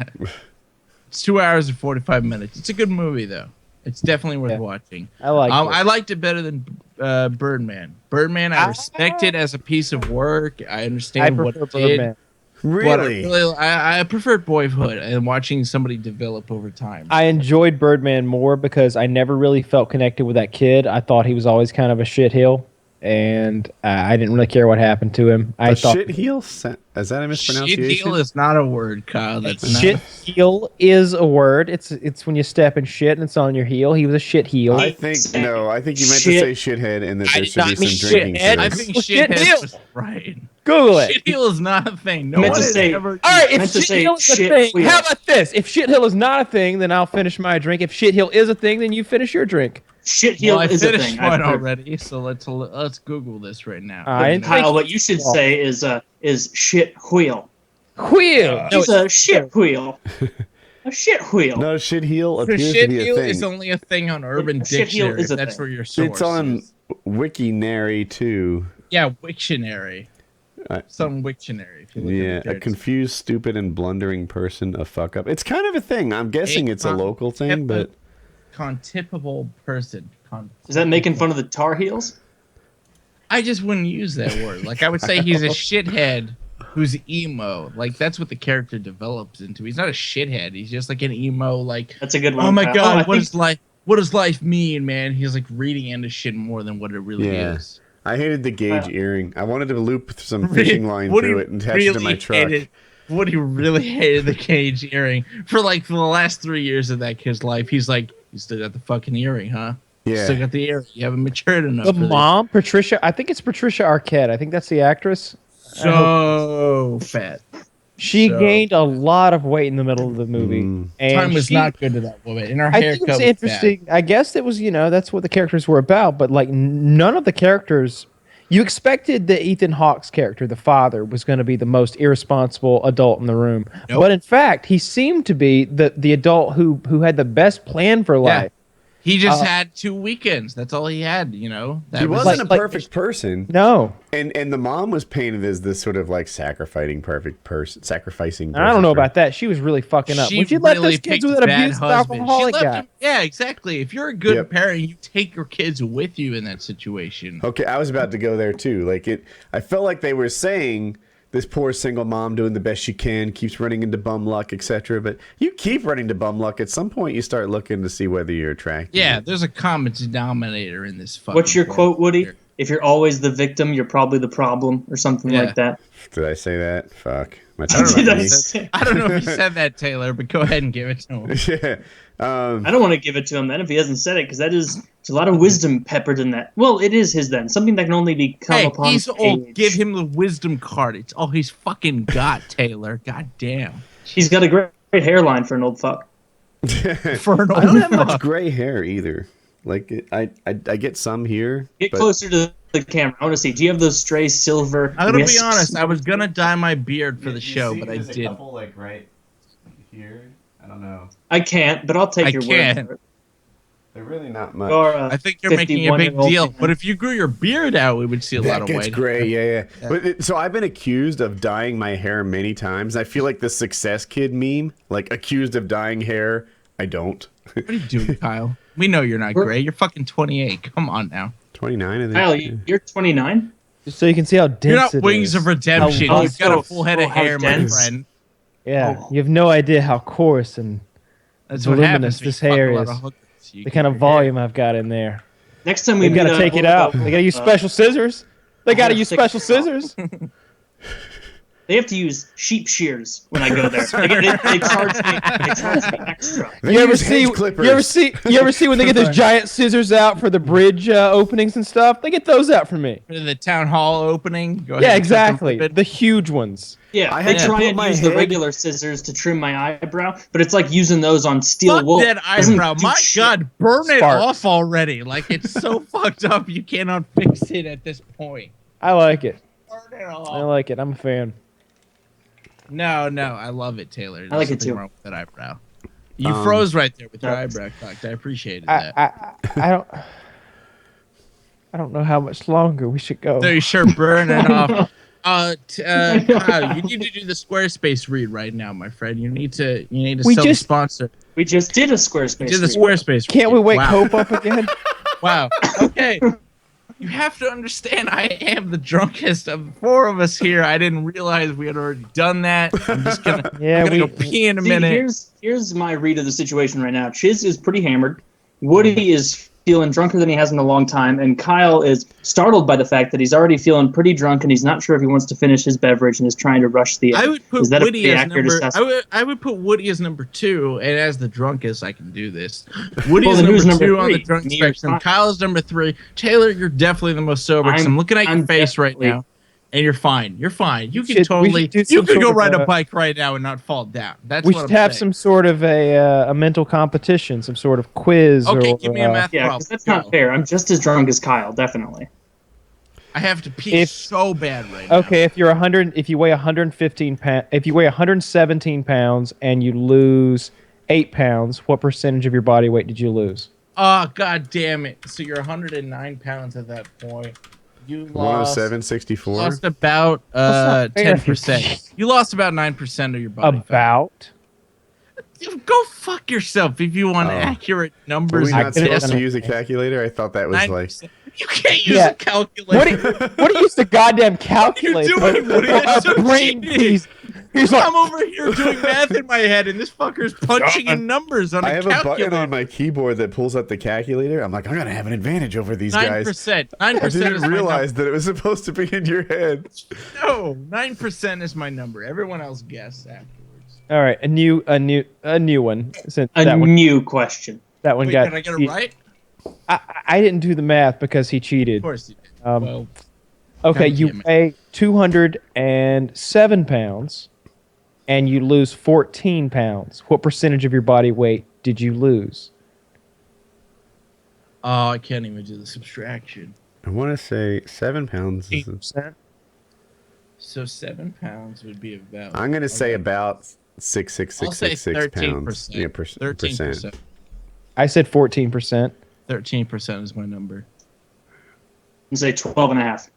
It's 2 hours and 45 minutes. It's a good movie, though. It's definitely worth Yeah. watching. I like. I liked it better than Birdman. Birdman, I respect it as a piece of work. I I understand what prefer it did. Birdman. Really? I preferred Boyhood and watching somebody develop over time. I enjoyed Birdman more because I never really felt connected with that kid. I thought he was always kind of a shitheel, and I didn't really care what happened to him. I thought shitheel? Is that a mispronunciation? Shitheel is not a word, Kyle. That's shitheel is a word. It's when you step in shit and it's on your heel. He was a shitheel. I think you meant to say shithead and that there should be some drinking shithead. to I this. think shithead was right. Google it. Shitheel is not a thing. No Meant one to has say- ever. All right, if meant to say shithill is a shit thing, wheel. how about this? If shithill is not a thing, then I'll finish my drink. If shithill is a thing, then you finish your drink. Shitheel I is a finished thing. one I've heard. already, so let's Google this right now. I didn't Kyle, think- what you should say is shit wheel. Wheel. It's a shit wheel. A shit wheel. No, shitheel appears to be a Shitheel thing. is only a thing on Urban Shitheel Dictionary. is a That's thing. where your source It's on is. Wikinary too. Yeah, Wiktionary. It's on Wiktionary. If you look Yeah, at the a charts. confused, stupid, and blundering person, a fuck up. It's kind of a thing. I'm guessing it's a local thing, but Contipable person. Is that making fun of the Tar Heels? I just wouldn't use that word. Like I would say he's a shithead who's emo. Like that's what the character develops into. He's not a shithead. He's just like an emo. Like That's a good one. oh my Kyle. god, I what think- is life? What does life mean, man? He's like reading into shit more than what it really Yeah. is. I hated the gauge Wow. earring. I wanted to loop some fishing line through it and attach it to my truck. Woody really hated the cage earring for like the last 3 years of that kid's life. He's like, you still got the fucking earring, huh? You Yeah. still got the earring. You haven't matured enough. The for this." mom, Patricia. I think it's Patricia Arquette. I think that's the actress. So fat. She So- gained a lot of weight in the middle of the movie. And Time was she- not good to that woman. And her I haircut think it was was interesting. I guess it was, that's what the characters were about. But like, none of the characters. You expected that Ethan Hawke's character, the father, was going to be the most irresponsible adult in the room, Nope. but in fact, he seemed to be the adult who had the best plan for life. He just had 2 weekends. That's all he had, That He was wasn't like- a perfect person, No, and the mom was painted as this sort of like sacrificing perfect person. I don't know about that. She was really fucking up. She Would you let really those kids picked with an bad abusive husband. She alcoholic left guy? him- Yeah, exactly. If you're a good Yep. parent, you take your kids with you in that situation. Okay, I was about to go there too. Like I felt like they were saying this poor single mom doing the best she can, keeps running into bum luck, etc. But you keep running into bum luck. At some point, you start looking to see whether you're attracted. Yeah, there's a common denominator in this fucking What's your thing. quote, Woody? If you're always the victim, you're probably the problem, or something Yeah. like that. Did I say that? Fuck. My Did tongue I me. say- I don't know if you said that, Taylor, but go ahead and give it to him. Yeah. I don't want to give it to him then if he hasn't said it, because there's a lot of wisdom peppered in that. Well, it is his then. Something that can only be come Hey, upon he's old. age. Give him the wisdom card. It's all he's fucking got, Taylor. God damn. He's got a great hairline for an old fuck. For an I don't old have much fuck. gray hair either. Like I get some here. Get but closer to the camera. I want to see. Do you have those stray silver? I'm gonna be wisps? honest. I was gonna dye my beard for the show, but I didn't. like right here. I don't know. I can't, but I'll take I your can't. word for it. They're really not much. You're I think you're making a big 51-year-old deal. man. But if you grew your beard out, we would see a lot That of gets white. gray, yeah. But so I've been accused of dyeing my hair many times. I feel like the success kid meme, like accused of dyeing hair. I don't. What are you doing, Kyle? We know you're not gray. You're fucking 28. Come on now. 29, I think. Kyle, you're 29. Just so you can see how dense You're not it Wings is. of Redemption. How You've got a lustrous. full head of Oh, how hair, my dense. friend. Yeah, you have no idea how coarse and That's what voluminous happens. when you this fuck a hair lot is. of hookers. You the get kind of your volume I've got in there. Next time we They've got to meet take up, it we'll out. go- They got to use special scissors. They got to Yeah, use stick special it out. scissors. They have to use sheep shears when I go there. They charge me extra. They You ever use see? hedge clippers. You ever see when they get those giant scissors out for the bridge openings and stuff? They get those out for me. hair. The town hall opening. Go ahead Yeah, and cut them exactly. a bit. The huge ones. Yeah, I they had to try put and my use the head- regular scissors to trim my eyebrow, but it's like using those on steel Fuck wool. that Doesn't eyebrow. do My shit. God, burn it Sparks. off already. Like, it's so fucked up, you cannot fix it at this point. I like it. Burn it I off. like it. I'm a fan. No, I love it, Taylor. There's I like it something too. wrong with that eyebrow. You froze right there with your eyebrow cocked. I appreciated that. I don't know how much longer we should go. So you sure burn it off. Kyle, you need to do the Squarespace read right now, my friend. You need to We sell just- the sponsor. We just did a Squarespace. Do the read. Squarespace. Can't read. we wake Wow. Hope up again? Wow. Okay. You have to understand, I am the drunkest of the four of us here. I didn't realize we had already done that. I'm just gonna, I'm gonna go pee in a minute. Here's my read of the situation right now. Chiz is pretty hammered. Woody is feeling drunker than he has in a long time, and Kyle is startled by the fact that he's already feeling pretty drunk, and he's not sure if he wants to finish his beverage and is trying to rush the end. I would put Is that Woody a as accurate number. assessment? I would put Woody as number 2, and as the drunkest, I can do this. Woody Well, is then who's number 2 number on the three? drunk Me or spectrum. Kyle? Kyle is number 3. Taylor, you're definitely the most sober. 'Cause I'm looking at your I'm face right definitely- now, and you're fine. You're fine. You can We totally. should do You some could go sort of ride a a- bike right now and not fall down. That's We what should I'm have saying. some sort of a mental competition, some sort of quiz. Okay, or, give me a math Yeah, problem. because that's Go. not fair. I'm just as drunk as Kyle, definitely. I have to pee If- so bad right now. Okay, if you're 100, if you weigh 115 pounds, if you weigh 117 pounds and you lose 8 pounds, what percentage of your body weight did you lose? Oh, god damn it. So you're 109 pounds at that point. You lost 107.64. lost about not fair. 10%. You lost about 9% of your body fat. About. Go fuck yourself if you want Oh. accurate Were numbers. we I not could've supposed done to it. use a calculator? I thought that was like. 9%. You can't use Yeah. a calculator. What do you use the goddamn calculator? doing, Woody? That's so brain cheating. piece. He's like, I'm over here doing math in my head, and this fucker's punching in numbers on a I have a calculator. button on my keyboard that pulls up the calculator. I'm like, I'm gonna have an advantage over these guys. 9%. I 9% is didn't my realize that it was supposed to be in your head. number. No, 9% is my number. Everyone else guessed afterwards. all right, a new one. Since A that one, new question. that one Wait, got. can I get it right? I didn't do the math because he cheated. Of course you did. Well, okay, God you damn it. weigh 207 pounds, and you lose 14 pounds. What percentage of your body weight did you lose? Oh, I can't even do the subtraction. I want to say 7 pounds. Is 8%. So 7 pounds would be about. I'm gonna say okay. about I'll say 66666 pounds. 13%. Yeah, 13%. I said 14%. 13% is my number. And say 12 and a half.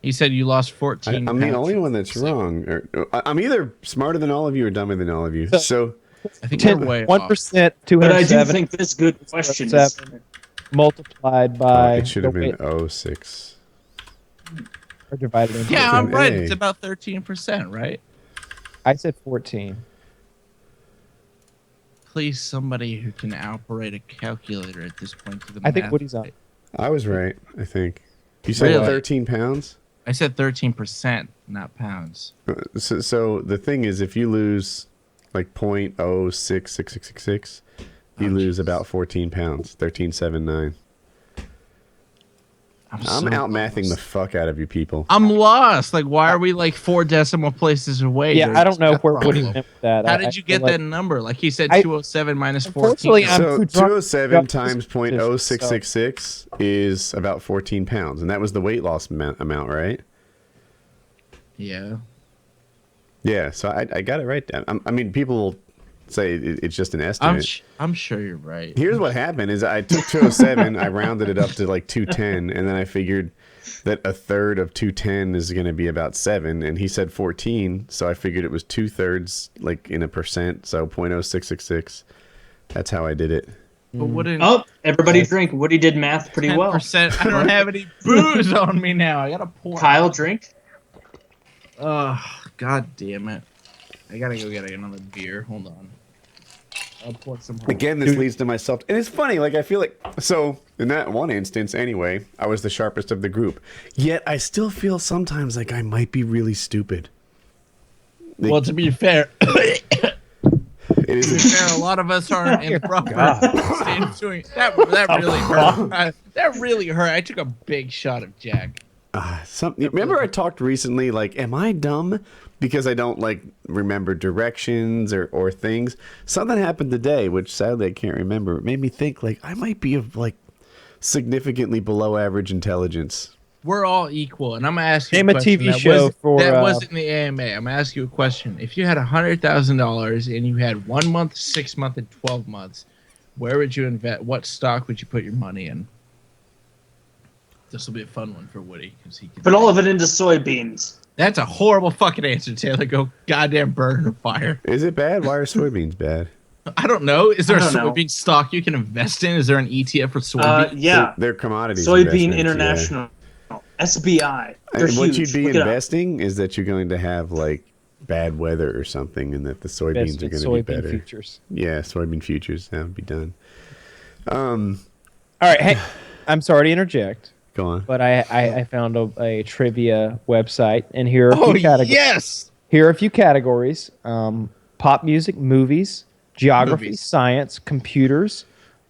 He said you lost 14 I'm the pounds. only one that's wrong. I'm either smarter than all of you or dumber than all of you. So I think you're way off. 1%, But I do 207 think this good question is... multiplied by it should have the been weight, 06. or divided into. Yeah, It's I'm an right. A. It's about 13%, right? I said 14. Please, somebody who can operate a calculator at this point to the I think math. Woody's on. I was right, I think. You said Really? 13 pounds? I said 13%, not pounds. So the thing is, if you lose like 0.066666, you lose about 14 pounds. 13.79. I'm so out mathing the lost. fuck out of you people. I'm lost. Like, why are we like 4 decimal places away? Yeah, during I don't this know math where Woody problem? went with that. How I did you feel get like- that number? Like he said, I- 207 minus 14. Unfortunately, I'm So too drunk 207 to times jump to this, 0.0666 is about 14 pounds, and that was the weight loss amount, right? Yeah. Yeah, so I got it right. I mean, people will say it's just an estimate. I'm sure you're right. Here's what happened: is I took 207, I rounded it up to like 210, and then I figured that a third of 210 is going to be about 7, and he said 14, so I figured it was 2/3, like in a percent, so 0.0666. That's how I did it. But wouldn't Oh, everybody drink. Woody did math pretty well. 10%? I don't have any booze on me now. I gotta pour. Kyle, drink. Oh, god damn it! I gotta go get another beer. Hold on. I'll pour some. Again, this leads to myself, and it's funny. Like I feel like so in that one instance, anyway, I was the sharpest of the group. Yet I still feel sometimes like I might be really stupid. Well, to be fair, It is. a lot of us aren't in the proper state of doing that. That really hurt. That really hurt. I took a big shot of Jack. Remember I talked recently, like, am I dumb because I don't like remember directions or things? Something happened today, which sadly I can't remember. It made me think like I might be of like significantly below average intelligence. We're all equal, and I'm gonna ask you Name a a question TV that show wasn't- for, that wasn't the AMA. I'm gonna ask you a question. If you had $100,000 and you had 1 month, 6 month, and 12 months, where would you invest? What stock would you put your money in? This will be a fun one for Woody because he can. Put all of it into soybeans. That's a horrible fucking answer, Taylor. Go goddamn burn in a fire. Is it bad? Why are soybeans bad? I don't know. Is there a I don't know. soybean stock you can invest in? Is there an ETF for soybeans? Yeah. They're commodities. Soybean investments, International. SBI. They're And what huge. you'd be Look it up. investing is that you're going to have like bad weather or something, and that the soybeans Best are in going to be soybean better. futures. Yeah, soybean futures. That would be done. All right, hey, I'm sorry to interject, Go on. but I found a trivia website, and here are a Oh few categories. yes. Here are a few categories: pop music, movies, geography, Movies. science, computers.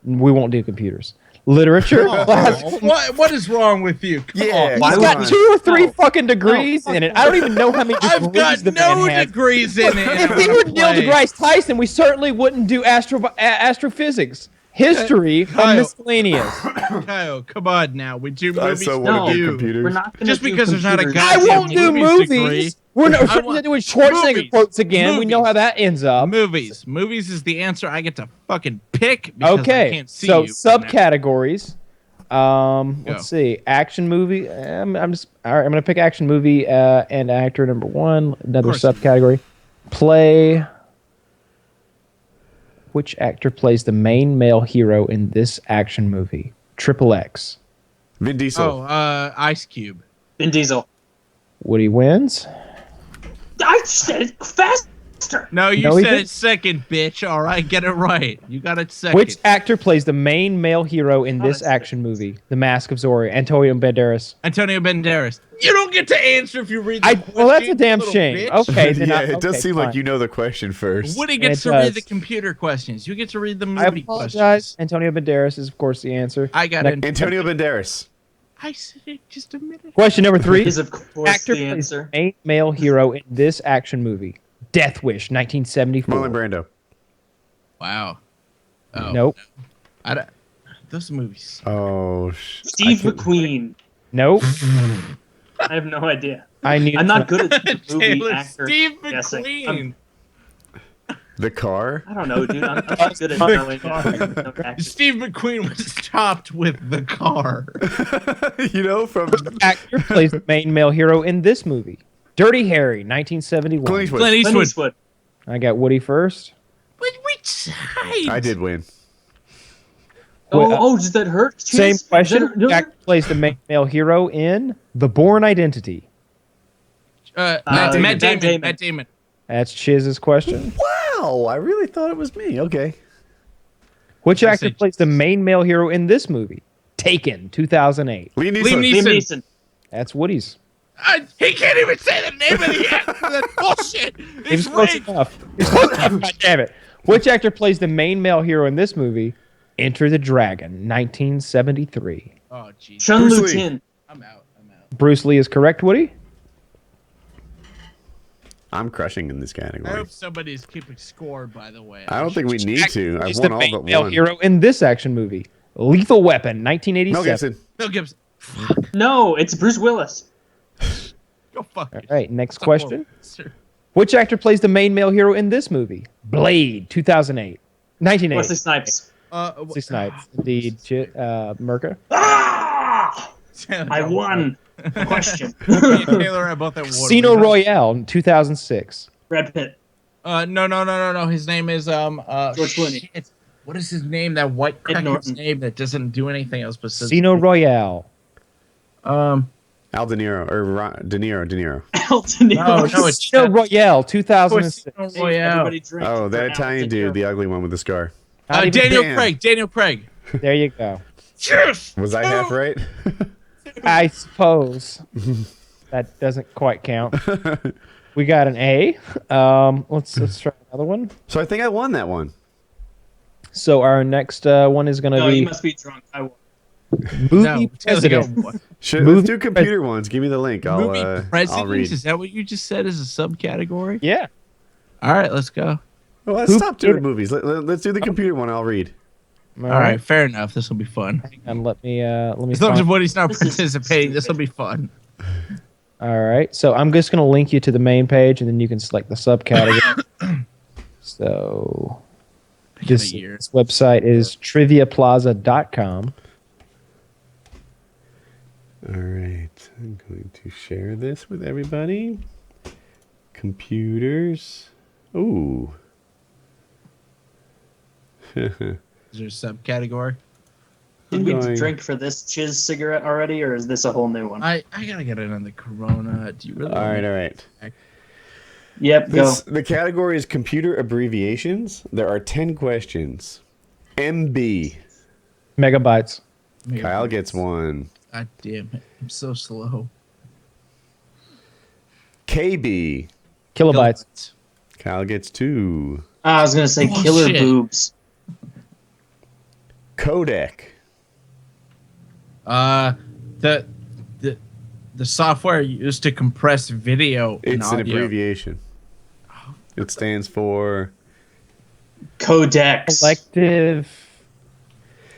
We won't do computers. Literature. Oh, what is wrong with you? Come on. Why He's would got we- 2 or 3 No. fucking degrees in it. I don't even know how many degrees I've got the no man has. degrees in it. If we were Neil deGrasse Tyson, we certainly wouldn't do astrophysics, history, or Kyle. miscellaneous. Kyle, come on now. We do I movies so for want to do you. computers. We're not gonna Just do because there's not a computers. I goddamn won't do movies movies. degree. We're not I we're want- doing Schwarzenegger movies. quotes again. We know Movies. how that ends up. Movies. Movies is the answer. I get to fucking pick because I Okay, can't see so you. subcategories. Let's see. Action movie. I'm just all right. I'm gonna pick action movie and actor number 1. Another course you do. subcategory. Play. Which actor plays the main male hero in this action movie? Triple X. Vin Diesel. Oh, Ice Cube. Vin Diesel. Woody wins. I said it faster. No, you No, he said didn't. it second, bitch. All right, get it right. You got it second. Which actor plays the main male hero in this Honestly. action movie? The Mask of Zorro. Antonio Banderas. Antonio Banderas. You don't get to answer if you read the Well, that's a question, damn little shame. bitch. Okay, then yeah, I- it does okay, seem fine. like you know the question first. Woody gets It to read does. the computer questions. You get to read the I movie apologize. questions. Antonio Banderas is, of course, the answer. I got Next- it. Antonio Banderas. I said it just a minute. Question number 3. Is of course Actor the plays answer. the main male hero in this action movie. Death Wish, 1974. Marlon Brando. Wow. Oh, Nope. I don't, those movies. Oh, Steve McQueen. Nope. I have no idea. I knew. I'm not good at movie Taylor actor Steve guessing. McQueen. The Car. I don't know, dude. I'm not good at knowing actors. Steve McQueen was topped with the car. You know, from Actor plays the main male hero in this movie. Dirty Harry, 1971. Clint Eastwood. Clint Clint Eastwood. Eastwood. I got Woody first. We tied. I did win. Oh, does that hurt? Same Jeez. question. Does that- Actor plays the main male hero in The Bourne Identity. Matt Damon. Damon. Matt Damon. That's Chiz's question. Wow, I really thought it was me. Okay. Which I actor said plays the main male hero in this movie? Taken, 2008. Liam Neeson. Liam Liam Neeson. Neeson. That's Woody's. He can't even say the name of the actor. That's bullshit. He was It's close rigged. enough. He was close enough. God damn it. Which actor plays the main male hero in this movie? Enter the Dragon, 1973. Oh, jeez. Chun Bruce Lu Lee. Tin. I'm out. Bruce Lee is correct, Woody? I'm crushing in this I category. hope somebody's keeping score, by the way. I don't think we need to. I've He's won the all main but male one. hero in this action movie. Lethal Weapon, Mel 1987. Gibson. Mel Gibson. No, it's Bruce Willis. Go fuck All yourself. right, next Stop question. horrible. Which actor plays the main male hero in this movie? Blade, 2008. 1980. Wesley Snipes. Wesley Snipes. Indeed, Merca. Ah! I won. Question. Me and Taylor are both at war. Casino Royale, 2006. Brad Pitt. No. His name is George Clooney. shit. What is his name? That white cracker's Norton. name that doesn't do anything else besides Casino Royale. Al De Niro. Or De Niro. Elton No, no, it's Casino Royale, 2006. Casino Royale. Everybody drink Oh, that for Italian Elton dude, John. the ugly one with the scar. Not even- Daniel Damn. Craig. Daniel Craig. There you go. Yes. Was I half right? I suppose that doesn't quite count. We got an A. Let's try another one. So I think I won that one. So our next one is going to No, you be must be drunk. I won. movie No, Taylor, president. go. Let's Movie do computer ones. Give me the link. Movie I'll presidents? read. Is that what you just said as a subcategory? Yeah. All right, let's go. Well, let's Who- stop doing movies. Let's do the computer one. I'll read. All All right, fair enough. This will be fun. And let me As long as find- Woody's not This is participating, this will stupid. be fun. All right. So I'm just going to link you to the main page, and then you can select the subcategory. So Pick this, a year. this website is triviaplaza.com. All right. I'm going to share this with everybody. Computers. Ooh. Is there a subcategory? Did we going- drink for this Chiz cigarette already, or is this a whole new one? I gotta get another Corona. Do you really? All want right. Yep, go. The category is computer abbreviations. There are 10 questions. MB. Megabytes. Kyle gets one. God damn it! I'm so slow. KB. Kilobytes. Kyle gets 2. I was gonna say killer Bullshit. boobs. Codec. The software used to compress video and It's an audio. abbreviation. It stands for. Codex. Collective.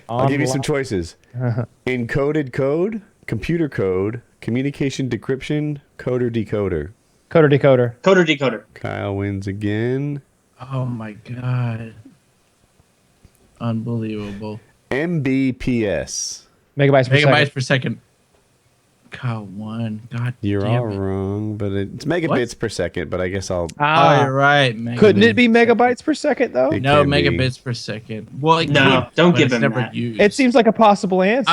I'll give you some online- choices. Encoded code, computer code, communication decryption, coder decoder. Coder decoder. Coder decoder. Kyle wins again. Oh my god! Unbelievable. MBPS. Megabytes per Megabytes second. per second. Kyle won. God You're damn all it. wrong, but it's megabits per second. But I guess I'll. Oh, you're right. Couldn't it be megabits. megabytes per second though? It No, can be. megabits per second. Well, it No, could, don't but give it's him never that. used. It seems like a possible answer.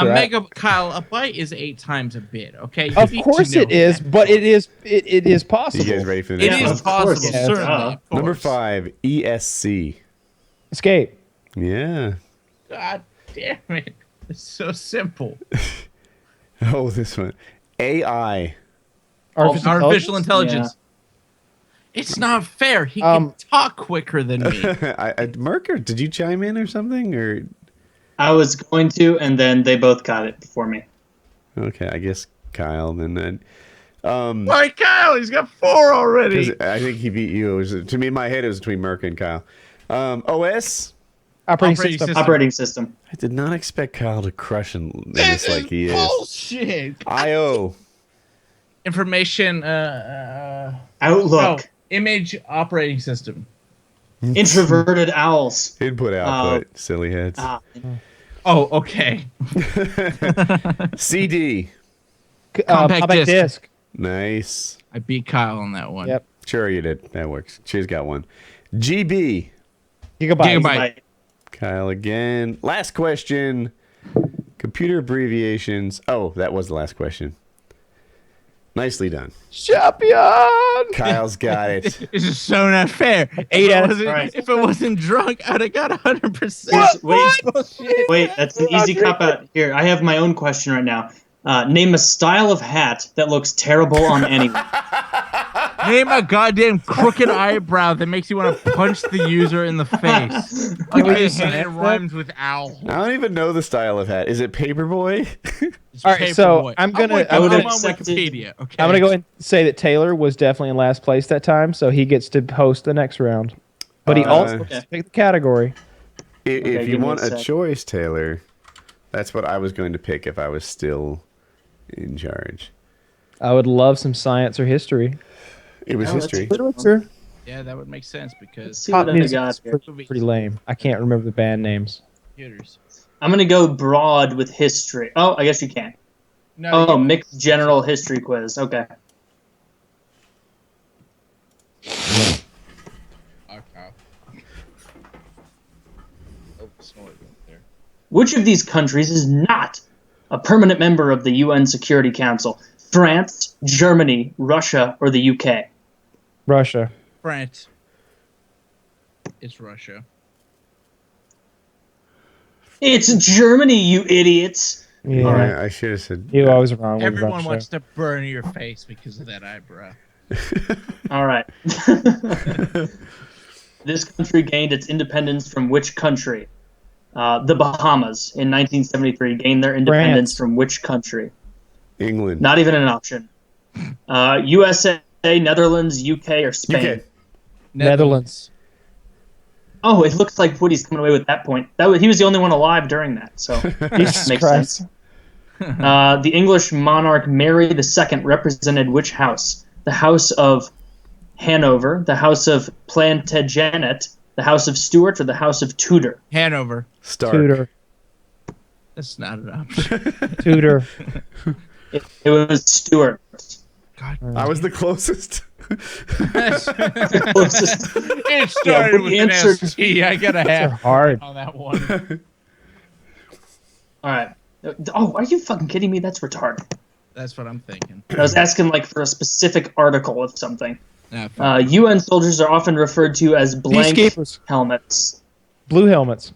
Kyle, a byte is 8 times a bit. Okay. You Of need course to know it is, that. but it is possible. You guys ready for the It next Yeah, is one? of course. possible. Yeah, Certainly. duh. of Number course. 5, ESC. Escape. Yeah. God damn it! It's so simple. Oh, this one. AI. Artificial intelligence. It's not fair. He can talk quicker than me. Merker, did you chime in or something? Or I was going to, and then they both got it before me. okay, I guess Kyle. Then Why, Kyle? He's got 4 already. 'cause I think he beat you. It was, to me, in my head, it was between Merker and Kyle. OS. Operating Operating system. system. Operating system. I did not expect Kyle to crush this like he is. Bullshit. IO. Information. Outlook. Image operating system. Introverted owls. Input output. Silly heads. Oh, okay. CD. Compact disc. Nice. I beat Kyle on that one. Yep. Sure you did. That works. Cheers got one. GB. Gigabyte. Gigabyte. Kyle again. Last question. Computer abbreviations. Oh, that was the last question. Nicely done. Champion. Kyle's got it. This is so not fair. If it wasn't drunk, I'd have got 100%. Wait, that's an easy cop out. Here, I have my own question right now. Name a style of hat that looks terrible on anyone. Name a goddamn crooked eyebrow that makes you want to punch the user in the face. Okay, it rhymes with owl. I don't even know the style of hat. Is it Paperboy? All right, so I'm I'm gonna would on accept it. Wikipedia. Okay. I'm gonna go and say that Taylor was definitely in last place that time, so he gets to host the next round. But he also gets to pick the category. If Okay, you give me want a a sec. choice, Taylor, that's what I was going to pick if I was still in charge. I would love some science or history. It was Oh, that's history. Literature. Yeah, that would make sense Let's because see what Pop I music got is here. pretty lame. I can't remember the band names. computers. I'm gonna go broad with history. Oh, I guess you can. No, Oh, mixed general history quiz. Okay. Okay. Oh, snort right there. Which of these countries is not a permanent member of the UN Security Council? France, Germany, Russia, or the UK? Russia. France. It's Russia. It's Germany, you idiots. Yeah. All right. I should have said. You always wrong with Everyone Russia. wants to burn your face because of that eyebrow. All right. This country gained its independence from which country? The Bahamas in 1973 gained their independence France. from which country? England. Not even an option. USA, Netherlands, UK, or Spain? UK. Netherlands. Oh, it looks like Woody's coming away with that point. He was the only one alive during that, so Jesus makes Christ. sense. The English monarch Mary II represented which house? The House of Hanover, the House of Plantagenet, the House of Stuart, or the House of Tudor? Hanover. Stark. Tudor. That's not an option. Tudor. It was Stuart. God. I was the closest. Closest. It started with the an answer- ST. I gotta have hard. on that one. All right. Oh, are you fucking kidding me? That's retarded. That's what I'm thinking. I was asking like for a specific article of something. Nah, fuck. UN soldiers are often referred to as blank Peacekeepers. helmets. Blue helmets.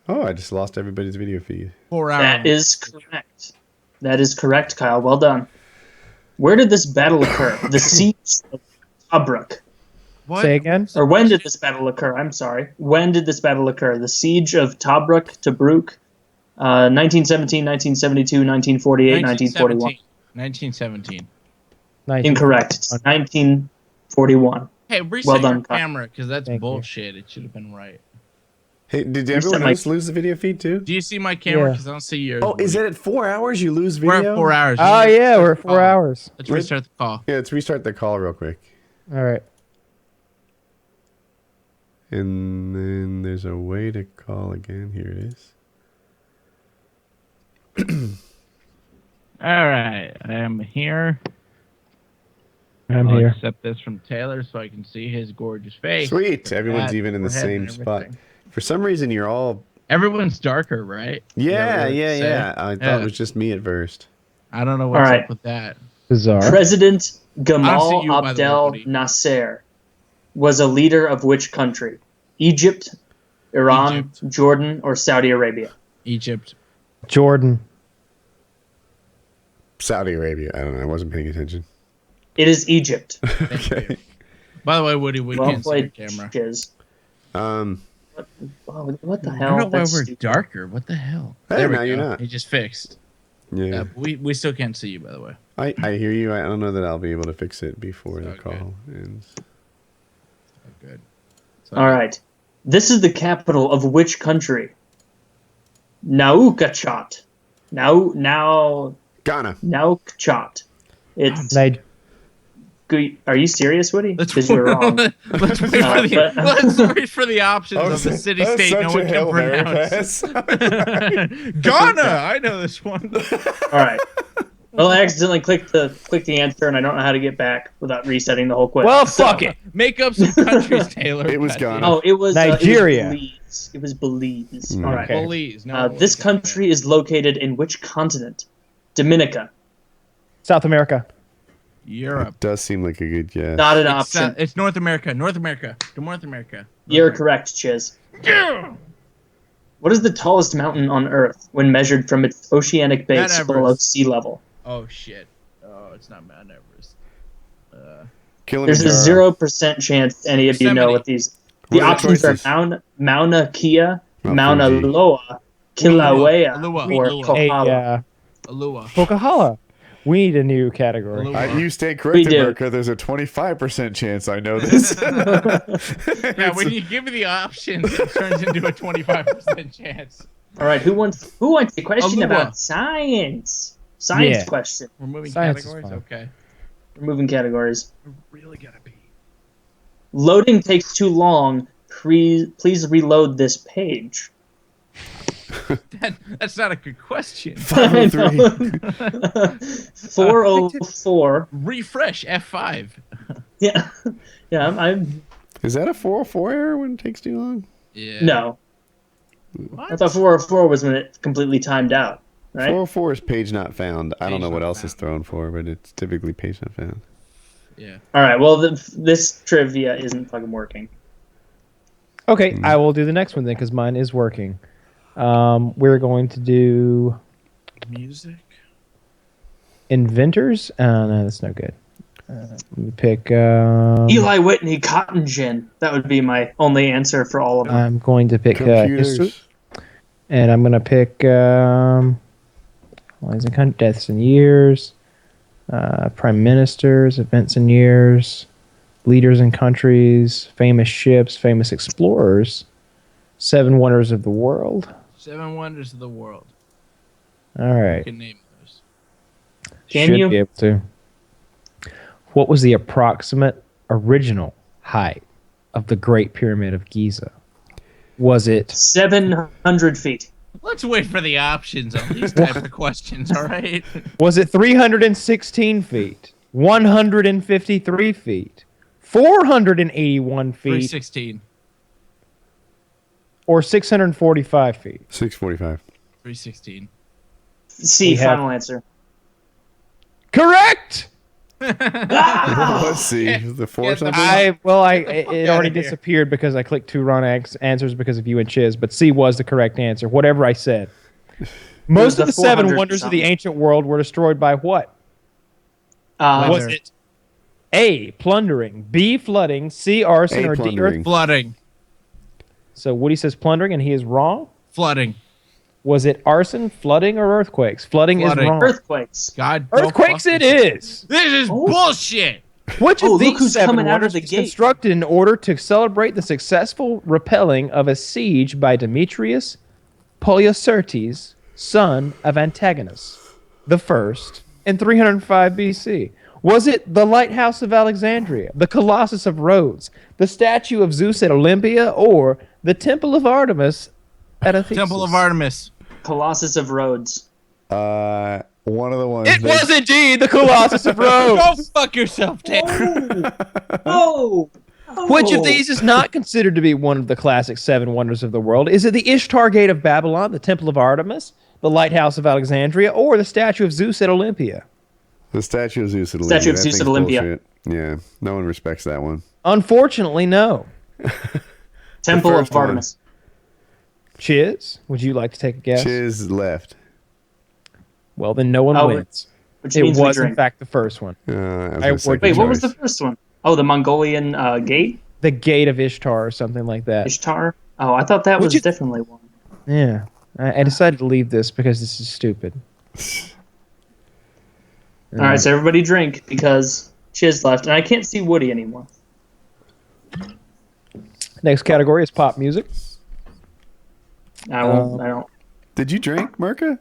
Oh, I just lost everybody's video feed. 4 hours. That is correct. That is correct, Kyle. Well done. Where did this battle occur? The siege of Tobruk. What? Say again. Or when did this battle occur? I'm sorry. When did this battle occur? The siege of Tobruk, 1917, 1972, 1948, 1941. 1917. Incorrect. It's 1941. Hey, reset Well done, your Kyle. camera, because that's Thank you. bullshit. It should have been right. Hey, did You everyone said my- else lose the video feed too? Do you see my camera? Yeah. Because I don't see yours. Oh, is it at 4 hours you lose We're video? at 4 hours. Oh yeah, we're at 4 hours. Let's restart the call. Yeah, let's restart the call real quick. All right. And then there's a way to call again. Here it is. All right, I am here. I'm I'll here. accept this from Taylor so I can see his gorgeous face. Sweet. Everyone's That even in the forehead same and spot. everything. For some reason, you're all. Everyone's darker, right? Yeah, Is that what yeah, it yeah. said? I thought Yeah. it was just me at first. I don't know what's All right. up with that. Bizarre. President I don't Gamal see you, by the way, Abdel buddy. Nasser was a leader of which country? Egypt, Iran, Egypt. Jordan, or Saudi Arabia? Egypt. Jordan. Saudi Arabia. I don't know. I wasn't paying attention. It is Egypt. Thank you. By the way, Woody, we Well can't see your played, camera. Chiz. Um. Oh, what the I hell? don't know why That's we're stupid. darker. What the hell? Hey, There we now you're go. not. He just fixed. Yeah. We still can't see you, by the way. I hear you. I don't know that I'll be able to fix it before the Okay. call ends. Oh, good. So, All right. This is the capital of which country? Nauakchott. Ghana. Nauakchott. It's. Nige- Are you serious, Woody? Let's Because you're wrong. let's wait for the but- let's wait for the options of the city state no one can pronounce. Ghana, I know this one. All right. Well, I accidentally clicked the answer, and I don't know how to get back without resetting the whole quiz. Well, So- fuck it. Make up some countries, Taylor. It was Goddamn. Ghana. Oh, it was Nigeria. It was Belize. All right. Okay. Belize. No, This country is located in which continent? Dominica. South America. Europe. It does seem like a good guess. Not an It's, option. it's North America. North America. North America. You're correct, Chiz. Yeah. What is the tallest mountain on Earth when measured from its oceanic base Mount below Everest. sea level? Oh shit. Oh, it's not Mount Everest. There's a Kilimanjaro. 0% chance any of you know Yosemite. what these. The What are the options are choices? Mauna Kea, Mount Mauna Fuji. Loa, Kilauea, Alua. or Alua. Hey, Kohala. Alua. Pocahontas. We need a new category. Alua. You stay corrected, do. America. There's a 25% chance I know this. Yeah, when you give me the options, it turns into a 25% chance. All right, who wants a question Alua. about science? Science Yeah. question. We're moving Science is categories? fine. Okay. Removing categories. We're really gonna be. Loading takes too long. Please reload this page. That's not a good question. 503. 404. Refresh F5. Yeah, yeah. I'm Is that a 404 error when it takes too long? Yeah. no. What? I thought 404 was when it completely timed out. Right? 404 is page not found. I don't Page know what not else is found. thrown for, but it's typically page not found. Yeah. All right. Well, this trivia isn't fucking working. Okay, I will do the next one then because mine is working. We're going to do Music. inventors. No, that's no good. Let me pick. Eli Whitney, cotton gin. That would be my only answer for all of them. I'm going to pick Computers. history, and I'm going to pick deaths and years, prime ministers, events and years, leaders and countries, famous ships, famous explorers, 7 wonders of the world. 7 Wonders of the World. All You right. can name those. Can Should you? be able to. What was the approximate original height of the Great Pyramid of Giza? Was it 700 feet. Let's wait for the options on these type of questions, all right? 316 feet, 153 feet, 481 feet, 316. or 645 feet? 645. 316. C, We have- final answer. Correct. Let's see. The four Get the something? It outta already here. disappeared because I clicked two wrong answers because of you and Chiz, but C was the correct answer. Whatever I said. Most the of the seven 400 wonders of the something. ancient world were destroyed by what? Was Weather. it A, plundering, B, flooding, C, arson, A, or D, plundering. earth? Flooding. So Woody says plundering, and he is wrong. Flooding. Was it arson, flooding, or earthquakes? Flooding is Flooding. wrong. Earthquakes. God. go Earthquakes fuck it yourself. is. This is bullshit. Which Oh, of look these who's seven coming out of wonders the was gate. constructed in order to celebrate the successful repelling of a siege by Demetrius Polyacertes, son of Antigonus the First, in 305 BC? Was it the Lighthouse of Alexandria, the Colossus of Rhodes, the statue of Zeus at Olympia, or the Temple of Artemis at Ephesus? Temple of Artemis. Colossus of Rhodes. One of the ones. It was indeed the Colossus of Rhodes. Go fuck yourself, Taylor. Oh! Which of these is not considered to be one of the classic seven wonders of the world? Is it the Ishtar Gate of Babylon, the Temple of Artemis, the Lighthouse of Alexandria, or the statue of Zeus at Olympia? The statue of Zeus at Olympia. Statue of That Zeus at thing's Olympia. bullshit. Yeah, no one respects that one. Unfortunately, no. Temple first of one. Artemis. Chiz, would you like to take a guess? Chiz left. Well, then no one Oh, wins. Which It means we was, in drink. fact, the first one. I was I gonna say would- good Wait, what was the choice. first one? Oh, the Mongolian gate? The Gate of Ishtar or something like that. Ishtar? Oh, I thought that Would was you- definitely one. Yeah. I decided to leave this because this is stupid. All right, so everybody drink because Chiz left, and I can't see Woody anymore. Next category is pop music. I won't. I don't. Did you drink, Merca?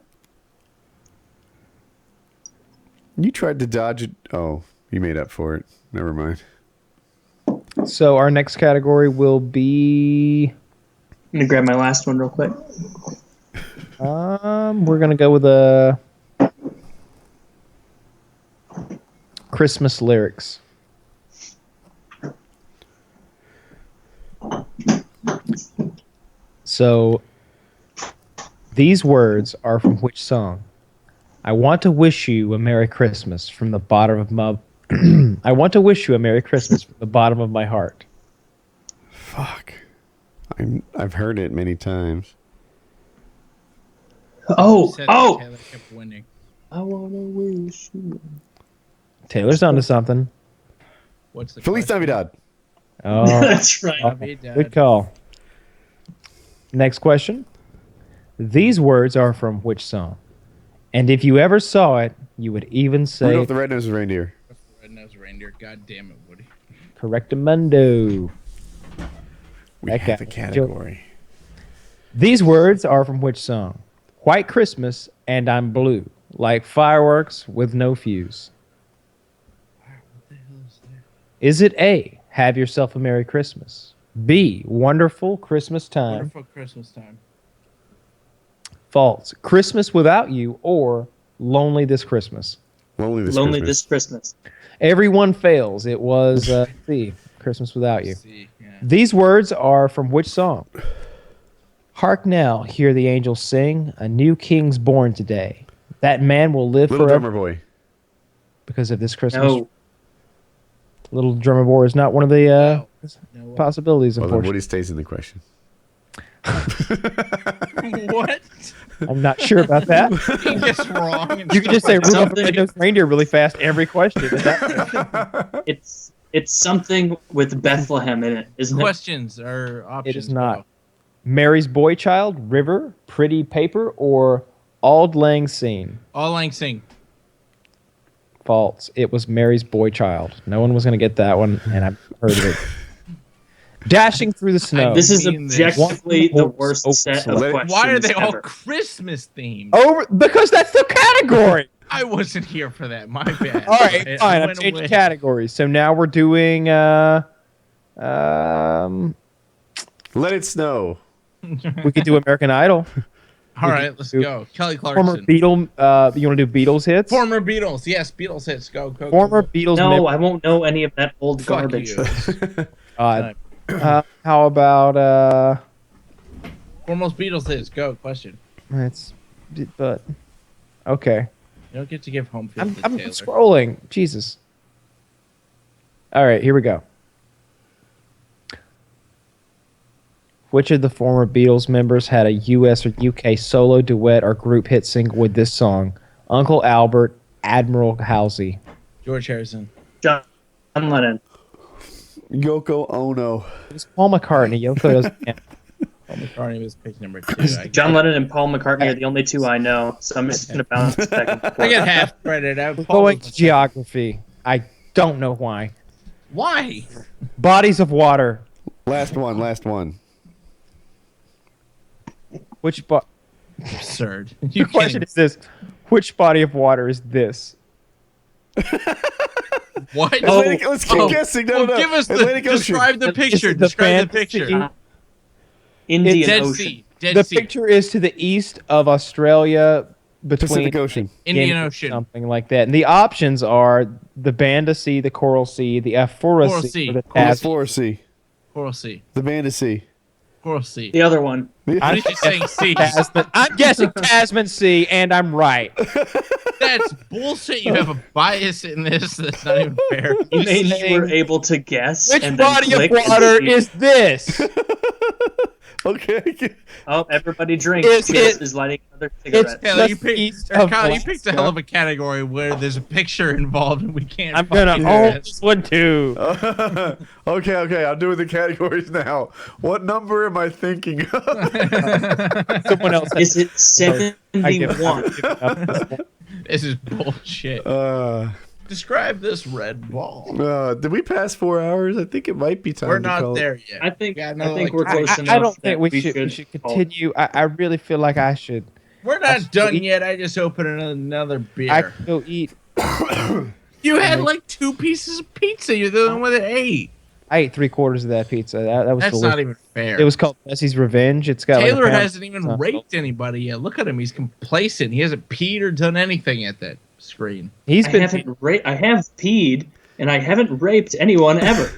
You tried to dodge it. Oh, you made up for it. Never mind. So our next category will be... I'm gonna grab my last one real quick. We're gonna go with a Christmas lyrics. So these words are from which song? I want to wish you a Merry Christmas from the bottom of my I want to wish you a Merry Christmas from the bottom of my heart. Fuck. I've heard it many times. Oh, Said oh! Taylor kept winning. I wanna wish you. Taylor's onto something. What's the Feliz question? Navidad. Oh, That's right. good call. Next question. These words are from which song? And if you ever saw it, you would even say Rudolph the Red-Nosed Reindeer. Red-nosed reindeer. God damn it, Woody. correctamundo. We That have guy- a category. These words are from which song? White Christmas and I'm blue, like fireworks with no fuse. What the hell is that? Is it A, Have Yourself a Merry Christmas? B, Wonderful Christmas Time? Wonderful Christmas time. False. Christmas Without You or Lonely This Christmas? Lonely this Lonely Christmas. this Christmas. Everyone fails. It was C, Christmas Without You. See, yeah. These words are from which song? Hark now, hear the angels sing. A new king's born today. That man will live Little forever Drummer Boy. because of this Christmas. No. Little Drummer Boy is not one of the No, possibilities, Well, then unfortunately. Woody stays in the question. what? I'm not sure about that. He gets wrong. And You can just say stuff Rudolph Something- the Red-Nosed Reindeer really fast every question. Is that- It's something with Bethlehem in it, isn't it? questions or options. It is not. Mary's Boy Child, River, Pretty Paper, or Auld Lang Syne? All Lang Syne. False. It was Mary's Boy Child. No one was going to get that one, and I've heard of it. Dashing through the snow. This is mean this. objectively the One- worst oh, set so of let it- questions Why are they all ever. Christmas themed? Over because that's the category. I wasn't here for that. My bad. All right, I fine. I'm went changing away. categories. So now we're doing Let It Snow. we could do American Idol. All right, let's go. Kelly Former Clarkson. Beatle. You want to do Beatles hits? Former Beatles. Yes, Beatles hits. Go. Former go. Beatles. No, I won't know any of that old Fuck garbage. you. How about Foremost Beatles hits. Go. Question. but okay. You don't get to give home field I'm to Taylor. scrolling. Jesus. All right, here we go. Which of the former Beatles members had a U.S. or U.K. solo duet or group hit single with this song? Uncle Albert, Admiral Halsey. George Harrison. John Lennon. Yoko Ono. It's Paul McCartney. Yoko doesn't count. Paul McCartney was pick number 2. John Lennon and Paul McCartney are the only two I know, so I'm just going to bounce back and forth. I get half credit. We're going to geography. I don't know why. Why? Bodies of water. Last one. Which Absurd. The question is this: which body of water is this? What? Let's keep guessing. No. Give us Atlantic Ocean. describe the picture. This is Describe the fantasy. picture. Indian Dead Ocean. Sea. Dead The Sea. picture is to the east of Australia, between Pacific Ocean. Indian Ocean. something like that. And the options are the Banda Sea, the Coral Sea, the Coral Aphora Sea. Sea, or the The Tasman. Flora Sea. Coral Sea. The Banda Sea. Coral Sea. The other one. What are you saying? Sea. I'm guessing Tasman Sea, and I'm right. That's bullshit. You have a bias in this. That's not even fair. You were able to guess. Which and then body of click water and see. is this? Okay. Oh, everybody drink. Is Chris it- is lighting another cigarette. Taylor, you Just picked, east or of Kyle, you picked a Alaska. hell of a category where there's a picture involved and we can't. I'm gonna fucking own guess. this one too. Okay. I'll do the categories now. What number am I thinking of? Someone else. Is it I give 71? up. This is bullshit. Describe this red ball. Did we pass 4 hours? I think it might be time We're to not call it. there yet. I think Yeah, I no, think like, we're close enough. I don't that think we should call- continue. I really feel like I should. We're not done yet. I just opened another beer. I could go eat. You had like 2 pieces of pizza. You're the one with 8. I ate 3/4 of that pizza. That was That's delicious. not even fair. It was called Messi's Revenge. It's got Taylor like a pound- hasn't even raped anybody yet. Look at him. He's complacent. He hasn't peed or done anything at that screen. He's I been. have peed and I haven't raped anyone ever.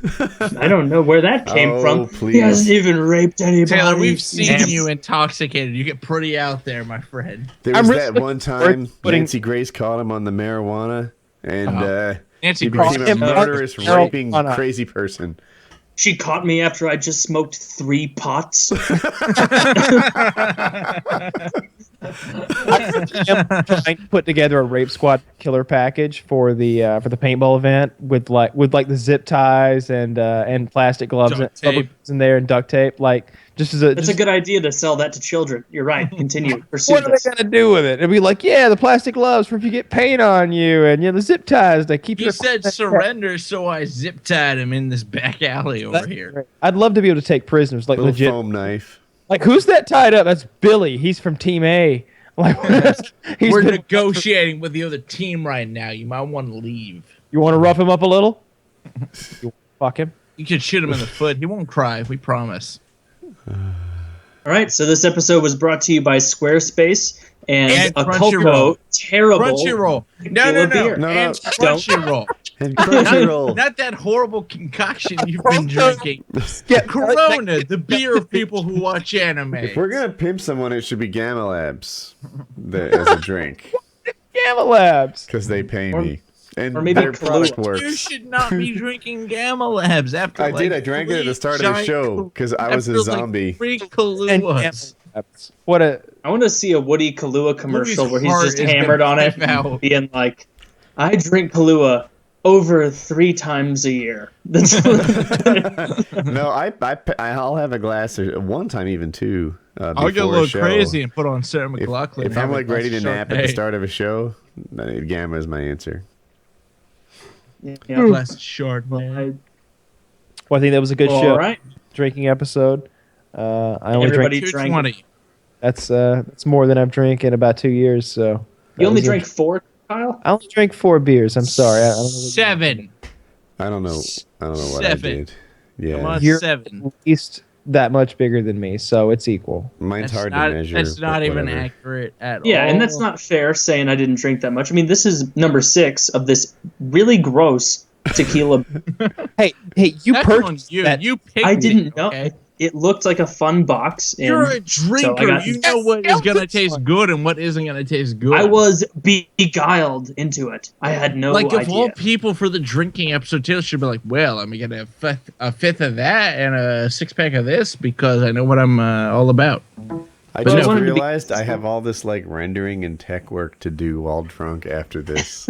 I don't know where that came Oh, from. please. He hasn't even raped anybody. Taylor, we've seen Yes. you intoxicated. You get pretty out there, my friend. There I'm was really that looking one forward time to putting- Nancy Grace caught him on the marijuana, and Nancy he Grace. became a Him on murderous, the raping, marijuana. crazy person. She caught me after I just smoked 3 pots. I'm trying to put together a rape squad killer package for the paintball event with like the zip ties and plastic gloves Duct and rubber tape. gloves in there and duct tape. Like just as a That's just, a good idea to sell that to children. You're right. Continue. Pursue what are this. they gonna do with it? It'd be like, yeah, the plastic gloves for if you get paint on you, and the zip ties to keep He your. said surrender, so I zip tied him in this back alley over That's here. great. I'd love to be able to take prisoners, like Little legit. foam knife. Like who's that tied up? That's Billy. He's from Team A. Like he's We're been- negotiating with the other team right now. You might want to leave. You want to rough him up a little? You fuck him. You could shoot him in the foot. He won't cry. We promise. All right. So this episode was brought to you by Squarespace and a Crunchyroll. Coco terrible. Crunchyroll. No. Tequila beer. No, And no. Crunchyroll. And Crunchyroll. Not that horrible concoction you've been drinking. Yeah, Corona, the beer of people who watch anime. If we're gonna pimp someone, it should be Gamma Labs as a drink, Gamma Labs. because they pay me, and or maybe their product Kahlua. works. You should not be drinking Gamma Labs after I like did. I drank it at the start of the show because I was a after, like, zombie. 3 And Kahlua. Labs. What a I want to see a Woody Kahlua commercial Woody's where he's heart just is hammered gonna on it, flip out. being like, "I drink Kahlua over 3 times a year." That's No, I'll have a glass or one time even two. I'll get a before little show. crazy and put on Sarah McLachlan. If I'm like ready to nap at the start of a show, then Gamma is my answer. yeah. Glass of Chardonnay. Well, I think that was a good All show. right. Drinking episode. I only Everybody drank. drank. 220. That's more than I've drank in about 2 years. So that You only was drank 4, Kyle? I only drank 4 beers. I'm sorry. I don't know what- 7. I don't know what 7. I did. Come Yeah. on, You're 7. least that much bigger than me, so it's equal. Mine's That's hard not, to measure. That's not but even whatever. accurate at all. Yeah, and that's not fair saying I didn't drink that much. I mean, this is number 6 of this really gross tequila. Hey, you That's on purchased you. that. You picked I didn't know. Okay? It looked like a fun box. And You're a so drinker. I got- You know what is gonna taste good and what isn't gonna taste good. I was beguiled into it. I had no like, idea. of all people for the drinking episode, Taylor should be like, "Well, I'm gonna get a fifth of that and a 6-pack of this because I know what I'm all about." I But I just wanted to be- realized I have all this like rendering and tech work to do while drunk after this.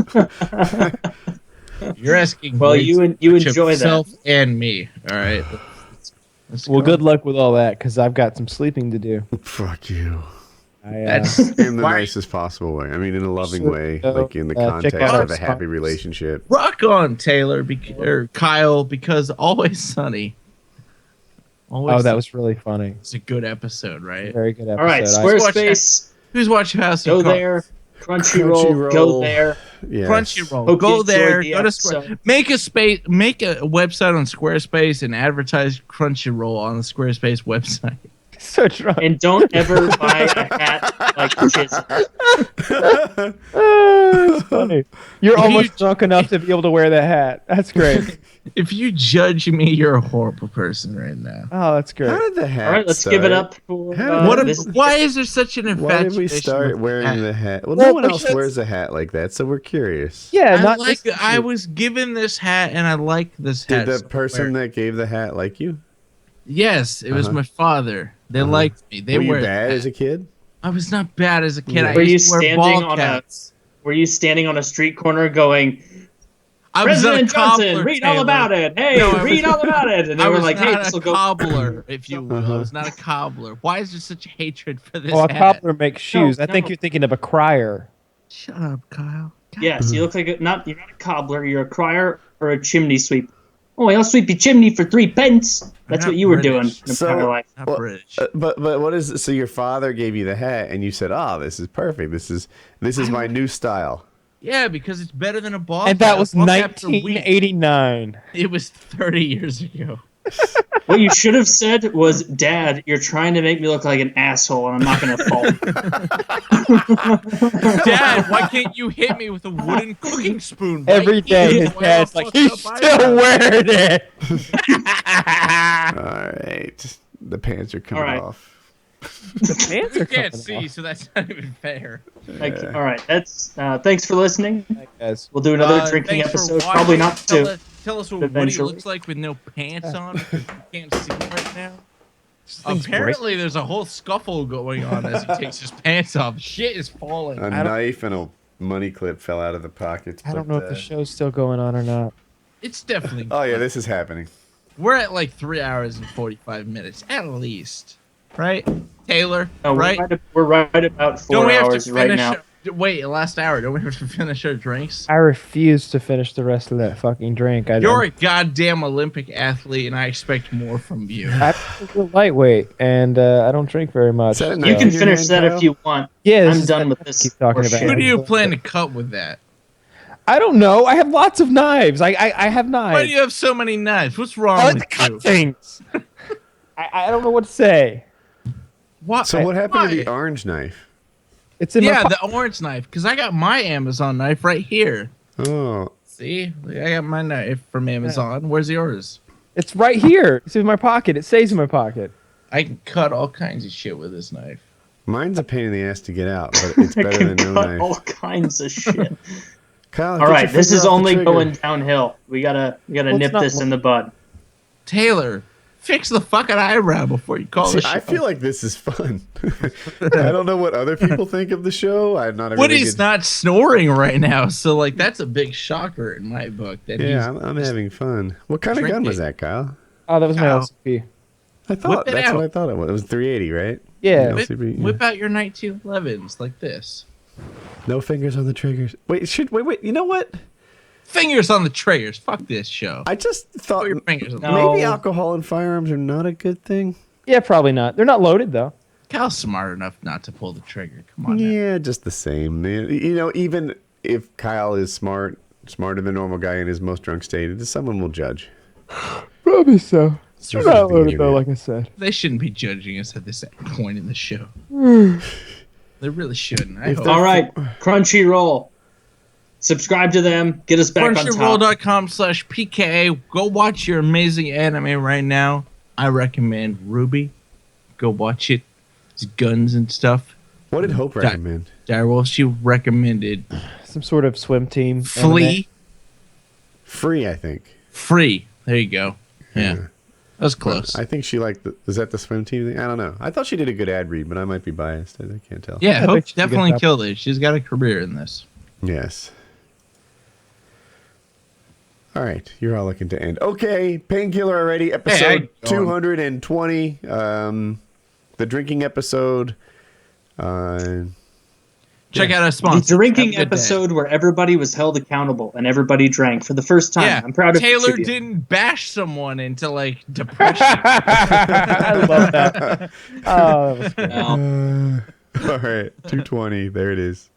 You're asking. Well, way you too you much of enjoy that. yourself and me. All right. Let's Well, go. good luck with all that, because I've got some sleeping to do. Fuck you. That's In the why- nicest possible way. I mean, in a loving Sure. way, like in the Check context out our of a happy sponsors. relationship. rock on, Taylor, or Kyle, because Always Sunny. Always Oh, that was really funny. It's a good episode, right? Very good episode. All right, Squarespace, Who's watching House go of Cards? there. Crunchyroll, go there. Yes. Crunchyroll. Hope you Go enjoyed there. the Go to episode. make a website on Squarespace and advertise Crunchyroll on the Squarespace website. So drunk. And don't ever buy a hat like Chiz. It's funny. You're If almost you- drunk enough to be able to wear that hat. That's great. If you judge me, you're a horrible person right now. Oh, that's great. How did the hat All right, let's start? give it up for How this. Why is there such an infatuation? Why did we start with wearing hats? the hat? Well, Well, no one else because- wears a hat like that, so we're curious. Yeah, I not like. just- I was given this hat, and I like this hat. Did the so I person wear it. that gave the hat like you? Yes, it was Uh-huh. my father. They liked me. They Were you wear bad that. as a kid? I was not bad as a kid. I Were you used to wear standing ball on a- caps. Were you standing on a street corner going, I was not a President Johnson, cobbler, read all Taylor. about it. Hey, No, I read was- all about it. And they I were was like, hey, not this will a go. cobbler, if you will. I Uh-huh. was not a cobbler. Why is there such hatred for this Well, a hat? cobbler makes shoes. I think no. you're thinking of a crier. Shut up, Kyle. God. Yes, you look like you're not a cobbler. You're a crier or a chimney sweep. Oh, I'll sweep your chimney for 3 pence. That's not what you were British. doing in So- prior life. Not Well, British. But what is so your father gave you the hat and you said, "Oh, this is perfect. This is my new style." Yeah, because it's better than a ball And that cap. was Ball caps are weak. 1989. It was 30 years ago. What you should have said was, Dad, you're trying to make me look like an asshole, and I'm not going to fall. Dad, why can't you hit me with a wooden cooking spoon? right Every day, here? his Why dad's the like, fuck he's up I still am?" wearing it. All right, the pants are coming All right. off. The pants You are can't coming see, off. so that's not even fair. All right, that's thanks for listening. Guys. We'll do another drinking Thanks for episode. watching. Probably not Tell two. us, tell us what Woody Eventually. looks like with no pants on because you can't see him right now. thing's Apparently, there's a whole scuffle going on as he takes his pants off. Shit is falling. A knife and a money clip fell out of the pockets. I don't but, know if the show's still going on or not. It's definitely. Oh yeah, this is happening. We're at like 3 hours and 45 minutes at least, right? Taylor, No, right? we're right about 4 Don't we have hours to right finish? now. Wait, last hour. Don't we have to finish our drinks? I refuse to finish the rest of that fucking drink. You're a goddamn Olympic athlete, and I expect more from you. I'm a lightweight, and I don't drink very much. Is that a You knife can in your finish hand, that Kyle? if you want. Yeah, this I'm is done what with I this. keep talking horse about. shit. Who do you plan to cut with that? I don't know. I have lots of knives. I have knives. Why do you have so many knives? What's I wrong like with to cut you? things. I don't know what to say. Why? So what happened to Why? the orange knife? It's in Yeah, my the orange knife. Because I got my Amazon knife right here. Oh, See, I got my knife from Amazon. Where's yours? It's right here. It's in my pocket. It stays in my pocket. I can cut all kinds of shit with this knife. mine's a pain in the ass to get out, but it's I better can than no cut knife. all kinds of shit. Kyle, All get right, your this finger is off the only trigger. going downhill. We gotta it's nip not- this in the bud. Taylor, fix the fucking eyebrow before you call See, the show. I feel like this is fun. I don't know what other people think of the show. I'm not a really Woody's good... not snoring right now, so like that's a big shocker in my book. That Yeah, he's I'm having fun. What kind of gun was that, Kyle? Oh, that was my Ow. LCP. I thought it that's out. what I thought it was. It was 380, right? Yeah. whip, LCP, yeah. whip out your 1911s like this. No fingers on the triggers. Wait. You know what? Fingers on the triggers. Fuck this show. I just thought Put your fingers on. No. maybe alcohol and firearms are not a good thing. Yeah, probably not. They're not loaded though. Cal's smart enough not to pull the trigger. Come on. Now. Yeah, just the same. You know, even if Kyle is smarter than a normal guy in his most drunk state, someone will judge. Probably so. We're not loaded though, like I said. They shouldn't be judging us at this point in the show. They really shouldn't. I hope. All right, Crunchyroll. Subscribe to them. Get us back on top. Crunchyroll.com/PKA. Go watch your amazing anime right now. I recommend Ruby. Go watch it. It's guns and stuff. What did Hope recommend? Direwolf, she recommended Some sort of swim team. Flea. Free, I think. Free. There you go. Yeah. That was close. I think she liked is that the swim team thing? I don't know. I thought she did a good ad read, but I might be biased. I can't tell. Yeah, I Hope think she did a good definitely job. killed it. She's got a career in this. Yes. All right, you're all looking to end. Okay, Painkiller already, episode 220. The drinking episode. Check out our The sponsor. drinking Have a good day. episode where everybody was held accountable and everybody drank for the first time. Yeah, I'm proud of each Taylor of you. didn't bash someone into like depression. I love that. Oh, that was cool. Well, All right, 220. There it is.